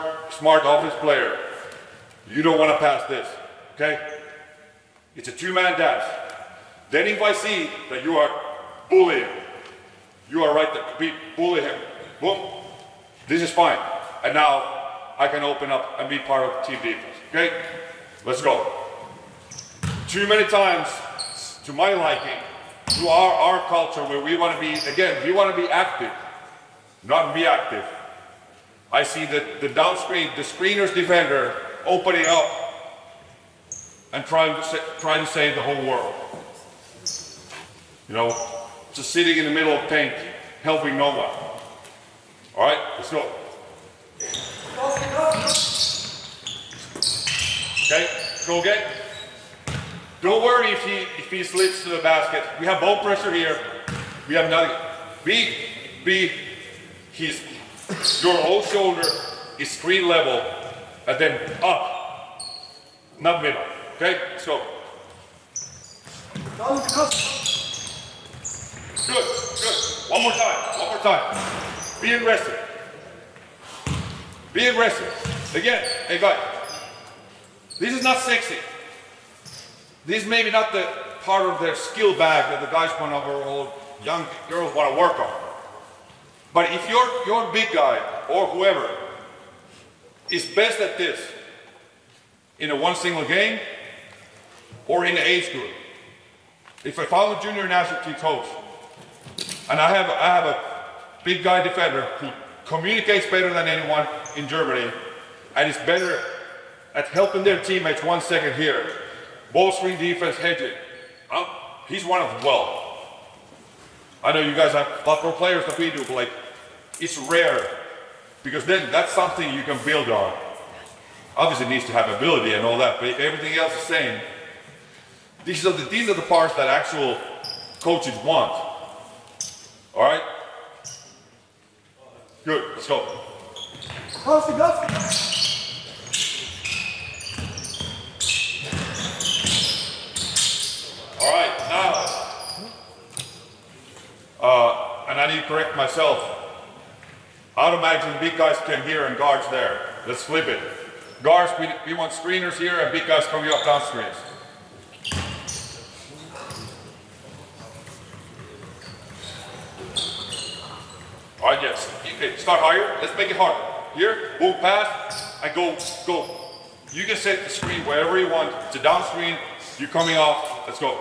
offense player. You don't want to pass this, okay? It's a two-man dance. Then if I see that you are bullying, you are right to bully him, boom, this is fine. And now I can open up and be part of team defense, okay? Let's go. Too many times, to my liking, to our culture where we want to be, again, we want to be active, not reactive. I see the down screen, the screener's defender opening up and trying to save the whole world. You know, just sitting in the middle of paint, helping no one. All right, let's go. Okay, go again. Don't worry if he slips to the basket. We have ball pressure here. We have nothing. Your whole shoulder is screen level, and then up, not middle. Okay, let's go. Good. One more time. Be aggressive. Be aggressive. Again, hey guys, this is not sexy. This is maybe not the part of their skill bag that the guys want to, or young girls want to work on. But if you're a big guy, or whoever, is best at this in a one single game, or in an age group. If I follow a junior national team coach, and I have a big guy defender who communicates better than anyone in Germany, and is better at helping their teammates 1 second here, ball screen defense, hedging, he's one of them. Well, I know you guys have a lot more players than we do, but like, it's rare, because then that's something you can build on. Obviously it needs to have ability and all that, but if everything else is the same, these are the parts that actual coaches want. All right? Good, let's go. All right, now, and I need to correct myself. Automatically, big guys can here and guards there. Let's flip it. Guards, we want screeners here, and big guys coming up down screens. All right, yes. Okay, start higher. Let's make it harder. Here, boom, pass, and go. You can set the screen wherever you want. It's a down screen. You're coming off. Let's go.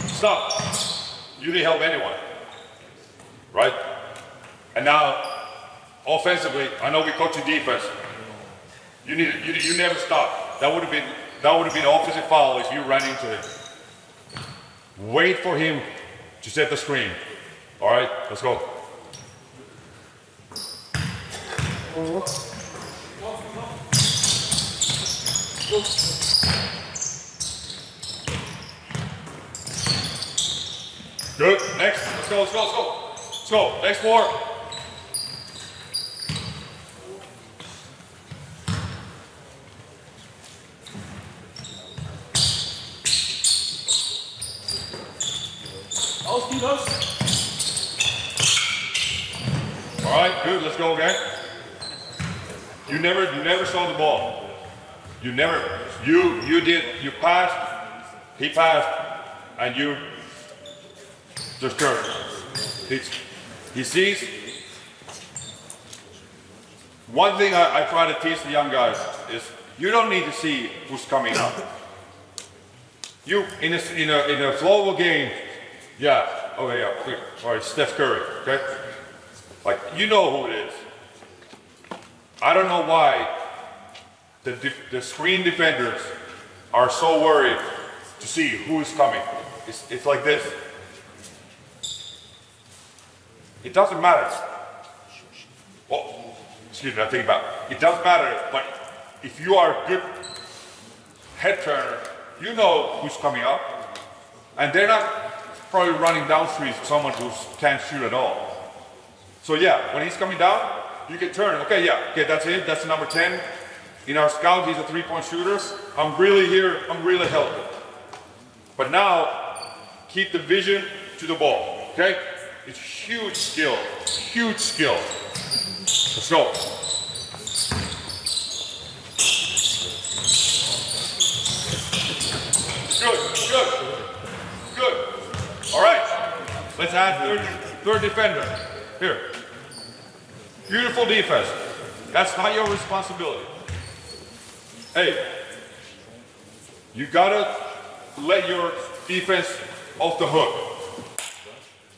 Stop. You didn't help anyone, right? And now, offensively, I know we coach in defense. You never stop. That would have been an offensive foul if you ran into him. Wait for him to set the screen. All right, let's go. Good. Next. Let's go, let's go, let's go. Let's go. Next four. All right, good. Let's go again. You never saw the ball. You passed, he passed, and you just turned. He sees. One thing I try to teach the young guys is you don't need to see who's coming up. You in a flow of a game, yeah. Oh yeah, all right, Steph Curry, okay? Like, you know who it is. I don't know why the screen defenders are so worried to see who is coming. It's like this. It doesn't matter. Oh, excuse me, I think about it. It doesn't matter, but if you are a good head turner, you know who's coming up, and they're not probably running down streets to someone who can't shoot at all. So yeah, when he's coming down, you can turn. Okay, yeah, okay, that's him. That's the number 10. In our scout, he's a three-point shooter. I'm really here. I'm really helping. But now, keep the vision to the ball. Okay? It's huge skill. Huge skill. Let's go. Good. All right. Let's add third defender. Here. Beautiful defense. That's not your responsibility. Hey, you gotta let your defense off the hook.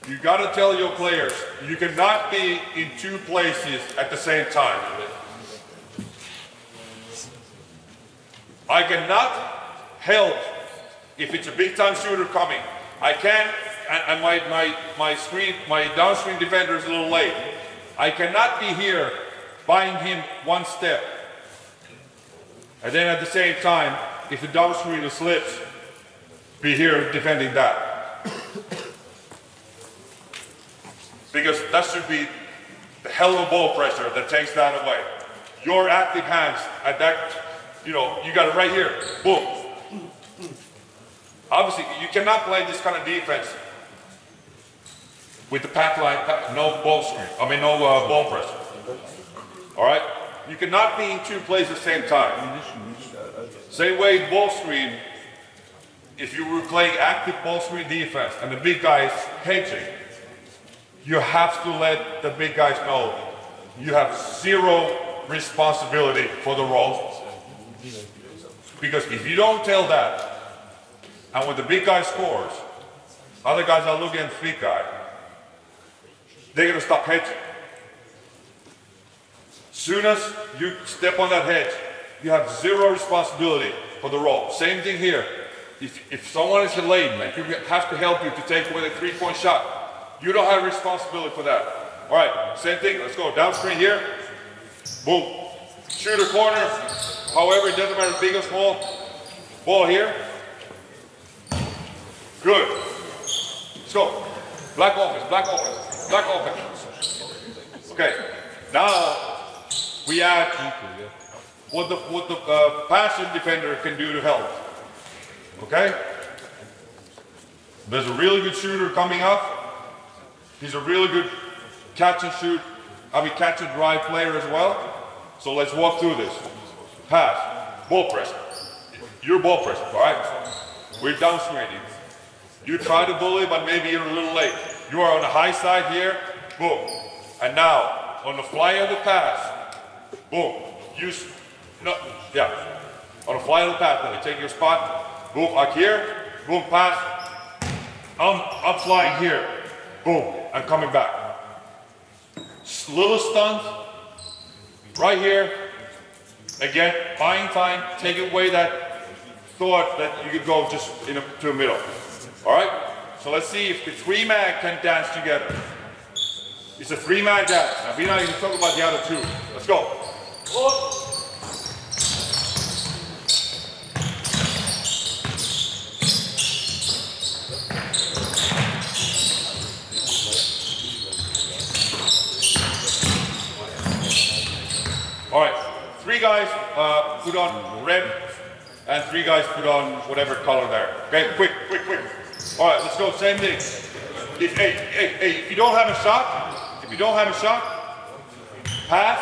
You gotta tell your players, you cannot be in two places at the same time. I cannot help if it's a big time shooter coming. I can't, and my downstream defender is a little late. I cannot be here buying him one step. And then at the same time, if the downstream slips, be here defending that. Because that should be the hell of a ball pressure that takes that away. Your active hands at that, you got it right here, boom. Obviously, you cannot play this kind of defense with the pack line, no ball screen, no ball pressure. All right? You cannot be in two places at the same time. Same way ball screen, if you were playing active ball screen defense and the big guy is hedging, you have to let the big guys know you have zero responsibility for the roll. Because if you don't tell that, and when the big guy scores, other guys are looking at the big guy, they're going to stop hedging. Soon as you step on that hedge, you have zero responsibility for the roll. Same thing here. If someone is late, like you have to help you to take away the three-point shot, you don't have responsibility for that. All right, same thing. Let's go down screen here. Boom. Shooter corner. However, it doesn't matter big or small. Ball here. Good. Let's go. Black offense, black offense, black offense. Okay. Now we add what the passive defender can do to help. Okay? There's a really good shooter coming up. He's a really good catch and shoot, catch and drive player as well. So let's walk through this. Pass, ball pressure. You're ball pressure, all right? We're downscreening. You try to bully, but maybe you're a little late. You are on the high side here, boom. And now, on the fly of the pass, boom. On the fly of the pass, then you take your spot, boom, like here, boom, pass. I'm flying here, boom, I'm coming back. Little stunt, right here. Again, buying time, take away that thought that you could go just to the middle. All right, so let's see if the three-man can dance together. It's a three-man dance. Now, we're not even talking about the other two. Let's go. All right, 3 guys put on red, and 3 guys put on whatever color there. Okay, quick. All right, let's go, same thing. If you don't have a shot, pass,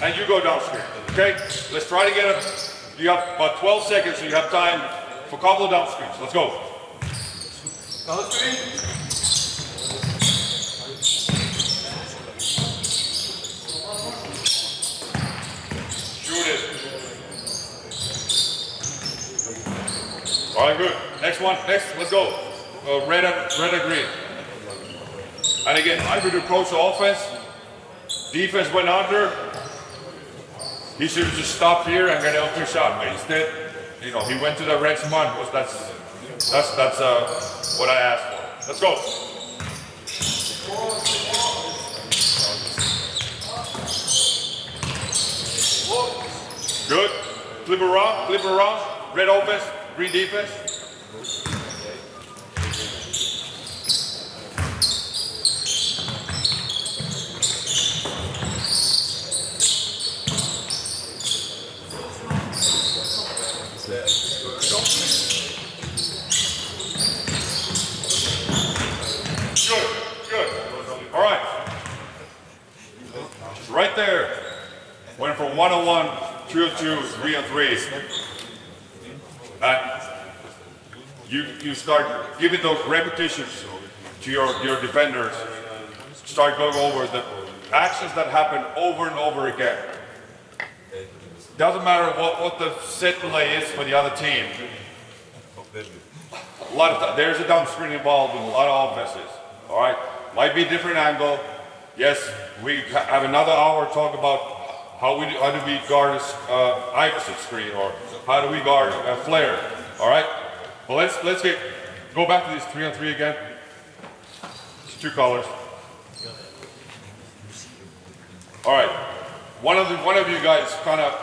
and you go downstream, okay? Let's try to get it. You have about 12 seconds, so you have time for a couple of downstreams. Let's go. Downstream. Shoot it. All right, good. Next, let's go. Red and green. And again, I would approach the offense. Defense went under. He should have just stopped here and got an L2 shot. But instead, you know, he went to the red smart. That's what I asked for. Let's go. Good. Flip around. Red offense, green defense. Good. All right. Right there. Went from 1-on-1, 2-on-2, 3-on-3. You start giving those repetitions to your defenders. Start going over the actions that happen over and over again. Doesn't matter what the set play is for the other team. A lot of there's a downstream involved in a lot of offenses. All right, might be a different angle. Yes, we have another hour to talk about how do we guard Iverson screen, or how do we guard a flare. All right, well let's go back to these 3-on-3 again. It's 2 colors. All right, one of you guys kind of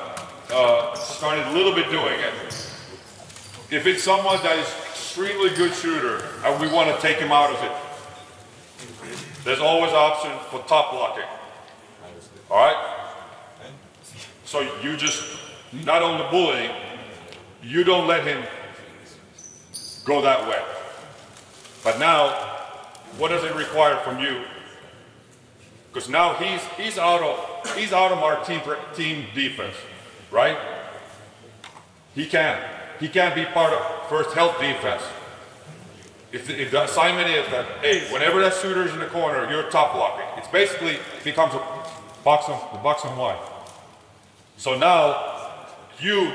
started a little bit doing it. If it's someone that is extremely good shooter and we want to take him out of it, there's always option for top blocking. All right? So you just, not on the bullying, you don't let him go that way. But now, what does it require from you? Because now he's out of our team defense, right? He can't be part of first help defense. If the assignment is that, hey, whenever that shooter's in the corner, you're top blocking. It's basically becomes a box and one. So now you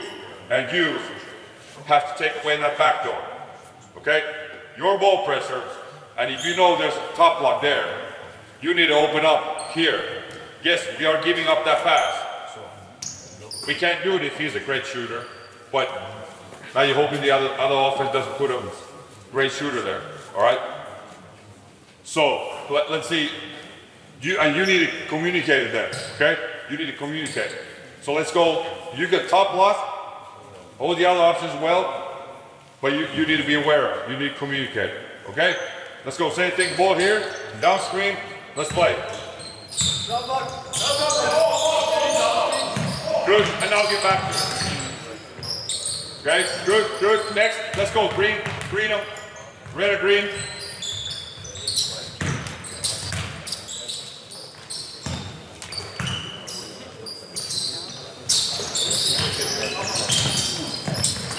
have to take away that back door. Okay? Your ball pressure, and if you know there's a top block there, you need to open up here. Yes, we are giving up that pass. We can't do it if he's a great shooter, but now you're hoping the other offense doesn't put a great shooter there, all right? So, let's see. You need to communicate it then, okay? You need to communicate. So let's go. You get top block, all the other options as well, but you need to be aware of. You need to communicate, okay? Let's go. Same thing, ball here, down screen. Let's play. Good, and now get back to it. Okay, good. Next, let's go. Green them. Red or green.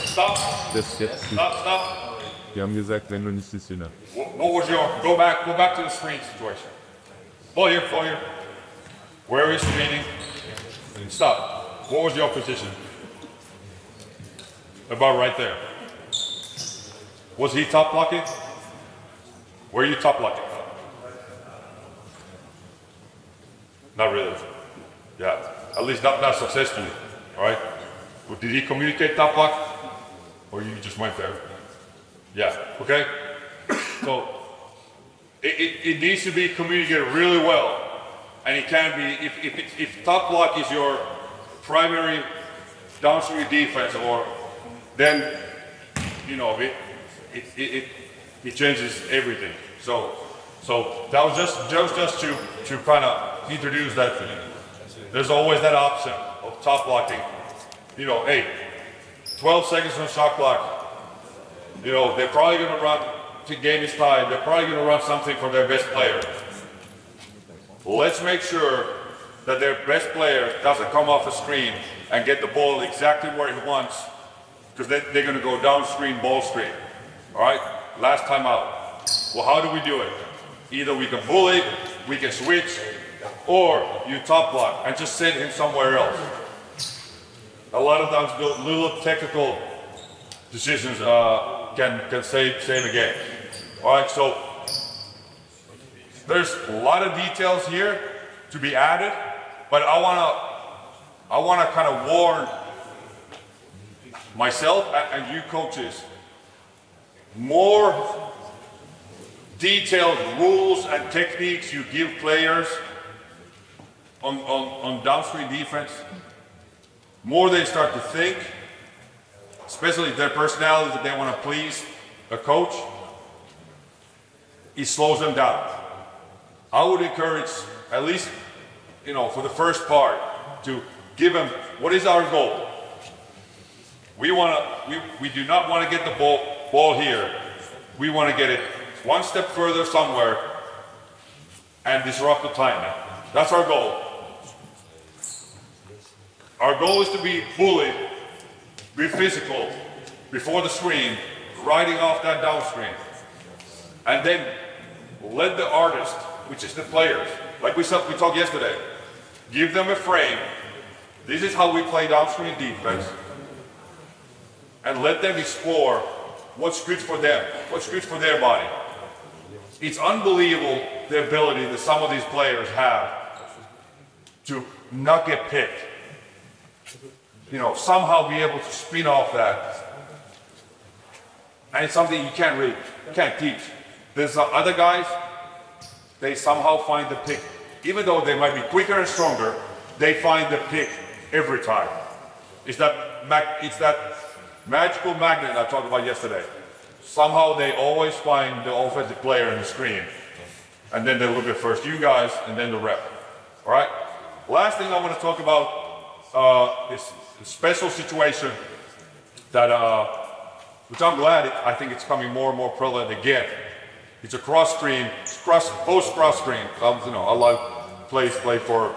Stop. Stop. Die haben gesagt, wenn du nicht siehst, ne? What was your, go back to the screen situation. Ball here. Where is screening? Stop. What was your position? About right there. Was he top blocking? Were you top blocking? Not really. Yeah, at least not successfully. All right. Well, did he communicate top block, or you just went there? Yeah. Okay. So it needs to be communicated really well, and it can be if top block is your primary downstream defense, or then you know it changes everything. So that was just to kind of introduce that to you. there's always that option of top blocking. You know, hey, 12 seconds on shot clock. You know, they're probably going to run, the game is tied, they're probably going to run something for their best player. Let's make sure that their best player doesn't come off the screen and get the ball exactly where he wants, because they're going to go downstream, ball screen. All right, last time out. Well, how do we do it? Either we can bully, we can switch, or you top block and just send him somewhere else. A lot of times, little technical decisions can save a game. All right, so there's a lot of details here to be added, but I wanna kind of warn myself and you coaches. More detailed rules and techniques you give players on downstream defense, more they start to think, especially their personality that they want to please a coach, it slows them down. I would encourage, at least, you know, for the first part, to give them, what is our goal? We do not want to get the ball here. We want to get it one step further somewhere and disrupt the timing. That's our goal. Our goal is to be bullied, be physical before the screen, riding off that downstream. And then let the artist, which is the players, like we talked yesterday, give them a frame. This is how we play downstream defense. And let them explore what's good for them, what's good for their body. It's unbelievable the ability that some of these players have to not get picked. You know, somehow be able to spin off that. And it's something you can't teach. There's other guys, they somehow find the pick. Even though they might be quicker and stronger, they find the pick every time. It's that magical magnet I talked about yesterday. Somehow they always find the offensive player in the screen. And then they look at first you guys and then the rep. All right? Last thing I want to talk about is a special situation that, which I'm glad I think it's coming more and more prevalent again. It's a cross screen, post cross screen. You know, I love play for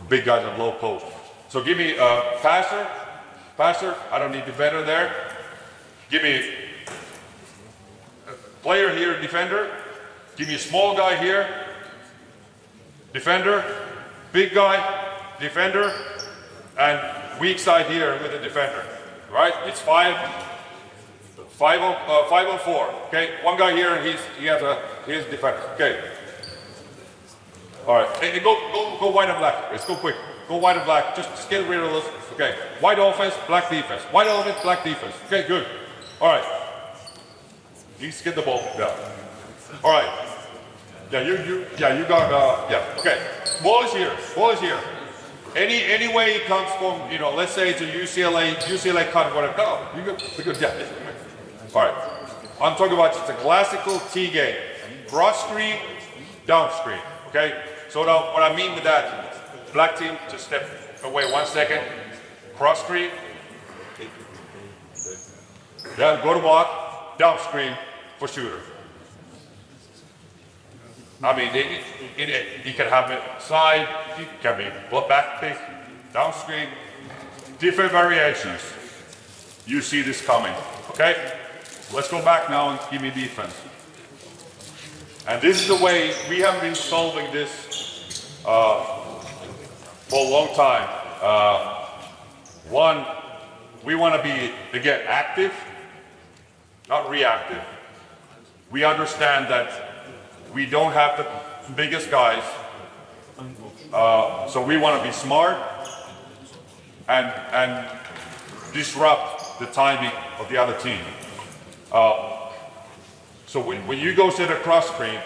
big guys at low post. So give me a passer. I don't need defender there. Give me a player here, defender. Give me a small guy here, defender. Big guy, defender, and weak side here with the defender. Right? It's 5-on-4. Okay, one guy here, and he's defender. Okay. All right. Hey, go white and black. Let's go quick. Go white and black. Just get rid of those. Okay. White offense, black defense. White offense, black defense. Okay, good. All right. Please get the ball. Yeah. All right. Yeah, you got, yeah, okay. Ball is here. Any way it comes from, you know, let's say it's a UCLA cut, whatever. No, you're good, yeah. All right. I'm talking about just a classical T game. Cross screen, down screen, okay? So now, what I mean with that, black team, just step away 1 second. Cross screen. Yeah, go to block, down screen for shooter. I mean, you can have it side, it can be back pick, down screen, different variations. You see this coming, okay? Let's go back now and give me defense. And this is the way we have been solving this for a long time. One, we want to be, again, active, not reactive. We understand that we don't have the biggest guys, so we want to be smart and disrupt the timing of the other team. So when you go set a cross screen,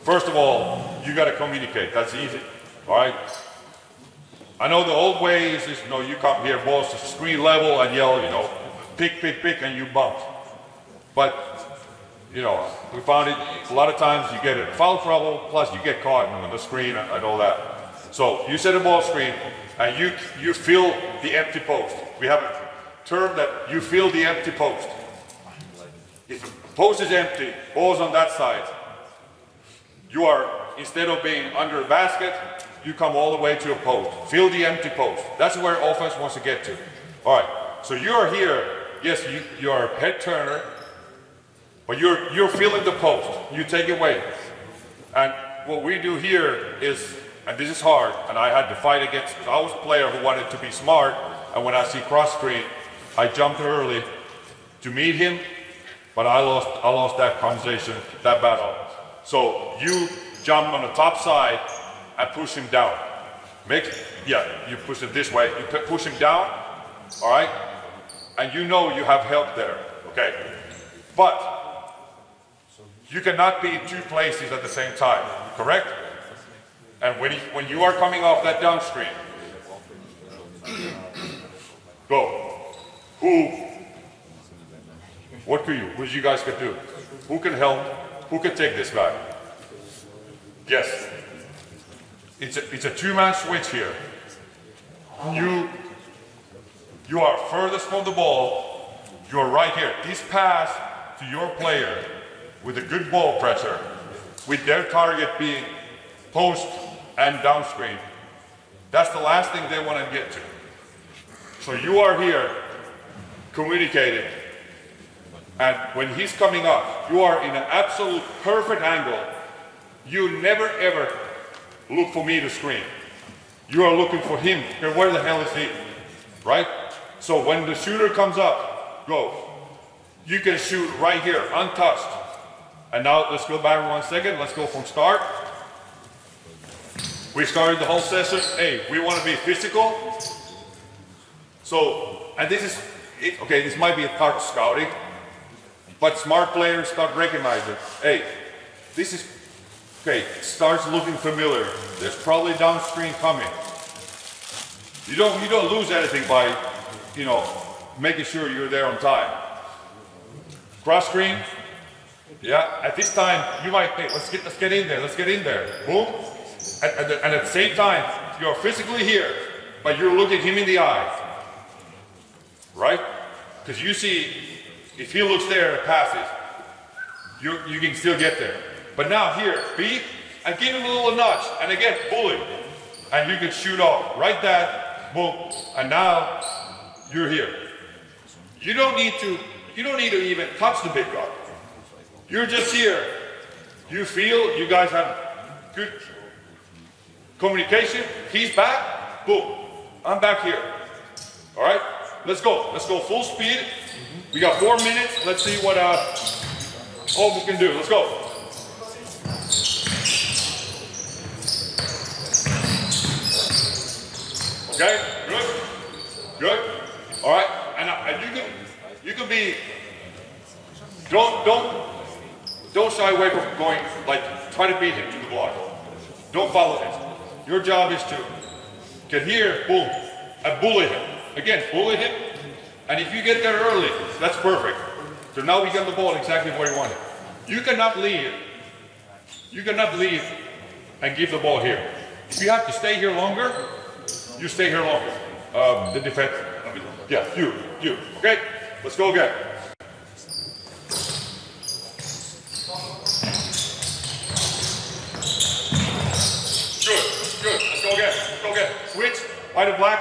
first of all, you got to communicate. That's easy, all right? I know the old way is, you know, you come here, balls to screen level and yell, you know, pick, and you bump. But you know, we found it a lot of times you get in foul trouble, plus you get caught on the screen and all that. So you set a ball screen and you fill the empty post. We have a term that you fill the empty post. If the post is empty, ball's on that side, you are, instead of being under a basket, you come all the way to a post. Fill the empty post. That's where offense wants to get to. All right, so you're here, yes, you are a head turner, but you're filling the post. You take it away. And what we do here is, and this is hard, and I had to fight against, I was a player who wanted to be smart, and when I see cross screen, I jumped early to meet him, but I lost that conversation, that battle. So you jump on the top side and push him down. You push him this way, you push him down, all right? And you know you have help there, okay? But you cannot be in two places at the same time, correct? And when you are coming off that down screen, go. What you guys could do? Who can help? Who can take this guy? Yes. It's a two-man switch here. You are furthest from the ball. You are right here. This pass to your player with a good ball pressure, with their target being post and down screen. That's the last thing they want to get to. So you are here communicating, and when he's coming up, you are in an absolute perfect angle. You never ever look for me to screen. You are looking for him. Where the hell is he? Right? So when the shooter comes up, go. You can shoot right here, untouched. And now let's go back 1 second. Let's go from start. We started the whole session. Hey, we want to be physical. So, and this is, okay, this might be a part of scouting, but smart players start recognizing, hey, this is, okay, it starts looking familiar. There's probably downstream coming. You don't lose anything by, making sure you're there on time. Cross screen. Yeah, at this time, you might think, let's get in there, boom. And at the same time, you're physically here, but you're looking him in the eye, right? Because you see, if he looks there and passes, you can still get there. But now here, be, and give him a little nudge, and again, bully, and you can shoot off, right that, boom, and now you're here. You don't need to even touch the big guy. You're just here. You feel you guys have good communication. He's back. Boom. I'm back here. All right. Let's go. Let's go full speed. We got 4 minutes. Let's see what all we can do. Let's go. Okay. Good. Good. All right. And you can be. Don't shy away from going, try to beat him to the block. Don't follow him. Your job is to get here, boom, and bully him. Again, bully him, and if you get there early, that's perfect. So now we get the ball exactly where you want it. You cannot leave and give the ball here. If you have to stay here longer, you stay here longer. The defense, yeah, you, okay? Let's go again. Good. Let's go again. Switch. White and black.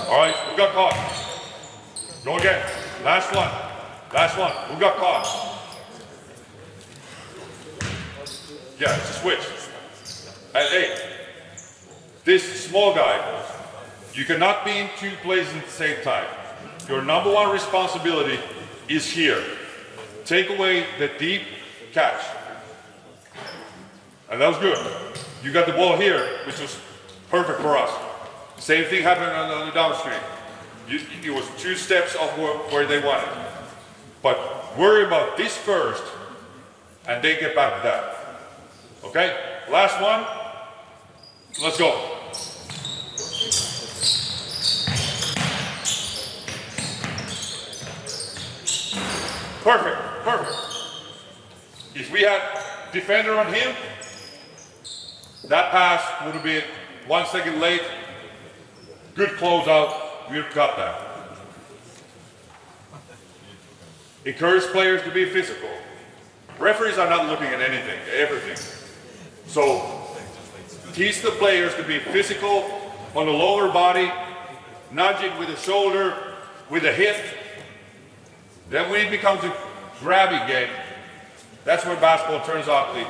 All right, we got caught. Go again. Last one. We got caught. Yeah, it's a switch. And hey, this small guy, you cannot be in two places at the same time. Your number one responsibility is here. Take away the deep catch. And that was good. You got the ball here, which was perfect for us. Same thing happened on the downstream. It was 2 steps of where they wanted. But worry about this first, and then get back to that. Okay? Last one. Let's go. perfect, perfect. If we had defender on him, that pass would have been 1 second late. Good closeout, we've got that. Encourage players to be physical. Referees are not looking at anything, everything. So teach the players to be physical on the lower body, nudging with the shoulder, with the hip. Then when it becomes a grabbing game, that's where basketball turns ugly.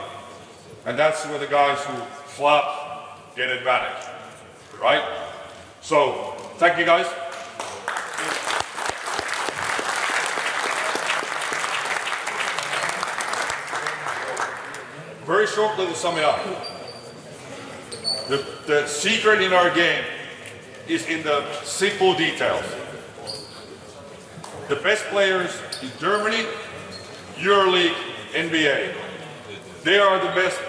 And that's where the guys who flop get advantage, right? So, thank you guys. Very shortly to sum it up. The secret in our game is in the simple details. The best players in Germany, EuroLeague, NBA, they are the best.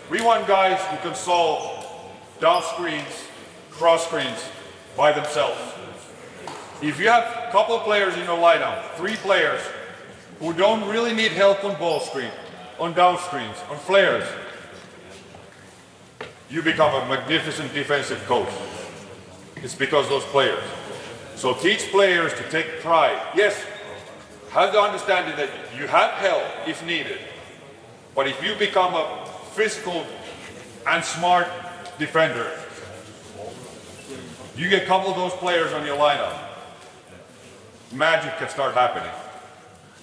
We want guys who can solve down screens, cross screens by themselves. If you have a couple of players in your lineup, 3 players who don't really need help on ball screen, on down screens, on flares, you become a magnificent defensive coach. It's because of those players. So teach players to take pride. Yes, have the understanding that you have help if needed. But if you become a physical and smart defender, you get a couple of those players on your lineup, magic can start happening.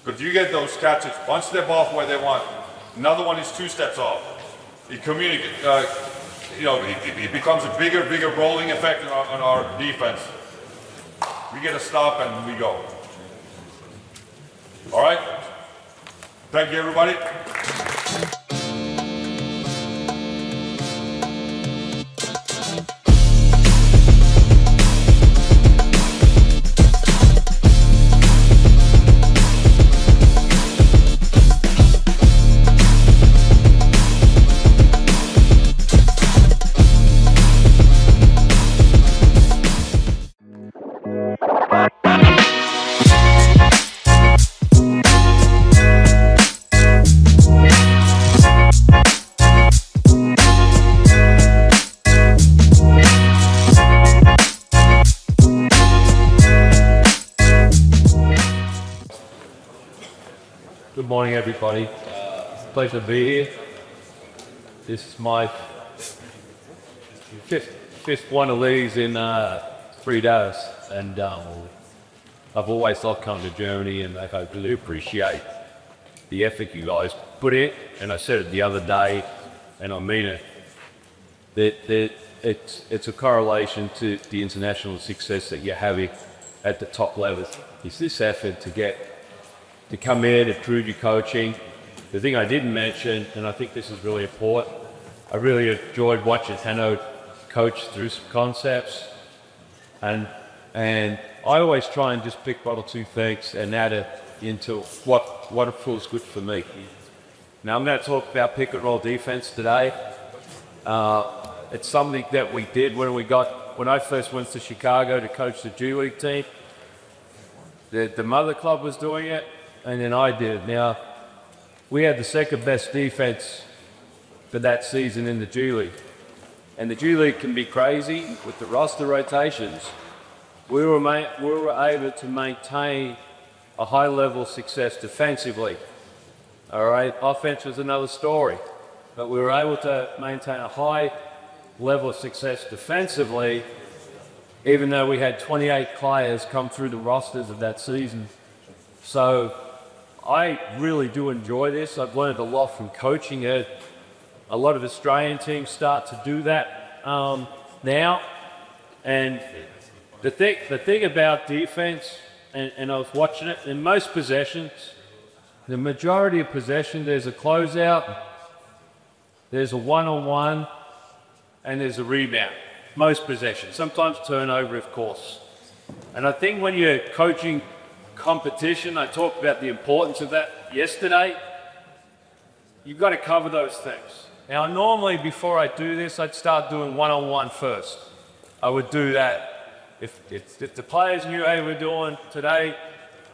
Because you get those catches 1 step off where they want, another one is 2 steps off. It it becomes a bigger rolling effect on our defense. We get a stop and we go. All right? Thank you, everybody. Good morning, everybody. Pleasure to be here. This is my fifth one of these in 3 days, and I've always loved coming to Germany, and I really appreciate the effort you guys put in. And I said it the other day, and I mean it, that it's a correlation to the international success that you're having at the top levels. It's this effort to come in, improve your coaching. The thing I didn't mention, and I think this is really important, I really enjoyed watching Hanno coach through some concepts, and I always try and just pick 1 or 2 things and add it into what feels good for me. Now I'm going to talk about pick and roll defense today. It's something that we did when I first went to Chicago to coach the G League team. The mother club was doing it, and then I did it. Now, we had the 2nd best defense for that season in the G League. And the G League can be crazy with the roster rotations. We were able to maintain a high level of success defensively. All right, offense was another story. But we were able to maintain a high level of success defensively, even though we had 28 players come through the rosters of that season. So I really do enjoy this. I've learned a lot from coaching it. A lot of Australian teams start to do that now. And the thing about defense, and I was watching it, in most possessions, the majority of possession, there's a closeout, there's a one-on-one, and there's a rebound. Most possessions, sometimes turnover, of course. And I think when you're coaching competition, I talked about the importance of that yesterday, you've got to cover those things. Now, normally before I do this, I'd start doing one-on-one first. I would do that. If the players knew, hey, we're doing today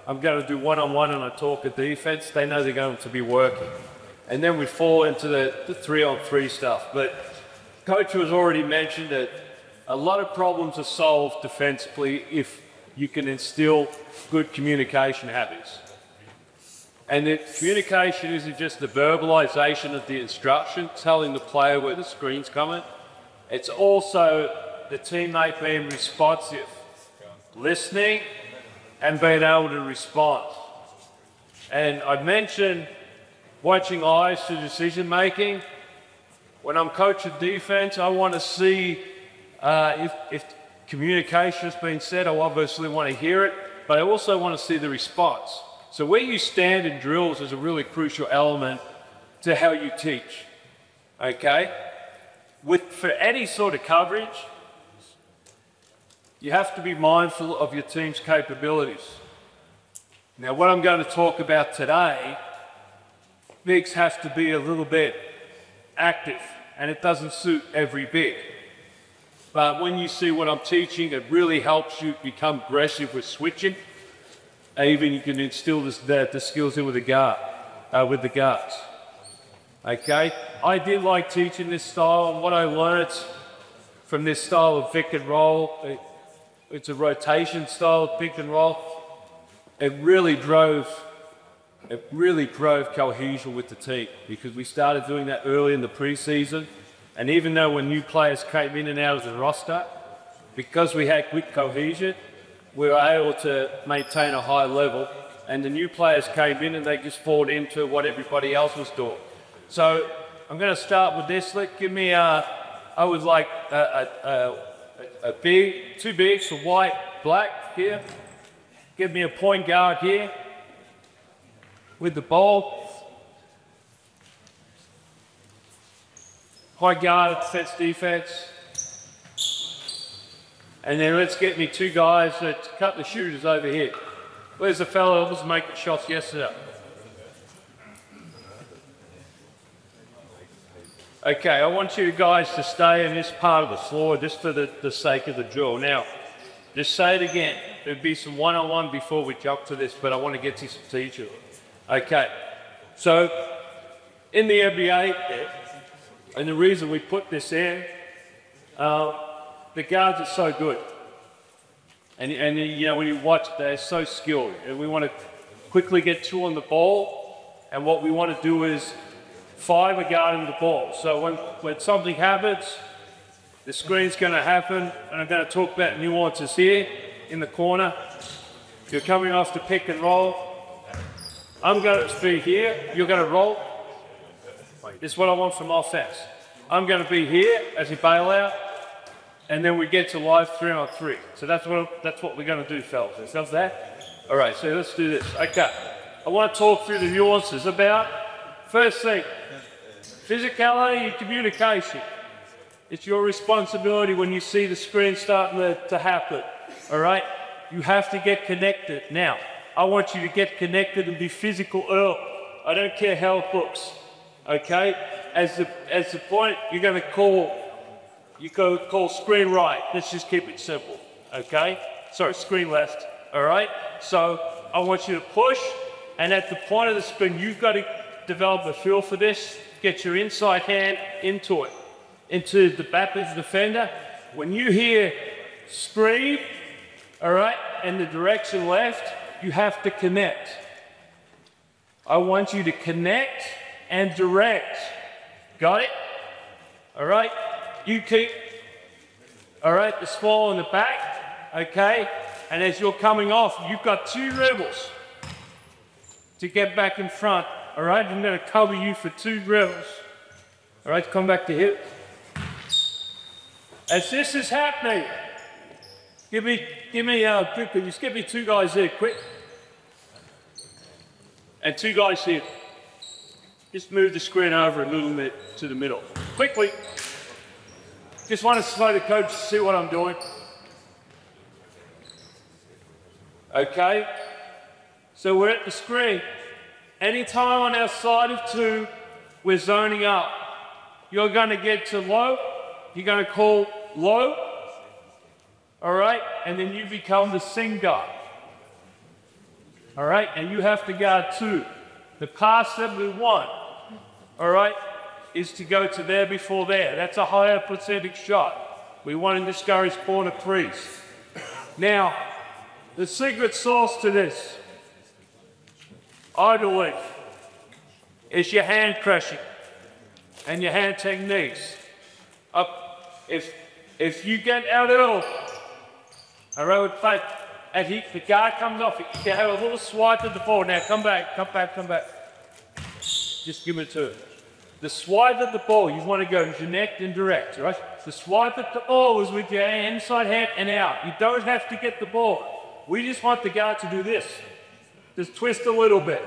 I'm going to do one-on-one and I talk a defense, they know they're going to be working. And then we fall into the 3-on-3 stuff. But Coach has already mentioned that a lot of problems are solved defensively if you can instill good communication habits. And the communication isn't just the verbalization of the instruction, telling the player where the screen's coming. It's also the teammate being responsive, listening, and being able to respond. And I mentioned watching eyes to decision making. When I'm coaching defense, I want to see if communication has been said. I obviously want to hear it, but I also want to see the response. So where you stand in drills is a really crucial element to how you teach, okay? For any sort of coverage, you have to be mindful of your team's capabilities. Now, what I'm going to talk about today, bigs have to be a little bit active, and it doesn't suit every big. But when you see what I'm teaching, it really helps you become aggressive with switching. Even you can instill the skills in with the guards. Okay? I did like teaching this style, and what I learned from this style of pick and roll, it's a rotation style of pick and roll. It really drove cohesion with the team because we started doing that early in the preseason. And even though when new players came in and out of the roster, because we had quick cohesion, we were able to maintain a high level. And the new players came in and they just fought into what everybody else was doing. So I'm going to start with this. Give me, I would like a big, two bigs for white, black here. Give me a point guard here with the ball. High guard, sets defense. And then let's get me two guys that cut the shooters over here. Where's the fellow that was making shots yesterday? Okay, I want you guys to stay in this part of the floor just for the sake of the drill. Now, just say it again. There'd be some one-on-one before we jump to this, but I want to get to some teaching. Okay, so in the NBA, and the reason we put this in, the guards are so good. And you know, when you watch, they're so skilled. And we want to quickly get two on the ball. And what we want to do is five are guarding the ball. So when something happens, the screen's going to happen. And I'm going to talk about nuances here in the corner. You're coming off the pick and roll. I'm going to be here. You're going to roll. This is what I want from offense. I'm going to be here as a bailout. And then we get to live 3-on-3. So that's what we're going to do, fellas. Sounds that? All right, so let's do this. Okay. I want to talk through the nuances about, first thing, physicality and communication. It's your responsibility when you see the screen starting to happen. All right? You have to get connected. Now, I want you to get connected and be physical early. I don't care how it looks. Okay? As the point, you're going to call. You go call screen right. Let's just keep it simple, okay? Sorry, screen left, all right? So I want you to push, and at the point of the screen, you've got to develop a feel for this. Get your inside hand into it, into the back of the defender. When you hear screen, all right, and the direction left, you have to connect. I want you to connect and direct. Got it? All right? You keep, all right, the small in the back, okay? And as you're coming off, you've got two dribbles to get back in front, all right? I'm going to cover you for two dribbles. All right, come back to hip. As this is happening, give me quickly, just give me two guys there, quick. And two guys here. Just move the screen over a little bit to the middle. Quickly. Just want to slow the coach to see what I'm doing. Okay? So we're at the screen. Anytime on our side of two, we're zoning up. You're going to get to low. You're going to call low. All right? And then you become the sing guy. All right, and you have to guard 2. The pass that we want, all right, is to go to there before there. That's a higher percentage shot. We want to discourage corner 3s. Now, the secret sauce to this, I believe, is your hand crushing and your hand techniques. If you get out early, all right, with play, and the guard comes off, you can have a little swipe at the ball. Now come back. Just give it to it. The swipe at the ball, you want to go connect and direct, right? The swipe at the ball is with your inside hand and out. You don't have to get the ball. We just want the guard to do this. Just twist a little bit.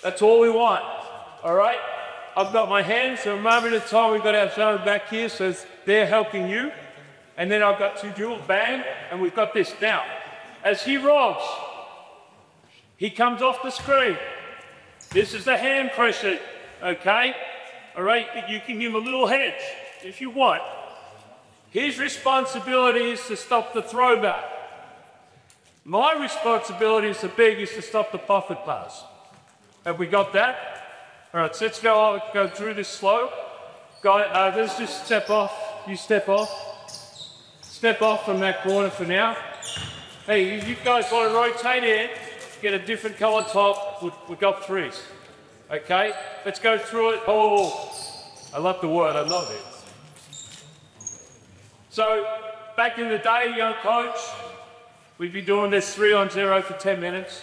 That's all we want, all right? I've got my hands, so a moment at a time we've got our zone back here, so they're helping you. And then I've got 2 dual, bang, and we've got this. Now, as he rolls, he comes off the screen. This is the hand pressure, okay? All right, you can give him a little hedge if you want. His responsibility is to stop the throwback. My responsibility is to stop the buffet pass. Have we got that? All right, so let's go through this slow. Let's just step off. You step off. Step off from that corner for now. Hey, if you guys want to rotate in, get a different color top, we've got 3s. Okay, let's go through it. Oh, I love the word, I love it. So, back in the day, young coach, we'd be doing this 3-on-0 for 10 minutes.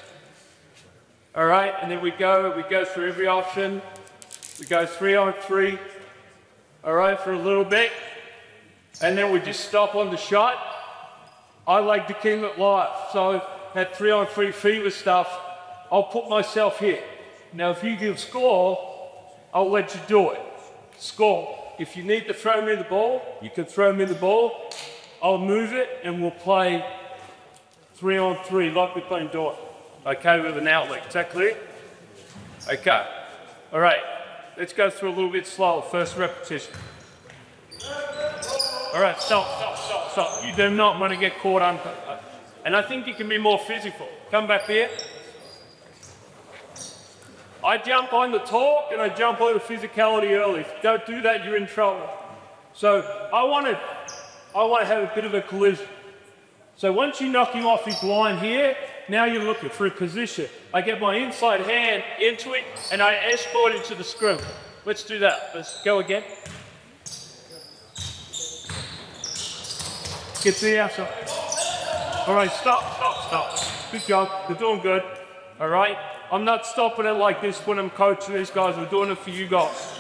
All right, and then we go through every option. We go 3-on-3, all right, for a little bit. And then we just stop on the shot. I like to keep it live. So that 3-on-3 FIBA stuff, I'll put myself here. Now, if you give score, I'll let you do it. Score. If you need to throw me the ball, you can throw me the ball. I'll move it and we'll play 3-on-3 like we've been doing. Okay, with an outlet. Is that clear? Okay. All right. Let's go through a little bit slower. First repetition. All right, stop. You do not want to get caught under. And I think you can be more physical. Come back here. I jump on the talk and I jump on the physicality early. If you don't do that, you're in trouble. So I want to have a bit of a collision. So once you knock him off his line here, now you're looking for a position. I get my inside hand into it and I escort into the scrum. Let's do that. Let's go again. Get to the outside. All right, stop. Good job. You're doing good. All right. I'm not stopping it like this when I'm coaching these guys. I'm doing it for you guys.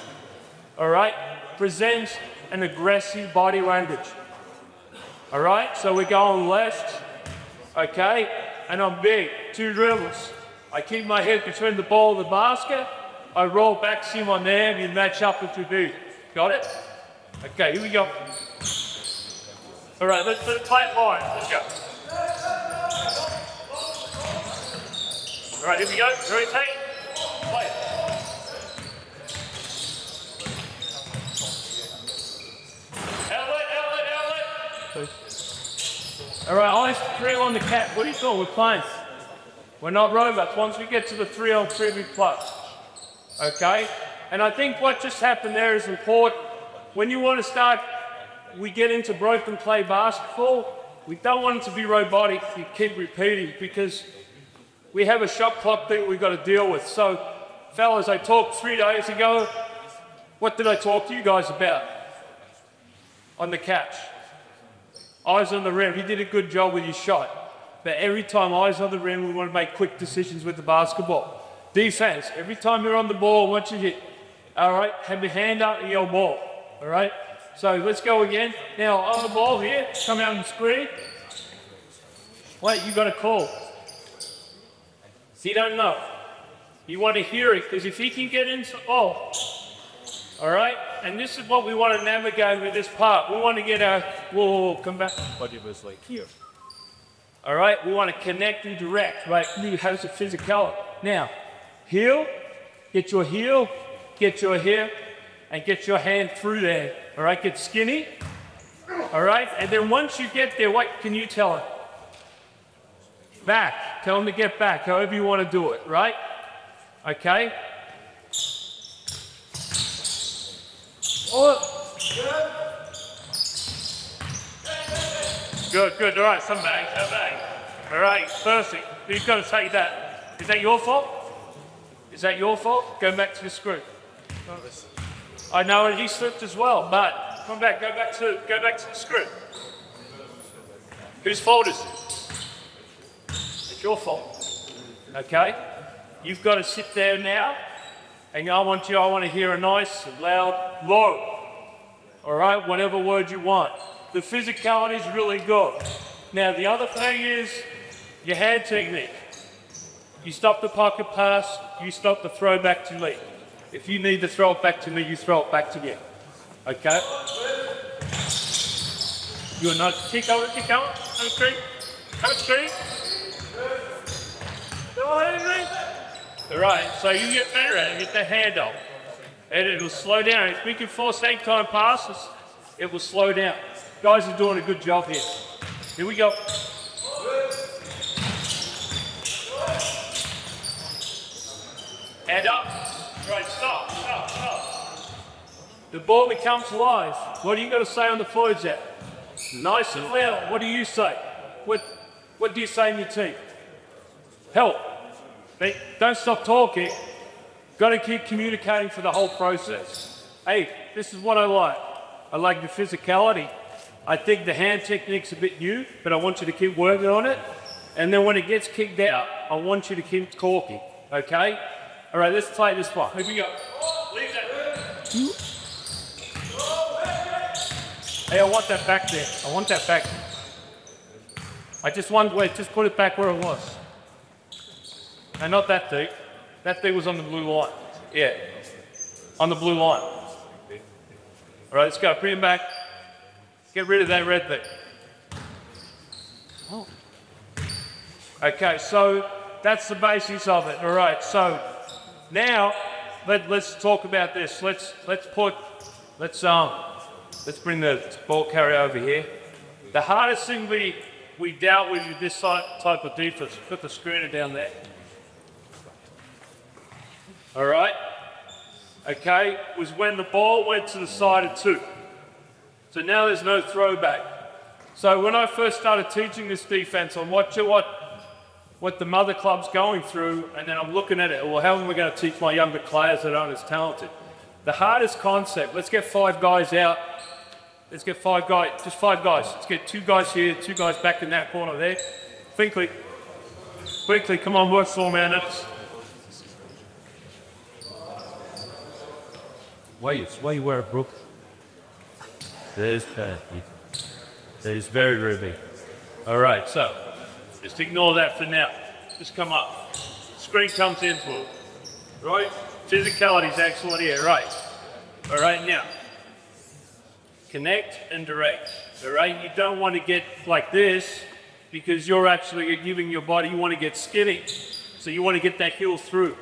All right. Presents an aggressive body language. All right. So we're going left. Okay. And I'm big. 2 dribbles. I keep my head between the ball and the basket. I roll back, see him on there, and you match up with 2 dudes. Got it? Okay. Here we go. All right, let's play it line. Let's go. All right, here we go. Rotate. Play it. Outlet. All right, eyes 3 on the cat. What are you doing? We're playing. We're not robots. Once we get to the 3-on-3, we play. Okay? And I think what just happened there is important. When you want to start, we get into broken play basketball, we don't want it to be robotic, you keep repeating, because we have a shot clock thing we've got to deal with. So, fellas, I talked 3 days ago. What did I talk to you guys about? On the catch. Eyes on the rim. He did a good job with his shot. But every time eyes on the rim, we want to make quick decisions with the basketball. Defense. Every time you're on the ball, once you hit, all right, have your hand up and your ball. All right? So let's go again. Now on the ball here, come out and screen. Wait, you got a call. So you don't know. You want to hear it, because if he can get into all right? And this is what we want to navigate with this part. We want to get our, whoa, come back. What it was like here. All right, we want to connect and direct, right? How's the physicality? Now, heel, get your heel, get your hip, and get your hand through there. All right, get skinny. All right, and then once you get there, what can you tell him? back. Tell them to get back, however you want to do it, right? Okay? Good, good. All right, some back, some back. All right, perfect. You've got to take that. Is that your fault? Is that your fault? Go back to the screw. I know he slipped as well, but come back, go back to the screw. Whose fault is it? It's your fault. Okay? You've got to sit there now, and I want to hear a nice, loud, low. All right, whatever word you want. The physicality is really good. Now, the other thing is your hand technique. You stop the pocket pass, you stop the throw back to me. If you need to throw it back to me, you throw it back to me. Okay? You're not, keep going, come on screen. Come on screen. All right, so you get better at it, get the handle. And it will slow down. If we can force that kind of passes, it will slow down. Guys are doing a good job here. Here we go. Hand up. Right, stop. The ball becomes alive. What are you going to say on the forwards out? Nice and loud. What do you say? What do you say in your team? Help. Don't stop talking. Got to keep communicating for the whole process. Hey, this is what I like. I like the physicality. I think the hand technique's a bit new, but I want you to keep working on it. And then when it gets kicked out, I want you to keep talking, okay? All right, let's play this one. Here we go. Leave that. Hey, I want that back there. I want that back. I just want, wait, just put it back where it was. And not that deep. That thing was on the blue line. Yeah, on the blue line. All right, let's go. Bring him back. Get rid of that red thing. Oh. Okay, so that's the basics of it. All right, so now let's talk about this. Let's bring the ball carrier over here. The hardest thing we dealt with this type of defense, put the screener down there. All right, okay, was when the ball went to the side of 2. So now there's no throwback. So when I first started teaching this defense, I'm watching what the mother club's going through, and then I'm looking at it, well, how am I going to teach my younger players that aren't as talented? The hardest concept, let's get 5 guys out. Let's get 5 guys, just 5 guys. Let's get 2 guys here, 2 guys back in that corner there. Quickly, come on, work 4 minutes. Why you wear it, Brooke? That is bad. That is very, very big. All right, so just ignore that for now. Just come up. Screen comes into it. Right? Physicality is excellent here. Right. All right, now. Connect and direct. All right? You don't want to get like this because you're actually giving your body, you want to get skinny. So you want to get that heel through.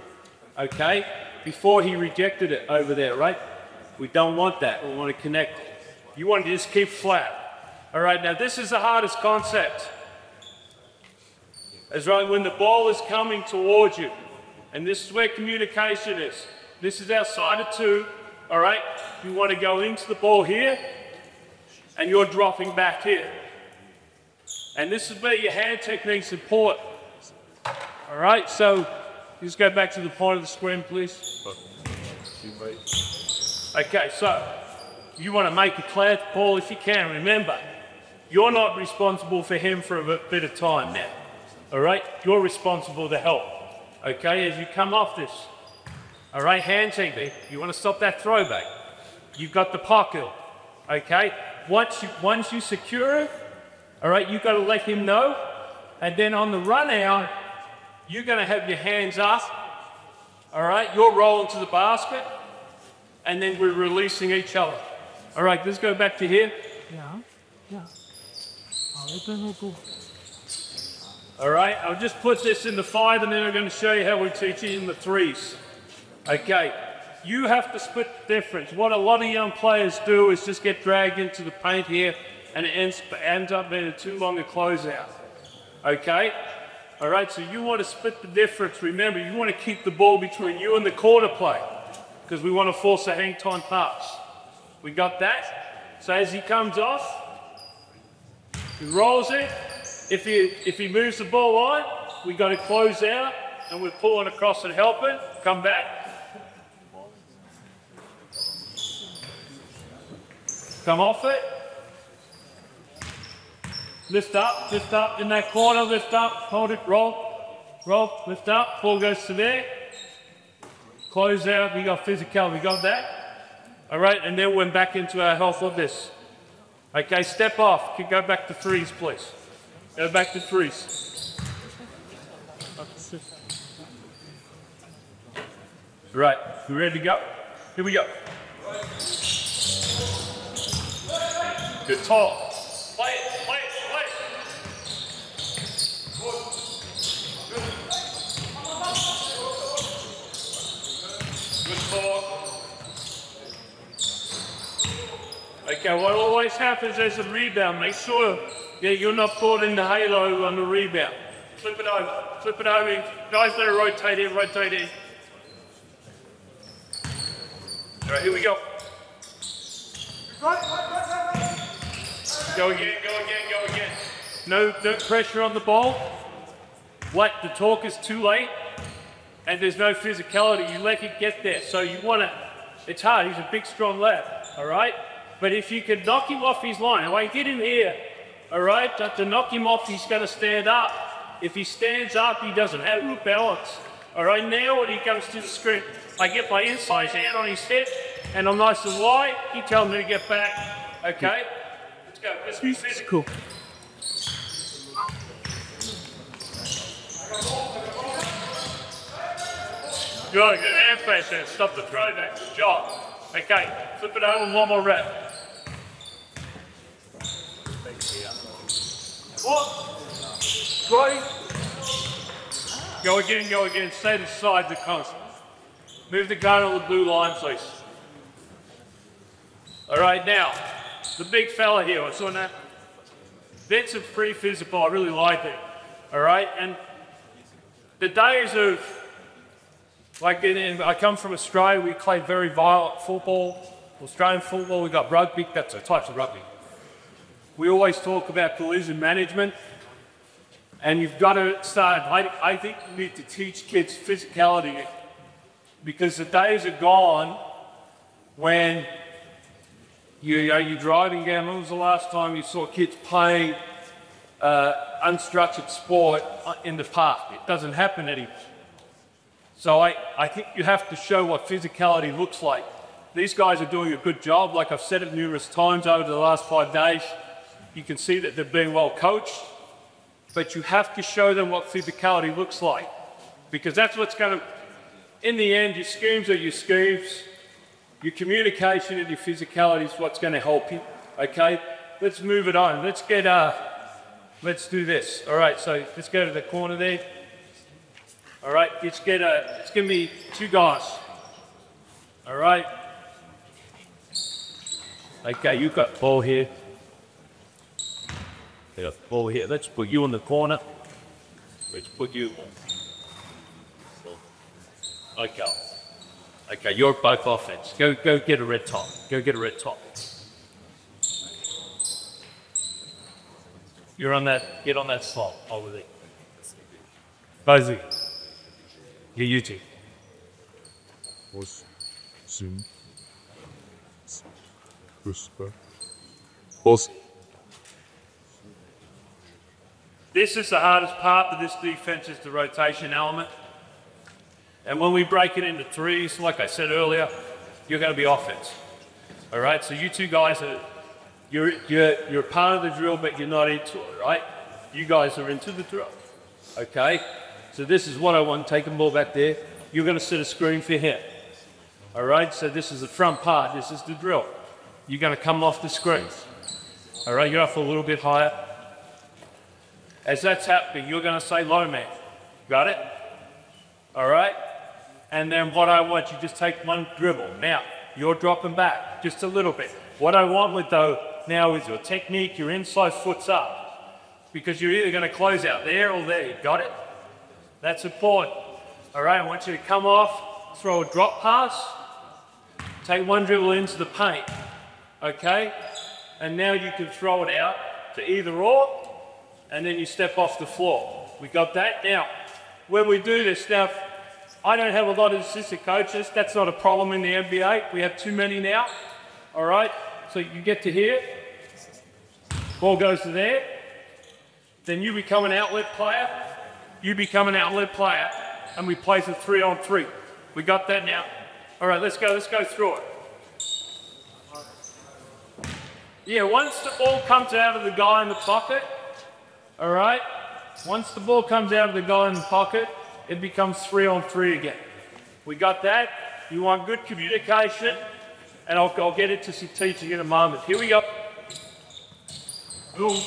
Okay? Before he rejected it over there, right? We don't want that. We want to connect. You want to just keep flat. All right, now this is the hardest concept. As right when the ball is coming towards you, and this is where communication is. This is outside of 2, all right? You want to go into the ball here, and you're dropping back here. And this is where your hand technique's important. All right, so just go back to the point of the screen, please. Okay, so you want to make a clear ball if you can. Remember, you're not responsible for him for a bit of time now. All right, you're responsible to help. Okay, as you come off this. All right, hand technique. You want to stop that throwback. You've got the pocket. Okay, once you secure it, all right, you've got to let him know. And then on the run out, you're going to have your hands up. All right, you're rolling to the basket. And then we're releasing each other. All right, let's go back to here. Yeah. All right, I'll just put this in the 5 and then I'm going to show you how we teach it in the 3s. Okay, you have to split the difference. What a lot of young players do is just get dragged into the paint here and it ends up being a too long a closeout. Okay, All right, so you want to split the difference. Remember, you want to keep the ball between you and the corner play because we want to force a hang time pass. We got that? So as he comes off, he rolls it. If he moves the ball on, we got to close out and we're pulling across and helping. Come back. Come off it. Lift up in that corner, lift up, hold it, roll, lift up, ball goes to there. Close out, we got physical, we got that. All right, and then we're back into our health of this. Okay, step off, go back to threes, please. Go back to threes. Right, you ready to go? Here we go. Good talk. Play it. Good talk. Okay, what always happens is a rebound. Make sure you're not caught in the halo on the rebound. Flip it over. Guys, let it rotate in. All right, here we go. Go again. No pressure on the ball. What, the talk is too late and there's no physicality. You let it get there. So you want to, it's hard. He's a big, strong lad, all right? But if you can knock him off his line, like get him here, all right? To knock him off, he's going to stand up. If he stands up, he doesn't have good balance. All right, now when he comes to the screen, I get my inside hand on his head and I'm nice and wide. He tells me to get back, okay? Let's go, let's be physical. Good hand pass there, stop the throwback, good job. Okay, flip it over, one more rep. What? Right. Go again, stay to the side, the constant. Move the gun on the blue line, please. All right, now, the big fella here, what's on that? That's a pretty physical, I really like it. All right, and the days of, like I come from Australia, we play very violent football, Australian football, we got rugby, that's the types of rugby. We always talk about collision management, and you've got to start, I think you need to teach kids physicality, because the days are gone when you're driving down. When was the last time you saw kids playing unstructured sport in the park? It doesn't happen anymore. So I think you have to show what physicality looks like. These guys are doing a good job. Like I've said it numerous times over the last 5 days, you can see that they're being well coached, but you have to show them what physicality looks like, because that's what's going to, in the end, your schemes are your schemes. Your communication and your physicality is what's going to help you, okay? Let's move it on. Let's do this. All right, so let's go to the corner there. All right, let's give me 2 guys. All right. Okay, you've got ball here. They got ball here. Let's put you in the corner. Let's put you. Okay. Okay, you're both offense. Go get a red top. Go get a red top. You're on that, get on that slot over there. Both of you. Yeah, you two. Pause. Zoom. Whisper. Pause. This is the hardest part of this defense, is the rotation element. And when we break it into threes, like I said earlier, you're going to be offense. All right, so you two guys you're part of the drill, but you're not into it, right? You guys are into the drill. Okay, so this is what I want. Take the ball back there. You're going to set a screen for him. All right, so this is the front part. This is the drill. You're going to come off the screen. All right, you're off a little bit higher. As that's happening, you're going to say low man. Got it? All right? And then what I want, you just take one dribble. Now, you're dropping back just a little bit. What I want with though now is your technique, your inside foot's up. Because you're either going to close out there or there. Got it? That's important. All right, I want you to come off, throw a drop pass, take one dribble into the paint, okay? And now you can throw it out to either or, and then you step off the floor. We got that? Now, when we do this stuff, I don't have a lot of assistant coaches. That's not a problem in the NBA. We have too many now, all right? So you get to here, ball goes to there, then you become an outlet player, you become an outlet player, and we play the 3-on-3. We got that now? All right, let's go through it. Yeah, once the ball comes out of the guy in the pocket, all right, once the ball comes out of the guy in the pocket, it becomes 3-on-3 again. We got that? You want good communication, and I'll get it to some teaching in a moment. Here we go. Boom.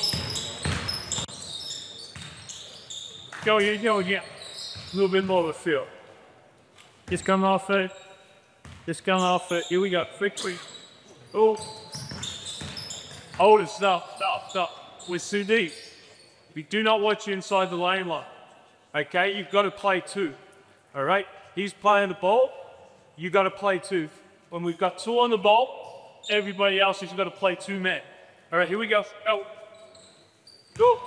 Go, yeah. A little bit more of a feel. Just come off it. Just come off it. Here we go. Quickly. Oh. Hold it. Stop. We're too deep. We do not want you inside the lane line. Okay? You've got to play two. All right? He's playing the ball. You've got to play two. When we've got two on the ball, everybody else has got to play two men. All right, here we go. Go. Go.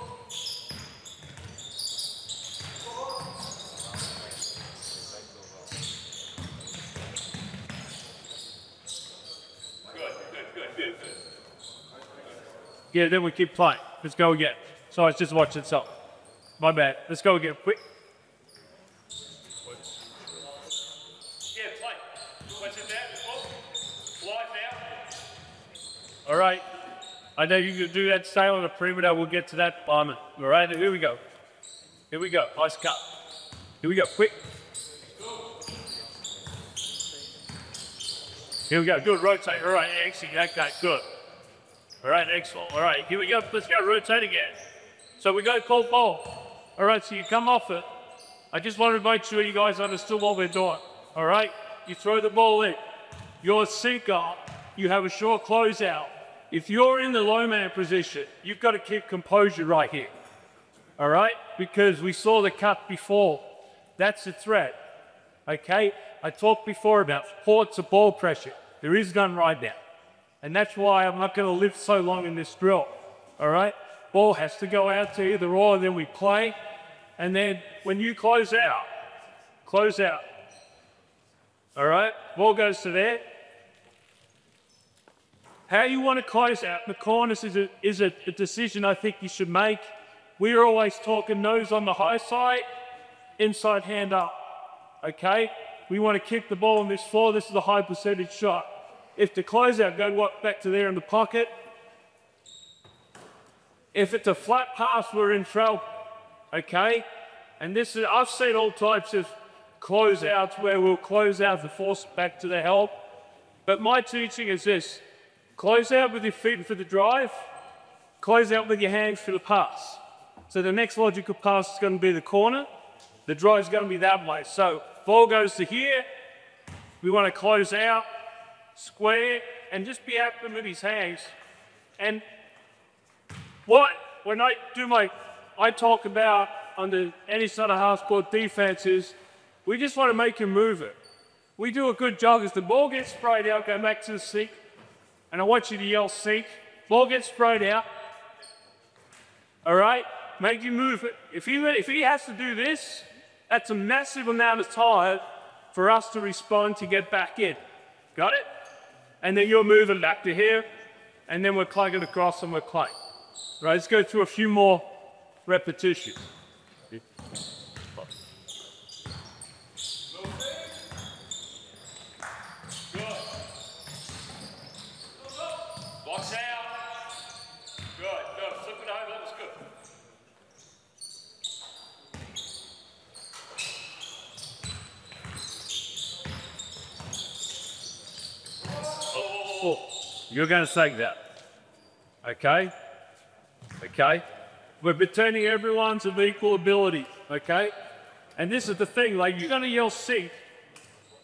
Good. Yeah, then we keep playing. Let's go again. So it's just watch itself. My bad. Let's go again. Quick. Yeah, play. What's it there? Live now. All right. I know you can do that. Stay on the perimeter. We'll get to that moment. All right. Here we go. Nice cut. Here we go. Quick. Here we go. Good. Rotate. All right. Excellent. Okay. Good. All right. Excellent. All right. Here we go. Let's go. Rotate again. So we go cold ball. All right. So you come off it. I just wanted to make sure you guys understood what we're doing. All right. You throw the ball in. You're a sinker. You have a short closeout. If you're in the low man position, you've got to keep composure right here. All right? Because we saw the cut before. That's the threat. Okay? I talked before about ports of ball pressure. There is none right now. And that's why I'm not going to live so long in this drill. All right? Ball has to go out to either or, and then we play. And then when you close out. All right? Ball goes to there. How you want to close out in the corners is a decision I think you should make. We're always talking nose on the high side, inside hand up. Okay? We want to kick the ball on this floor. This is a high percentage shot. If the closeout, go back to there in the pocket. If it's a flat pass, we're in trouble. Okay? And this is, I've seen all types of closeouts where we'll close out to force it back to the help. But my teaching is this. Close out with your feet for the drive. Close out with your hands for the pass. So the next logical pass is going to be the corner. The drive is going to be that way. So ball goes to here. We want to close out, square, and just be active with his hands. And when I talk about under any sort of half-court defense is we just want to make him move it. We do a good job as the ball gets sprayed out, go back to the sink. And I want you to yell sink. Ball gets sprayed out. All right? Make you move it. If he has to do this, that's a massive amount of time for us to respond to get back in. Got it? And then you're moving back to here. And then we're clugging across and we're playing. Right, let's go through a few more repetitions. Box out. Good. Flip it over. That was good. Oh. You're going to take that. Okay? Okay? We're returning everyone's of equal ability. Okay? And this is the thing, like, you're going to yell sink.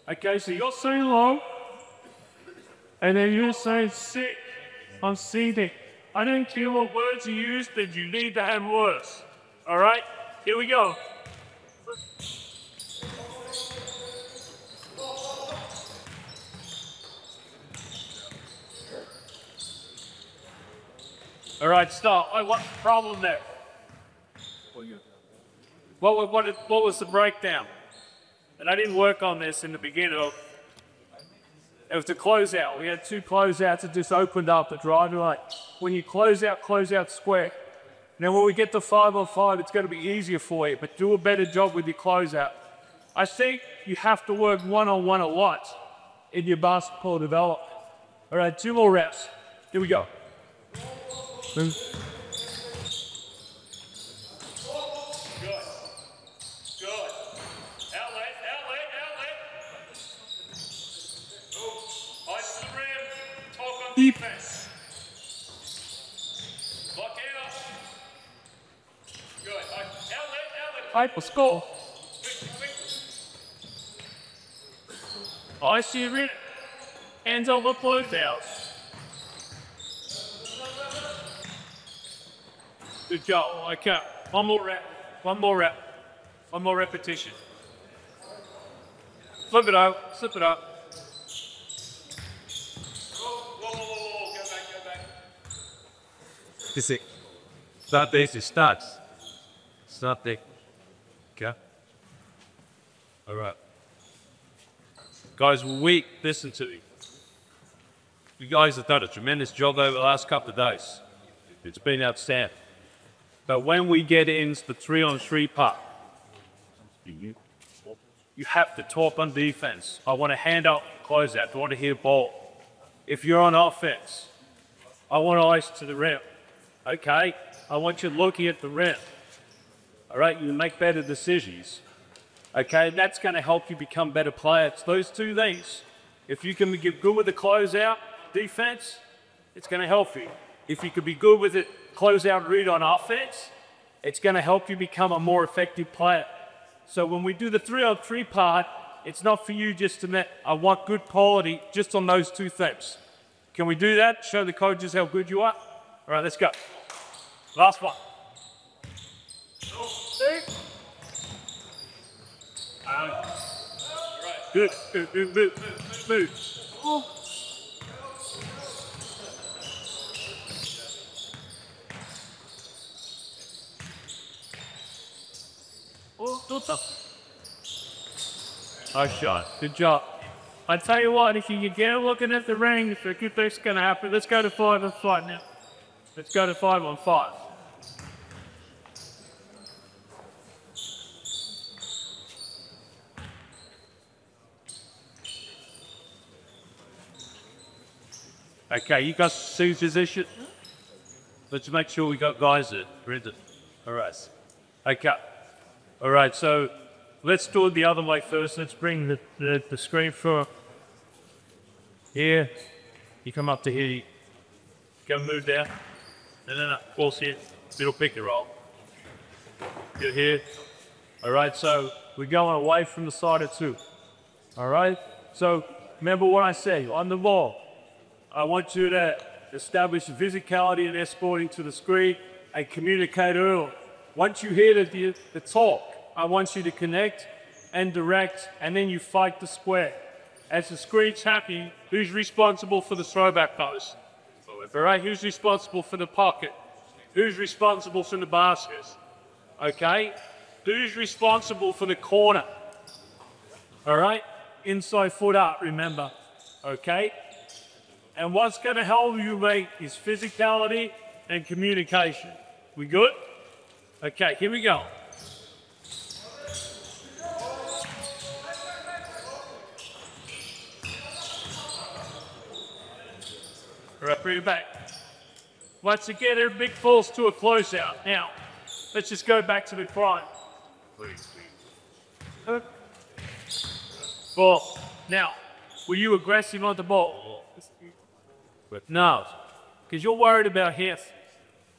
Okay, so you're saying low. And then you're saying sick. I'm seated. I don't care what words you use, but you need to have words. All right? Here we go. All right, stop. Oh, what's the problem there? What was the breakdown? And I didn't work on this in the beginning. It was the closeout. We had 2 closeouts that just opened up the drive lane. When you close out square. Now when we get to 5-on-5, it's going to be easier for you, but do a better job with your closeout. I think you have to work one-on-one a lot in your basketball development. All right, 2 more reps. Here we go. Move. Defense. Lock out. Good. Outlet. Pipe will score. I see you. Hands on the closeouts. Good job. Okay. One more rep. One more repetition. Flip it up. Slip it up. This is start this, it starts. Start there. Okay. All right. Guys, listen to me. You guys have done a tremendous job over the last couple of days. It's been outstanding. But when we get into the 3-on-3 part, you have to talk on defense. I want to hand up closeout. I want to hit ball. If you're on offense, I want ice to the rim. Okay, I want you looking at the rim. All right, you make better decisions. Okay, that's going to help you become better players. Those 2 things. If you can get good with the closeout defense, it's going to help you. If you could be good with it, closeout read on offense, it's going to help you become a more effective player. So when we do the 3-on-3 part, it's not for you just to I want good quality just on those 2 things. Can we do that? Show the coaches how good you are? All right, let's go. Last one. Good. Move. Nice shot. Good job. I tell you what, if you can get looking at the ring, if a good thing's going to happen, let's go to 5-on-5 now. Let's go to 5-on-5. Okay, you guys see position? Let's make sure we got guys that are in it. All right. Okay. All right, so let's do it the other way first. Let's bring the screen for here. You come up to here. You go move down. No. Ball's here. Middle pick and roll. You're here. All right, so we're going away from the side of 2. All right? So remember what I say. On the ball, I want you to establish physicality and escorting to the screen and communicate early. Once you hear the talk, I want you to connect and direct, and then you fight the square. As the screen's happening, who's responsible for the throwback post? All right, who's responsible for the pocket? Who's responsible for the baskets? Okay, who's responsible for the corner? All right, inside foot up, remember, okay? And what's going to help you, mate, is physicality and communication. We good? Okay, here we go. All right, bring it back. Once again, every big falls to a closeout. Now, let's just go back to the climb. Ball. Now, were you aggressive on the ball? No, because you're worried about health.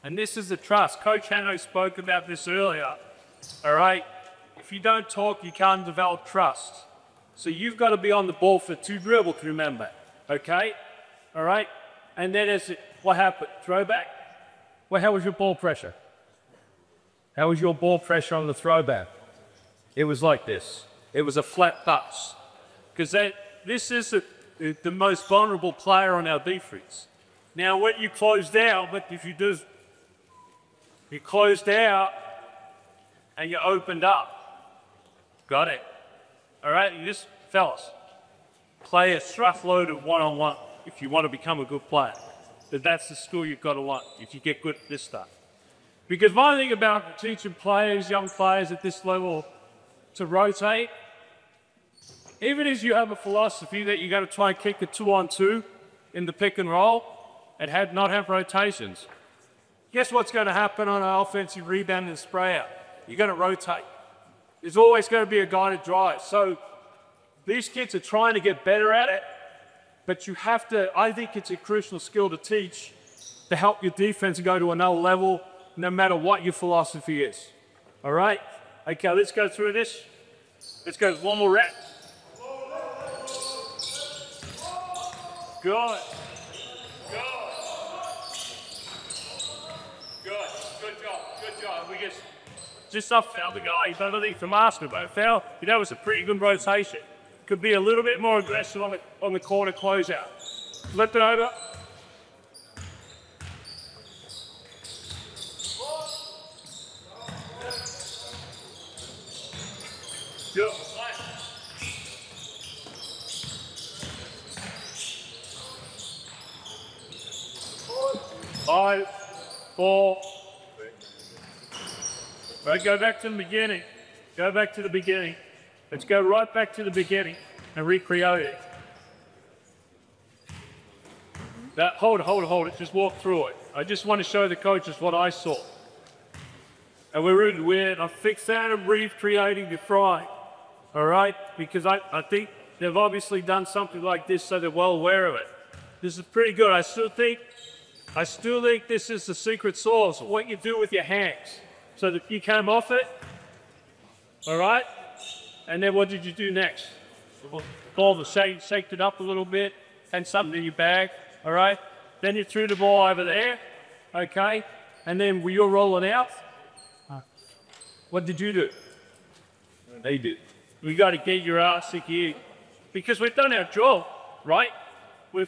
And this is the trust. Coach Hanno spoke about this earlier. All right? If you don't talk, you can't develop trust. So you've got to be on the ball for 2 dribbles, remember. Okay? All right? And then what happened? Throwback? Well, how was your ball pressure? How was your ball pressure on the throwback? it was like this. It was a flat pass. Because this is the most vulnerable player on our defense. Now, when you closed out, what if you do? You closed out and you opened up. Got it. All right, you just, fellas, play a rough-loaded one-on-one if you want to become a good player. But that's the skill you've got to learn if you get good at this stuff. Because one thing about teaching players, young players at this level, to rotate, even as you have a philosophy that you're going to try and kick a 2-on-2 in the pick and roll and not have rotations, guess what's going to happen on an offensive rebound and spray out? You're going to rotate. There's always going to be a guy to drive. So these kids are trying to get better at it, but you have to, I think it's a crucial skill to teach to help your defense go to another level no matter what your philosophy is. All right? Okay, let's go through this. Let's go one more rep. Good. Good job. We just off foul the guy. He's underneath the master, but foul. That was a pretty good rotation. Could be a little bit more aggressive on the corner closeout. Flip it over. Good. 5, 4. Right, go back to the beginning. Go back to the beginning. Let's go right back to the beginning and recreate it. Hold it. Just walk through it. I just want to show the coaches what I saw. And we're really weird. I fixed that and recreating the fry. All right? Because I think they've obviously done something like this so they're well aware of it. This is pretty good. I still think this is the secret sauce of what you do with your hands. So that you came off it. All right? And then what did you do next? Shaked it up a little bit, and something in your bag, all right? Then you threw the ball over there, okay? And then when you're rolling out, what did you do? They did. We got to get your ass here because we've done our job, right? We've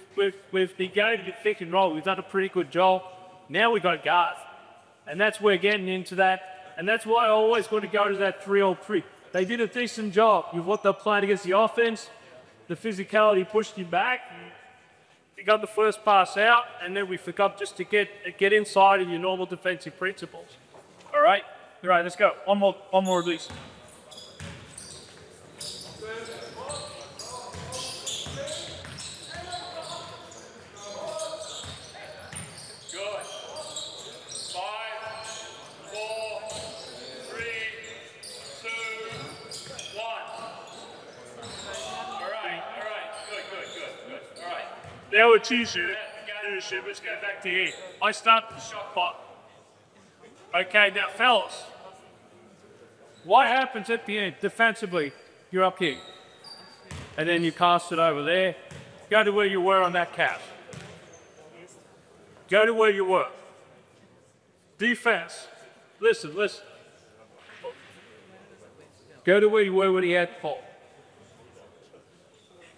negated the pick and roll. We've done a pretty good job. Now we've got guard. And that's where we're getting into that. And that's why I always want to go to that 3-on-3. They did a decent job with what they're playing against the offense. The physicality pushed you back. You got the first pass out, and then we forgot just to get inside of your normal defensive principles. All right? All right, let's go. One more release. Now it's easier. Let's go back to here. I start the shot clock. Okay, now fellas, what happens at the end? Defensively, you're up here. And then you cast it over there. Go to where you were on that cast. Go to where you were. Defense, listen. Go to where you were when he had the ball.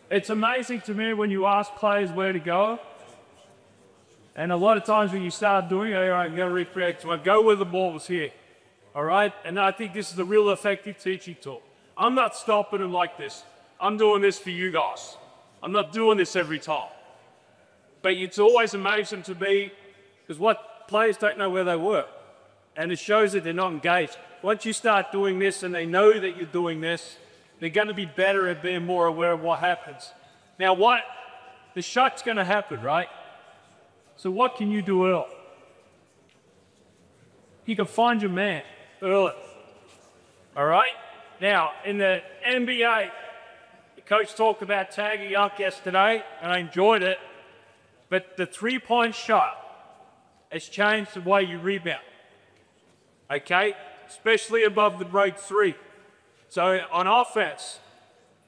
It's amazing to me when you ask players where to go, and a lot of times when you start doing it, all right, I'm going to recreate, so I go where the ball was here, all right? And I think this is a real effective teaching tool. I'm not stopping them like this. I'm doing this for you guys. I'm not doing this every time. But it's always amazing to me, because what players don't know where they were, and it shows that they're not engaged. Once you start doing this and they know that you're doing this, they're going to be better at being more aware of what happens. Now the shot's going to happen, right? So what can you do early? You can find your man early. All right? Now, in the NBA, the coach talked about tagging up yesterday, and I enjoyed it, but the three-point shot has changed the way you rebound. Okay? Especially above the break three. So on offense,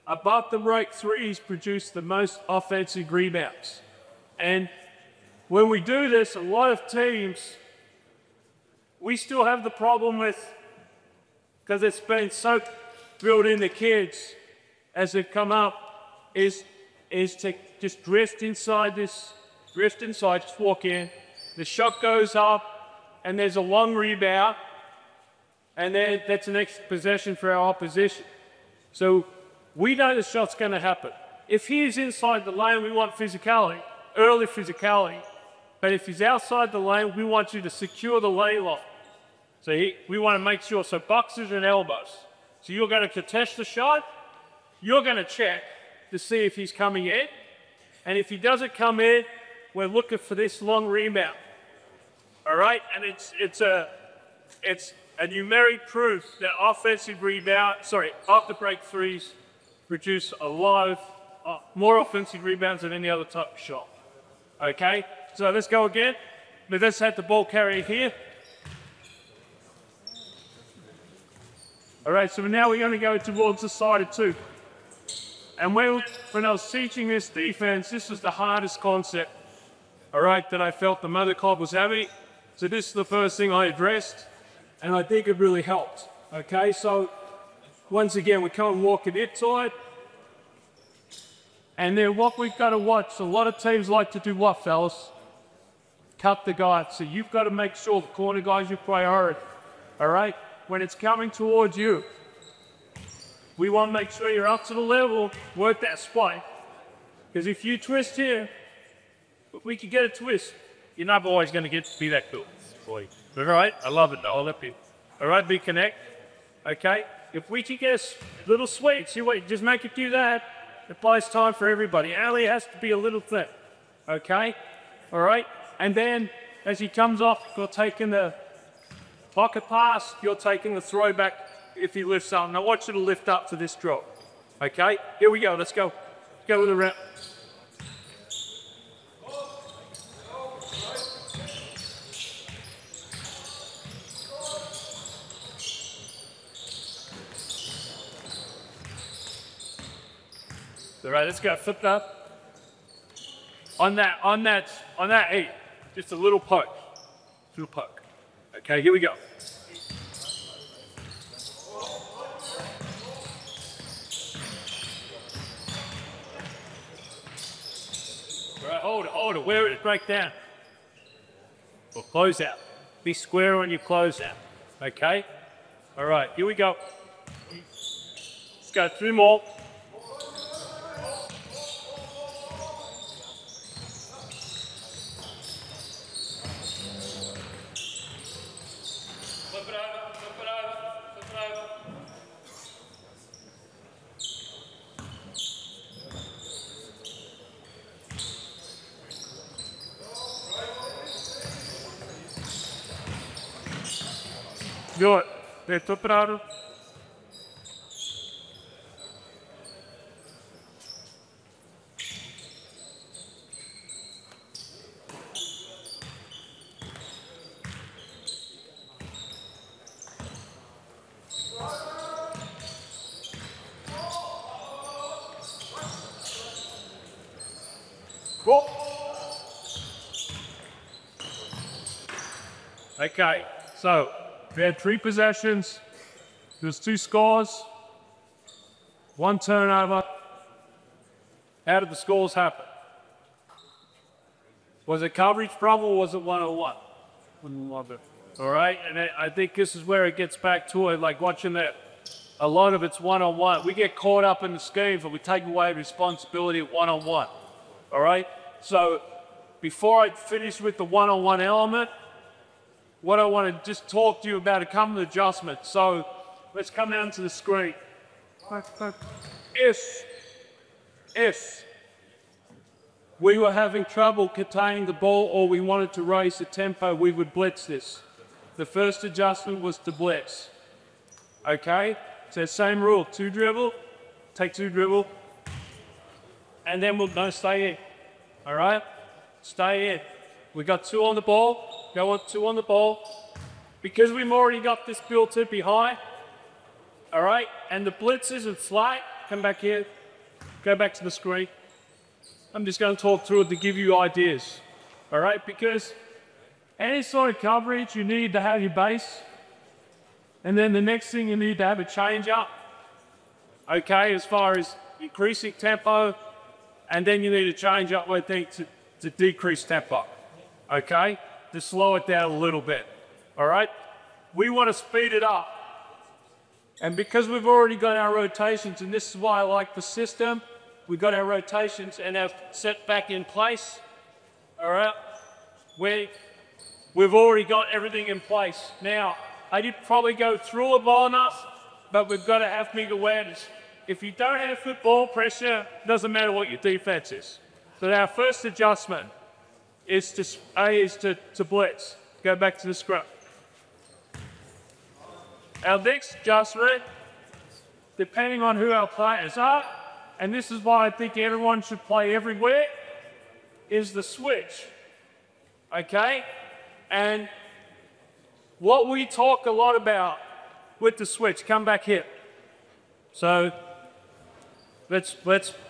above the break threes produce the most offensive rebounds. And when we do this, a lot of teams, we still have the problem with, because it's been so build in the kids as they come up is to just drift inside, just walk in. The shot goes up, and there's a long rebound, and then that's the next possession for our opposition. So we know the shot's going to happen. If he's inside the lane, we want physicality, early physicality. But if he's outside the lane, we want you to secure the lane lock. So we want to make sure, so boxes and elbows. So you're going to contest the shot, you're going to check to see if he's coming in, and if he doesn't come in, we're looking for this long rebound. All right, and it's a numeric proof that offensive rebound, off the break threes produce a lot of more offensive rebounds than any other type of shot. Okay, so let's go again. Let's have the ball carrier here. All right, so now we're going to go towards the side of two. And when I was teaching this defense, this was the hardest concept, all right, that I felt the mother club was having. So this is the first thing I addressed, and I think it really helped. Okay, so once again, we come and walk it inside. And then what we've got to watch, a lot of teams like to do what, fellas? Cut the guard. So you've got to make sure the corner guy's your priority, all right? When it's coming towards you, we want to make sure you're up to the level, work that spike. Because if you twist here, we could get a twist. You're not always going to be that cool. Boy. All right, I love it though, I'll help you. All right, be connect. Okay, if we can get a little sweet, see what, just make it do that. It buys time for everybody. Ali has to be a little thin. Okay, all right. And then as he comes off, you're taking the pocket pass, you're taking the throwback if he lifts up. And I want you to lift up to this drop. Okay, here we go, let's go. Let's go with the rep. All right, let's go, flip it up. On that 8, just a little poke. Little poke. Okay, here we go. All right, hold it, wear it, break down. Or close out. Be square on your close out. Okay? All right, here we go. Let's go 3 more. Good. Let's flip it out. Go. Okay, so we had 3 possessions, there's 2 scores, 1 turnover. How did the scores happen? Was it coverage problem or was it 1-on-1? 1-on-1. All right, and I think this is where it gets back to it, like watching that. A lot of it's 1-on-1. We get caught up in the schemes and we take away responsibility at 1-on-1. All right, so before I finish with the 1-on-1 element, what I want to just talk to you about a couple of adjustments. So let's come down to the screen. If we were having trouble containing the ball or we wanted to raise the tempo, we would blitz this. The first adjustment was to blitz. Okay, so same rule, 2 dribble, take 2 dribble, and then we'll stay in. All right, stay in. We got 2 on the ball, go on 2 on the ball. Because we've already got this built in behind, all right, and the blitz isn't flat, come back here, go back to the screen. I'm just going to talk through it to give you ideas, all right, because any sort of coverage, you need to have your base, and then the next thing you need to have a change up, okay, as far as increasing tempo, and then you need to change up, I think, to decrease tempo, okay? To slow it down a little bit, all right? We want to speed it up. And because we've already got our rotations, and this is why I like the system, we've got our rotations and our set back in place, all right? We've already got everything in place. Now, I did probably go through it well enough, but we've got to have big awareness. If you don't have football pressure, it doesn't matter what your defense is. So our first adjustment is to blitz. Go back to the scrum. Our next adjustment, depending on who our players are, and this is why I think everyone should play everywhere, is the switch. Okay? And what we talk a lot about with the switch, come back here. So let's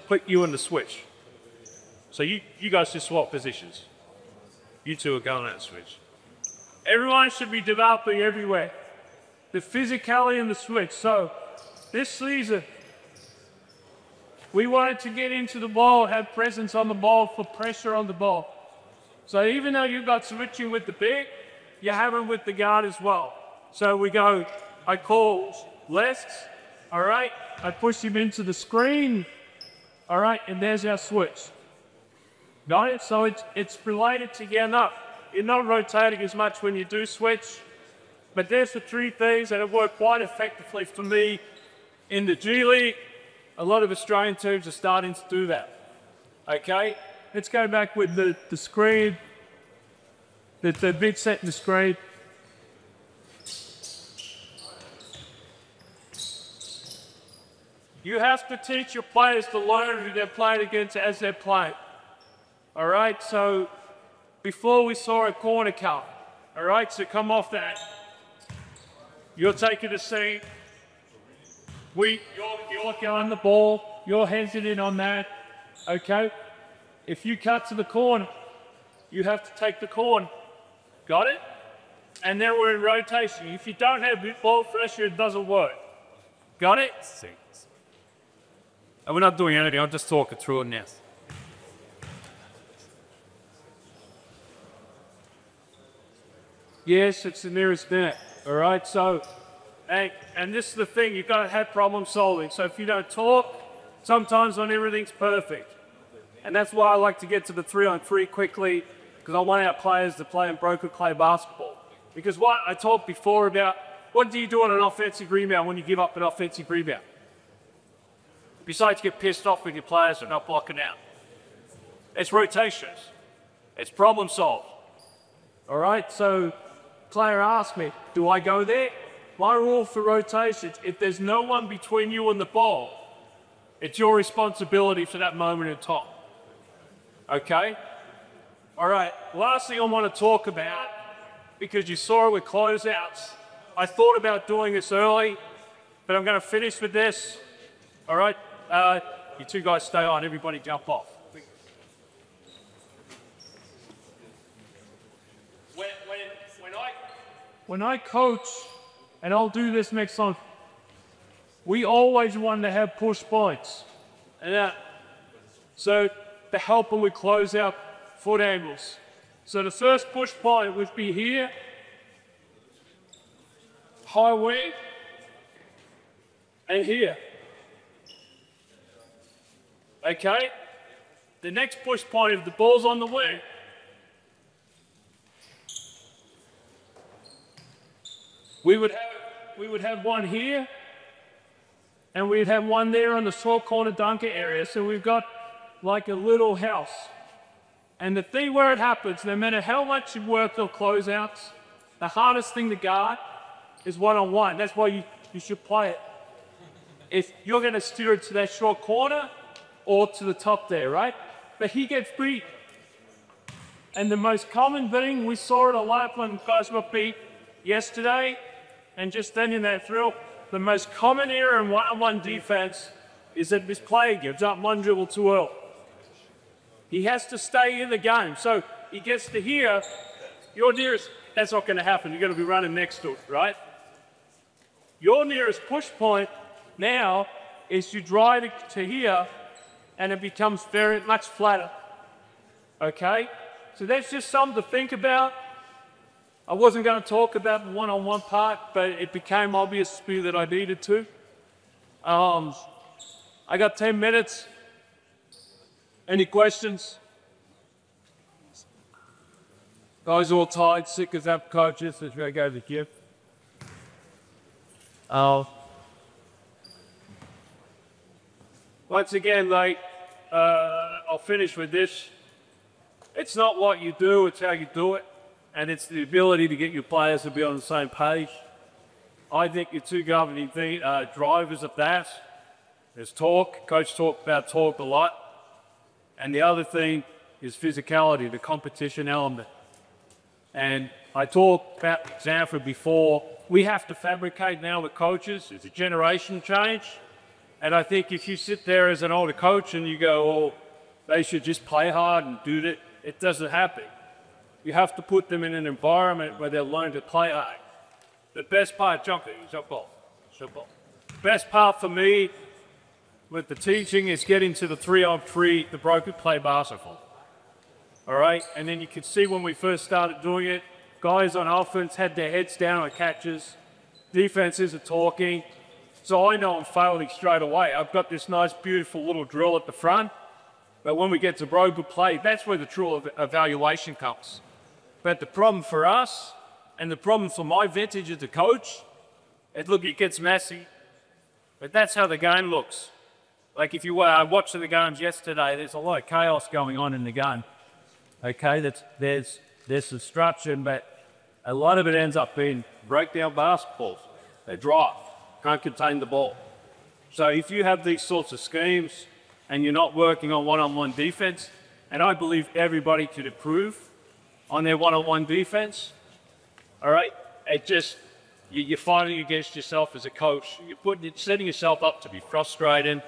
put you in the switch. So you guys just swap positions. You two are going at the switch. Everyone should be developing everywhere. The physicality in the switch. So this season, we wanted to get into the ball, have presence on the ball for pressure on the ball. So even though you've got switching with the big, you have it with the guard as well. So we go, I call left, all right? I push him into the screen, all right? And there's our switch. Got it? So it's related together. You're not rotating as much when you do switch, but there's the three things that have worked quite effectively for me in the G League. A lot of Australian teams are starting to do that. Okay? Let's go back with the screen, the big set in the screen. You have to teach your players to learn who they're playing against as they're playing. All right? So before we saw a corner come. All right? So come off that. You're taking a seat. You're going the ball. You're hesitant on that. Okay? If you cut to the corner, you have to take the corner. Got it? And then we're in rotation. If you don't have ball pressure, it doesn't work. Got it? And we're not doing anything. I'm just talking through it now. Yes, it's the nearest net. All right? So, and this is the thing. You've got to have problem solving. So if you don't talk, sometimes not everything's perfect. And that's why I like to get to the 3-on-3 quickly, because I want our players to play in broken clay basketball. Because what I talked before about, what do you do on an offensive rebound when you give up an offensive rebound? Besides get pissed off with your players for not blocking out. It's rotations. It's problem solved. All right, so player asked me, do I go there? My rule for rotations, if there's no one between you and the ball, it's your responsibility for that moment in time. Okay? All right, last thing I want to talk about, because you saw it with closeouts. I thought about doing this early, but I'm going to finish with this. All right? You two guys stay on, everybody jump off. When I coach, and I'll do this next time, we always want to have push points. And so to help them with close out foot angles. So the first push point would be here, high wing, and here. Okay? The next push point, if the ball's on the wing, we would have one here, and we'd have one there on the short corner dunker area. So we've got like a little house. And the thing where it happens, no matter how much you work on closeouts, the hardest thing to guard is one-on-one. That's why you should play it. If you're going to steer it to that short corner or to the top there, right? But he gets beat. And the most common thing, we saw it a lot when guys got beat yesterday, and just then in that thrill, the most common error in one-on-one defense is that this player gives up one dribble too early. He has to stay in the game. So he gets to here, your nearest, that's not going to happen. You're going to be running next to it, right? Your nearest push point now is you drive it to here and it becomes very much flatter. Okay? So that's just something to think about. I wasn't going to talk about the one-on-one part, but it became obvious to me that I needed to. I got 10 minutes. Any questions? Guys all tired, sick as up coaches as we go to the gym. Once again, like, I'll finish with this. It's not what you do, it's how you do it. And it's the ability to get your players to be on the same page. I think your two governing drivers of that is talk. Coach talked about talk a lot. And the other thing is physicality, the competition element. And I talked about Zanford before. We have to fabricate now with coaches. It's a generation change. And I think if you sit there as an older coach and you go, oh, they should just play hard and do that, it doesn't happen. You have to put them in an environment where they'll learn to play hard. The best part, jump ball. Best part for me with the teaching is getting to the 3-on-3, the broken play basketball. All right, and then you can see when we first started doing it, guys on offense had their heads down on catches, defenses are talking, so I know I'm failing straight away. I've got this nice, beautiful little drill at the front, but when we get to broken play, that's where the true evaluation comes. But the problem for us, and the problem for my vintage as a coach, it gets messy, but that's how the game looks. Like if you watched the games yesterday, there's a lot of chaos going on in the game. Okay, there's destruction, but a lot of it ends up being breakdown basketballs. They drop, can't contain the ball. So if you have these sorts of schemes and you're not working on one-on-one defense, and I believe everybody could improve on their one-on-one defense, all right, you're fighting against yourself as a coach. You're setting yourself up to be frustrated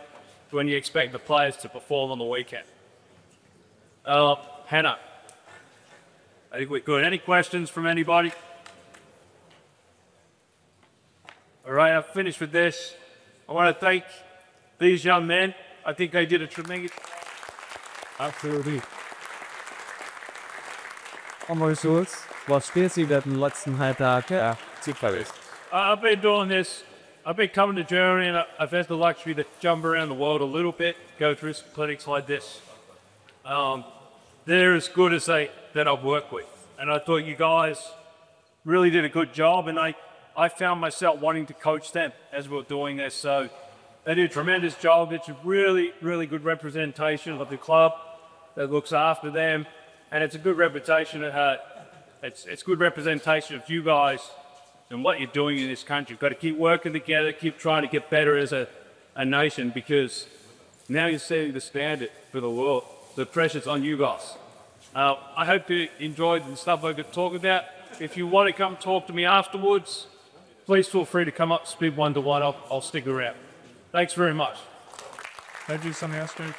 when you expect the players to perform on the weekend. Hannah, I think we're good. Any questions from anybody? All right, I've finished with this. I want to thank these young men. I think they did a tremendous... Absolutely. Was spielt sie in den letzten Tage? I've been doing this. I've been coming to Germany and I've had the luxury to jump around the world a little bit, go through some clinics like this. They're as good as that I've worked with. And I thought you guys really did a good job, and I found myself wanting to coach them as we were doing this. So they did a tremendous job. It's a really, really good representation of the club that looks after them. And it's a good reputation it's good representation of you guys and what you're doing in this country. You've got to keep working together, keep trying to get better as a nation, because now you're setting the standard for the world. The pressure's on you guys. I hope you enjoyed the stuff I could talk about. If you want to come talk to me afterwards, please feel free to come up, speak one-to-one. I'll stick around. Thanks very much. Can I do something else, Jake?